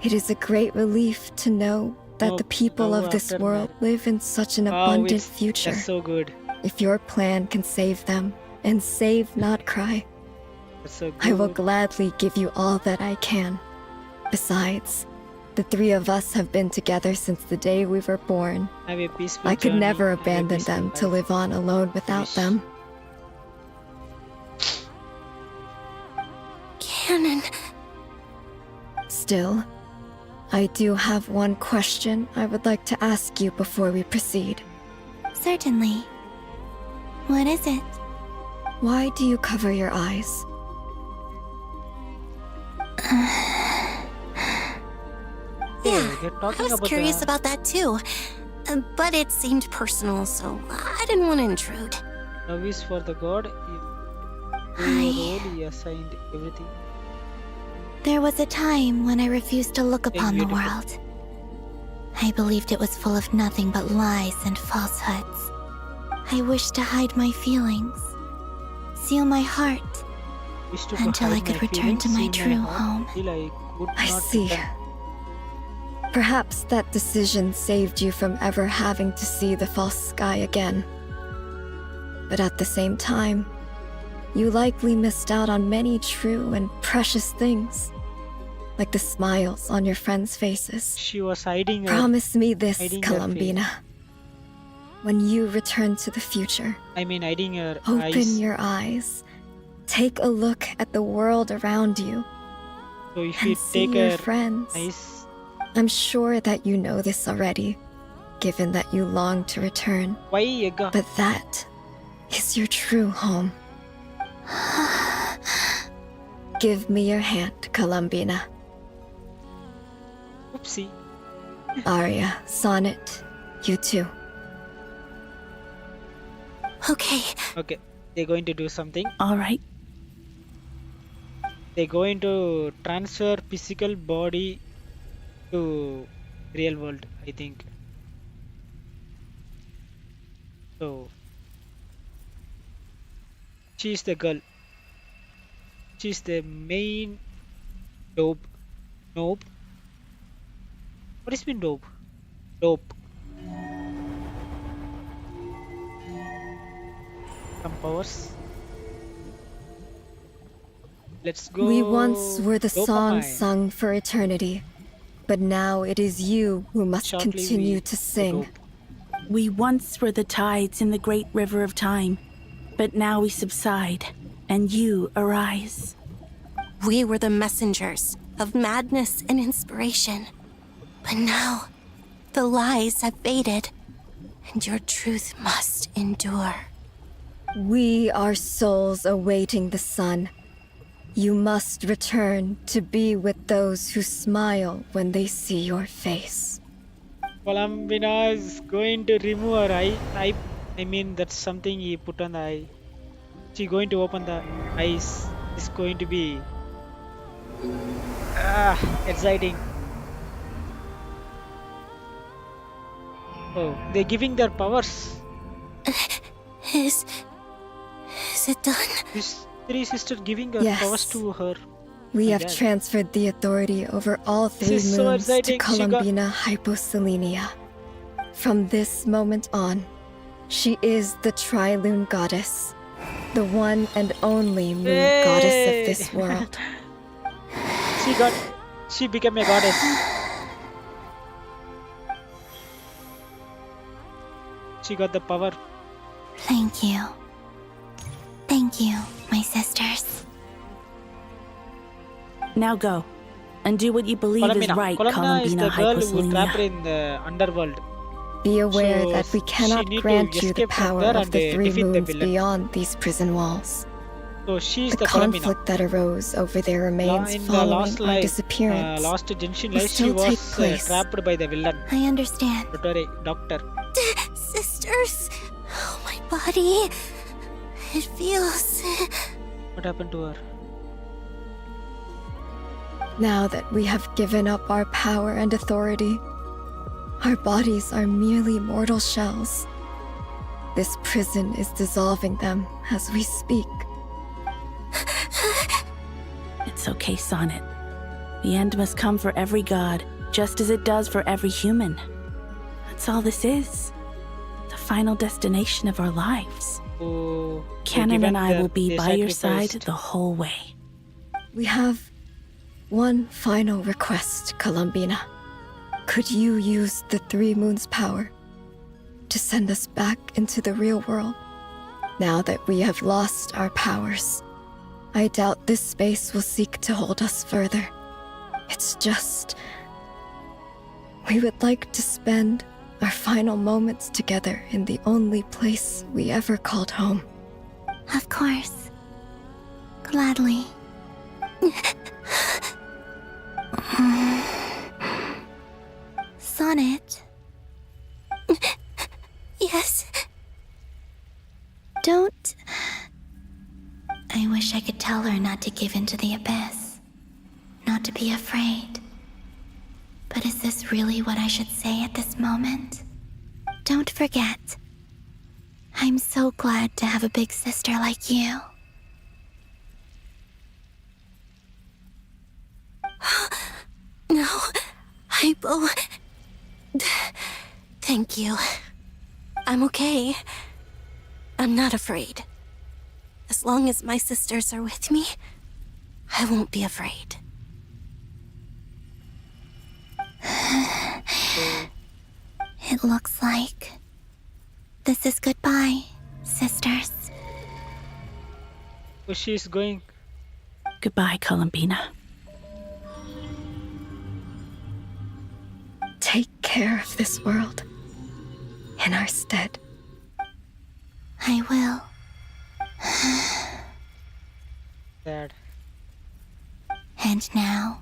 It is a great relief to know that the people of this world live in such an abundant future. That's so good. If your plan can save them and save Nodcry, so I will gladly give you all that I can. Besides, the 3 of us have been together since the day we were born. Have a peaceful I could journey. never abandon them to live on alone without them. Canon. Still, I do have one question I would like to ask you before we proceed. Certainly. What is it? Why do you cover your eyes? Yeah, I was curious about that too. But it seemed personal, so I didn't want to intrude. Service for the god. He assigned everything. There was a time when I refused to look upon the world. I believed it was full of nothing but lies and falsehoods. I wished to hide my feelings, seal my heart, until I could return to my true home. I see. Perhaps that decision saved you from ever having to see the false sky again. But at the same time, you likely missed out on many true and precious things, like the smiles on your friends' faces. She was hiding her. Promise me this, Columbina. When you return to the future, hiding her open eyes. your eyes, take a look at the world around you, So if and you see take your her friends. eyes, I'm sure that you know this already, given that you long to return. why But that is your true home. Give me your hand, Columbina. Oopsie. Arya, Sonnet, you too. Okay. Okay, they're going to do something. All right. They're going to transfer physical body to real world, I think. So she's the girl. She's the main dope. Nope. What is mean dope? Dope. Some powers. Let's go. We once were the song Dopamine. sung for eternity, but now it is you who must Shortly continue we to sing. We once were the tides in the great river of time, but now we subside, and you arise. We were the messengers of madness and inspiration. But now, the lies have faded, and your truth must endure. We are souls awaiting the sun. You must return to be with those who smile when they see your face. Columbina is going to remove her eye. I mean, that's something he put on the eye. She going to open the eyes. It's going to be exciting. Oh, they're giving their powers. Is it done? These three sisters giving their Yes. powers to her. We My have God. transferred the authority over all three is so moons to exciting. She got- Columbina Hyposelenia. From this moment on, she is the Trilune Goddess, the one and only moon goddess of this world. She became a goddess. She got the power. Thank you. Thank you, my sisters. Now go, and do what you believe is right, Columbina is the Columbina girl who trapped Hyposelenia. in the underworld. Be aware So that we she cannot need to grant you the escape from power there of and, the three defeat the moons villain. beyond these prison walls. So she's The the Columbina. conflict that arose over their remains In the following last our life, disappearance last Genshin will life, she still take was place. trapped by the villain. I understand. Doctor. Sisters, oh, my body. It feels. What happened to her? Now that we have given up our power and authority, our bodies are merely mortal shells. This prison is dissolving them as we speak. It's okay, Sonnet. The end must come for every god, just as it does for every human. That's all this is. The final destination of our lives. Oh, Canon and I will be they by your side sacrificed. the whole way. We have one final request, Columbina. Could you use the three moons' power to send us back into the real world? Now that we have lost our powers, I doubt this space will seek to hold us further. It's just... we would like to spend our final moments together in the only place we ever called home. Of course. Gladly. Sonnet. Yes. Don't. I wish I could tell her not to give in to the abyss. Not to be afraid. But is this really what I should say at this moment? Don't forget. I'm so glad to have a big sister like you. No. Hypo. Thank you. I'm okay. I'm not afraid. As long as my sisters are with me, I won't be afraid. It looks like this is goodbye, sisters. Oh, she's going. Goodbye, Columbina. Take care of this world in our stead. I will. Dad. And now,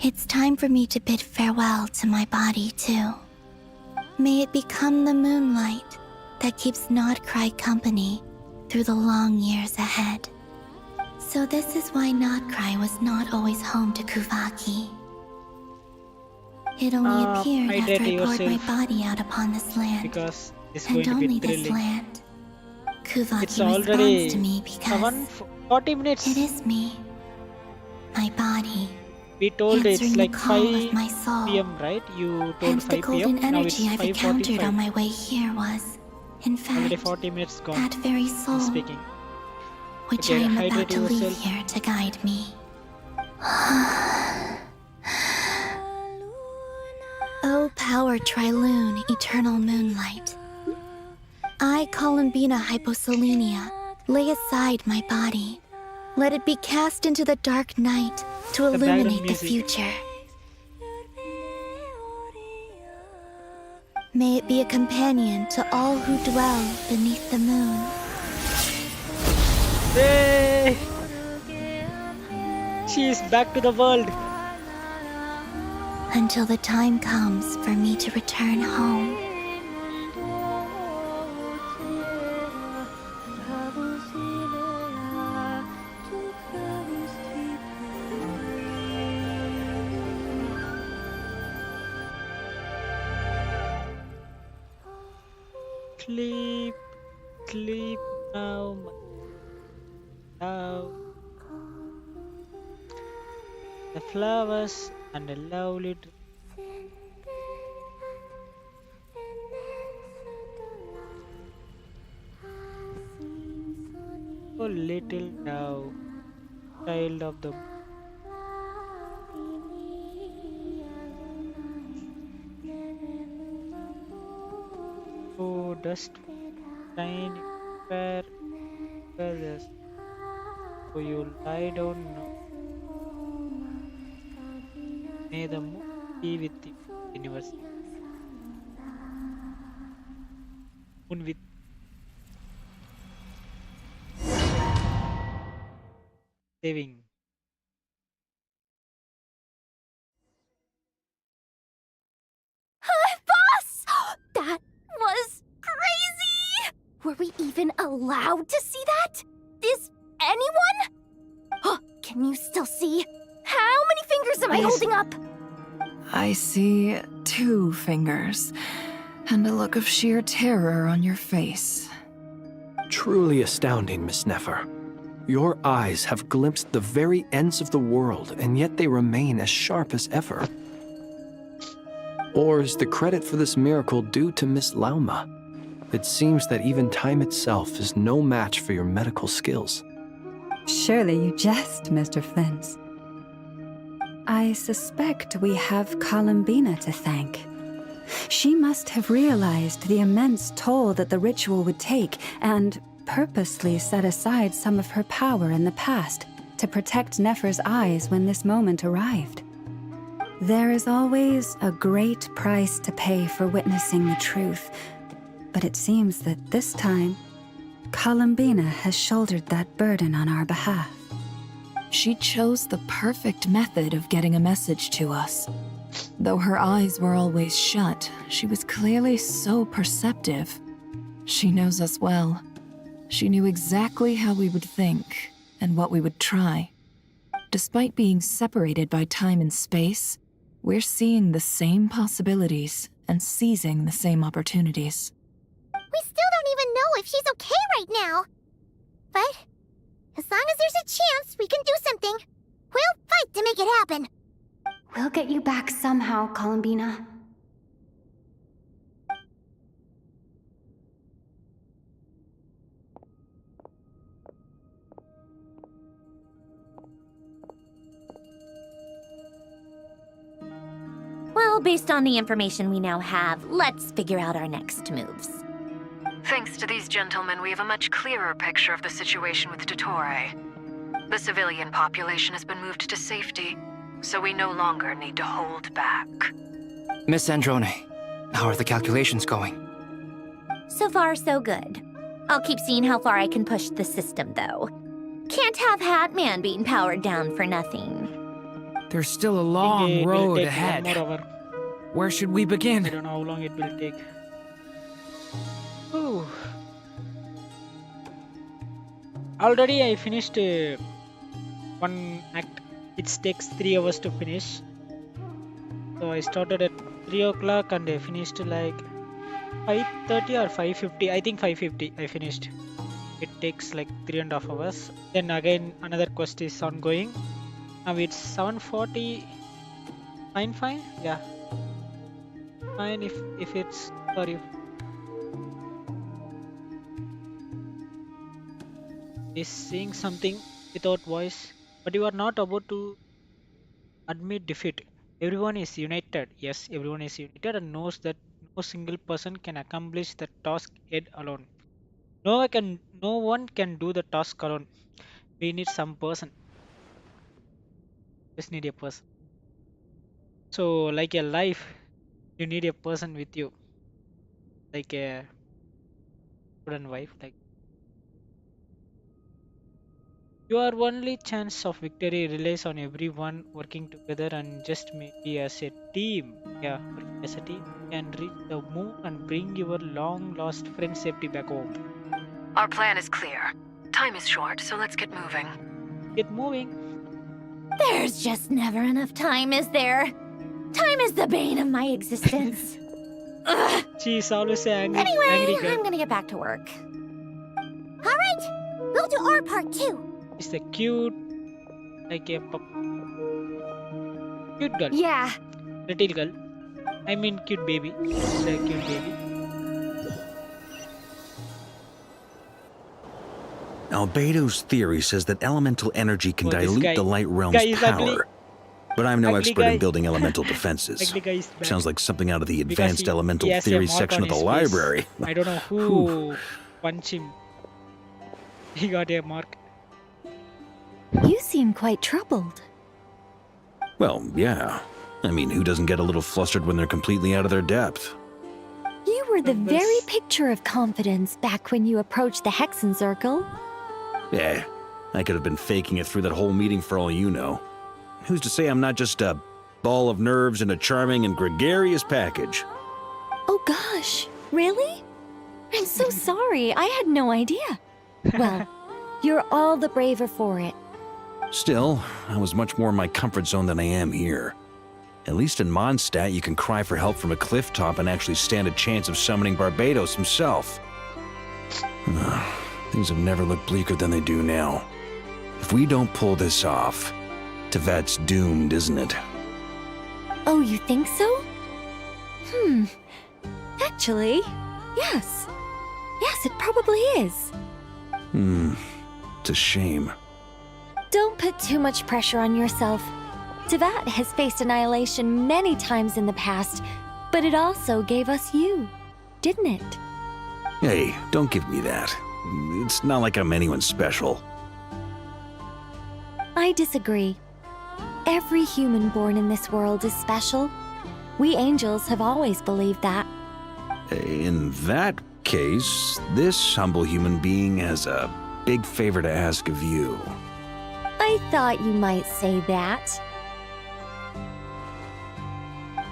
it's time for me to bid farewell to my body, too. May it become the moonlight that keeps Nodcry company through the long years ahead. So this is why Nodcry was not always home to Kuvaki. It only appeared after hydrate I poured my yourself. body out upon this land. Because It's And going to be only this thrilling. land. Kuvaki It's already responds to me because 40 minutes. it is me. My body. We told it's answering like the call 5 of my soul. p.m. right? You told Hence 5 the golden p.m. Now it's energy I've encountered 5:45. on my way here was, in Already fact, 40 minutes gone. that very soul Speaking. which Okay, I am hydrate about to leave yourself. here to guide me. O power Trilune, eternal moonlight. I, Columbina Hyposelenia, lay aside my body. Let it be cast into the dark night to illuminate the future. May it be a companion to all who dwell beneath the moon. Yay! She is back to the world. Until the time comes for me to return home. Sleep, sleep now, now. The flowers and a lovely oh little dove, child of the oh dust shine fair feathers. So you lie down now. May the moon be with you, universe. Moon with saving. Boss! That was crazy! Were we even allowed to see that? Is anyone? Can you still see? How many fingers am I holding up? I see 2 fingers, and a look of sheer terror on your face. Truly astounding, Miss Nefer. Your eyes have glimpsed the very ends of the world, and yet they remain as sharp as ever. Or is the credit for this miracle due to Miss Lauma? It seems that even time itself is no match for your medical skills. Surely you jest, Mr. Flint. I suspect we have Columbina to thank. She must have realized the immense toll that the ritual would take and purposely set aside some of her power in the past to protect Nefer's eyes when this moment arrived. There is always a great price to pay for witnessing the truth, but it seems that this time, Columbina has shouldered that burden on our behalf. She chose the perfect method of getting a message to us. Though her eyes were always shut, she was clearly so perceptive. She knows us well. She knew exactly how we would think and what we would try. Despite being separated by time and space, we're seeing the same possibilities and seizing the same opportunities. We still don't even know if she's okay right now. But as long as there's a chance we can do something, we'll fight to make it happen. We'll get you back somehow, Columbina. Well, based on the information we now have, let's figure out our next moves. Thanks to these gentlemen, we have a much clearer picture of the situation with Dottore. The civilian population has been moved to safety, so we no longer need to hold back. Miss Androne, how are the calculations going? So far, so good. I'll keep seeing how far I can push the system, though. Can't have Hatman being powered down for nothing. There's still a long road ahead. Where should we begin? I don't know how long it will take. Ooh. Already I finished one act. It takes 3 hours to finish. So I started at 3 o'clock and I finished like 5:30 or 5:50? I think 5:50 I finished. It takes like 3.5 hours. Then again another quest is ongoing. Now it's 7:40. Fine. Yeah. Fine if it's for you. Is saying something without voice, but you are not about to admit defeat. Everyone is united. Yes, everyone is united and knows that no single person can accomplish the task yet alone. No one can do the task alone. We need some person. Just need a person. So like a life, you need a person with you. Like a husband and wife. Like your only chance of victory relies on everyone working together and just maybe as a team. Yeah, working as a team can reach the moon and bring your long lost friend safety back home. Our plan is clear. Time is short, so let's get moving. Get moving. There's just never enough time, is there? Time is the bane of my existence. She's always angry. Anyway, angry girl. I'm gonna get back to work. All right, we'll do our part too. It's the cute, like a cute girl. Yeah. Little girl. I mean cute baby. It's a cute baby. Albedo's theory says that elemental energy can dilute the light realm's power. Ugly. But I'm no expert in building elemental Ugly defenses. guy Sounds like something out of the because advanced elemental he has a theory mark section on of the his face. library. I don't know who punched him. He got a mark. You seem quite troubled. Well, yeah. I mean, who doesn't get a little flustered when they're completely out of their depth? You were the very picture of confidence back when you approached the Hexen Circle. Yeah, I could have been faking it through that whole meeting for all you know. Who's to say I'm not just a ball of nerves in a charming and gregarious package? Oh gosh, really? I'm so sorry, I had no idea. Well, you're all the braver for it. Still, I was much more in my comfort zone than I am here. At least in Mondstadt, you can cry for help from a cliff top and actually stand a chance of summoning Barbados himself. Things have never looked bleaker than they do now. If we don't pull this off, Tevat's doomed, isn't it? Oh, you think so? Actually, yes. Yes, it probably is. It's a shame. Don't put too much pressure on yourself. Tevat has faced annihilation many times in the past, but it also gave us you, didn't it? Hey, don't give me that. It's not like I'm anyone special. I disagree. Every human born in this world is special. We angels have always believed that. In that case, this humble human being has a big favor to ask of you. I thought you might say that.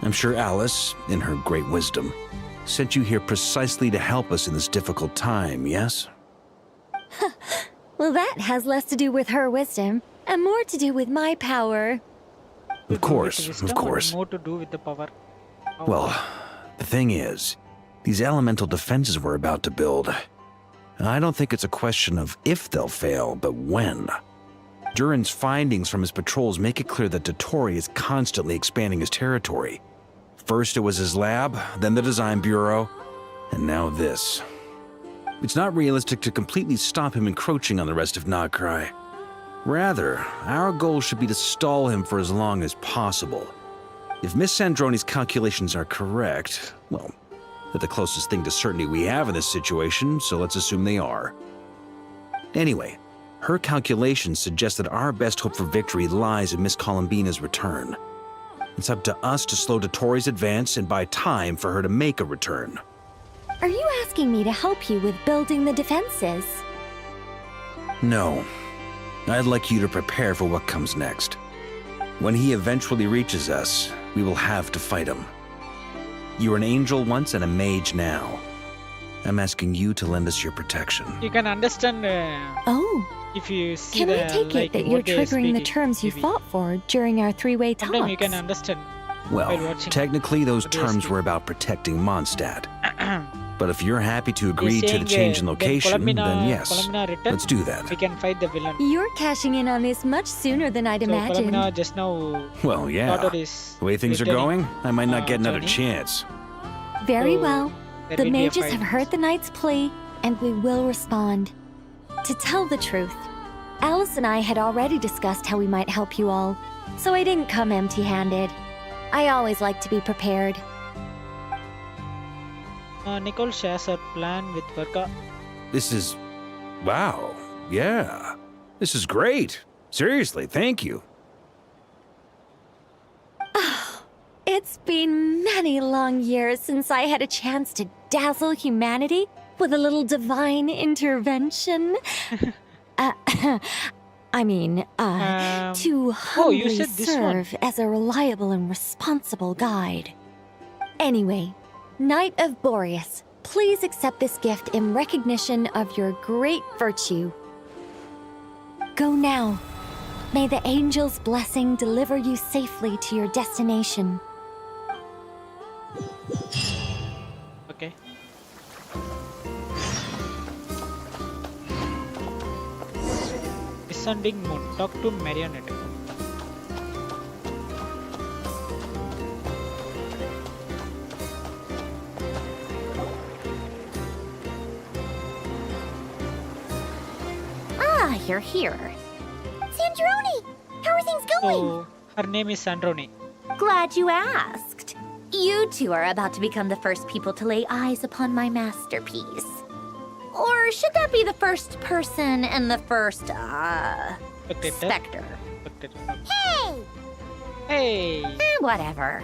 I'm sure Alice, in her great wisdom, sent you here precisely to help us in this difficult time, yes? Well, that has less to do with her wisdom and more to do with my power. Of course, of course. More to do with the power. Well, the thing is, these elemental defenses we're about to build, I don't think it's a question of if they'll fail, but when. Durin's findings from his patrols make it clear that Dottore is constantly expanding his territory. First it was his lab, then the design bureau, and now this. It's not realistic to completely stop him encroaching on the rest of Nagrai. Rather, our goal should be to stall him for as long as possible. If Miss Sandroni's calculations are correct, well, they're the closest thing to certainty we have in this situation, so let's assume they are. Anyway, her calculations suggest that our best hope for victory lies in Miss Columbina's return. It's up to us to slow Dottore's advance and buy time for her to make a return. Are you asking me to help you with building the defenses? No. I'd like you to prepare for what comes next. When he eventually reaches us, we will have to fight him. You were an angel once and a mage now. I'm asking you to lend us your protection. You can understand. If you see Can I take it that you're triggering the terms you fought for during our three-way talks? You can understand. Well, technically those terms were about protecting Mondstadt. But if you're happy to agree to the change in location, then yes, let's do that. We can fight the villain. You're cashing in on this much sooner than I'd imagined. Colomina just now. Well, yeah. The way things are going, I might not get another chance. Very well. The mages have heard the knight's plea, and we will respond. To tell the truth, Alice and I had already discussed how we might help you all, so I didn't come empty-handed. I always like to be prepared. Nicole shares her plan with Varka. This is... wow. Yeah. This is great. Seriously, thank you. It's been many long years since I had a chance to dazzle humanity with a little divine intervention. To humbly serve as a reliable and responsible guide. Anyway, Knight of Boreas, please accept this gift in recognition of your great virtue. Go now. May the angel's blessing deliver you safely to your destination. Okay. Descending moon. Talk to Marionette. Ah, you're here. Sandrone! How are things going? Oh, her name is Sandrone. Glad you asked. You two are about to become the first people to lay eyes upon my masterpiece. Or should that be the first person and the first, specter? Hey! Hey! Whatever.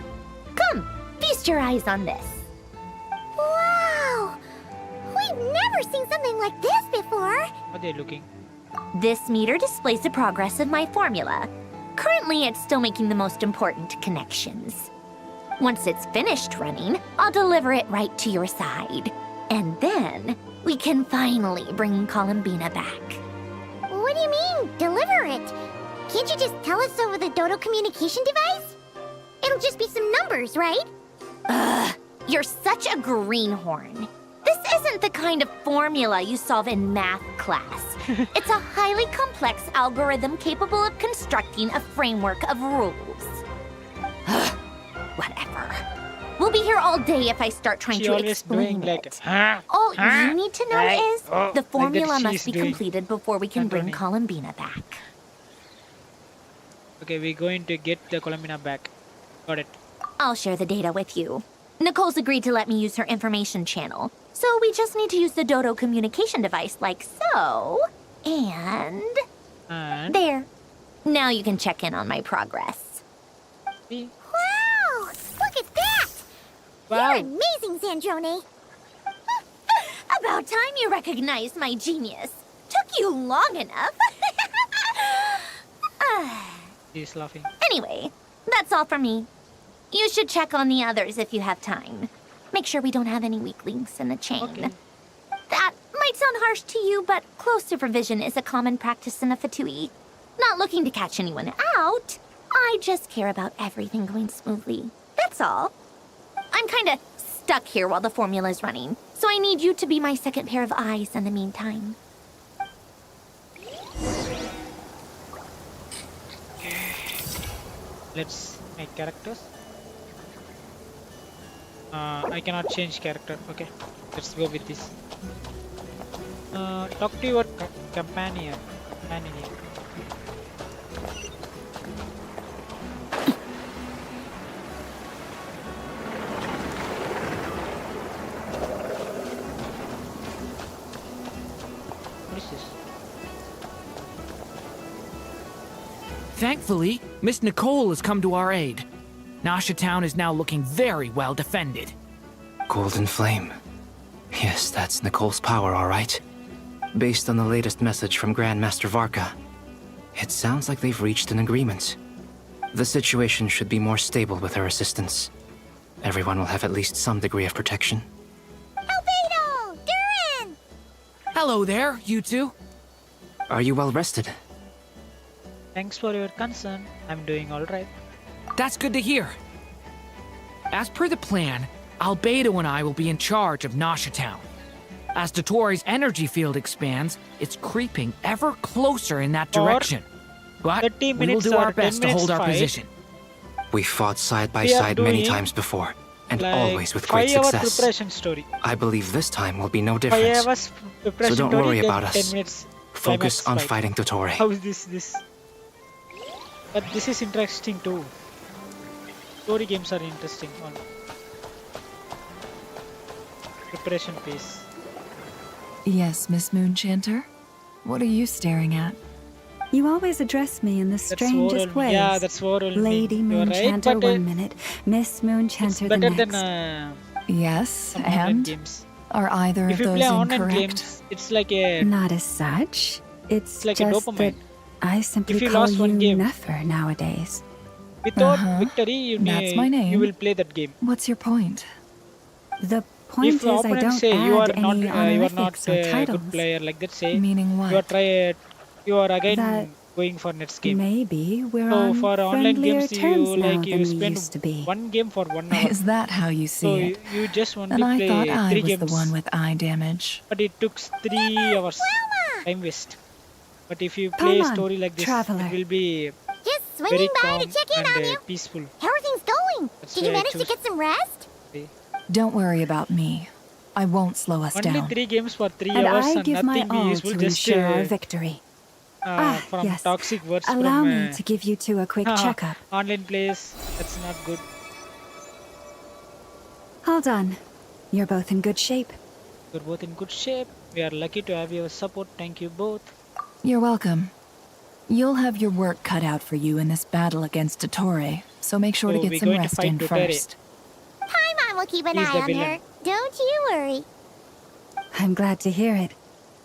Come, feast your eyes on this. Wow! We've never seen something like this before. Are they looking? This meter displays the progress of my formula. Currently, it's still making the most important connections. Once it's finished running, I'll deliver it right to your side. And then, we can finally bring Columbina back. What do you mean, deliver it? Can't you just tell us over the Dodo communication device? It'll just be some numbers, right? Ugh, you're such a greenhorn. This isn't the kind of formula you solve in math class. It's a highly complex algorithm capable of constructing a framework of rules. Whatever. We'll be here all day if I start trying to explain it. All you need to know is the formula must be completed before we can bring Columbina back. Okay, we're going to get the Columbina back. Got it. I'll share the data with you. Nicole's agreed to let me use her information channel, so we just need to use the Dodo communication device like so. And... there. Now you can check in on my progress. Wow! Look at that! Wow. You're amazing, Sandrone. About time you recognized my genius. Took you long enough. He's laughing. Anyway, that's all from me. You should check on the others if you have time. Make sure we don't have any weak links in the chain. Okay. That might sound harsh to you, but close supervision is a common practice in the Fatui. Not looking to catch anyone out. I just care about everything going smoothly. That's all. I'm kinda stuck here while the formula's running, so I need you to be my second pair of eyes in the meantime. Let's make characters. I cannot change character. Okay, let's go with this. Talk to your companion. What is this? Thankfully, Miss Nicole has come to our aid. Nasha Town is now looking very well defended. Golden Flame. Yes, that's Nicole's power, all right. Based on the latest message from Grandmaster Varka, it sounds like they've reached an agreement. The situation should be more stable with her assistance. Everyone will have at least some degree of protection. Albedo! Durin! Hello there, you two. Are you well rested? Thanks for your concern. I'm doing all right. That's good to hear. As per the plan, Albedo and I will be in charge of Nasha Town. As Dotori's energy field expands, it's creeping ever closer in that direction. But we will do our best to hold our position. We fought side by side many times before, and always with great success. Preparation story. I believe this time will be no different. So don't worry about us. Focus on fighting Dottore. How is this? But this is interesting too. Story games are interesting. Preparation phase. Yes, Miss Moonchanter? What are you staring at? You always address me in the strangest ways. Yeah, that's oral. Lady Moonchanter right, one minute, Miss Moonchanter the next. Than, yes, and? Games. Are either if of those play incorrect? Games, it's like a... Not as such. It's like just a dopamine. That I simply if you call lost you one game, Nefer nowadays. Without victory, that's my name. You will play that game. What's your point? The point if is I don't say add you are any not, you are not or a good player, like that say, meaning what? You are again going for next game. Maybe we're so on for online games, you spend one game for 1 hour. Is that how you see it? You just only and I play thought I 3 was games. the one with eye damage. But it took 3 hours. Time waste. But if you play a story like this, it will be just swinging very by calm to check in and on you. Peaceful. How are things going? Did you manage to get some rest? Don't worry about me. I won't slow us Only down. Only 3 games for 3 and hours I and give nothing my all useful. To just ensure our victory. From yes. toxic words Allow from me to give you two a quick checkup. Online plays, that's not good. Hold on. You're both in good shape. You're both in good shape. We are lucky to have your support. Thank you both. You're welcome. You'll have your work cut out for you in this battle against Dottore, so make sure to get some rest in first. Paimon will keep an eye on her. Don't you worry. I'm glad to hear it.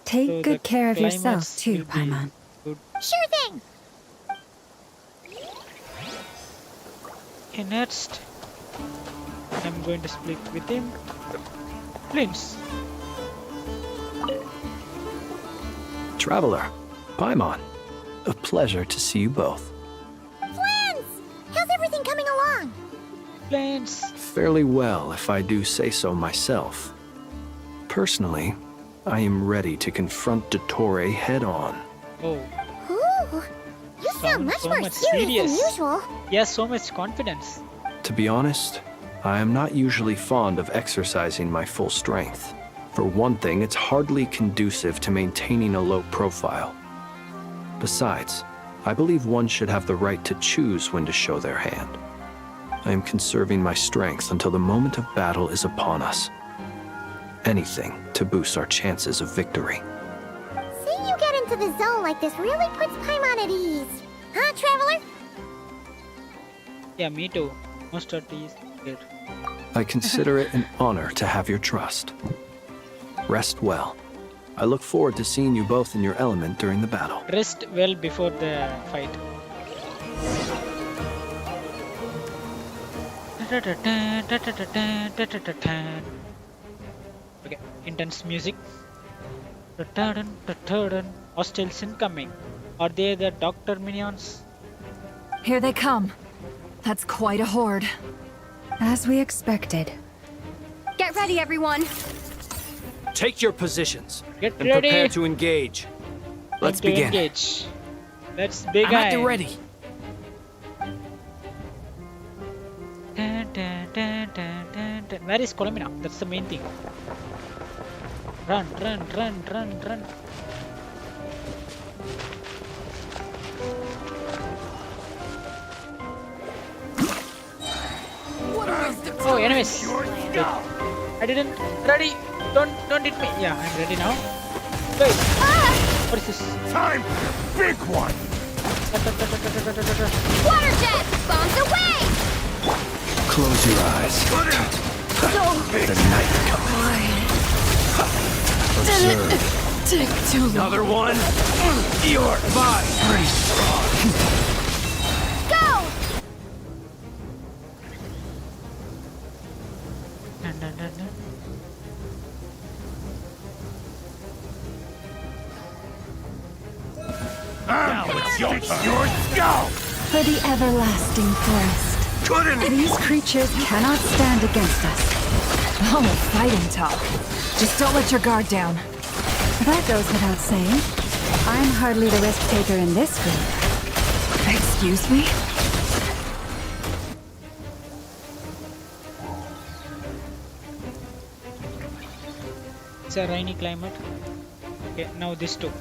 Take good care of yourself too, Paimon. Sure thing. Okay, next. I'm going to split with him. Prince. Traveler, Paimon. A pleasure to see you both. Flans! How's everything coming along? Flans. Fairly well, if I do say so myself. Personally, I am ready to confront Dottore head-on. Oh. Ooh, you sound much more serious than usual. Yes, so much confidence. To be honest, I am not usually fond of exercising my full strength. For one thing, it's hardly conducive to maintaining a low profile. Besides, I believe one should have the right to choose when to show their hand. I am conserving my strength until the moment of battle is upon us. Anything to boost our chances of victory. Seeing you get into the zone like this really puts Paimon at ease. Huh, Traveler? Yeah, me too. Most at ease. Good. I consider it an honor to have your trust. Rest well. I look forward to seeing you both in your element during the battle. Rest well before the fight. Okay, intense music. Hostiles incoming. Are they the doctor minions? Here they come. That's quite a horde. As we expected. Get ready, everyone. Take your positions. Get and ready. Prepare to engage. Let's begin. Engage. Let's begin. I'm at the ready. Where is Colomina? That's the main thing. Run, run, run, run, run. Oh, enemies! Wait. I didn't. Ready? Don't hit me. Yeah, I'm ready now. Wait. What is this? Time! Big one! Water jet! Bombs away! Close your eyes. The night comes. Observe. Take too long. Another one. You're mine. Pretty strong. Go! Now it's your skull! For the everlasting forest. These creatures cannot stand against us. Oh, fighting talk. Just don't let your guard down. That goes without saying. I'm hardly the risk taker in this group. Excuse me? It's a rainy climate. Okay, now this too.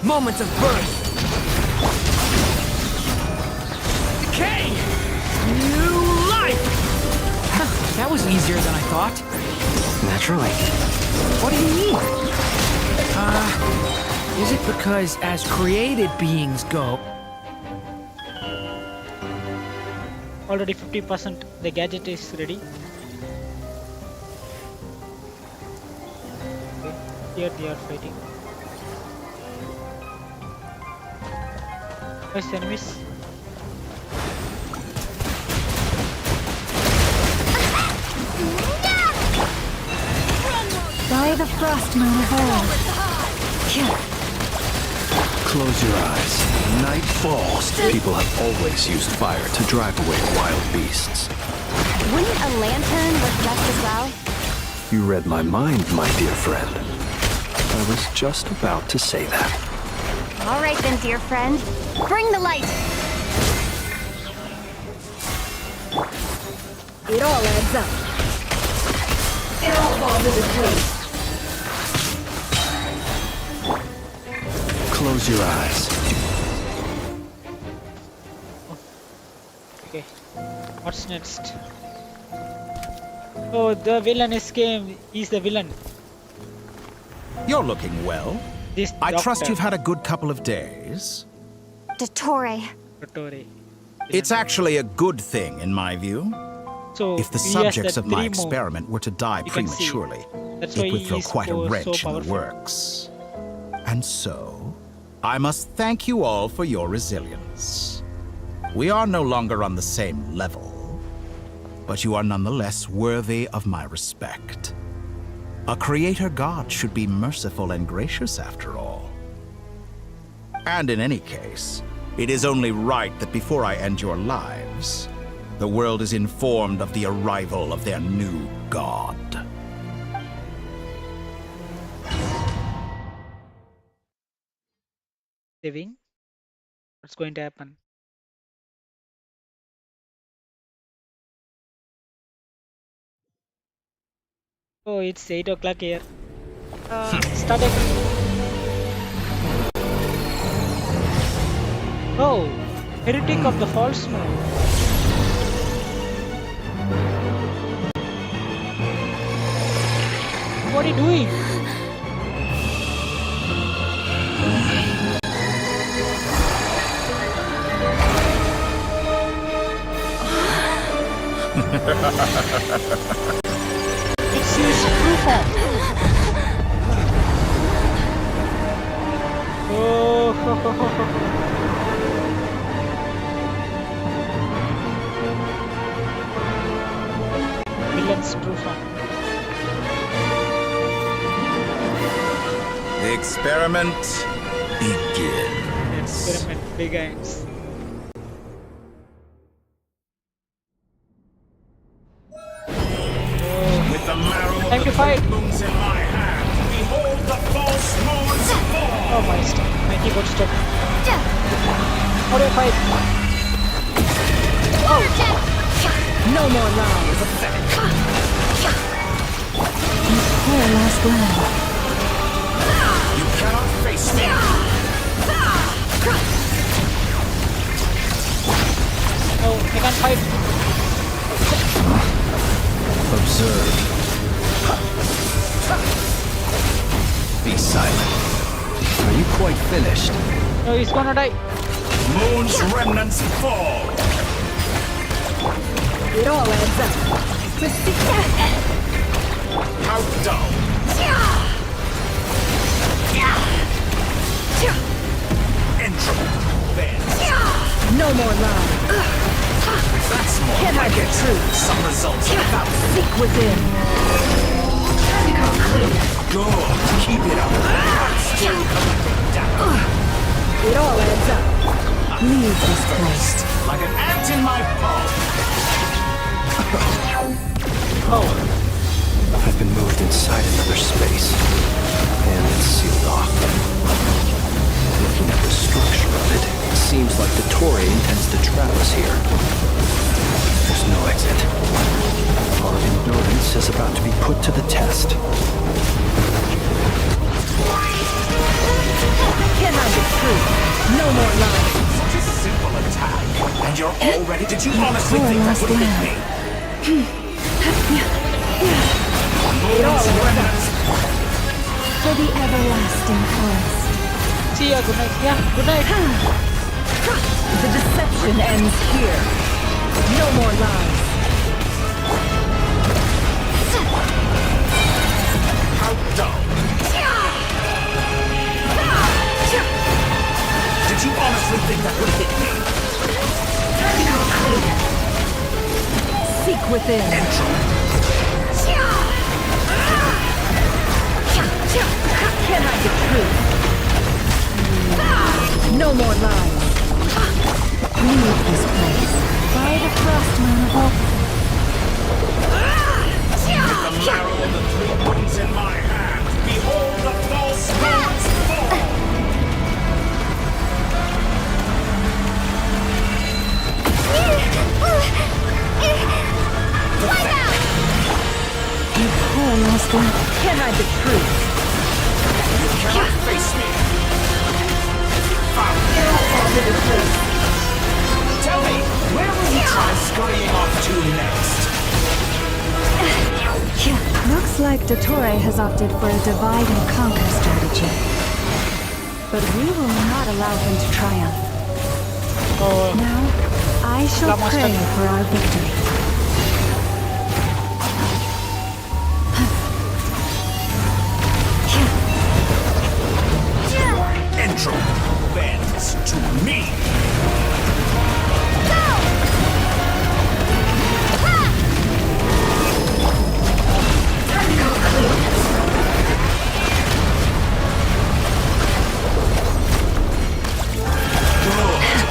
Moments of birth. Decay! New life! That was easier than I thought. Naturally. What do you mean? Is it because as created beings go... Already 50%. The gadget is ready. Okay. Here they are fighting. Where's the enemies? By the frost moon of old. Close your eyes. Night falls. People have always used fire to drive away wild beasts. Wouldn't a lantern work just as well? You read my mind, my dear friend. I was just about to say that. All right then, dear friend. Bring the light! It all adds up. It all falls into place. Close your eyes. Okay. What's next? Oh, the villain escaped. He's the villain. You're looking well. I trust you've had a good couple of days. Dottore. It's actually a good thing, in my view. So if the subjects of my experiment were to die prematurely, it would throw quite a wrench in the works. And so, I must thank you all for your resilience. We are no longer on the same level, but you are nonetheless worthy of my respect. A creator god should be merciful and gracious after all. And in any case, it is only right that before I end your lives, the world is informed of the arrival of their new god. Saving? What's going to happen? Oh, it's 8 o'clock here. Starting. Oh, heretic of the false moon. What are you doing? It's his true form. Oh, villain's true form. The experiment begins. The experiment begins. With the marrow Time to fight. moons in my hand, behold the false moon's fall. Oh my stuff. My keyboard stuck. How do I fight? Oh! No more lies. Poor last land. You cannot face me. Oh, I can't fight. Observe. Be silent. Are you quite finished? No, he's gonna die. Moon's remnants fall. It all adds up. How dull. Entropy. No more lies. That's more Can I like get it. true? Some results are about Seek within. good. Keep it up. I'm still collecting data. It all adds up. Leave this place. Like an ant in my paw. I've been moved inside another space, and it's sealed off. Looking at the structure of it, it seems like the Torii intends to trap us here. There's no exit. Our endurance is about to be put to the test. Can I get through? No more lies. Such a simple attack. And you're all ready? Did you honestly think that would hit me? It all adds up. For the everlasting forest. See ya, good night. Yeah, good night. The deception ends here. No more lies. How dull. Did you honestly think that would hit me? Seek within. Can I get through? No more lies. Leave this place. By the frost moon of hope. With the marrow of the 3 points in my hand, behold the false moon's fall! You poor lost one. Can I get through? You cannot face me! Tell me, where will you try scurrying off to next? Looks like Dottore has opted for a divide and conquer strategy. But we will not allow him to triumph. Now, I shall pray for our victory. Intro bends to me.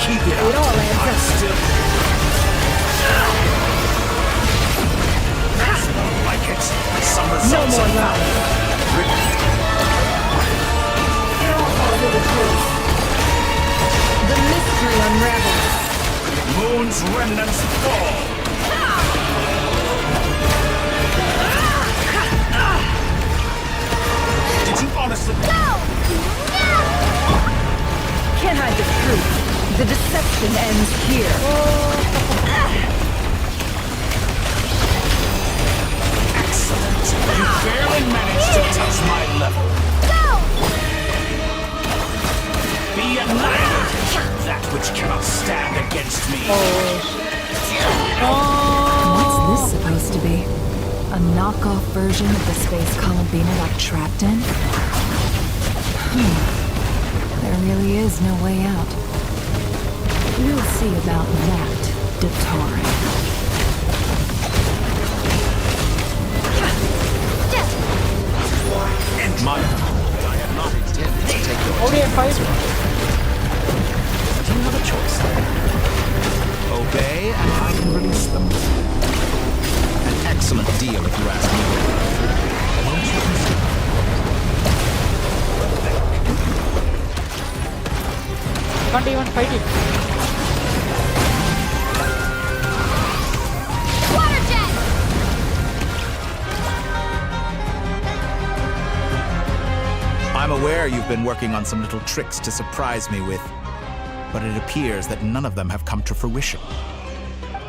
Keep it up. It all adds up. That's more like it. Some results no more lies. The mystery unravels. Moon's remnants fall. Did you honestly? No! Can I get through? The deception ends here. Excellent. You barely managed to touch my level. Be annihilated, that which cannot stand against me. What's this supposed to be? A knockoff version of the space Columbina got trapped in? There really is no way out. We'll see about that, Dottore. And my I am not intended to take your Okay, fight. Do you have a choice there? Obey, and I can release them. An excellent deal, if you ask me. Won't you consider? Can't even fight it. Water jet! I'm aware you've been working on some little tricks to surprise me with, but it appears that none of them have come to fruition.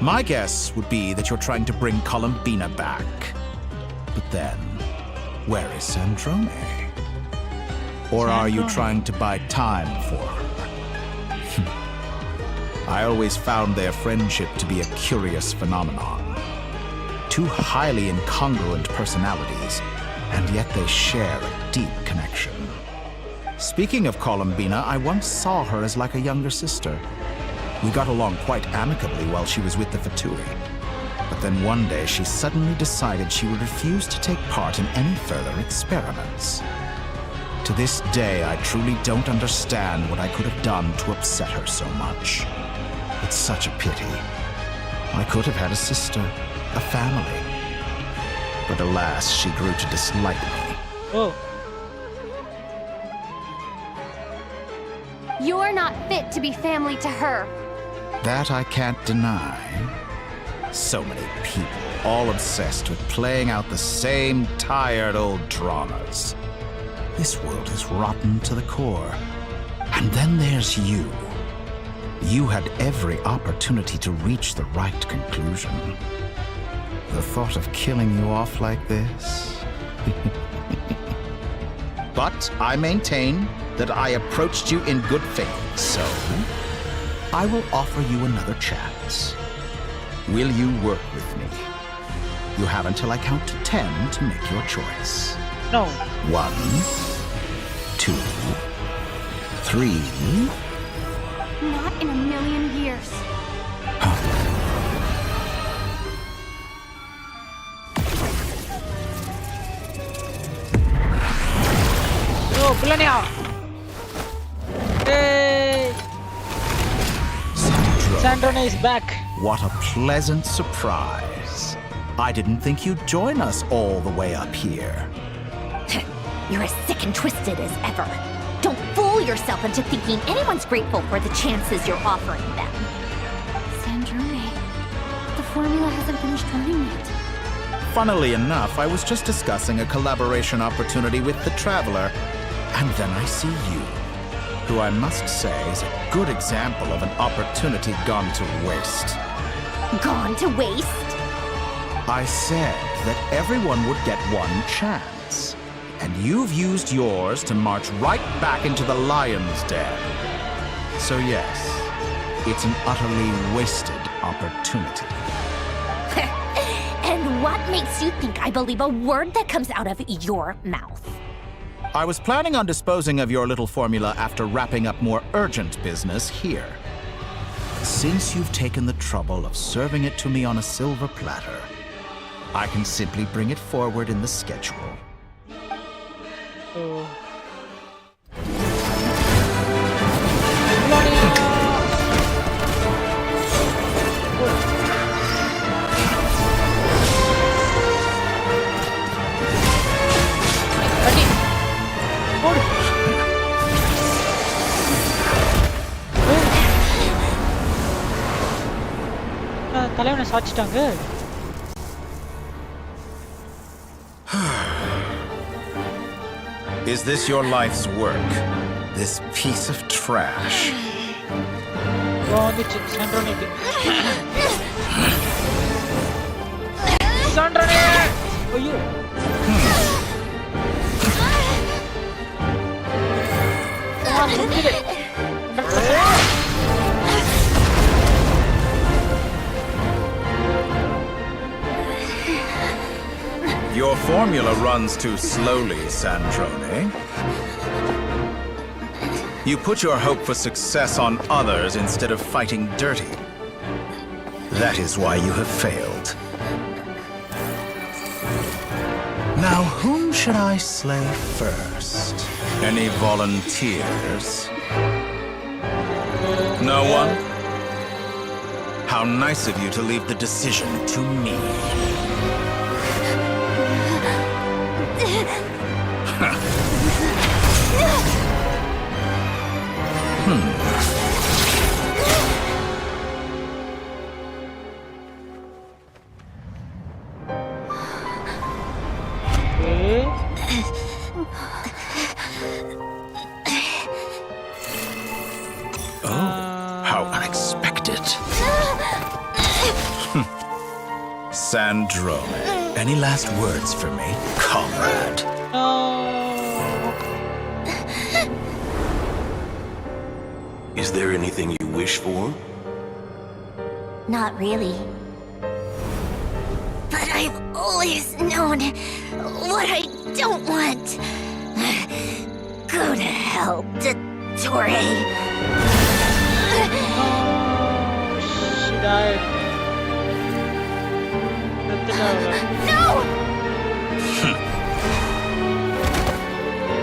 My guess would be that you're trying to bring Columbina back. But then, where is Sandrone? Or are you trying to buy time for her? I always found their friendship to be a curious phenomenon. Two highly incongruent personalities, and yet they share a deep connection. Speaking of Columbina, I once saw her as like a younger sister. We got along quite amicably while she was with the Fatui. But then one day she suddenly decided she would refuse to take part in any further experiments. To this day, I truly don't understand what I could have done to upset her so much. It's such a pity. I could have had a sister, a family. But alas, she grew to dislike me. Oh. You're not fit to be family to her. That I can't deny. So many people, all obsessed with playing out the same tired old dramas. This world is rotten to the core. And then there's you. You had every opportunity to reach the right conclusion. The thought of killing you off like this? But I maintain that I approached you in good faith, so I will offer you another chance. Will you work with me? You have until I count to 10 to make your choice. No. 1, 2, 3. Not in a million years. Oh, Plania! Hey! Sandrone is back. What a pleasant surprise. I didn't think you'd join us all the way up here. You're as sick and twisted as ever. Don't fool yourself into thinking anyone's grateful for the chances you're offering them. Sandrone, the formula hasn't finished running yet. Funnily enough, I was just discussing a collaboration opportunity with the Traveler, and then I see you, who I must say is a good example of an opportunity gone to waste. Gone to waste? I said that everyone would get one chance, and you've used yours to march right back into the lion's den. So yes, it's an utterly wasted opportunity. And what makes you think I believe a word that comes out of your mouth? I was planning on disposing of your little formula after wrapping up more urgent business here. Since you've taken the trouble of serving it to me on a silver platter, I can simply bring it forward in the schedule. Oh. தலைவனை சாச்சிட்டாங்க. Is this your life's work? This piece of trash? வந்துச்சு சண்ட்ரோனிக்கு. சண்ட்ரோனி! ஐயோ. முடிஞ்சுது. Your formula runs too slowly, Sandrone. You put your hope for success on others instead of fighting dirty. That is why you have failed. Now, whom should I slay first? Any volunteers? No one? How nice of you to leave the decision to me. How unexpected. Sandrone, any last words for me, comrade? Is there anything you wish for? Not really. But I've always known what I don't want. Go to hell, Dottore. She died. No!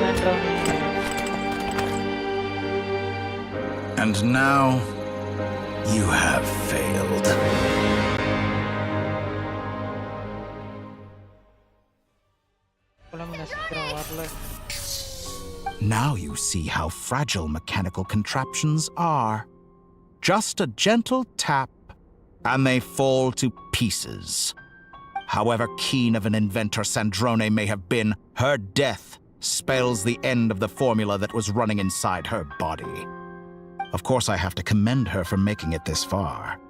Sandrone. now, you have failed. Now you see how fragile mechanical contraptions are. Just a gentle tap, and they fall to pieces. However keen of an inventor Sandrone may have been, her death spells the end of the formula that was running inside her body. Of course, I have to commend her for making it this far.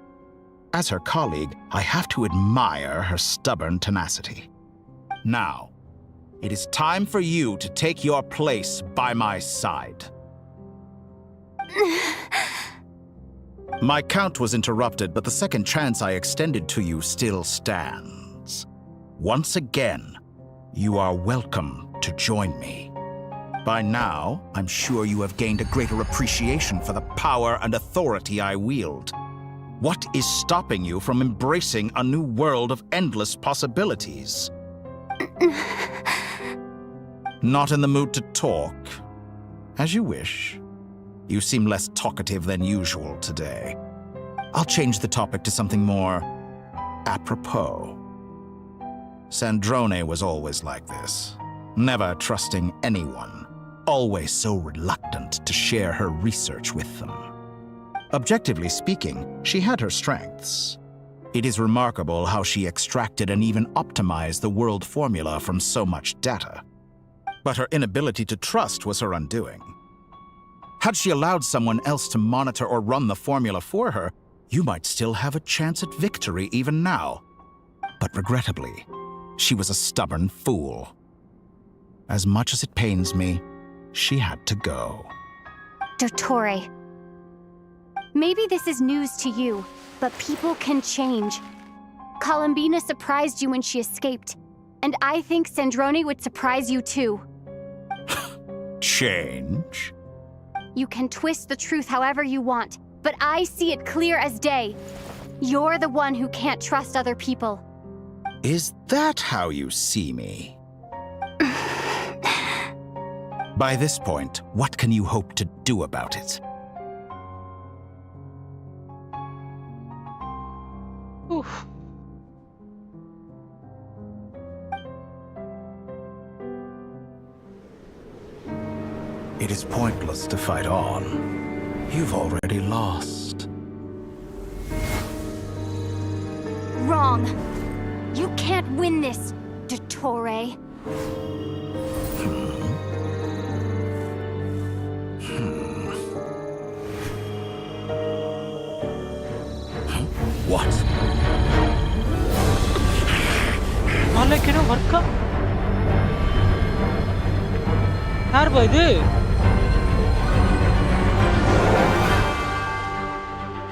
As her colleague, I have to admire her stubborn tenacity. Now, it is time for you to take your place by my side. My count was interrupted, but the second chance I extended to you still stands. Once again, you are welcome to join me. By now, I'm sure you have gained a greater appreciation for the power and authority I wield. What is stopping you from embracing a new world of endless possibilities? Not in the mood to talk? As you wish. You seem less talkative than usual today. I'll change the topic to something more apropos. Sandrone was always like this, never trusting anyone, always so reluctant to share her research with them. Objectively speaking, she had her strengths. It is remarkable how she extracted and even optimized the world formula from so much data. But her inability to trust was her undoing. Had she allowed someone else to monitor or run the formula for her, you might still have a chance at victory even now. But regrettably, she was a stubborn fool. As much as it pains me, she had to go. Dottore, maybe this is news to you, but people can change. Columbina surprised you when she escaped, and I think Sandrone would surprise you too. Change? You can twist the truth however you want, but I see it clear as day. You're the one who can't trust other people. Is that how you see me? By this point, what can you hope to do about it? Oof. It is pointless to fight on. You've already lost. Wrong. You can't win this, Dottore. What? Alekena worka? Harba idu?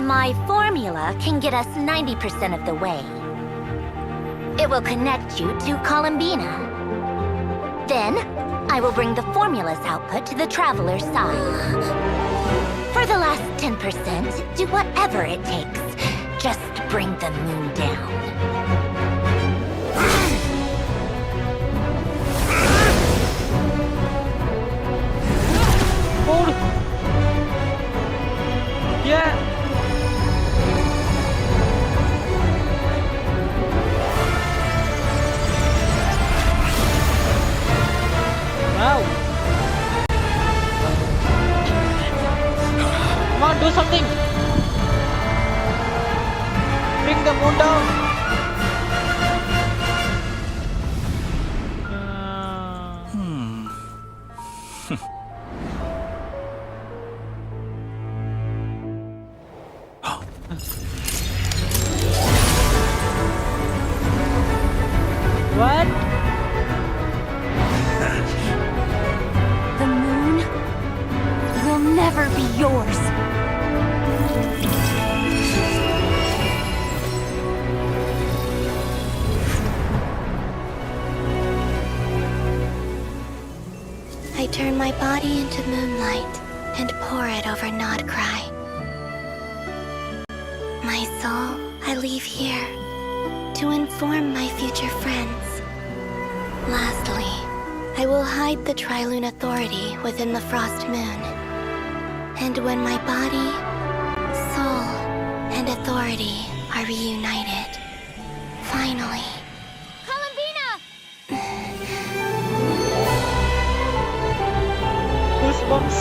My formula can get us 90% of the way. It will connect you to Columbina. Then, I will bring the formula's output to the Traveler's side. For the last 10%, do whatever it takes. Just bring the moon down. Hold! Yeah! Wow! Come on, do something! Bring the moon down! What? The moon will never be yours. I turn my body into moonlight and pour it over Nodcry. My soul I leave here to inform my future friends. Lastly, I will hide the Trilune Authority within the Frost Moon. And when my body authority are reunited. Finally. Goosebumps.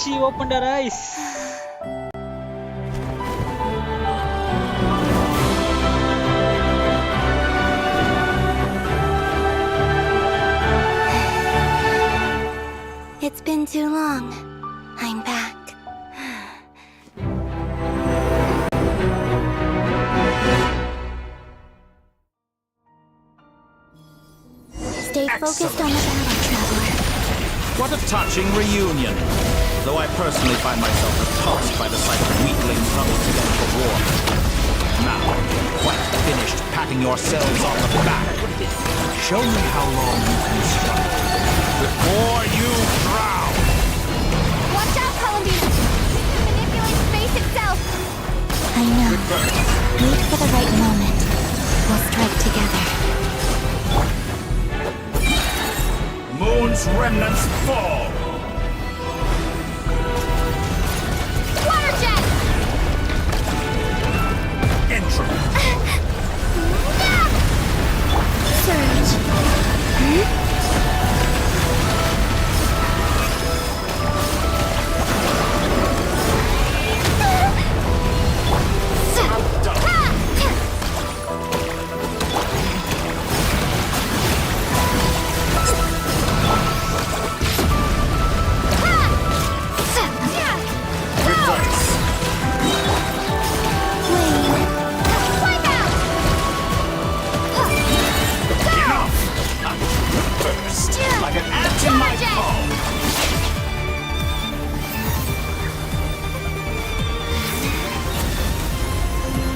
She opened her eyes. It's been too long. I'm back. Stay focused on the battle, Traveler. What a touching reunion. Though I personally find myself repulsed by the sight of weaklings huddled together for war. Now, quite finished patting yourselves on the back. Show me how long you can struggle before you drown. Watch out, Columbina! Manipulate space itself! I know. Wait for the right moment. We'll strike together. Moon's remnants fall. Water jet! Entry. Surge. Like an ant in my palm.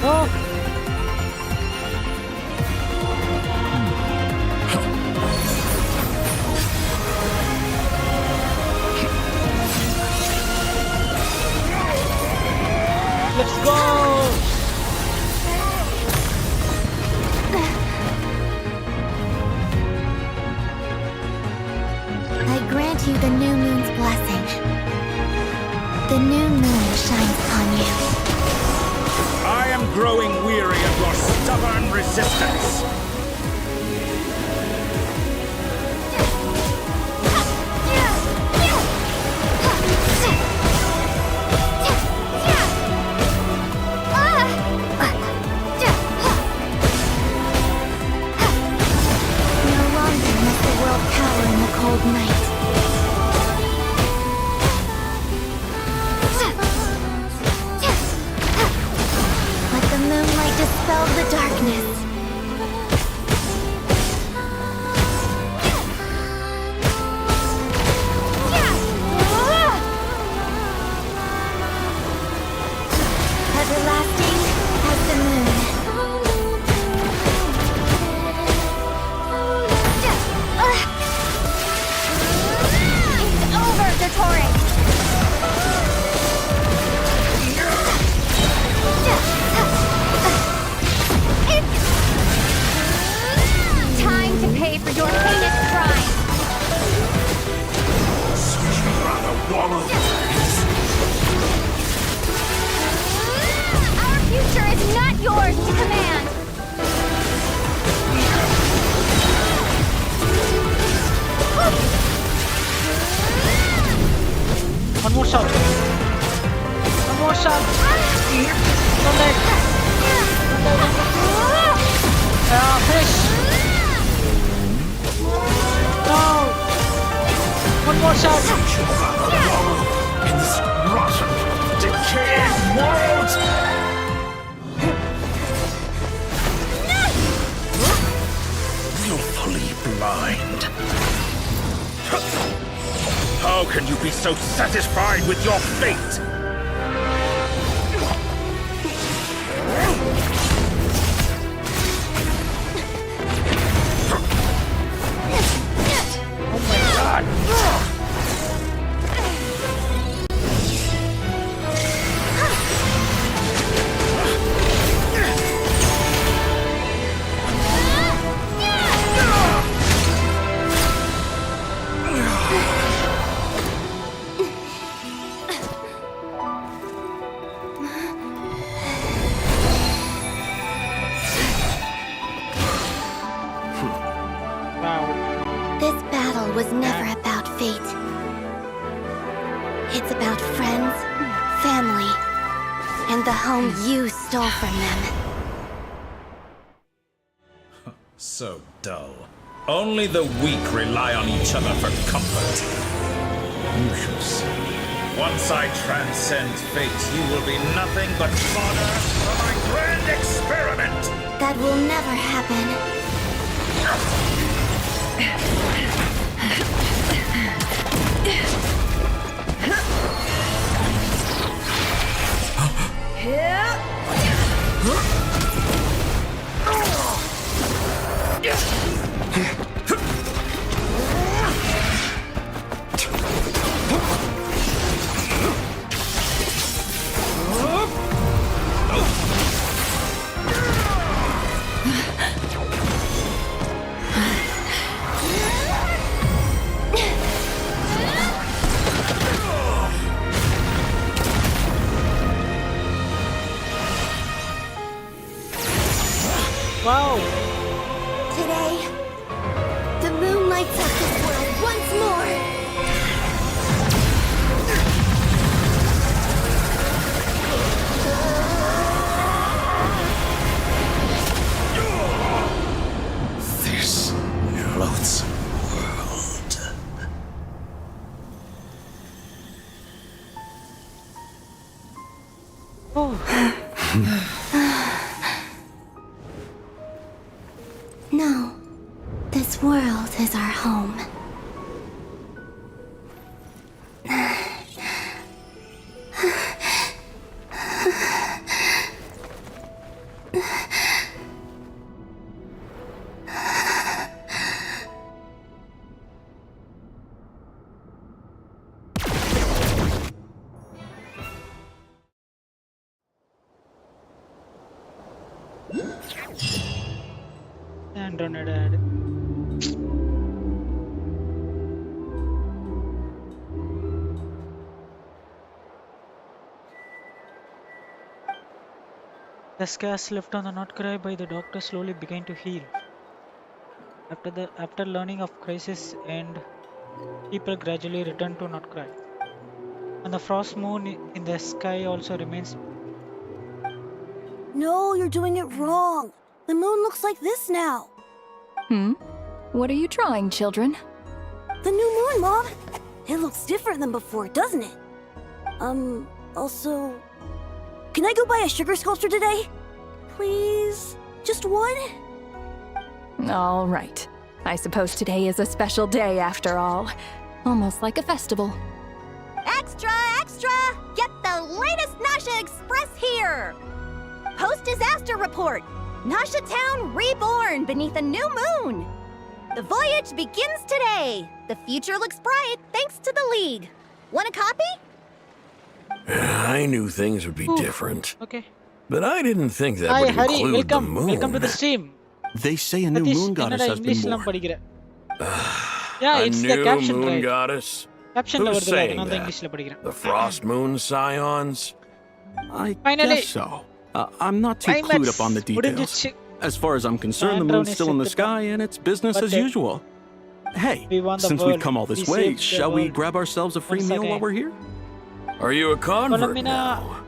Oh. Let's go. I grant you the new moon's blessing. The new moon shines upon you. I am growing weary of your stubborn resistance. No longer must the world cower in the cold night. Let the moonlight dispel the darkness. Everlasting as the moon. It's over, Dottore! It's time to pay for your heinous crime! Our future is not yours to command! One more shot. One more shot. Come back. Finish. No. One more shot. In this rotten, decaying world. Willfully blind. How can you be so satisfied with your fate? Oh my god! It's about friends, family, and the home you stole from them. So dull. Only the weak rely on each other for comfort. You shall see. Once I transcend fate, you will be nothing but fodder for my grand experiment! That will never happen. Wow! Today, the moon lights up this world once more! This loathsome world. No, this world is our home. Android. The scars left on the Notcry by the doctor slowly began to heal. After learning of crisis and people gradually returned to Notcry. And the frost moon in the sky also remains. No, you're doing it wrong. The moon looks like this now. What are you drawing, children? The new moon, Mom. It looks different than before, doesn't it? Also... Can I go buy a sugar sculpture today? Please? Just one? All right. I suppose today is a special day after all. Almost like a festival. Extra, extra! Get the latest Nasha Express here! Post-disaster report! Nasha Town reborn beneath a new moon! The voyage begins today! The future looks bright thanks to the League. Want a copy? I knew things would be different. Okay. But I didn't think that Hi, would Hari, include the welcome. moon. Welcome to the stream. They say a new moon goddess has been born. Yeah, A it's new the caption, moon right? goddess? Caption Who's saying that? The Frost Moon Scions? I Finally. guess so. I'm not too clued up on the details. As far as I'm concerned, the moon's still in the sky and it's business as usual. Hey, since we've come all this way, shall we grab ourselves a free meal while we're here? Are you a convert now?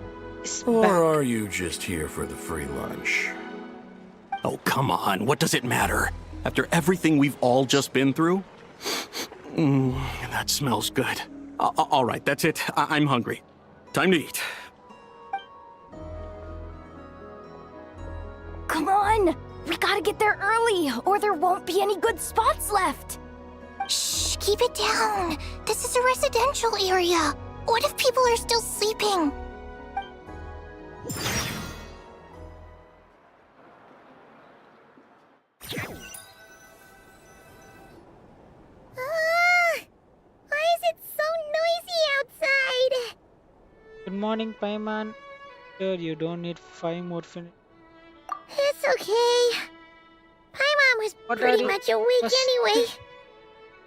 Or back. are you just here for the free lunch? Oh, come on. What does it matter? After everything we've all just been through? That smells good. All right, that's it. I'm hungry. Time to eat. Come on! We gotta get there early, or there won't be any good spots left! Shh, keep it down. This is a residential area. What if people are still sleeping? Why is it so noisy outside? Good morning, Paiman. Sure, you don't need 5 more minutes. It's okay. Paimon was pretty much awake anyway.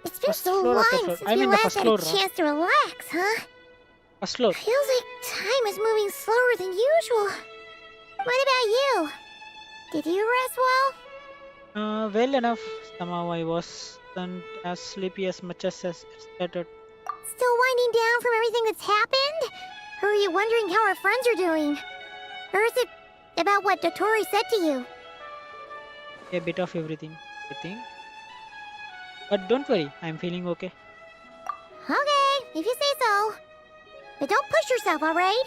It's been so long since we last had a chance to relax, huh? Feels like time is moving slower than usual. What about you? Did you rest well? Well enough. Somehow I wasn't as sleepy as much as expected. Still winding down from everything what's happened? Or are you wondering how our friends are doing? Or is it about what Dotori said to you? A bit of everything, I think. But don't worry, I'm feeling okay. Okay, if you say so. But don't push yourself, alright?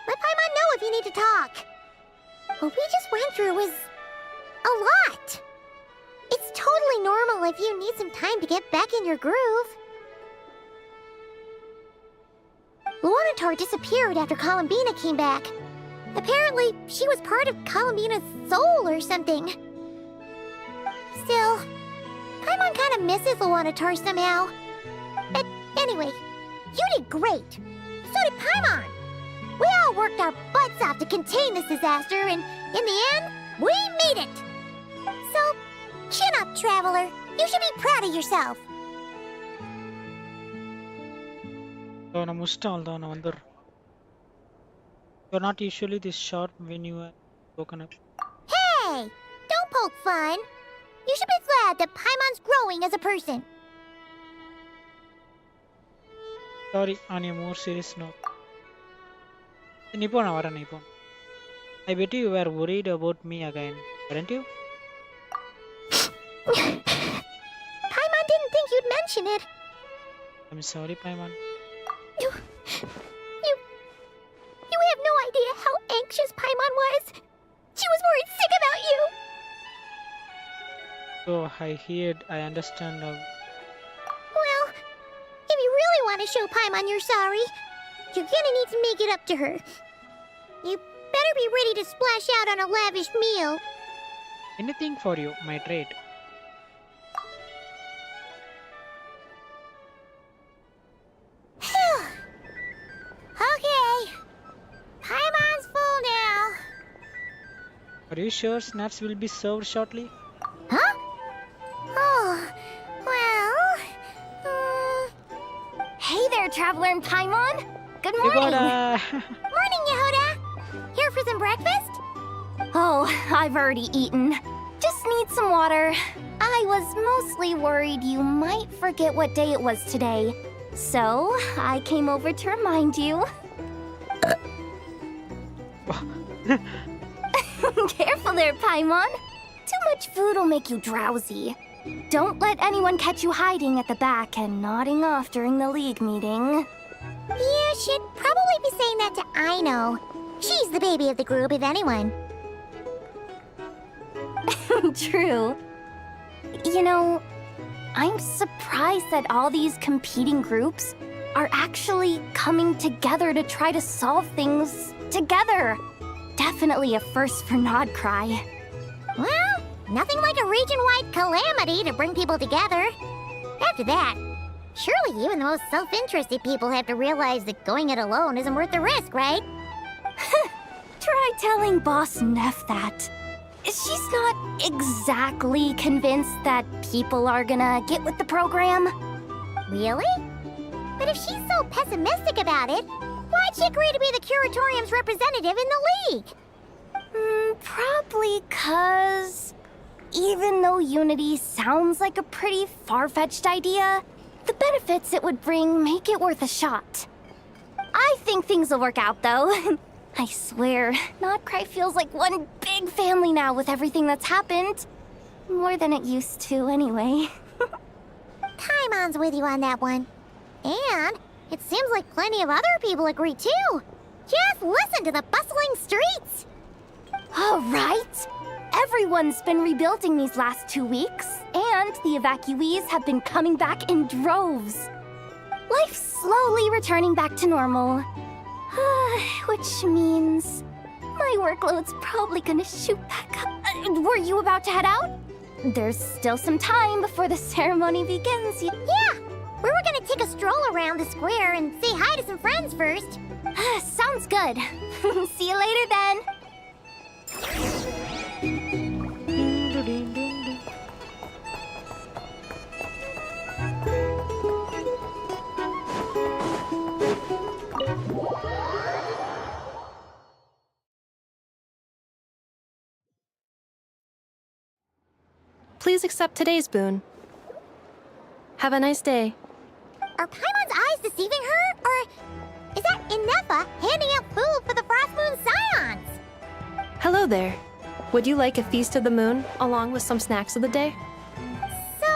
Let Paimon know if you need to talk. What we just went through was a lot. It's totally normal if you need some time to get back in your groove. Luanatar disappeared after Columbina came back. Apparently, she was part of Columbina's soul or something. Still, Paimon kind of misses Luanatar somehow. But anyway, you did great. So did Paimon. We all worked our butts off to contain this disaster, and in the end, we made it. So, chin up, Traveler. You should be proud of yourself. You're not usually this sharp when you are woken up. Hey! Don't poke fun. You should be glad that Paimon's growing as a person. Sorry, on a more serious note. Nippon. I bet you were worried about me again, weren't you? Paimon didn't think you'd mention it. I'm sorry, Paimon. You have no idea how anxious Paimon was. She was worried sick about you. So I understand now. Well, if you really want to show Paimon you're sorry, you're gonna need to make it up to her. You better be ready to splash out on a lavish meal. Anything for you, my trade. Okay. Paimon's full now. Are you sure snacks will be served shortly? Huh? Oh, well... Hey there, Traveler and Paimon! Good morning! Morning, Yehoda! Here for some breakfast? Oh, I've already eaten. Just need some water. I was mostly worried you might forget what day it was today. So, I came over to remind you. Careful there, Paimon. Too much food will make you drowsy. Don't let anyone catch you hiding at the back and nodding off during the League meeting. You should probably be saying that to Aino. She's the baby of the group, if anyone. True. You know, I'm surprised that all these competing groups are actually coming together to try to solve things together. Definitely a first for Nodcry. Well, nothing like a region-wide calamity to bring people together. After that, surely even the most self-interested people have to realize that going it alone isn't worth the risk, right? Try telling Boss Neff that. She's not exactly convinced that people are gonna get with the program. Really? But if she's so pessimistic about it, why'd she agree to be the Curatorium's representative in the League? Probably 'cause even though Unity sounds like a pretty far-fetched idea, the benefits it would bring make it worth a shot. I think things will work out, though. I swear, Nodcry feels like one big family now with everything that's happened. More than it used to, anyway. Paimon's with you on that one. And it seems like plenty of other people agree, too. Just listen to the bustling streets. All right. Everyone's been rebuilding these last 2 weeks, and the evacuees have been coming back in droves. Life's slowly returning back to normal. Which means my workload's probably gonna shoot back up. Were you about to head out? There's still some time before the ceremony begins. Yeah, we were gonna take a stroll around the square and say hi to some friends first. Sounds good. See you later then. Please accept today's boon. Have a nice day. Are Paimon's eyes deceiving her? Or Hello there. Would you like a feast of the moon, along with some snacks of the day? So,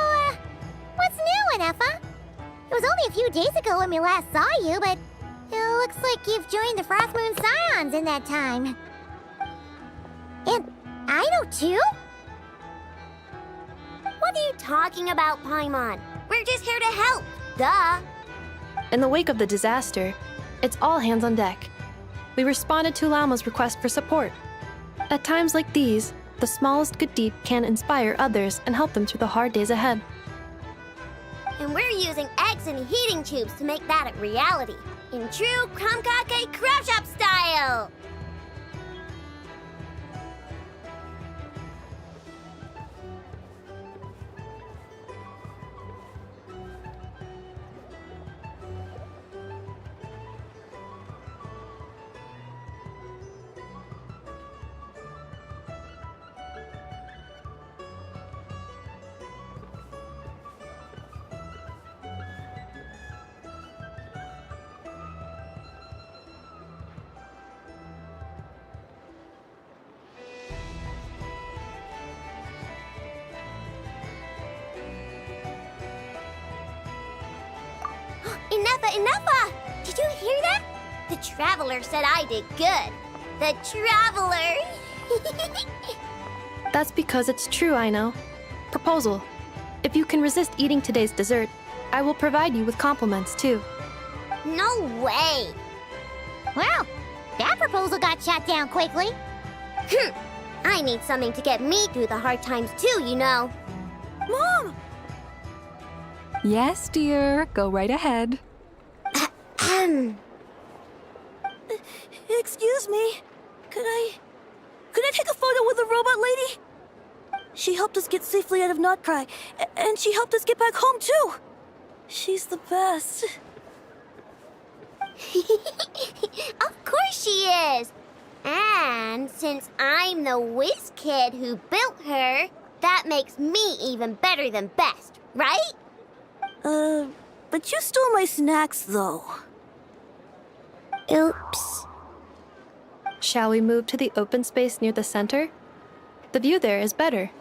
what's new, Anefa? It was only a few days ago when we last saw you, but it looks like you've joined the Frost Moon Scions in that time. And I know too? What are you talking about, Paimon? We're just here to help, duh. In the wake of the disaster, it's all hands on deck. We responded to Lama's request for support. At times like these, the smallest good deed can inspire others and help them through the hard days ahead. And we're using eggs and heating tubes to make that a reality, in true Krumkake Crab Shop style! Enough! Did you hear that? The Traveler said I did good. The Traveler! That's because it's true, I know. Proposal. If you can resist eating today's dessert, I will provide you with compliments, too. No way! Well, that proposal got shot down quickly. I need something to get me through the hard times, too, you know. Mom! Yes, dear. Go right ahead. Excuse me. Could I take a photo with the robot lady? She helped us get safely out of Notcry, and she helped us get back home too. She's the best. Of course she is. And since I'm the whiz kid who built her, that makes me even better than best, right? But you stole my snacks, though. Oops. Shall we move to the open space near the center? The view there is better.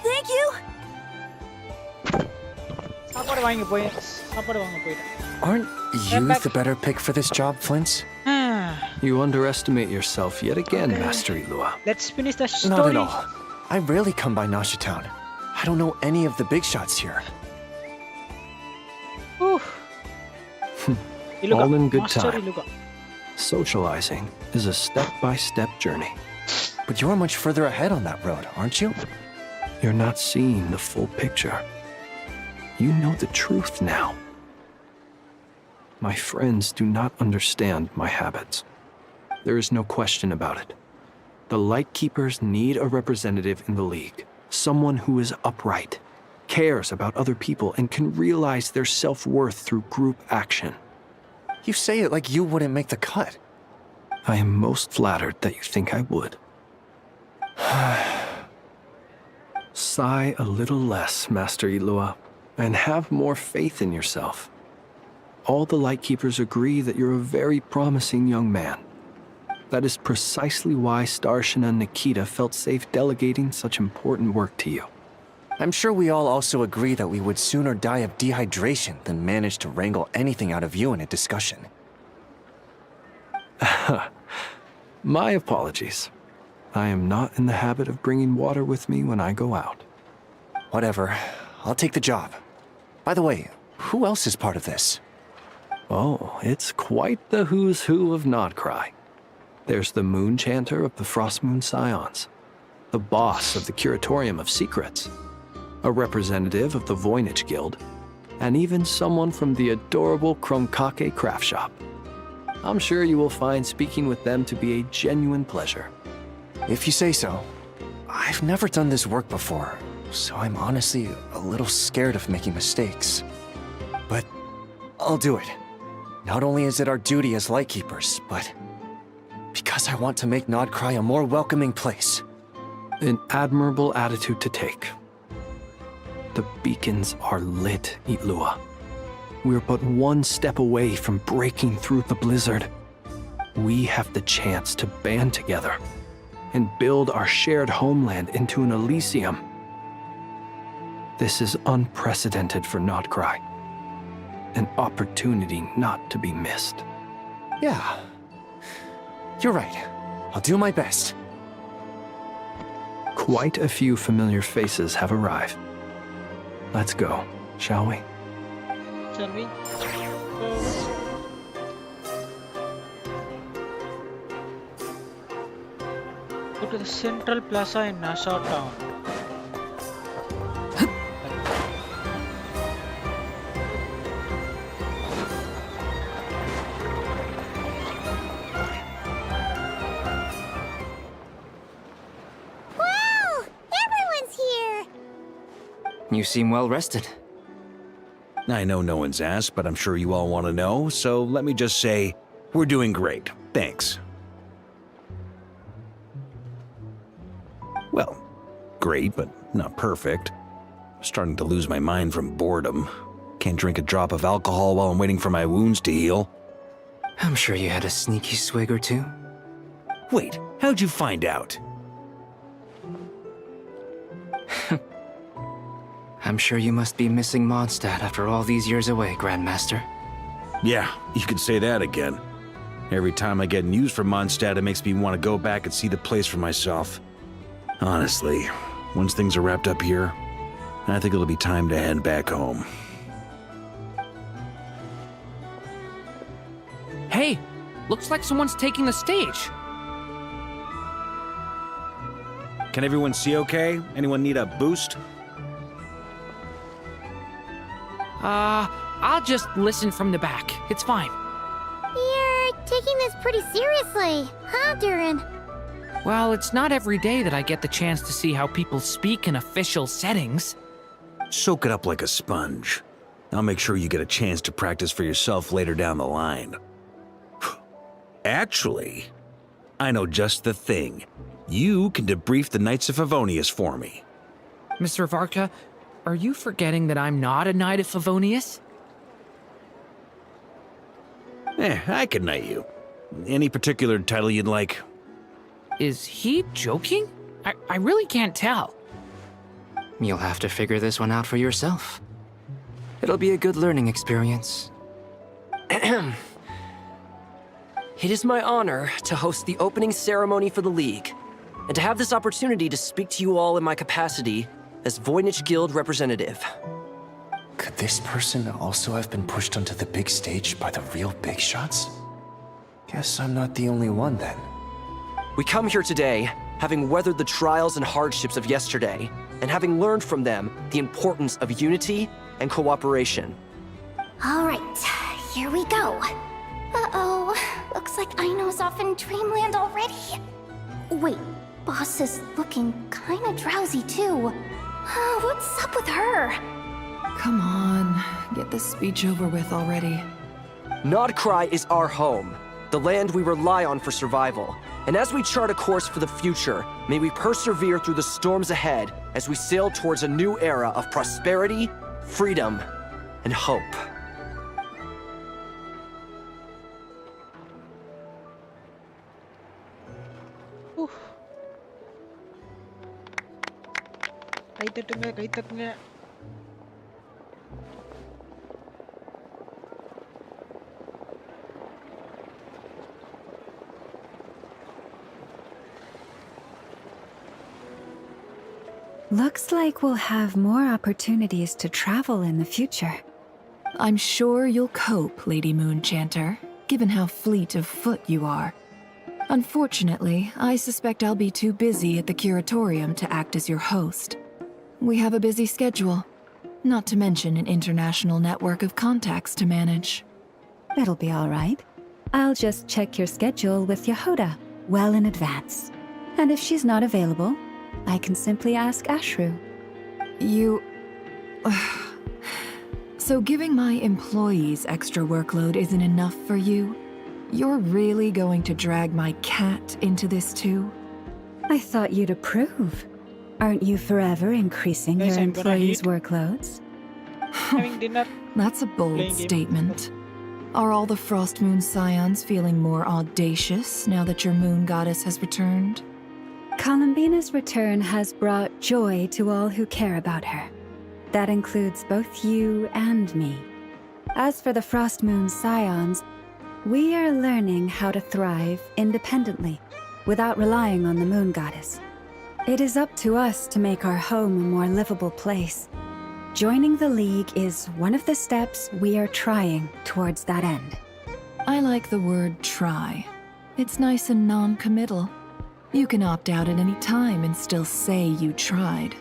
Thank you. Aren't you the better pick for this job, Flint's? You underestimate yourself yet again, Master Ilua. Let's finish the story. Not at all. I rarely come by Nasha Town. I don't know any of the big shots here. All in good time. Socializing is a step-by-step journey. But you're much further ahead on that road, aren't you? You're not seeing the full picture. You know the truth now. My friends do not understand my habits. There is no question about it. The Lightkeepers need a representative in the League. Someone who is upright, cares about other people and can realize their self-worth through group action. You say it like you wouldn't make the cut. I am most flattered that you think I would. Sigh a little less, Master Ilua, and have more faith in yourself. All the Lightkeepers agree that you're a very promising young man. That is precisely why Starshina and Nikita felt safe delegating such important work to you. I'm sure we all also agree that we would sooner die of dehydration than manage to wrangle anything out of you in a discussion. My apologies. I am not in the habit of bringing water with me when I go out. Whatever. I'll take the job. By the way, who else is part of this? Oh, it's quite the who's who of Nodcry. There's the Moon Chanter of the Frostmoon Scions, the boss of the Curatorium of Secrets, a representative of the Voynich Guild, and even someone from the adorable Kromkake craft shop. I'm sure you will find speaking with them to be a genuine pleasure. If you say so. I've never done this work before, so I'm honestly a little scared of making mistakes. But I'll do it. Not only is it our duty as Lightkeepers, but because I want to make Nodcry a more welcoming place. An admirable attitude to take. The beacons are lit, Ilua. We're but one step away from breaking through the blizzard. We have the chance to band together and build our shared homeland into an Elysium. This is unprecedented for Nodcry. An opportunity not to be missed. Yeah. You're right. I'll do my best. Quite a few familiar faces have arrived. Let's go, shall we? Shall we? Go to the Central Plaza in Nassau Town. You seem well rested. I know no one's asked, but I'm sure you all want to know, so let me just say, we're doing great. Thanks. Well, great, but not perfect. I'm starting to lose my mind from boredom. Can't drink a drop of alcohol while I'm waiting for my wounds to heal. I'm sure you had a sneaky swig or two. Wait, how'd you find out? I'm sure you must be missing Mondstadt after all these years away, Grandmaster. Yeah, you could say that again. Every time I get news from Mondstadt, it makes me want to go back and see the place for myself. Honestly, once things are wrapped up here, I think it'll be time to head back home. Hey, looks like someone's taking the stage. Can everyone see okay? Anyone need a boost? I'll just listen from the back. It's fine. You're taking this pretty seriously, huh, Durin? Well, it's not every day that I get the chance to see how people speak in official settings. Soak it up like a sponge. I'll make sure you get a chance to practice for yourself later down the line. Actually, I know just the thing. You can debrief the Knights of Favonius for me. Mr. Varka, are you forgetting that I'm not a Knight of Favonius? I can knight you. Any particular title you'd like? Is he joking? I really can't tell. You'll have to figure this one out for yourself. It'll be a good learning experience. It is my honor to host the opening ceremony for the League, and to have this opportunity to speak to you all in my capacity as Voynich Guild representative. Could this person also have been pushed onto the big stage by the real big shots? Guess I'm not the only one then. We come here today, having weathered the trials and hardships of yesterday, and having learned from them the importance of unity and cooperation. All right, here we go. Uh-oh, looks like Aino's off in Dreamland already. Wait, Boss is looking kinda drowsy too. What's up with her? Come on, get this speech over with already. Nodcry is our home, the land we rely on for survival. And as we chart a course for the future, may we persevere through the storms ahead as we sail towards a new era of prosperity, freedom, and hope. கை தட்டுங்க. Looks like we'll have more opportunities to travel in the future. I'm sure you'll cope, Lady Moonchanter, given how fleet of foot you are. Unfortunately, I suspect I'll be too busy at the curatorium to act as your host. We have a busy schedule, not to mention an international network of contacts to manage. It'll be all right. I'll just check your schedule with Yehuda well in advance. And if she's not available, I can simply ask Ashru. You... So giving my employees extra workload isn't enough for you? You're really going to drag my cat into this too? I thought you'd approve. Aren't you forever increasing your employees' workloads? Having dinner. That's a bold statement. Are all the Frost Moon Scions feeling more audacious now that your moon goddess has returned? Columbina's return has brought joy to all who care about her. That includes both you and me. As for the Frost Moon Scions, we are learning how to thrive independently, without relying on the moon goddess. It is up to us to make our home a more livable place. Joining the League is one of the steps we are trying towards that end. I like the word try. It's nice and non-committal. You can opt out at any time and still say you tried.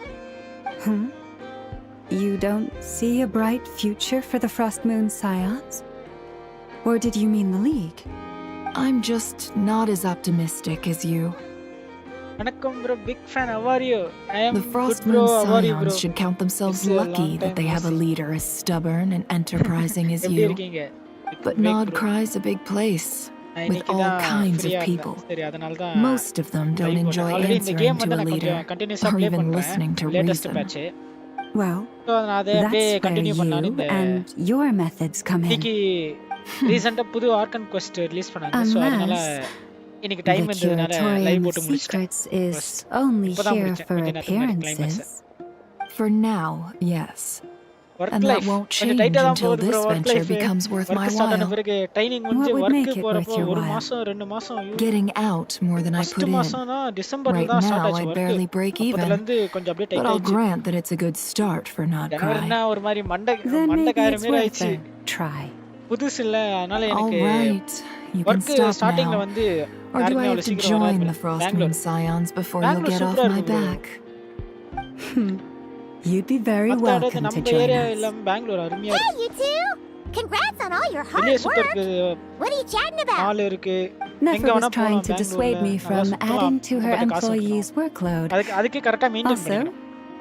You don't see a bright future for the Frost Moon Scions? Or did you mean the League? I'm just not as optimistic as you. Vanakkam bro, big fan. How are you? I am the Frost good, bro. Moon How are you, bro? Scions should count themselves lucky that they have a leader as stubborn and enterprising as you. But Nodcry's a big place, with all kinds of people. Most of them don't enjoy answering to a leader, or even listening to reason. Well, that's where you and your methods come in. Recently, புது Archon quest release பண்ணாங்க. So அதனால இன்னைக்கு time இருந்ததனால live போட்டு முடிச்சிட்டேன். Is only here for appearances. For now, yes. And that won't change until this venture becomes worth my while. What would make it worth your while? Getting out more than I put in. Right now, I barely break even. But I'll grant that it's a good start for Nodcry. Then maybe it's worth a try. All right, you can stop now. Or do I have to join the Frost Moon Scions before you'll get off my back? You'd be very welcome to join us. Hey, you two! Congrats on all your hard work! What are you chatting about? Nefer was trying to dissuade me from adding to her employees' workload.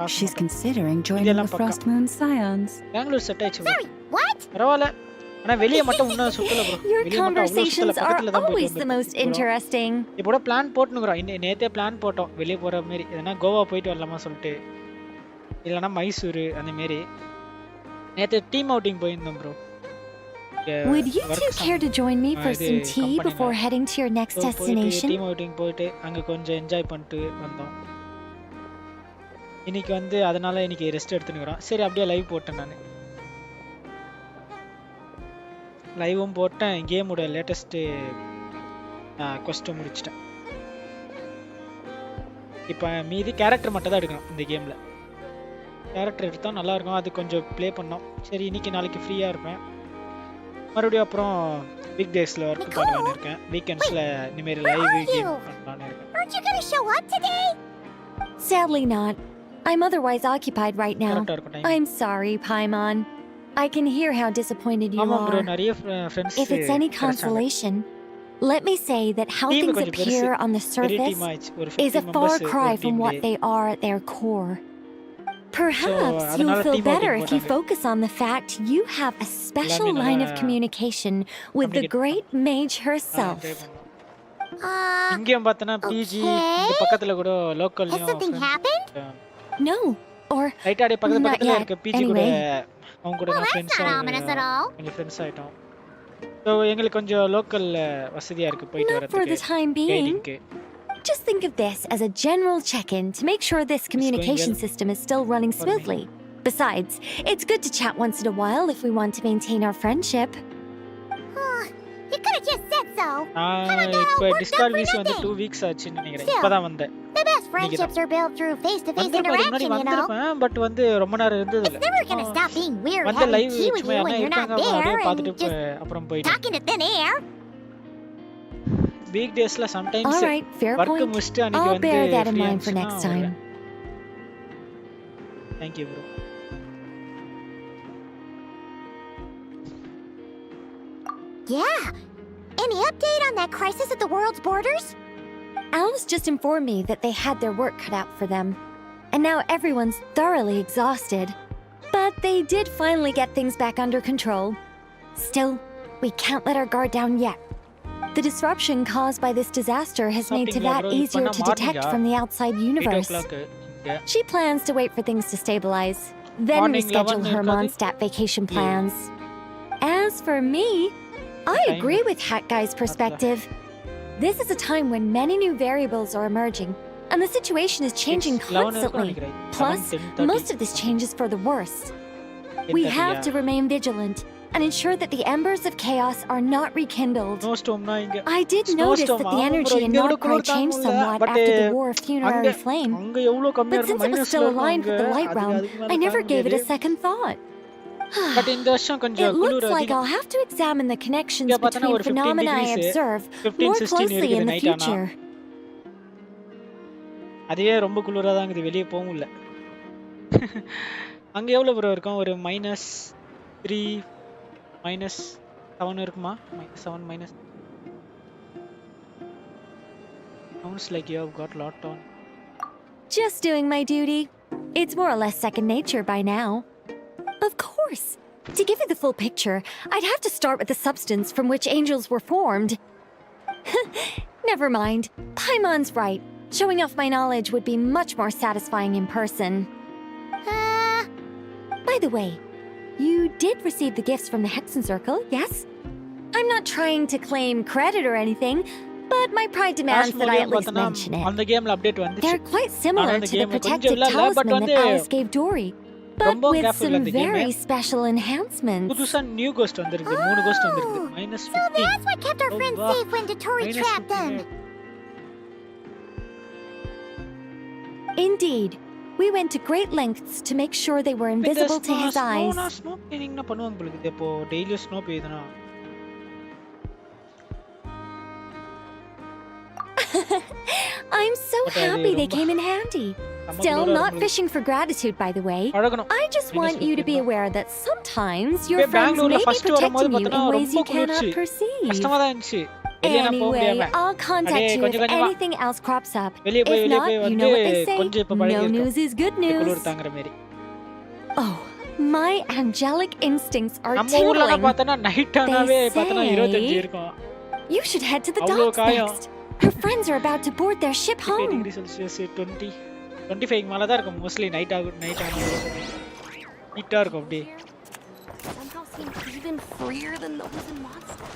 Also, she's considering joining the Frost Moon Scions. Sorry, what? Your conversations are always the most interesting. இப்போட plan போட்டுங்கறோம். நேத்தே plan போட்டோம். வெளிய போற மாதிரி. எதனா கோவா போயிட்டு வரலாமா சொல்லிட்டு. இல்லனா மைசூர் அந்த மாதிரி. நேத்து டீம் அவுட்டிங் போயிருந்தோம் bro. Would you two care to join me for some tea before heading to your next destination? Team outing போயிட்டு அங்க கொஞ்சம் என்ஜாய் பண்ணிட்டு வந்தோம். இன்னைக்கு வந்து அதனால இன்னைக்கு ரெஸ்ட் எடுத்துக்கறோம். சரி அப்படியே லைவ் போட்டேன் நான். லைவும் போட்டேன். கேமோட லேட்டஸ்ட் quest முடிச்சிட்டேன். இப்போ மீதி கேரக்டர் மட்டும் தான் எடுக்கணும் இந்த கேம்ல. கேரக்டர் எடுத்தா நல்லா இருக்கும். அது கொஞ்சம் ப்ளே பண்ணோம். சரி இன்னைக்கு நாளைக்கு ஃப்ரீயா இருப்பேன். மறுபடியும் அப்புறம் வீக் டேஸ்ல வர்க் பண்ணலாம்னு இருக்கேன். வீக்கெண்ட்ஸ்ல இந்த மாதிரி லைவ் கேம் பண்ணலாம்னு இருக்கேன். Aren't you going to show up today? Sadly not. I'm otherwise occupied right now. I'm sorry, Paimon. I can hear how disappointed you are. If it's any consolation, let me say that how things appear on the surface is a far cry from what they are at their core. Perhaps you'll feel better if you focus on the fact you have a special line of communication with the great mage herself. இங்கேயும் பார்த்தனா PG இந்த பக்கத்துல கூட லோக்கல்லையும் Has something happened? No, or right அப்படியே not பக்கத்துல yet. இருக்க PG கூட Anyway. அவங்க கூட நான் That's not ominous at all. கொஞ்சம் ஃப்ரெண்ட்ஸ் ஆயிட்டோம். சோ எங்களுக்கு கொஞ்சம் லோக்கல் வசதியா இருக்கு போயிட்டு Not for the வரதுக்கு. time being. கைடிங்க்கு. Just think of this as a general check-in to make sure this communication system is still running smoothly. Besides, it's good to chat once in a while if we want to maintain our friendship. You could have just said so. இப்போ Discord views வந்து 2 weeks ஆச்சுன்னு நினைக்கிறேன். இப்போதான் வந்தேன். The best friendships are built through face-to-face முன்னாடி interaction, you know. வந்திருப்பேன் but வந்து ரொம்ப நேரம் இருந்தது இல்ல. It's never gonna stop being weird வந்து having லைவ் tea with சும்மா you என்ன when you're not இருக்காங்க there அப்படியே and பார்த்துட்டு just அப்புறம் போயிட்டேன். talking to thin air. Week டேஸ்ல sometimes All right, fair work point. முடிச்சிட்டு அன்னைக்கு I'll வந்து bear that in mind for next time. Thank you bro. Yeah. Any update on that crisis at the world's borders? Alice just informed me that they had their work cut out for them. And now everyone's thoroughly exhausted. But they did finally get things back under control. Still, we can't let our guard down yet. The disruption caused by this disaster has made Teyvat easier to detect from the outside universe. She plans to wait for things to stabilize, then reschedule her Mondstadt vacation plans. As for me, I agree with Hat Guy's perspective. This is a time when many new variables are emerging, and the situation is changing constantly. Plus, most of this change is for the worse. We have to remain vigilant and ensure that the embers of chaos are not rekindled. I did notice that the energy in Nordcry changed somewhat after the War of Funerary Flame. But since it was still aligned with the Light Realm, I never gave it a second thought. It looks like I'll have to examine the connections between phenomena I observe more closely in the future. அதுவே ரொம்ப குளிரா தான் இருக்குது வெளிய போக முடியல. அங்க எவ்வளவு ப்ரோ இருக்கும் ஒரு -3 -7 இருக்குமா -7 Sounds like you have got lot on. Just doing my duty. It's more or less second nature by now. Of course. To give you the full picture, I'd have to start with the substance from which angels were formed. Never mind. Paimon's right. Showing off my knowledge would be much more satisfying in person. By the way, you did receive the gifts from the Hexen Circle, yes? I'm not trying to claim credit or anything, but my pride demands that I at least mention it. They're quite similar to the protective talisman that Alice gave Dory, but with some very special enhancements. புதுசா new cost வந்திருக்கு 3 cost வந்திருக்கு -15. So that's what kept our friends safe when Dory trapped them. Indeed. We went to great lengths to make sure they were invisible to his eyes. Snow க்ளீனிங்னா பண்ணுவாங்க போல இருக்குது. இப்போ daily snow பெய்யுதுனா I'm so happy they came in handy. Still, not fishing for gratitude, by the way. I just want you to be aware that sometimes your friends may be protecting you in ways you cannot perceive. Anyway, I'll contact you if anything else crops up. If not, you know what they say, no news is good news. Oh, my angelic instincts are tingling. They say you should head to the docks next. Her friends are about to board their ship home. 25 மேல தான் இருக்கும் mostly night ஹீட்டா இருக்கும் அப்படியே. Somehow seems even freer than those in Monster.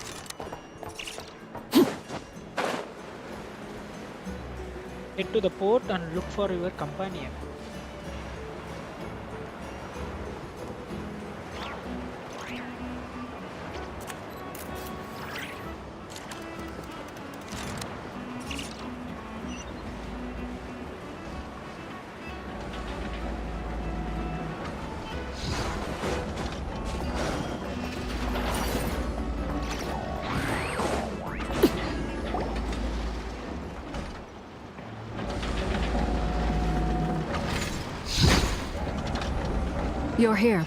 Head to the port and look for your companion. You're here.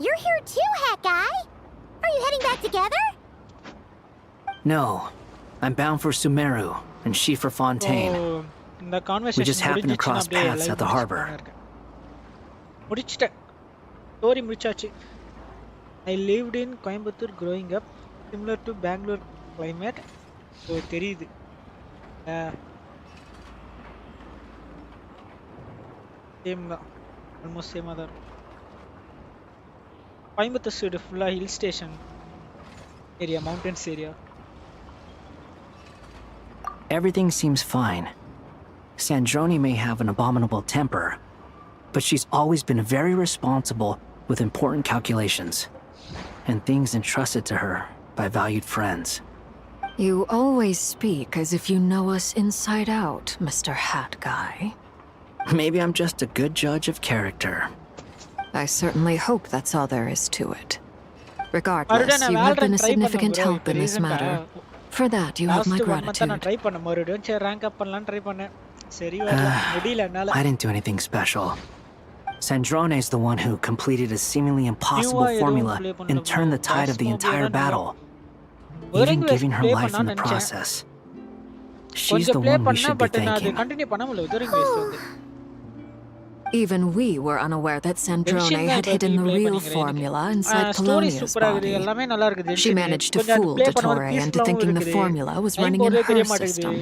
You're here too, Hat Guy. Are you heading back together? No. I'm bound for Sumeru, and she for Fontaine. We just happened to cross paths at the harbor. முடிச்சிட்டேன். Story முடிச்சாச்சு. I lived in Coimbatore growing up, similar to Bangalore climate. So தெரியுது. Same தான். Almost சேமா தான் இருக்கும். Coimbatore side ஃபுல்லா hill station area, mountains area. Everything seems fine. Sandrone may have an abominable temper, but she's always been very responsible with important calculations and things entrusted to her by valued friends. You always speak as if you know us inside out, Mr. Hat Guy. Maybe I'm just a good judge of character. I certainly hope that's all there is to it. Regardless, you have been a significant help in this matter. For that, you have my gratitude. I didn't do anything special. Sandrone is the one who completed a seemingly impossible formula and turned the tide of the entire battle, even giving her life in the process. She's the one we should be thanking. Even we were unaware that Sandrone had hidden the real formula inside Polonia's body. She managed to fool Dottore into thinking the formula was running in her system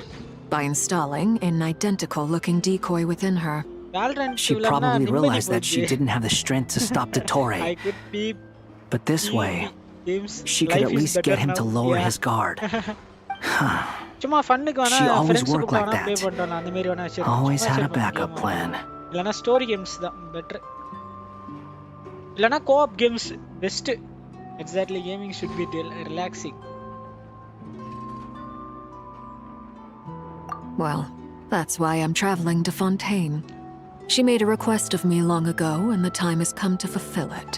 by installing an identical-looking decoy within her. She probably realized that she didn't have the strength to stop Dottore. But this way, she could at least get him to lower his guard. She always worked like that. Always had a backup plan. இல்லனா story games தான் better. இல்லனா co-op games best. Exactly, gaming should be relaxing. Well, that's why I'm traveling to Fontaine. She made a request of me long ago, and the time has come to fulfill it.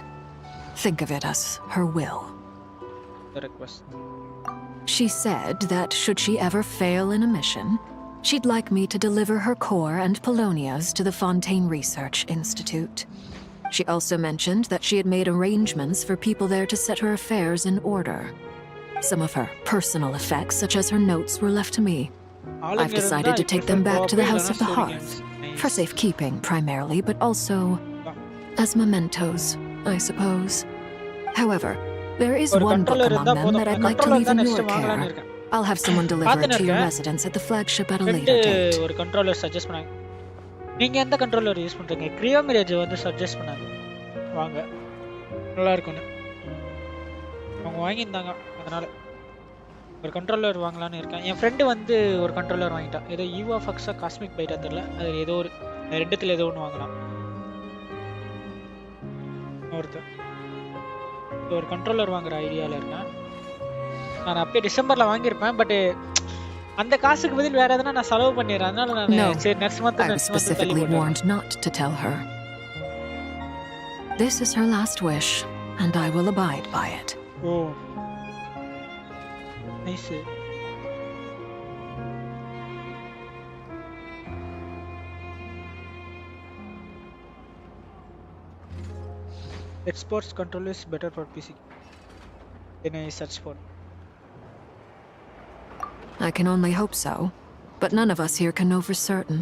Think of it as her will. The request. She said that should she ever fail in a mission, she'd like me to deliver her core and Polonia's to the Fontaine Research Institute. She also mentioned that she had made arrangements for people there to set her affairs in order. Some of her personal effects, such as her notes, were left to me. I've decided to take them back to the House of the Hearth, for safekeeping primarily, but also as mementos, I suppose. However, there is one book among them that I'd like to leave in your care. I'll have someone deliver it to your residence at the flagship at a later date. ஒரு controller suggest பண்ணாங்க. நீங்க எந்த controller use பண்றீங்க? கிரியோ mirage வந்து suggest பண்ணாங்க. வாங்க. நல்லா இருக்கும்னு. அவங்க வாங்கியிருந்தாங்க. அதனால ஒரு கண்ட்ரோலர் வாங்கலாம்னு இருக்கேன். என் ஃப்ரெண்ட் வந்து ஒரு கண்ட்ரோலர் வாங்கிட்டான். ஏதோ யூஆஃப்எக்ஸா காஸ்மிக் பைட்டா தெரியல. அது ஏதோ ஒரு ரெண்டுத்துல ஏதோ ஒன்று வாங்கலாம். ஒரு கண்ட்ரோலர் வாங்குற ஐடியால இருக்கேன். நான் அப்பயே டிசம்பர்ல வாங்கியிருப்பேன். பட் அந்த காசுக்கு பதில் வேற எதனா நான் செலவு பண்ணிடுறேன். அதனால நான் சரி next month I was specifically warned not to tell her. This is her last wish, and I will abide by it. Oh. Nice. Xbox controller is better for PC. Then I search for. I can only hope so, but none of us here can know for certain.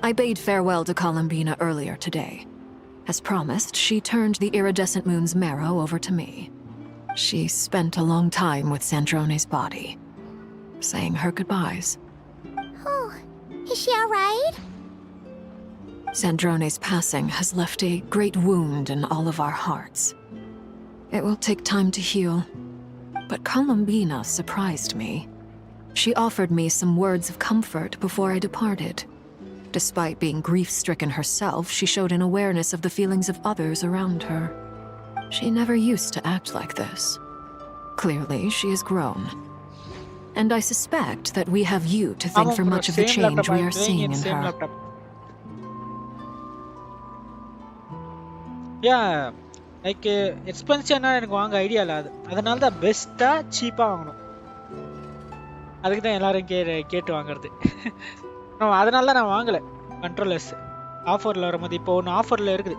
I bade farewell to Columbina earlier today. As promised, she turned the iridescent moon's marrow over to me. She spent a long time with Sandrone's body, saying her goodbyes. Oh, is she alright? Sandrone's passing has left a great wound in all of our hearts. It will take time to heal, but Columbina surprised me. She offered me some words of comfort before I departed. Despite being grief-stricken herself, she showed an awareness of the feelings of others around her. She never used to act like this. Clearly, she has grown. And I suspect that we have you to thank for much of the change we are seeing in her. Yeah, like expensive na எனக்கு வாங்க idea இல்ல. அதனால தான் பெஸ்டா சீப்பா வாங்கணும். அதுக்கு தான் எல்லாரும் கேட்டு வாங்குறது. அதனால தான் நான் வாங்கல கண்ட்ரோலர்ஸ். ஆஃபர்ல வரும்போது இப்போ ஒன்று ஆஃபர்ல இருக்குது.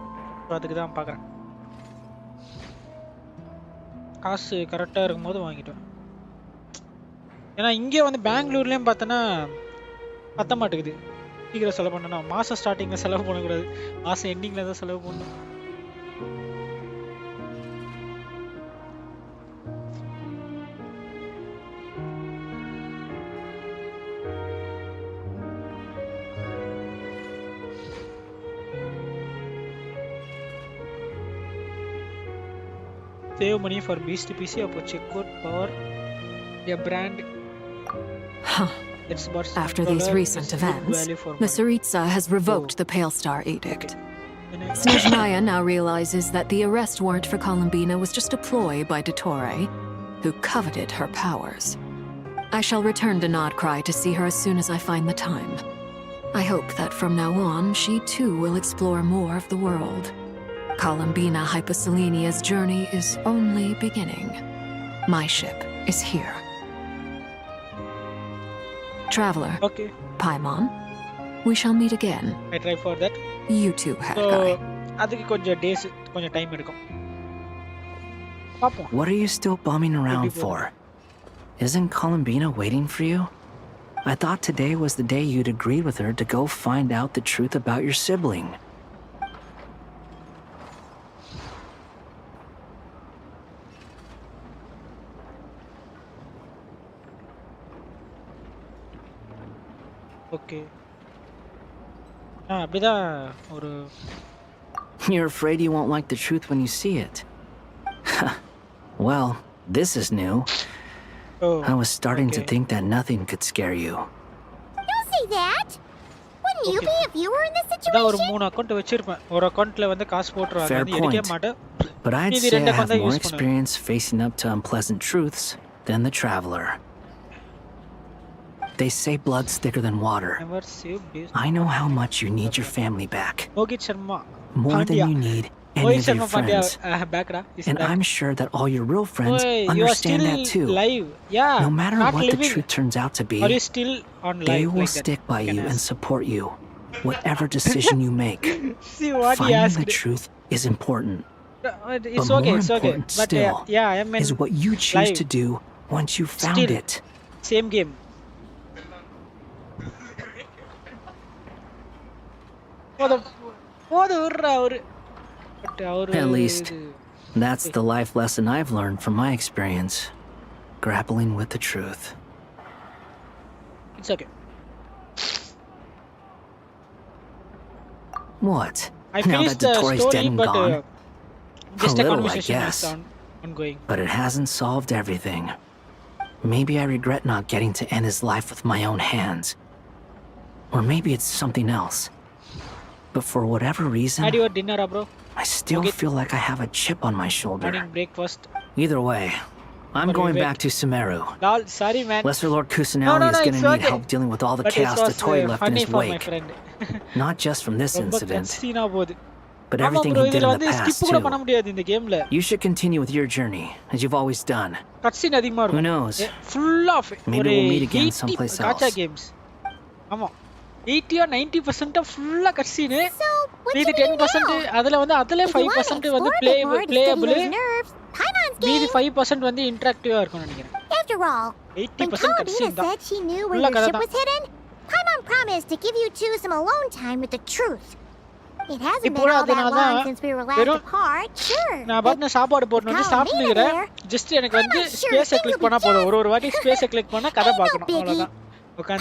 அதுக்கு தான் பார்க்குறேன். காசு கரெக்டாக இருக்கும்போது வாங்கிட்டோம். ஏன்னா இங்கே வந்து பெங்களூர்லேயும் பார்த்தோன்னா பத்த மாட்டேங்குது. சீக்கிரம் செலவு பண்ணணும். மாசம் ஸ்டார்டிங்ல செலவு பண்ணக்கூடாது, மாசம் எண்டிங்ல தான் செலவு பண்ணணும். Save money for Beast PC. Appo check out power a brand. After these recent events, the Tsaritsa has revoked the Pale Star Edict. Snezhnaya now realizes that the arrest warrant for Columbina was just a ploy by Dottore, who coveted her powers. I shall return to Nodcry to see her as soon as I find the time. I hope that from now on, she too will explore more of the world. Columbina Hyposelenia's journey is only beginning. My ship is here. Traveler. Okay. Paimon. We shall meet again. I try for that. You too, Hagai. So, adukku konja days, konja time edukum. Paapom. What are you still bumming around for? Isn't Columbina waiting for you? I thought today was the day you'd agreed with her to go find out the truth about your sibling. Okay. அப்படிதான் ஒரு You're afraid you won't like the truth when you see it. Well, this is new. I was starting to think that nothing could scare you. Don't say that. Wouldn't you be if you were in this situation? ஒரு மூணு account வச்சிருப்பேன். ஒரு அக்கவுண்ட்ல வந்து காசு போட்டுருவாங்க. Fair அது எடுக்க point. மாட்டேன். But I'd say I have more experience facing up to unpleasant truths than the traveler. They say blood's thicker than water. I know how much you need your family back. More than you need any of your friends. And I'm sure that all your real friends understand that too. No matter what the truth turns out to be, they will stick by you and support you, whatever decision you make. Finding the truth is important. But more important still is what you choose to do once you've found it. Same game. At least, that's the life lesson I've learned from my experience, grappling with the truth. It's okay. What? I now that Dottore's dead and gone? Just a little, I guess. Ongoing. But it hasn't solved everything. Maybe I regret not getting to end his life with my own hands. Or maybe it's something else. But for whatever reason, had your dinner, bro? I still feel like I have a chip on my shoulder. Morning breakfast. Either way, I'm going back to Sumeru. Lol, sorry man. Lesser Lord Kusanali is going to need help dealing with all the chaos Dottore left in his wake. Not just from this incident, but everything he did in the past too. You should continue with your journey, as you've always done. Who knows? Maybe we'll meet again someplace else. Gacha games. 80 or 90% full cutscene. மீதி 10% அதுல வந்து அதுல 5% வந்து playable. மீதி 5% வந்து interactive இருக்கும் நினைக்கிறேன். After all, 80% cutscene தான். She knew where your ship was hidden. Paimon promised to give you two some alone time with the truth. It hasn't been all that long since we were last apart. Sure. நான் பாட்ன சாப்பாடு போட்டு வந்து சாப்பிட்டுக்கிறேன். Just எனக்கு வந்து space click பண்ணா போதும். ஒரு வாட்டி ஸ்பேஸ் கிளிக் பண்ணா கதை பார்க்கணும். அவ்வளவுதான்.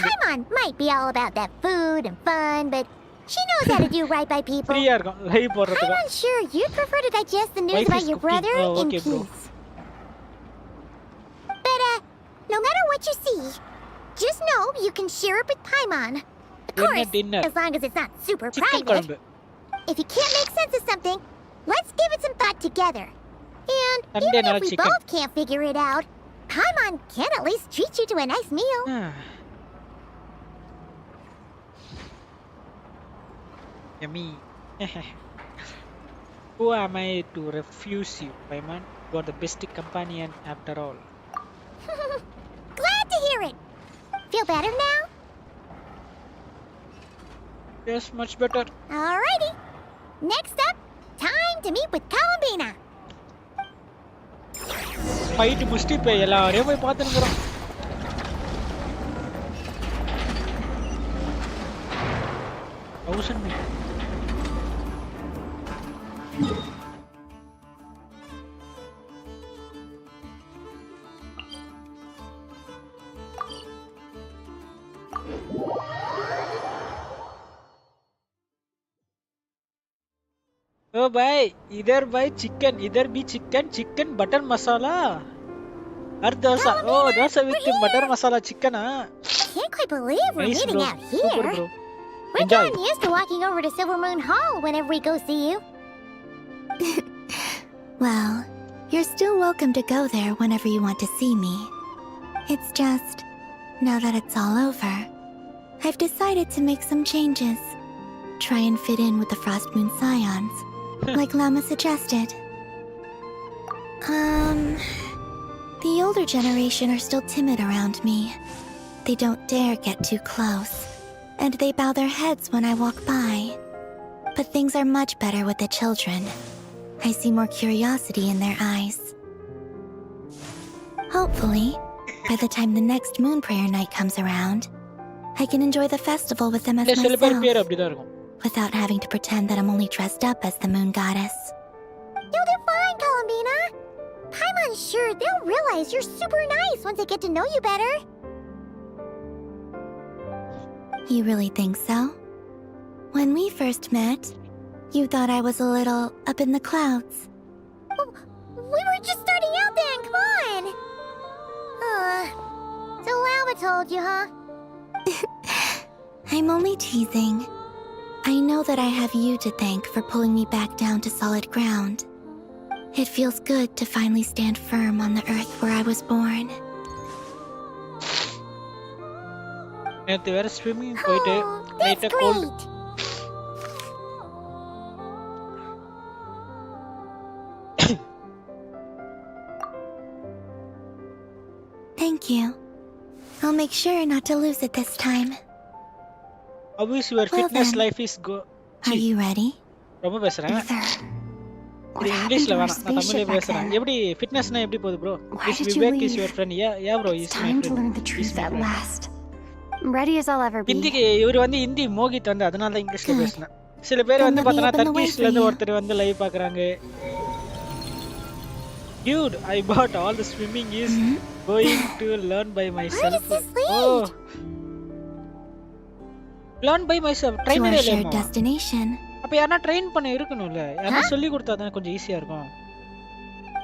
Paimon might be all about that food and fun, but she knows how to do right by people. I'm sure you'd prefer to digest the news about your brother in peace. But, no matter what you see, just know you can share it with Paimon. Of course, as long as it's not super private. If you can't make sense of something, let's give it some thought together. And even if we both can't figure it out, Paimon can at least treat you to a nice meal. Yummy. Who am I to refuse you, Paimon? You are the best companion after all. Glad to hear it. Feel better now? Yes, much better. Alrighty. Next up, time to meet with Columbina. Fight musti pe எல்லாரையும் போய் பார்த்துறோம். 1000 meter. Oh bhai, either by chicken, either be chicken butter masala. Or dosa. Oh, dosa with butter masala chicken, huh? Can't quite believe we're Nice, meeting bro. out here. Super, bro. We've Enjoy. gotten used to walking over to Silver Moon Hall whenever we go see you. Well, you're still welcome to go there whenever you want to see me. It's just, now that it's all over, I've decided to make some changes. Try and fit in with the Frost Moon Scions, like Llama suggested. The older generation are still timid around me. They don't dare get too close, and they bow their heads when I walk by. But things are much better with the children. I see more curiosity in their eyes. Hopefully, by the time the next Moon Prayer Night comes around, I can enjoy the festival with them as myself, without having to pretend that I'm only dressed up as the Moon Goddess. You'll do fine, Columbina. Paimon's sure they'll realize you're super nice once they get to know you better. You really think so? When we first met, you thought I was a little up in the clouds. We were just starting out then, come on! So Llama told you, huh? I'm only teasing. I know that I have you to thank for pulling me back down to solid ground. It feels good to finally stand firm on the earth where I was born. நேத்து வேற swimming போயிட்டு லைட்டா gold. Thank you. I'll make sure not to lose it this time. How is your fitness life is go? Are you ready? ரொம்ப பேசுறேன். இது இங்கிலீஷ்ல வேணாம், நான் தமிழ்ல பேசுறேன். எப்படி ஃபிட்னஸ்னா எப்படி போகுது bro? Is Vivek is your friend? Yeah bro, he's my friend. To learn the truth at last. I'm ready as I'll ever be. ஹிந்திக்கு இவர் வந்து ஹிந்தி மோகித் வந்து அதனால தான் இங்கிலீஷ்ல பேசுறேன். சில பேர் வந்து பார்த்தா டர்க்கிஷ்ல இருந்து ஒருத்தர் வந்து லைவ் பார்க்கறாங்க. Dude, I bought all the swimming is going to learn by myself. Oh. Learn by myself. Train to our shared destination. அப்ப யாரனா ட்ரெயின் பண்ண இருக்கணும்ல. யாரனா சொல்லி கொடுத்தா தான் கொஞ்சம் ஈஸியா இருக்கும்.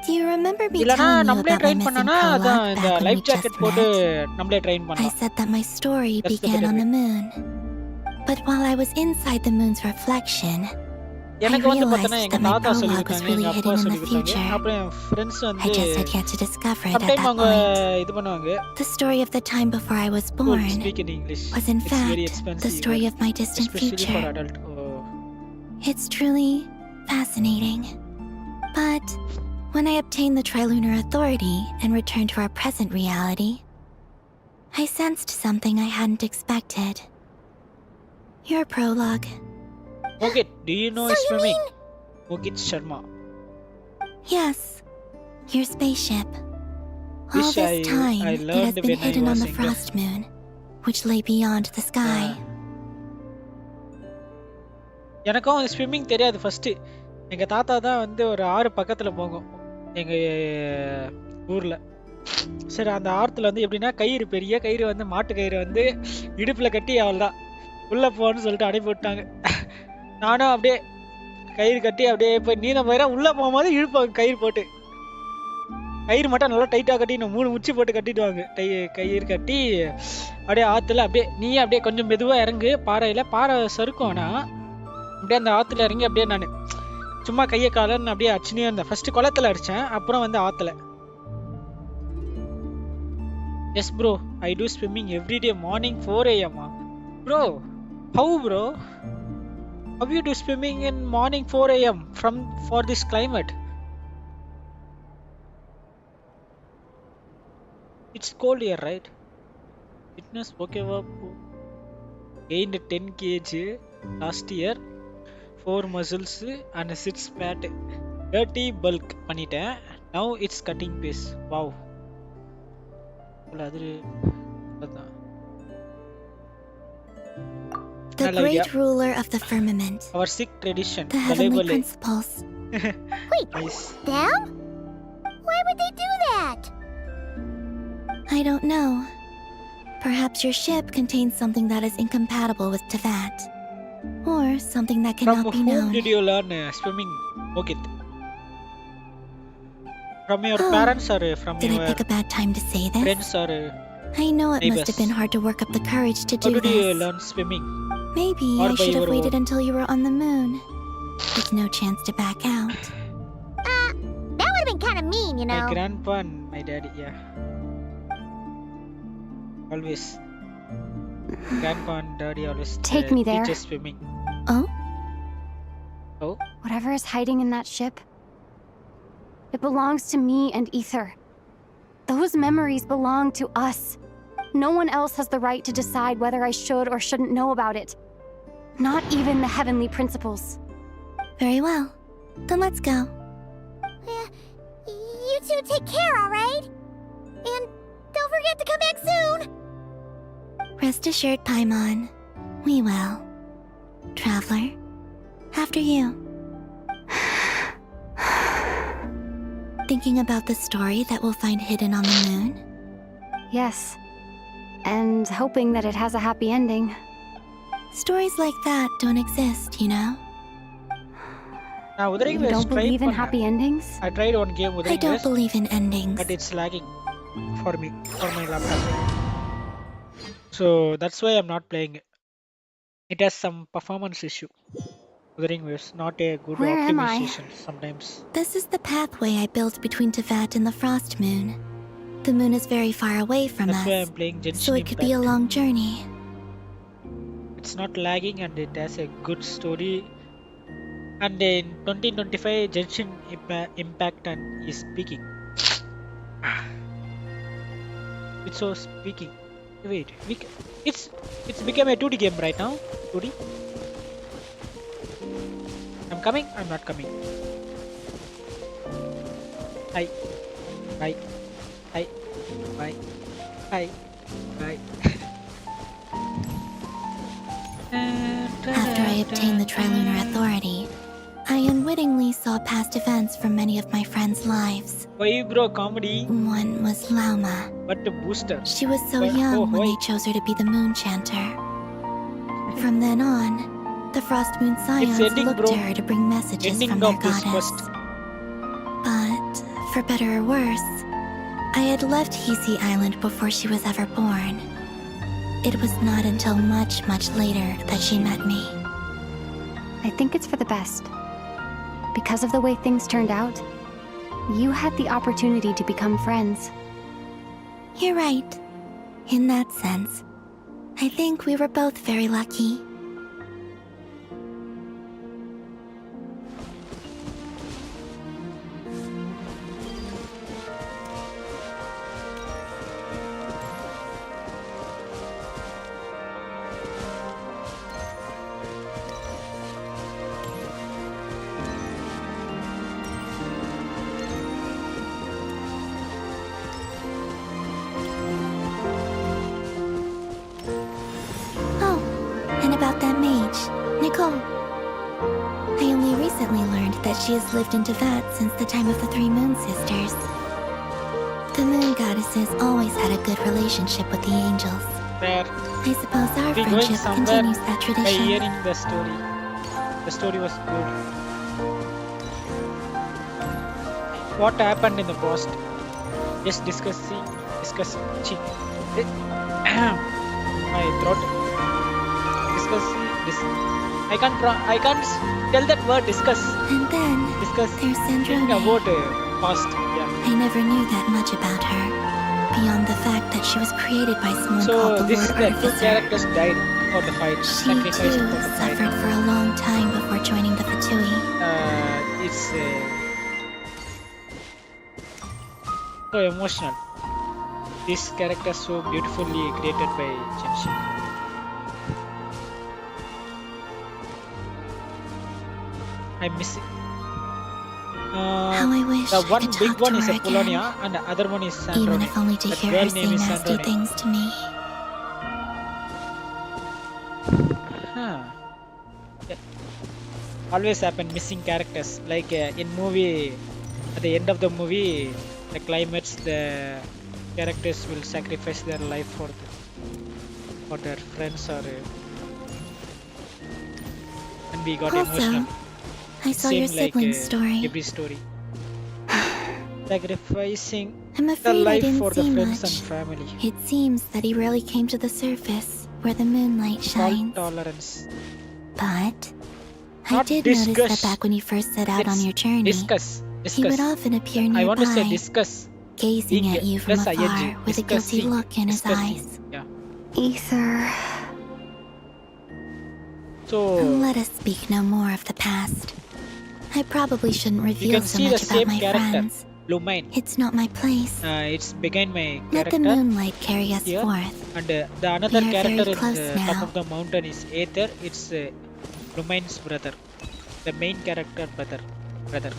Do you remember me இல்லனா telling you நம்மளே about my ட்ரெயின் missing பண்ணனா அதான் prologue இந்த back when life we just jacket போட்டு met? நம்மளே ட்ரெயின் I பண்ணலாம். said that my story That's the began better on way. the moon. But while I was inside the moon's reflection, I எனக்கு வந்து பார்த்தா realized எங்க that my தாத்தா சொல்லி prologue was கொடுத்தாங்க, really எங்க அப்பா hidden in சொல்லி the கொடுத்தாங்க. future. அப்புறம் என் ஃப்ரெண்ட்ஸ் I வந்து just had yet to discover it at sometime that அவங்க point. இது பண்ணுவாங்க. The story of the time before I was Cool, born speak in English. was in It's fact very the expensive, story of my distant especially future. for adult. Oh. It's truly fascinating. But when I obtained the Trilunar Authority and returned to our present reality, I sensed something I hadn't expected. Your prologue. Okay, do you know swimming? Mogit Sharma. Yes, your spaceship. All Wish this time, I it has learned been when I hidden on was the younger. Frost Moon, which lay beyond the sky. எனக்கும் swimming தெரியாது first. எங்க தாத்தா தான் வந்து ஒரு ஆறு பக்கத்துல போகும் எங்க ஊர்ல. சரி, அந்த ஆத்துல வந்து எப்படின்னா கயிறு, பெரிய கயிறு வந்து மாட்டு கயிறு வந்து இடுப்புல கட்டி அவள்தான் உள்ள போன்னு சொல்லிட்டு அனுப்பி விட்டாங்க. நானும் அப்படியே கயிறு கட்டி அப்படியே போய் நீந்த போயிடா. உள்ள போகும்போது இழுப்பாங்க கயிறு போட்டு. கயிறு மட்டும் நல்லா டைட்டா கட்டி 3 முச்சி போட்டு கட்டிடுவாங்க. கயிறு கட்டி அப்படியே ஆத்துல அப்படியே நீ அப்படியே கொஞ்சம் மெதுவா இறங்கு. பாறை சறுக்கும். ஆனா அப்படியே அந்த ஆத்துல இறங்கி அப்படியே நான் சும்மா கையை காலன்னு அப்படியே அடிச்சுனே இருந்தேன். ஃபர்ஸ்ட் குளத்துல அடிச்சேன், அப்புறம் வந்து ஆத்துல. Yes bro, I do swimming every day morning 4 AM. Bro, how bro? How you do swimming in morning 4 AM for this climate? It's cold here, right? Fitness okay, gained 10 kg last year, 4 muscles and 6 fat, 30 bulk பண்ணிட்டேன். Now it's cutting pace. Wow. அது அதான் The great ruler of the firmament. Our sick tradition. The heavenly principles. Wait, nice. Them? Why would they do that? I don't know. Perhaps your ship contains something that is incompatible with Teyvat. Or something that cannot be known. From whom did you learn swimming, Mogit? From your parents or from did your I pick a bad time to say this? friends or I know it neighbors? must have been hard to work up the courage to do How this. did you learn swimming? Maybe Or I by should have your waited own? until you were on the moon. With no chance to back out. That would have been kind of mean, you know. My grandpa and my daddy, yeah. Always. Grandpa and daddy always Take me there. teach us swimming. Oh? Oh? Whatever is hiding in that ship, it belongs to me and Ether. Those memories belong to us. No one else has the right to decide whether I should or shouldn't know about it. Not even the heavenly principles. Very well. Then let's go. You two take care, alright? And don't forget to come back soon! Rest assured, Paimon. We will. Traveler, after you. Thinking about the story that we'll find hidden on the moon? Yes. And hoping that it has a happy ending. Stories like that don't exist, you know? Now, You don't believe in happy endings? I tried one game with I don't believe in endings. but it's lagging for me, for my laptop. So that's why I'm not playing it. It has some performance issue. Wuthering Waves, not a good Where am I? optimization sometimes. This is the pathway I built between Teyvat and the Frost Moon. The moon is very far away from That's why us, I'm playing Genshin so it could be a Impact. long journey. It's not lagging and it has a good story. And in 2025, Genshin Impact and is speaking. It's so speaking. Wait, it's become a 2D game right now. 2D. I'm coming. I'm not coming. Hi. Bye. Hi. Bye. Hi. Bye. After I obtained the Trilunar Authority, I unwittingly saw past events from many of my friends' lives. Why bro, comedy? One was Lauma. But the booster. She was so But- young oh, when why? they chose her to be the Moon Chanter. From then on, the Frost Moon Scions ending, looked bro. to her to bring messages Ending from their of this goddess. quest. But, for better or worse, I had left Hisi Island before she was ever born. It was not until much, much later that she met me. I think it's for the best. Because of the way things turned out, you had the opportunity to become friends. You're right. In that sense, I think we were both very lucky. Oh, and about that mage, Nicole. I only recently learned that she has lived in Teyvat since the time of the Three Moon Sisters. The Moon Goddesses always had a good relationship with the angels. There. I suppose our We're going friendship somewhere continues that by tradition. hearing the story. The story was good. What happened in the past? Just discussing. My throat. I can't tell that word. Discuss. And then, Discuss. there's Thinking Sandrone. about past. Yeah. I never knew that much about her, beyond the fact that she was created by someone So called the this Lord is the two Artificer. characters died for the fight. She Sacrificed too for the fight. suffered for a long time before joining the Fatui. It's so emotional. This character so beautifully created by Genshin. I miss it. How I wish The I one could big talk one to is her a again. Polonia and the other one is Sandrone. Even if only to That hear girl her name say is nasty Sandrone. things to me. Huh. always happen missing characters. Like in movie, at the end of the movie, the climax, the characters will sacrifice their life for their friends or. And we got emotional. I saw your sibling's story. Every story. Sacrificing I'm the afraid I life didn't for the see friends much. and family. It seems that he rarely came to the surface where the moonlight shines. Fault tolerance. But I Not did discuss. notice that back when you first set out on your journey, Discuss. he would often appear nearby, I want to say discuss. gazing at you from Plus afar ing. with a guilty Discussing. look in his Discussing. eyes. Yeah. Ether. So Let us speak no more of the past. I probably shouldn't you reveal can so see the much about same my character. friends. Lumine. It's not my place. It's behind my Let the character. moonlight carry us Here. forth. And the another We are very character in close the now. top of the mountain is Aether. It's Lumine's brother. The main character brother.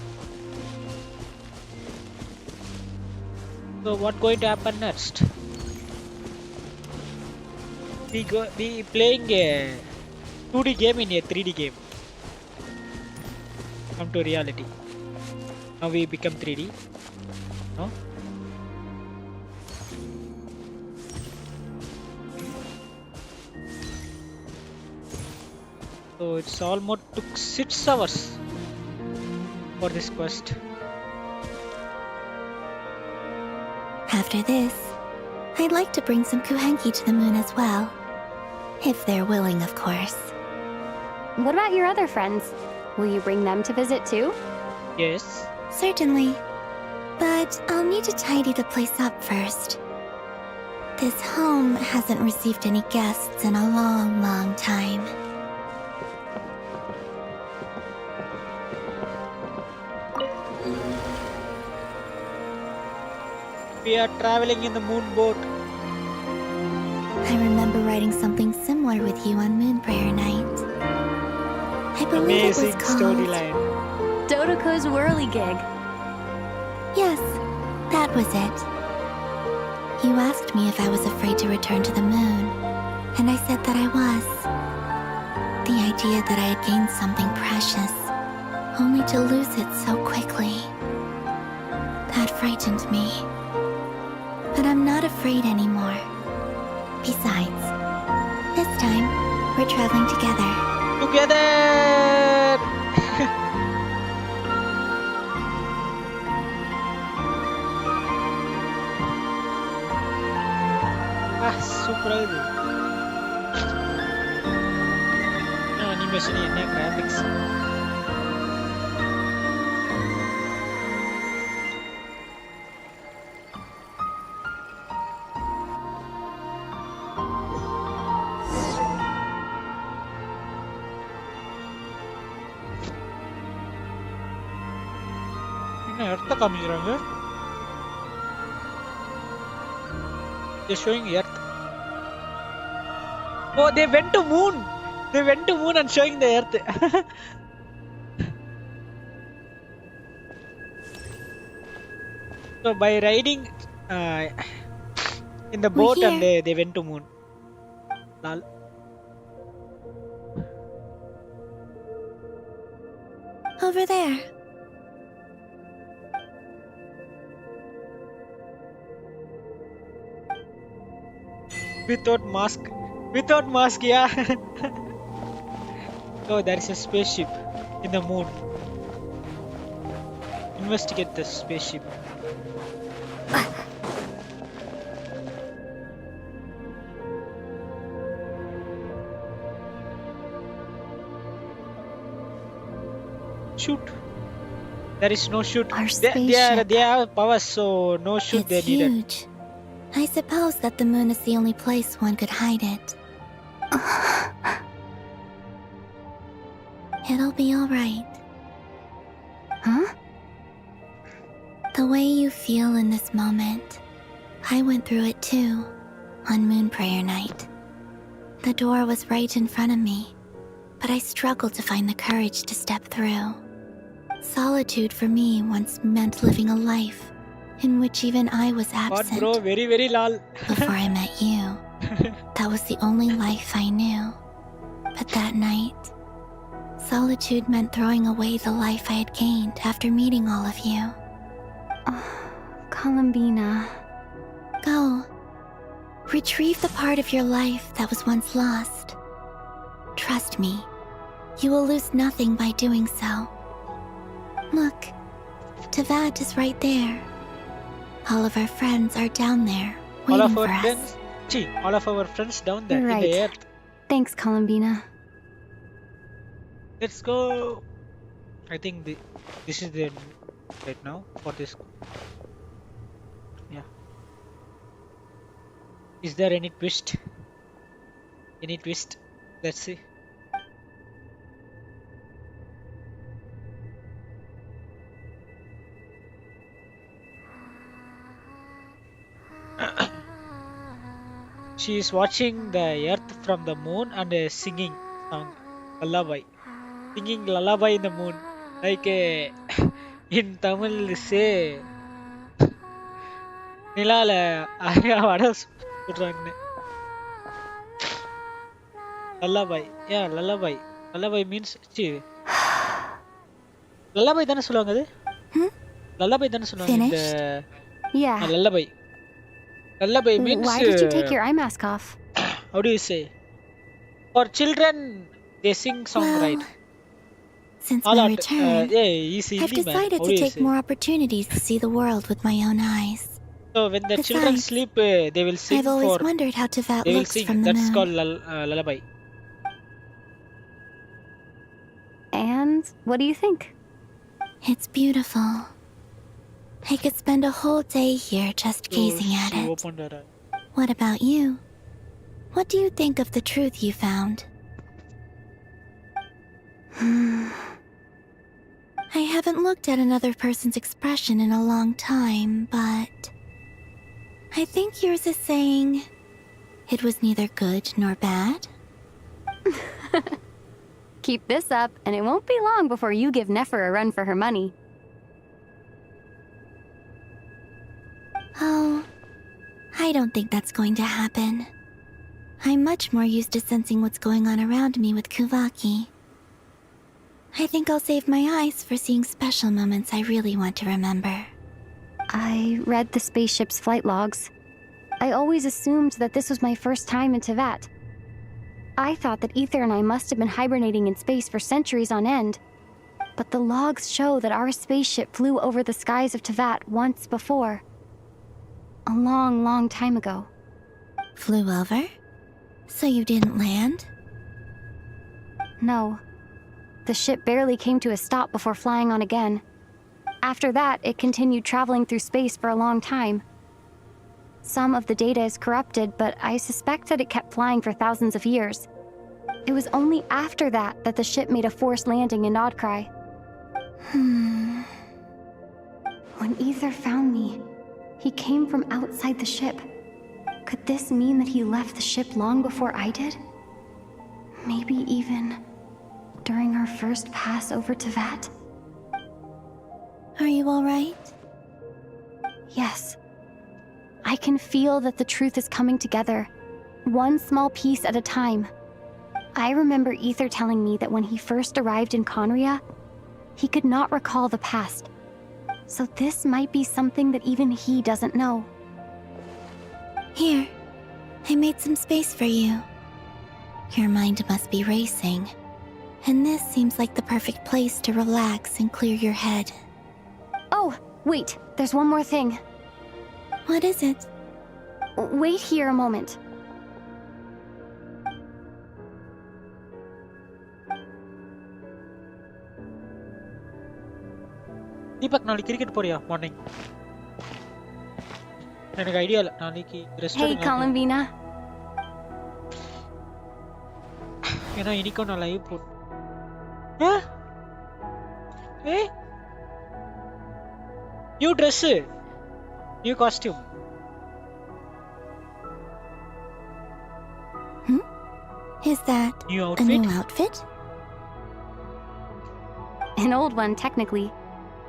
So what going to happen next? We playing a 2D game in a 3D game. Come to reality. Now we become 3D. No? So it's almost took 6 hours for this quest. After this, I'd like to bring some Kuhenki to the moon as well. If they're willing, of course. What about your other friends? Will you bring them to visit too? Yes. Certainly. But I'll need to tidy the place up first. This home hasn't received any guests in a long, long time. We are traveling in the moon boat. I remember writing something similar with you on Moon Prayer Night. I believe Amazing it was called storyline. Dodoko's whirligig. Yes, that was it. You asked me if I was afraid to return to the moon, and I said that I was. The idea that I had gained something precious, only to lose it so quickly. That frightened me. But I'm not afraid anymore. Besides, this time, we're traveling together. Together! Super. Animation and graphics. Earth காமிக்கிறாங்க. They're showing Earth. Oh, they went to moon. They went to moon and showing the Earth. So by riding in the boat and they went to moon. Lal. Over there. Without mask, yeah. Oh, there is a spaceship in the moon. Investigate the spaceship. Shoot. There is no shoot. They have powers, so no shoot they needed. Huge. I suppose that the moon is the only place one could hide it. It'll be alright. Huh? The way you feel in this moment, I went through it too, on Moon Prayer Night. The door was right in front of me, but I struggled to find the courage to step through. Solitude for me once meant living a life in which even I was absent. God, bro, very lol. Before I met you, that was the only life I knew. But that night, Solitude meant throwing away the life I had gained after meeting all of you. Columbina. Go. Retrieve the part of your life that was once lost. Trust me, you will lose nothing by doing so. Look, Teyvat is right there. All of our friends are down there, waiting for us. All of our friends down there Right. in the earth. Thanks, Columbina. Let's go. I think this is the right now for this. Yeah. Is there any twist? Any twist? Let's see. She is watching the earth from the moon and singing song lullaby. Singing lullaby in the moon. Like in Tamil say Nilala vada சொல்றாங்க. Lullaby. Yeah, lullaby. Lullaby means lullaby தான சொல்லுவாங்க அது? Lullaby தான சொல்லுவாங்க இந்த Yeah. lullaby. Lullaby means Why did you take your eye mask off? How do you say? For children they sing song, right? Since All my out, return, easy, I've decided to take more opportunities to see the world with my own eyes. So when the children Besides, sleep, they will sing. I've always for, wondered how Teyvat they will looks sing. from the That's moon. called lullaby. And what do you think? It's beautiful. I could spend a whole day here just gazing at she it. opened her eye. What about you? What do you think of the truth you found? I haven't looked at another person's expression in a long time, but I think yours is saying it was neither good nor bad. Keep this up, and it won't be long before you give Nefer a run for her money. Oh, I don't think that's going to happen. I'm much more used to sensing what's going on around me with Kuvaki. I think I'll save my eyes for seeing special moments I really want to remember. I read the spaceship's flight logs. I always assumed that this was my first time in Teyvat. I thought that Ether and I must have been hibernating in space for centuries on end. But the logs show that our spaceship flew over the skies of Teyvat once before. A long, long time ago. Flew over? So you didn't land? No. The ship barely came to a stop before flying on again. After that, it continued traveling through space for a long time. Some of the data is corrupted, but I suspect that it kept flying for thousands of years. It was only after that that the ship made a forced landing in Nodcry. When Ether found me, he came from outside the ship. Could this mean that he left the ship long before I did? Maybe even during our first pass over Teyvat? Are you alright? Yes. I can feel that the truth is coming together, one small piece at a time. I remember Ether telling me that when he first arrived in Conria, he could not recall the past. So this might be something that even he doesn't know. Here, I made some space for you. Your mind must be racing, and this seems like the perfect place to relax and clear your head. Oh, wait, there's one more thing. What is it? Wait here a moment. Deepak, நாளைக்கு cricket போறியா morning? எனக்கு idea இல்ல நாளைக்கு Hey, Columbina. ஏன்னா இன்னைக்கும் நான் live boat new Dress, new costume. Is that new a outfit? new outfit? An old one, technically.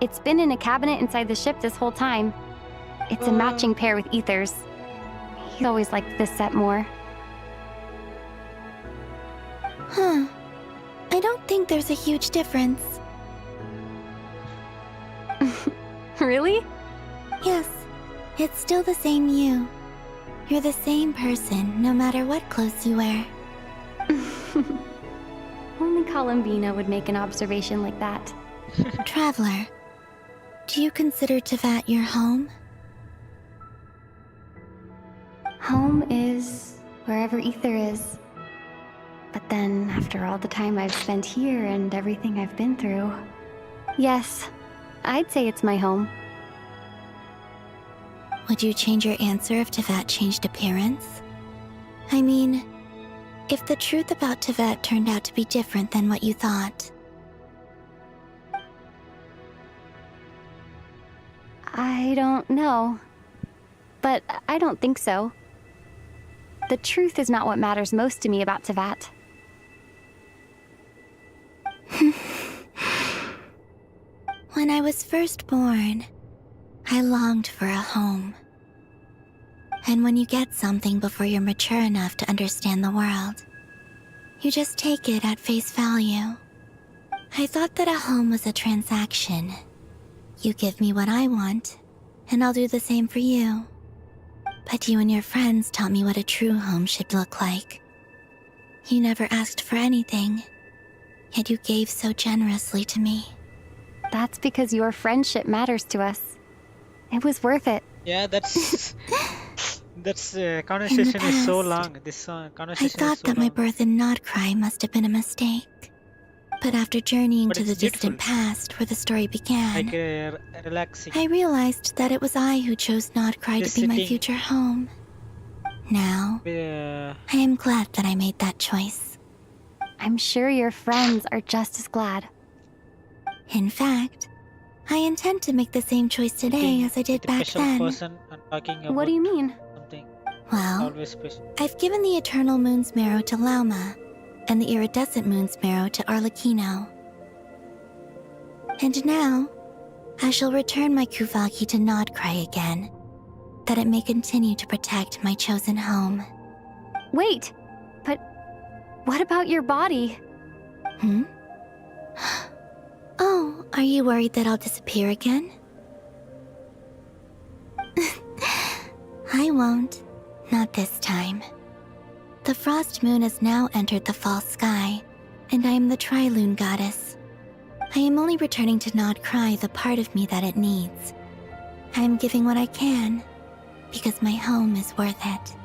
It's been in a cabinet inside the ship this whole time. It's a matching pair with Ether's. He's always liked this set more. Huh. I don't think there's a huge difference. Really? Yes. It's still the same you. You're the same person, no matter what clothes you wear. Only Columbina would make an observation like that. Traveler, do you consider Tevat your home? Home is wherever ether is. But then, after all the time I've spent here and everything I've been through, yes, I'd say it's my home. Would you change your answer if Tevat changed appearance? I mean, if the truth about Tevat turned out to be different than what you thought. I don't know. But I don't think so. The truth is not what matters most to me about Tevat. When I was first born, I longed for a home. And when you get something before you're mature enough to understand the world, you just take it at face value. I thought that a home was a transaction. You give me what I want, and I'll do the same for you. But you and your friends taught me what a true home should look like. You never asked for anything, yet you gave so generously to me. That's because your friendship matters to us. It was worth it. Yeah, that's conversation is so long. This conversation I thought is so that my long. birth in Nodcry must have been a mistake. But after journeying But to the it's distant beautiful. past where the story began, Like relaxing. I realized that it was I who chose Nodcry Just to be my sitting. future home. Now, I am glad that I made that choice. I'm sure your friends are just as glad. In fact, I intend to make the same choice today as I did With a back special then. person and talking about What do you mean? something Well, always special. I've given the Eternal Moon's Marrow to Lauma, and the Iridescent Moon's Marrow to Arlecchino. And now, I shall return my Kuvaki to Nodcry again, that it may continue to protect my chosen home. Wait, but what about your body? Hmm? Oh, are you worried that I'll disappear again? I won't. Not this time. The Frost Moon has now entered the false sky, and I am the Trilune Goddess. I am only returning to Nodcry the part of me that it needs. I am giving what I can, because my home is worth it.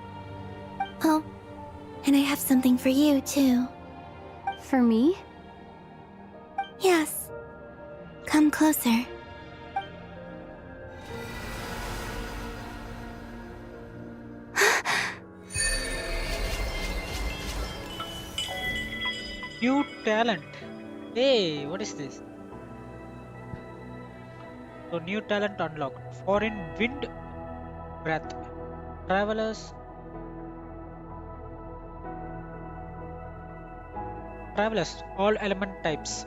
Oh, and I have something for you, too. For me? Yes. Come closer. New talent. Hey, what is this? So new talent unlocked. Foreign wind breath. Travelers. All element types.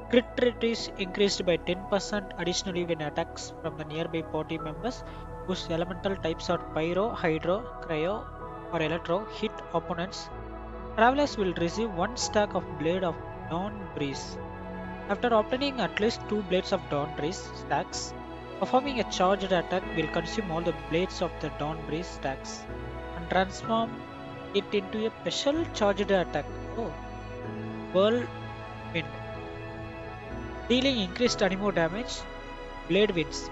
Crit rate is increased by 10% additionally when attacks from the nearby party members whose elemental types are Pyro, Hydro, Cryo, or Electro hit opponents. Travelers will receive 1 stack of Blade of Dawn Breeze. After obtaining at least 2 Blades of Dawn Breeze stacks, performing a charged attack will consume all the Blades of the Dawn Breeze stacks and transform it into a special charged attack. Oh, Whirlwind. Dealing increased anemo damage, Blade Winds,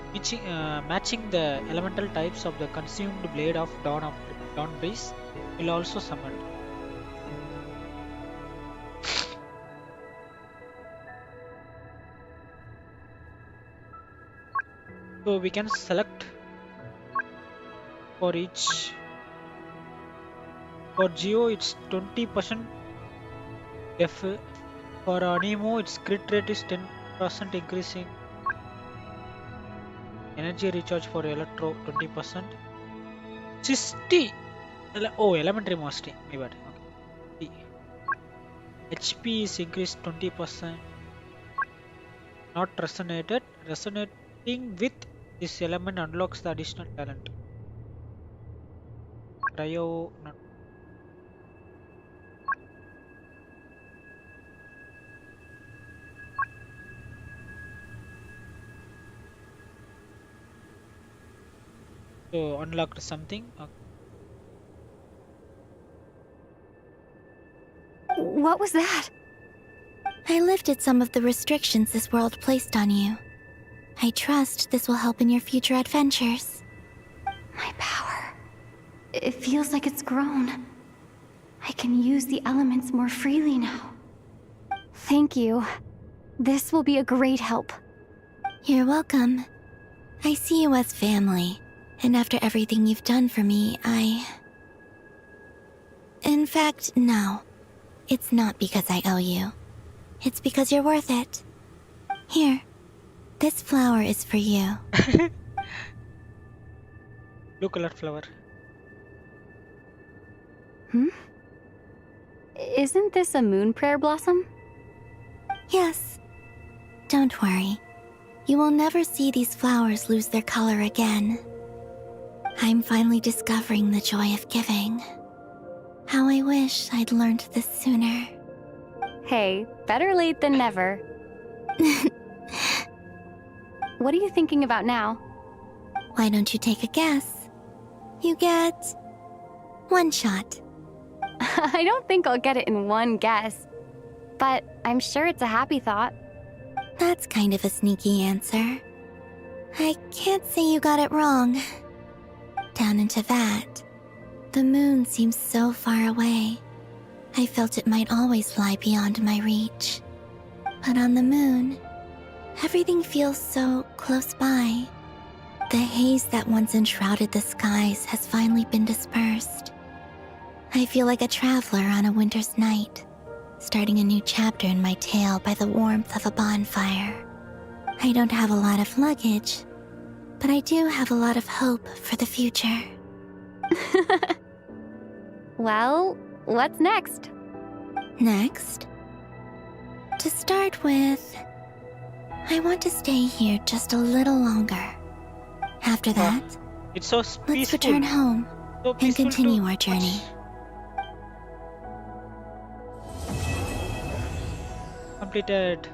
matching the elemental types of the consumed Blade of Dawn Breeze, will also summon. So we can select for each. For Geo it's 20% F. For Anemo its crit rate is 10% increasing. Energy recharge for Electro 20%. 60. Oh, elementary mastery. My bad. Okay. HP is increased 20%. Not resonated. Resonating with this element unlocks the additional talent. Cryo not. So unlocked something. Okay. What was that? I lifted some of the restrictions this world placed on you. I trust this will help in your future adventures. My power. It feels like it's grown. I can use the elements more freely now. Thank you. This will be a great help. You're welcome. I see you as family, and after everything you've done for me, In fact, no. It's not because I owe you. It's because you're worth it. Here. This flower is for you. Blue color flower. Isn't this a moon prayer blossom? Yes. Don't worry. You will never see these flowers lose their color again. I'm finally discovering the joy of giving. How I wish I'd learned this sooner. Hey, better late than never. What are you thinking about now? Why don't you take a guess? You get 1 shot. I don't think I'll get it in one guess, but I'm sure it's a happy thought. That's kind of a sneaky answer. I can't say you got it wrong. Down into that, the moon seems so far away. I felt it might always lie beyond my reach. But on the moon, everything feels so close by. The haze that once enshrouded the skies has finally been dispersed. I feel like a traveler on a winter's night, starting a new chapter in my tale by the warmth of a bonfire. I don't have a lot of luggage, but I do have a lot of hope for the future. Well, what's next? Next? To start with, I want to stay here just a little longer. After that, it's so peaceful. Let's return home and continue our journey. Completed.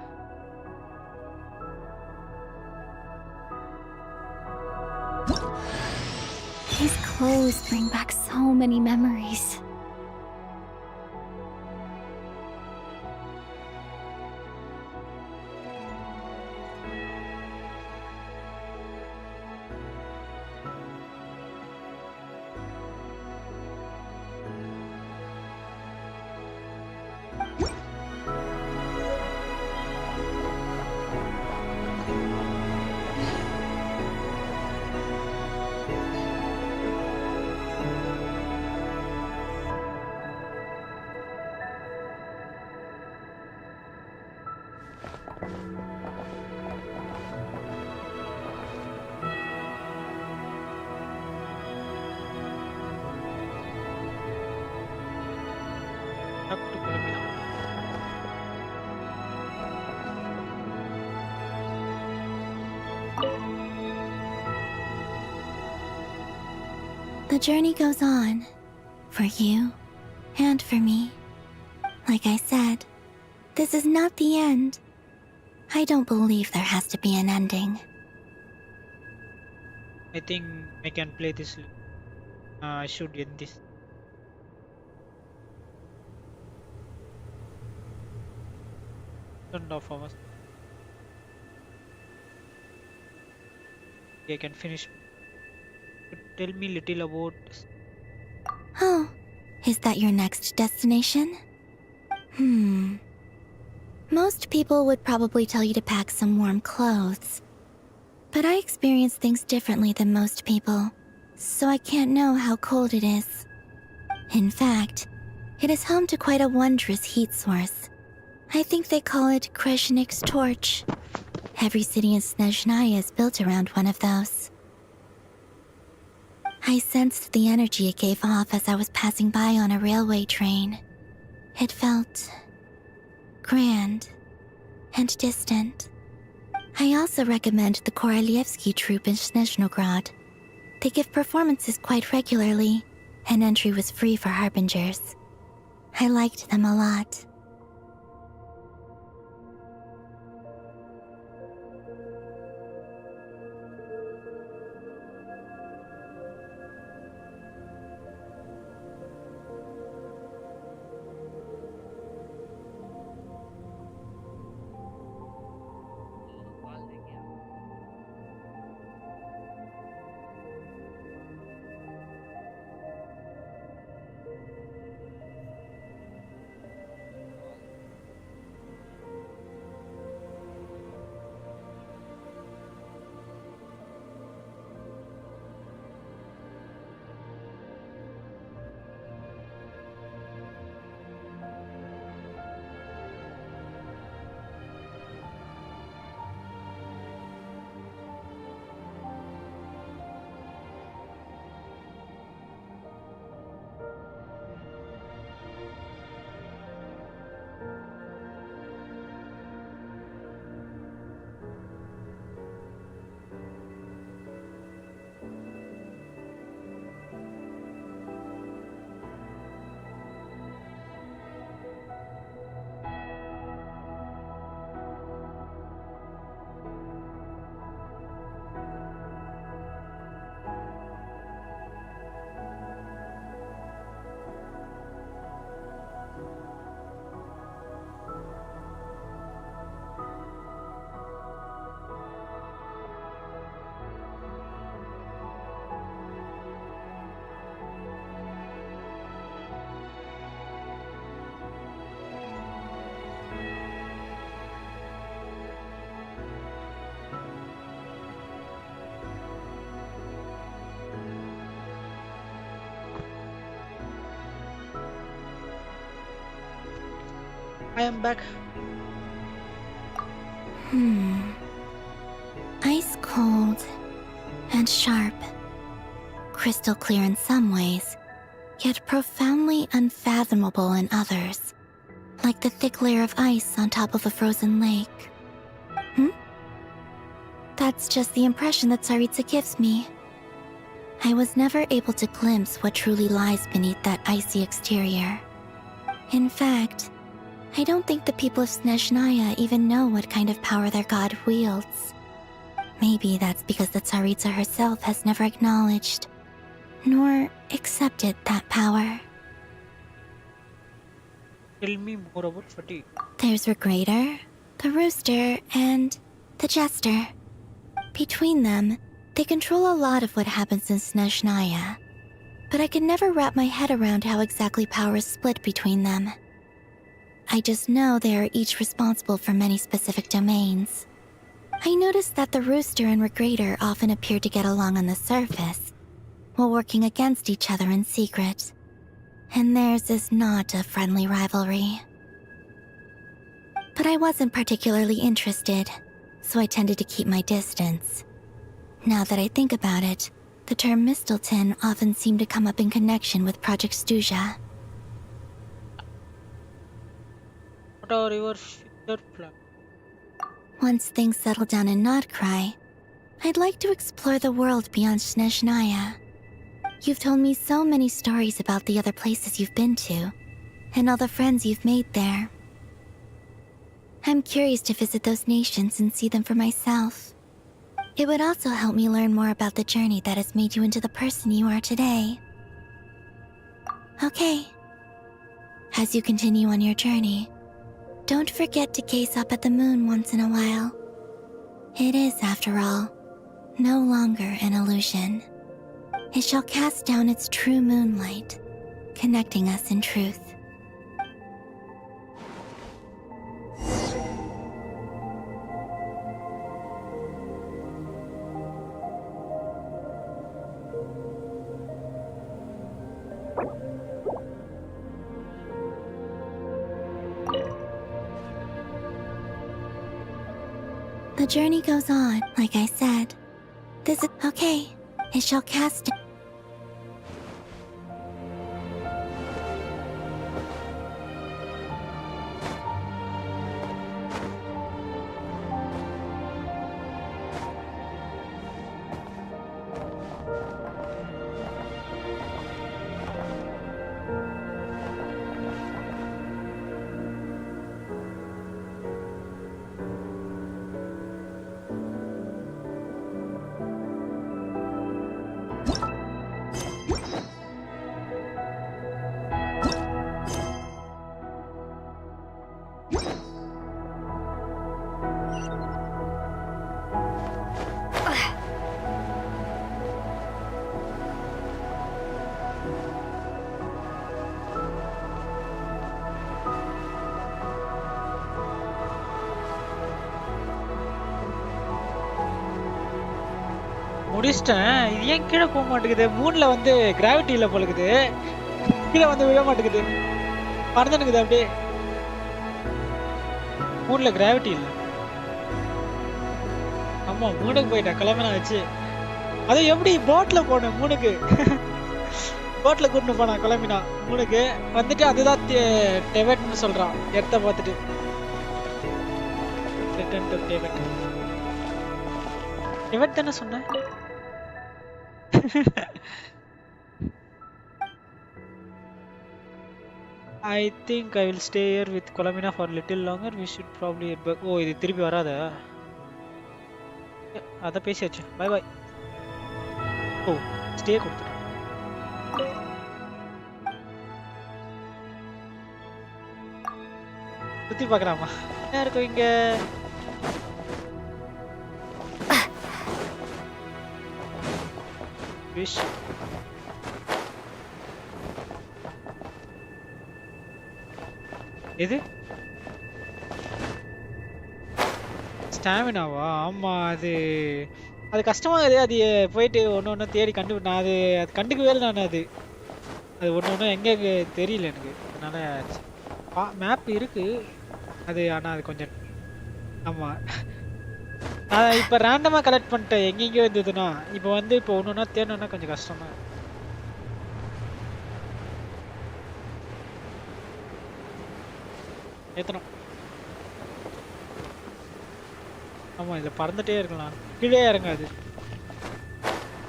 These clothes bring back so many memories. The journey goes on, for you and for me. Like I said, this is not the end. I don't believe there has to be an ending. I think I can play this. I should end this. Turned off hours. I can finish. Tell me little about. Oh, is that your next destination? Most people would probably tell you to pack some warm clothes. But I experience things differently than most people, so I can't know how cold it is. In fact, it is home to quite a wondrous heat source. I think they call it Kreshnik's torch. Every city in Snezhnaya is built around one of those. I sensed the energy it gave off as I was passing by on a railway train. It felt grand and distant. I also recommend the Korolievsky troupe in Snezhnograd. They give performances quite regularly, and entry was free for harbingers. I liked them a lot. I am back. Ice cold and sharp. Crystal clear in some ways, yet profoundly unfathomable in others. Like the thick layer of ice on top of a frozen lake. That's just the impression that Tsaritsa gives me. I was never able to glimpse what truly lies beneath that icy exterior. In fact, I don't think the people of Snezhnaya even know what kind of power their god wields. Maybe that's because the Tsaritsa herself has never acknowledged, nor accepted that power. Tell me more about fatigue. There's Regrator, the Rooster, and the Jester. Between them, they control a lot of what happens in Snezhnaya, but I can never wrap my head around how exactly power is split between them. I just know they are each responsible for many specific domains. I noticed that the Rooster and Regrator often appear to get along on the surface, while working against each other in secret. And theirs is not a friendly rivalry. But I wasn't particularly interested, so I tended to keep my distance. Now that I think about it, the term Mistelton often seemed to come up in connection with Project Stuja. What are your future plans? Once things settle down in Notcry, I'd like to explore the world beyond Snezhnaya. You've told me so many stories about the other places you've been to, and all the friends you've made there. I'm curious to visit those nations and see them for myself. It would also help me learn more about the journey that has made you into the person you are today. Okay. As you continue on your journey, don't forget to gaze up at the moon once in a while. It is, after all, no longer an illusion. It shall cast down its true moonlight, connecting us in truth. The journey goes on, like I said. This is okay. It shall cast. முடிச்சிட்டேன். இது ஏன் கீழே போக மாட்டேங்குது? மூணுல வந்து gravity இல்ல போலுக்குது, கீழே வந்து விழ மாட்டேங்குது, பறந்துனுக்குது அப்படியே. மூணுல கிராவிட்டி இல்ல. ஆமா, மூணுக்கு போயிட்டேன் கிளம்பினா வச்சு. அது எப்படி போட்ல போனேன் மூணுக்கு? போட்ல கூட்டிட்டு போனா கிளம்பினா மூணுக்கு வந்துட்டு. அதுதான் டெவெட்னு சொல்றான் இடத்த பார்த்துட்டு. Return to டெவெட். டெவெட் தானே சொன்னேன். I think I will stay here with Colomina for a little longer. We should probably head back. Oh, இது திருப்பி வராதா? அத பேசியாச்சு. By by. ஓ, ஸ்டே கொடுத்துட்டேன். சுத்தி பார்க்கலாமா? என்ன இருக்கு இங்க? விஷ். எது? ஸ்டாமினாவா? ஆமா, அது கஷ்டமா இருக்குது. அது போயிட்டு ஒன்று ஒன்று தேடி நான் அது கண்டுக்கவே இல்லை. நான் அது ஒன்று ஒன்று எங்கே தெரியல எனக்கு. அதனால மேப் இருக்கு, அது ஆனால் அது கொஞ்சம் ஆமாம். நான் இப்போ ரேண்டமாக கலெக்ட் பண்ணிட்டேன். எங்கெங்கேயோ இருந்ததுன்னா இப்போ வந்து இப்போ ஒன்று ஒன்றா தேடணுன்னா கொஞ்சம் கஷ்டமாக இருக்கு. ஏற்றணும். ஆமாம், இதில் பறந்துட்டே இருக்கலாம். கீழே இறங்காது.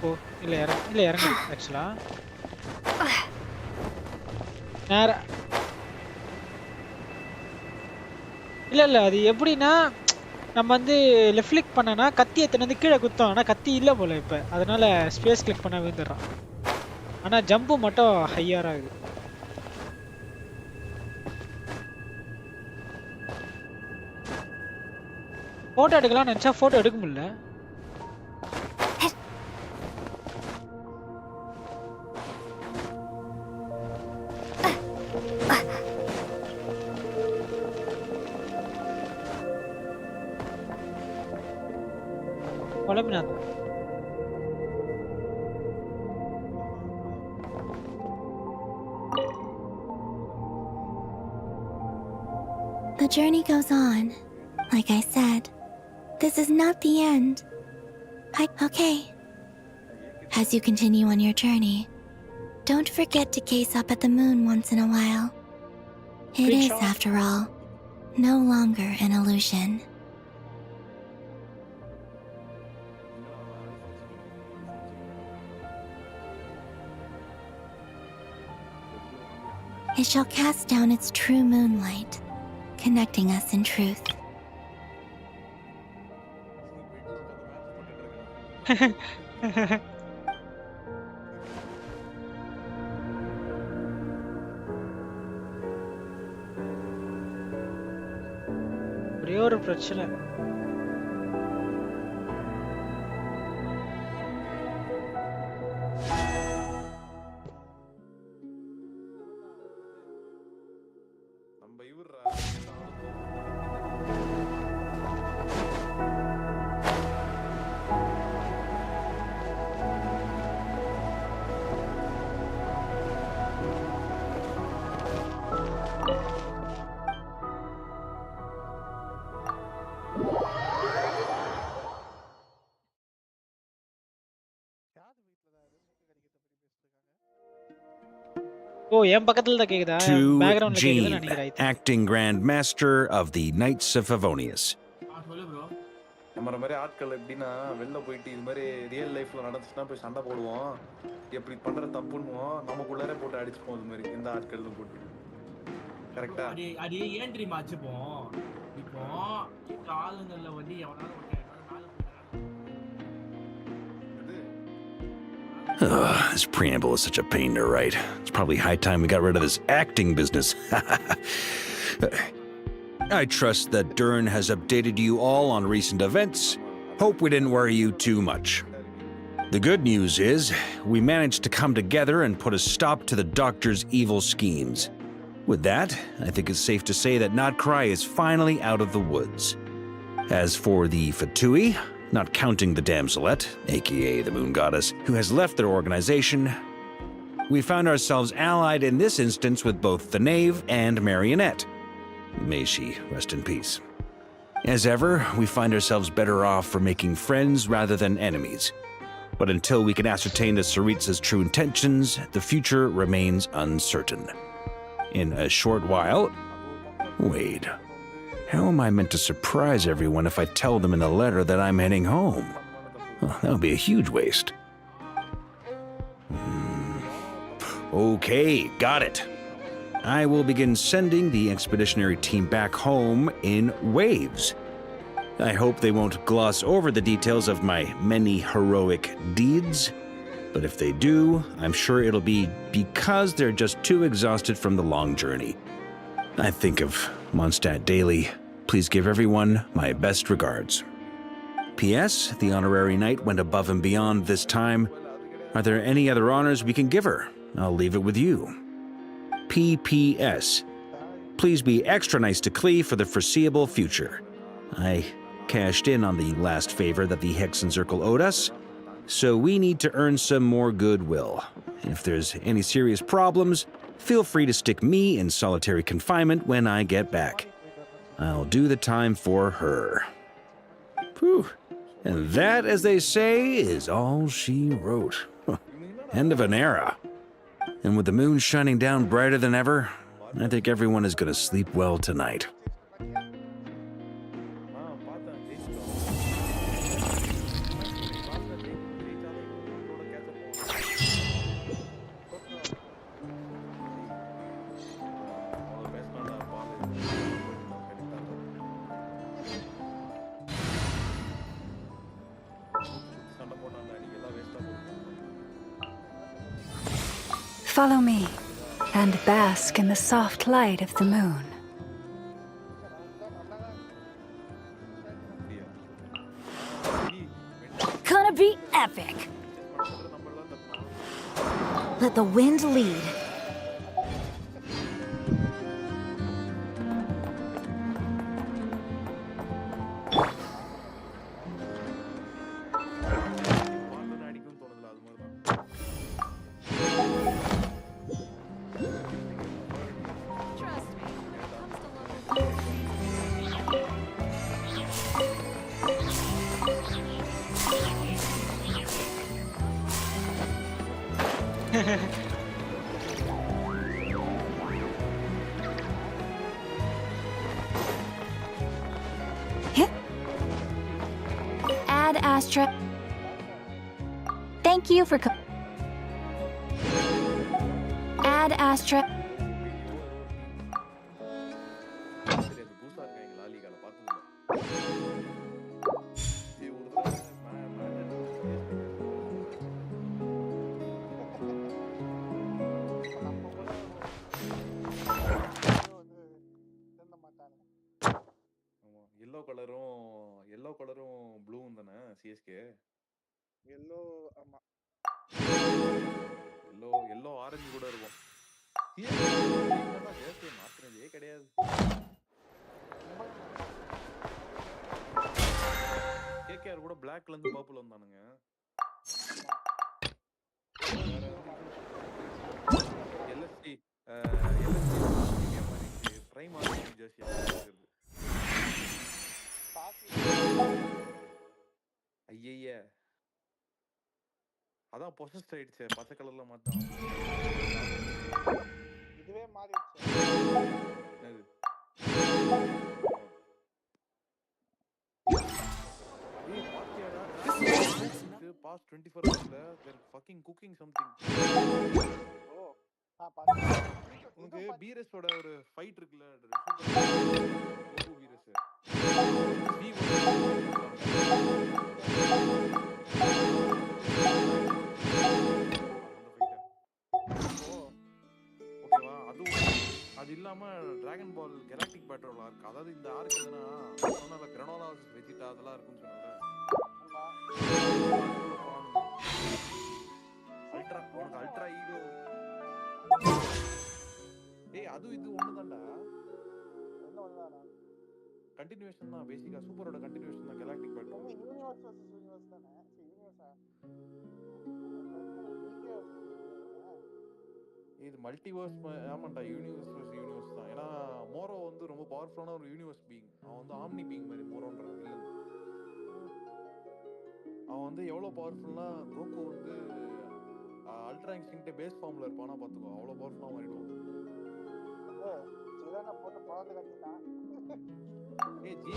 ஓ இல்லை இறங்கு ஆக்சுவலாக நேரம் இல்லை அது எப்படின்னா நம்ம வந்து லெஃப்ட் கிளிக் பண்ணனா கத்தி எத்தனை வந்து கீழே குத்தோம். ஆனால் கத்தி இல்லை போல இப்போ, அதனால ஸ்பேஸ் கிளிக் பண்ண விழுந்துடுறான். ஆனால் ஜம்பு மட்டும் ஹையராக ஆகுது. ஃபோட்டோ எடுக்கலாம் நினச்சா ஃபோட்டோ எடுக்க முடியல. The journey goes on. Like I said, this is not the end. Okay. As you continue on your journey, don't forget to gaze up at the moon once in a while. It is, after all, no longer an illusion. It shall cast down its true moonlight, connecting us in truth. ஒரே ஒரு பிரச்சனை. Oh, என் பக்கத்துல தான் கேக்குதா? பேக்ரவுண்ட்ல கேக்குதுன்னு நினைக்கிறேன். Acting Grand Master of the Knights of Favonius. நம்ம மாதிரி ஆட்கள் எப்படின்னா வெளில போயிட்டு இது மாதிரி ரியல் லைஃப்ல நடந்துச்சுன்னா போய் சண்டை போடுவோம். எப்படி பண்ற தப்புன்னுவோம், நமக்குள்ளே போட்டு அடிச்சுப்போம். இது மாதிரி இந்த ஆட்கள்ல போட்டு கரெக்டா அது ஏன் ட்ரீம் ஆச்சுப்போம். இப்போ ஆளுங்கள்ல வந்து எவனால This preamble is such a pain to write. It's probably high time we got rid of this acting business. I trust that Dern has updated you all on recent events. Hope we didn't worry you too much. The good news is, we managed to come together and put a stop to the Doctor's evil schemes. With that, I think it's safe to say that Notcry is finally out of the woods. As for the Fatui, not counting the damselette, aka the moon goddess, who has left their organization, we found ourselves allied in this instance with both the Knave and Marionette. May she rest in peace. As ever, we find ourselves better off for making friends rather than enemies. But until we can ascertain the Tsaritsa's true intentions, the future remains uncertain. In a short while... Wait... How am I meant to surprise everyone if I tell them in the letter that I'm heading home? Well, that would be a huge waste. Okay, got it. I will begin sending the expeditionary team back home in waves. I hope they won't gloss over the details of my many heroic deeds. But if they do, I'm sure it'll be because they're just too exhausted from the long journey. I think of Mondstadt daily. Please give everyone my best regards. P.S. The honorary knight went above and beyond this time. Are there any other honors we can give her? I'll leave it with you. P.P.S. Please be extra nice to Klee for the foreseeable future. I cashed in on the last favor that the Hexen Circle owed us, so we need to earn some more goodwill. If there's any serious problems, feel free to stick me in solitary confinement when I get back. I'll do the time for her. Whew. And that, as they say, is all she wrote. End of an era. And with the moon shining down brighter than ever, I think everyone is going to sleep well tonight. Follow me, and bask in the soft light of the moon. Gonna be epic! Let the wind lead. Ad Astra. Thank you for Ad Astra. Yellow கலரும் ப்ளூவும் தானே CSK. Yellow ஆமா. Yellow orange கூட இருக்கும். CSK மாத்திரதே கிடையாது. KKR கூட பிளாக்ல இருந்து பர்பிள் வந்தானுங்க. எல்எஸ்டி பிரைம் ஆரஞ்சு ஜெர்சி இருக்குது. ஐய அதான் பொசஸ்ட் ஆயிடுச்சு. பச்சை கலர்ல மாத்தான். இதுவே மாறிடுச்சு. என்னது past 24 hours they're fucking cooking something. ஓ நான் பாத்தேன். உங்களுக்கு பீரஸ் ஓட ஒரு ஃபைட் இருக்குல, ஓ பீரஸ் ஓகேவா? அது இல்லாம டிராகன் பால் கேலக்டிக் பேட்டரோல இருக்கு. அதாவது இந்த ஆர்க் எதுனா சொன்னால கிரனோலா வெஜிடா அதெல்லாம் இருக்குன்னு சொன்னாங்க. Ultra ego. ஏய் அது இது ஒண்ணுதான்டா. என்ன ஒண்ணுதானா? கண்டினியூவேஷன் தான். பேசிக்கா சூப்பரோட கண்டினியூவேஷன் தான் galactic patrol. Universe versus universe தானே. சரி யூனிவர்ஸா? இது மல்டிவர்ஸ். ஆமாண்டா, யூனிவர்ஸ் வெர்சஸ் யூனிவர்ஸ் தான். ஏன்னா மோரோ வந்து ரொம்ப பவர்ஃபுல்லான ஒரு யூனிவர்ஸ் பீயிங். அவன் வந்து ஆம்னி பீயிங் மாதிரி மோரோன்ற வில்லன். அவன் வந்து எவ்வளவு பவர்ஃபுல்னா கோகு வந்து அல்ட்ரா இன்ஸ்டிங்க்ட் பேஸ் ஃபார்ம்ல இருப்பானா பாத்துக்கோ. அவ்வளவு பவர்ஃபுல்லா மாறிடுவான். ஜிலான போட்டு பறந்து கட்டிட்டான். ஏய் ஜி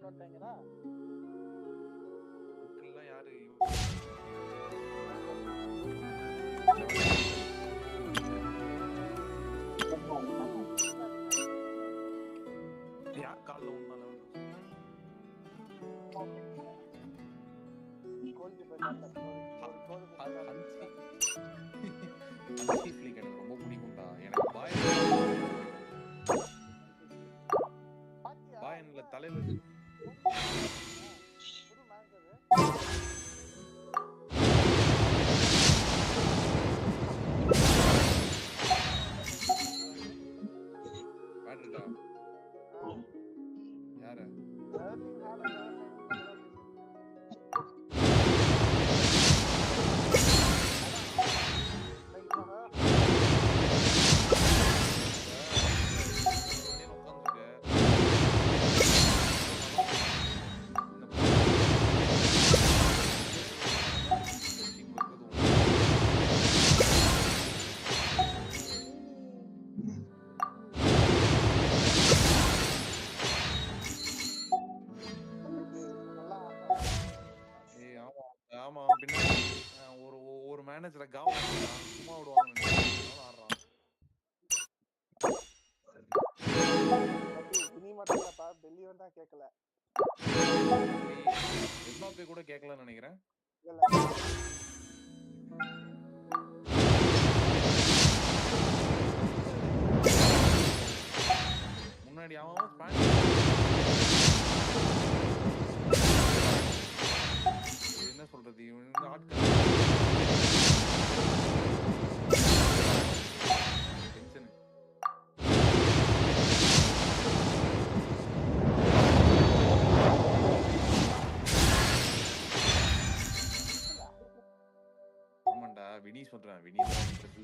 கொண்டு வந்துட்டாங்கடா. அங்கிள்லாம் யாரு? யார் கால்ல உன்னால கோல்டு பேட்டா ஹன்சி ஃப்ளீக் எனக்கு ரொம்ப பிடிக்கும்டா. எனக்கு பாயன்ல தலையில பாடுடா. யாரு? ஆமா பின்ன ஒரு மேனேஜரை காவல் சும்மா விடுவாங்க ஆடுறான். இனி மட்டும் இல்லப்பா, பெல்லியும் தான் கேட்கல. எம்பாப்பே கூட கேட்கலன்னு நினைக்கிறேன். முன்னாடி அவன் என்ன சொல்றது ஆட்கள் ஆமாண்டா வினி சொல்றேன். வினி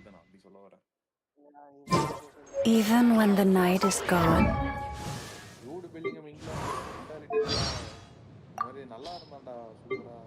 தான் அப்படி சொல்ல வரேன். Even when the night is gone. Root building mentality மாதிரி நல்லா இருந்தான்டா. சூப்பரா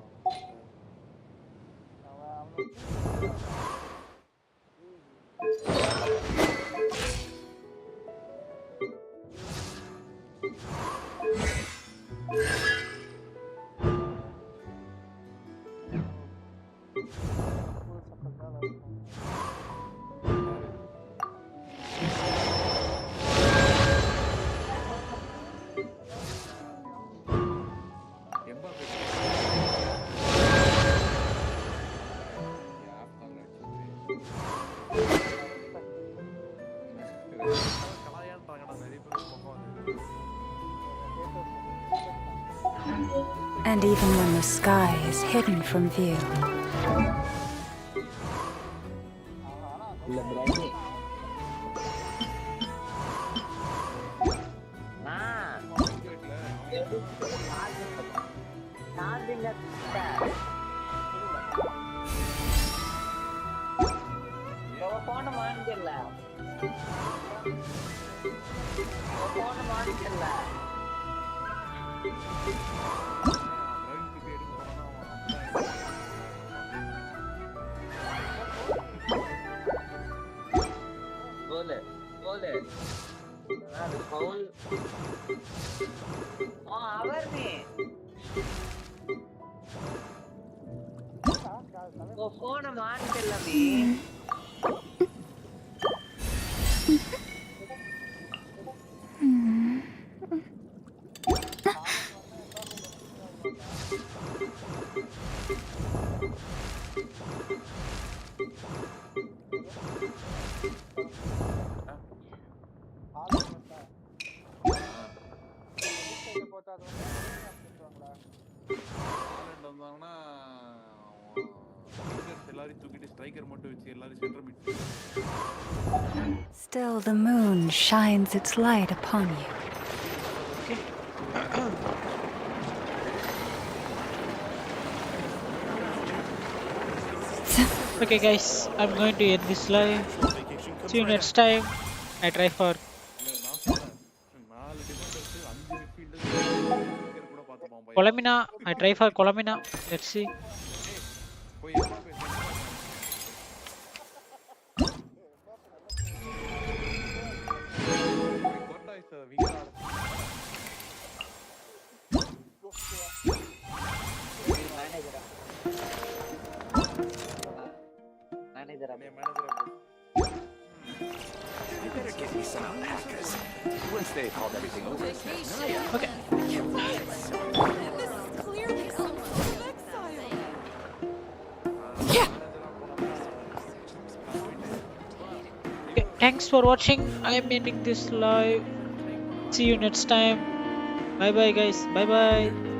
And even when the sky is hidden from view. Still the moon shines its light upon you. Okay guys, I'm going to end this live. See you next time. I try for Colomina. I try for Colomina. Let's see. Because once they hauled everything over to Snezhnaya, Okay. Okay, thanks for watching. I am ending this live. See you next time. Bye bye guys. Bye bye.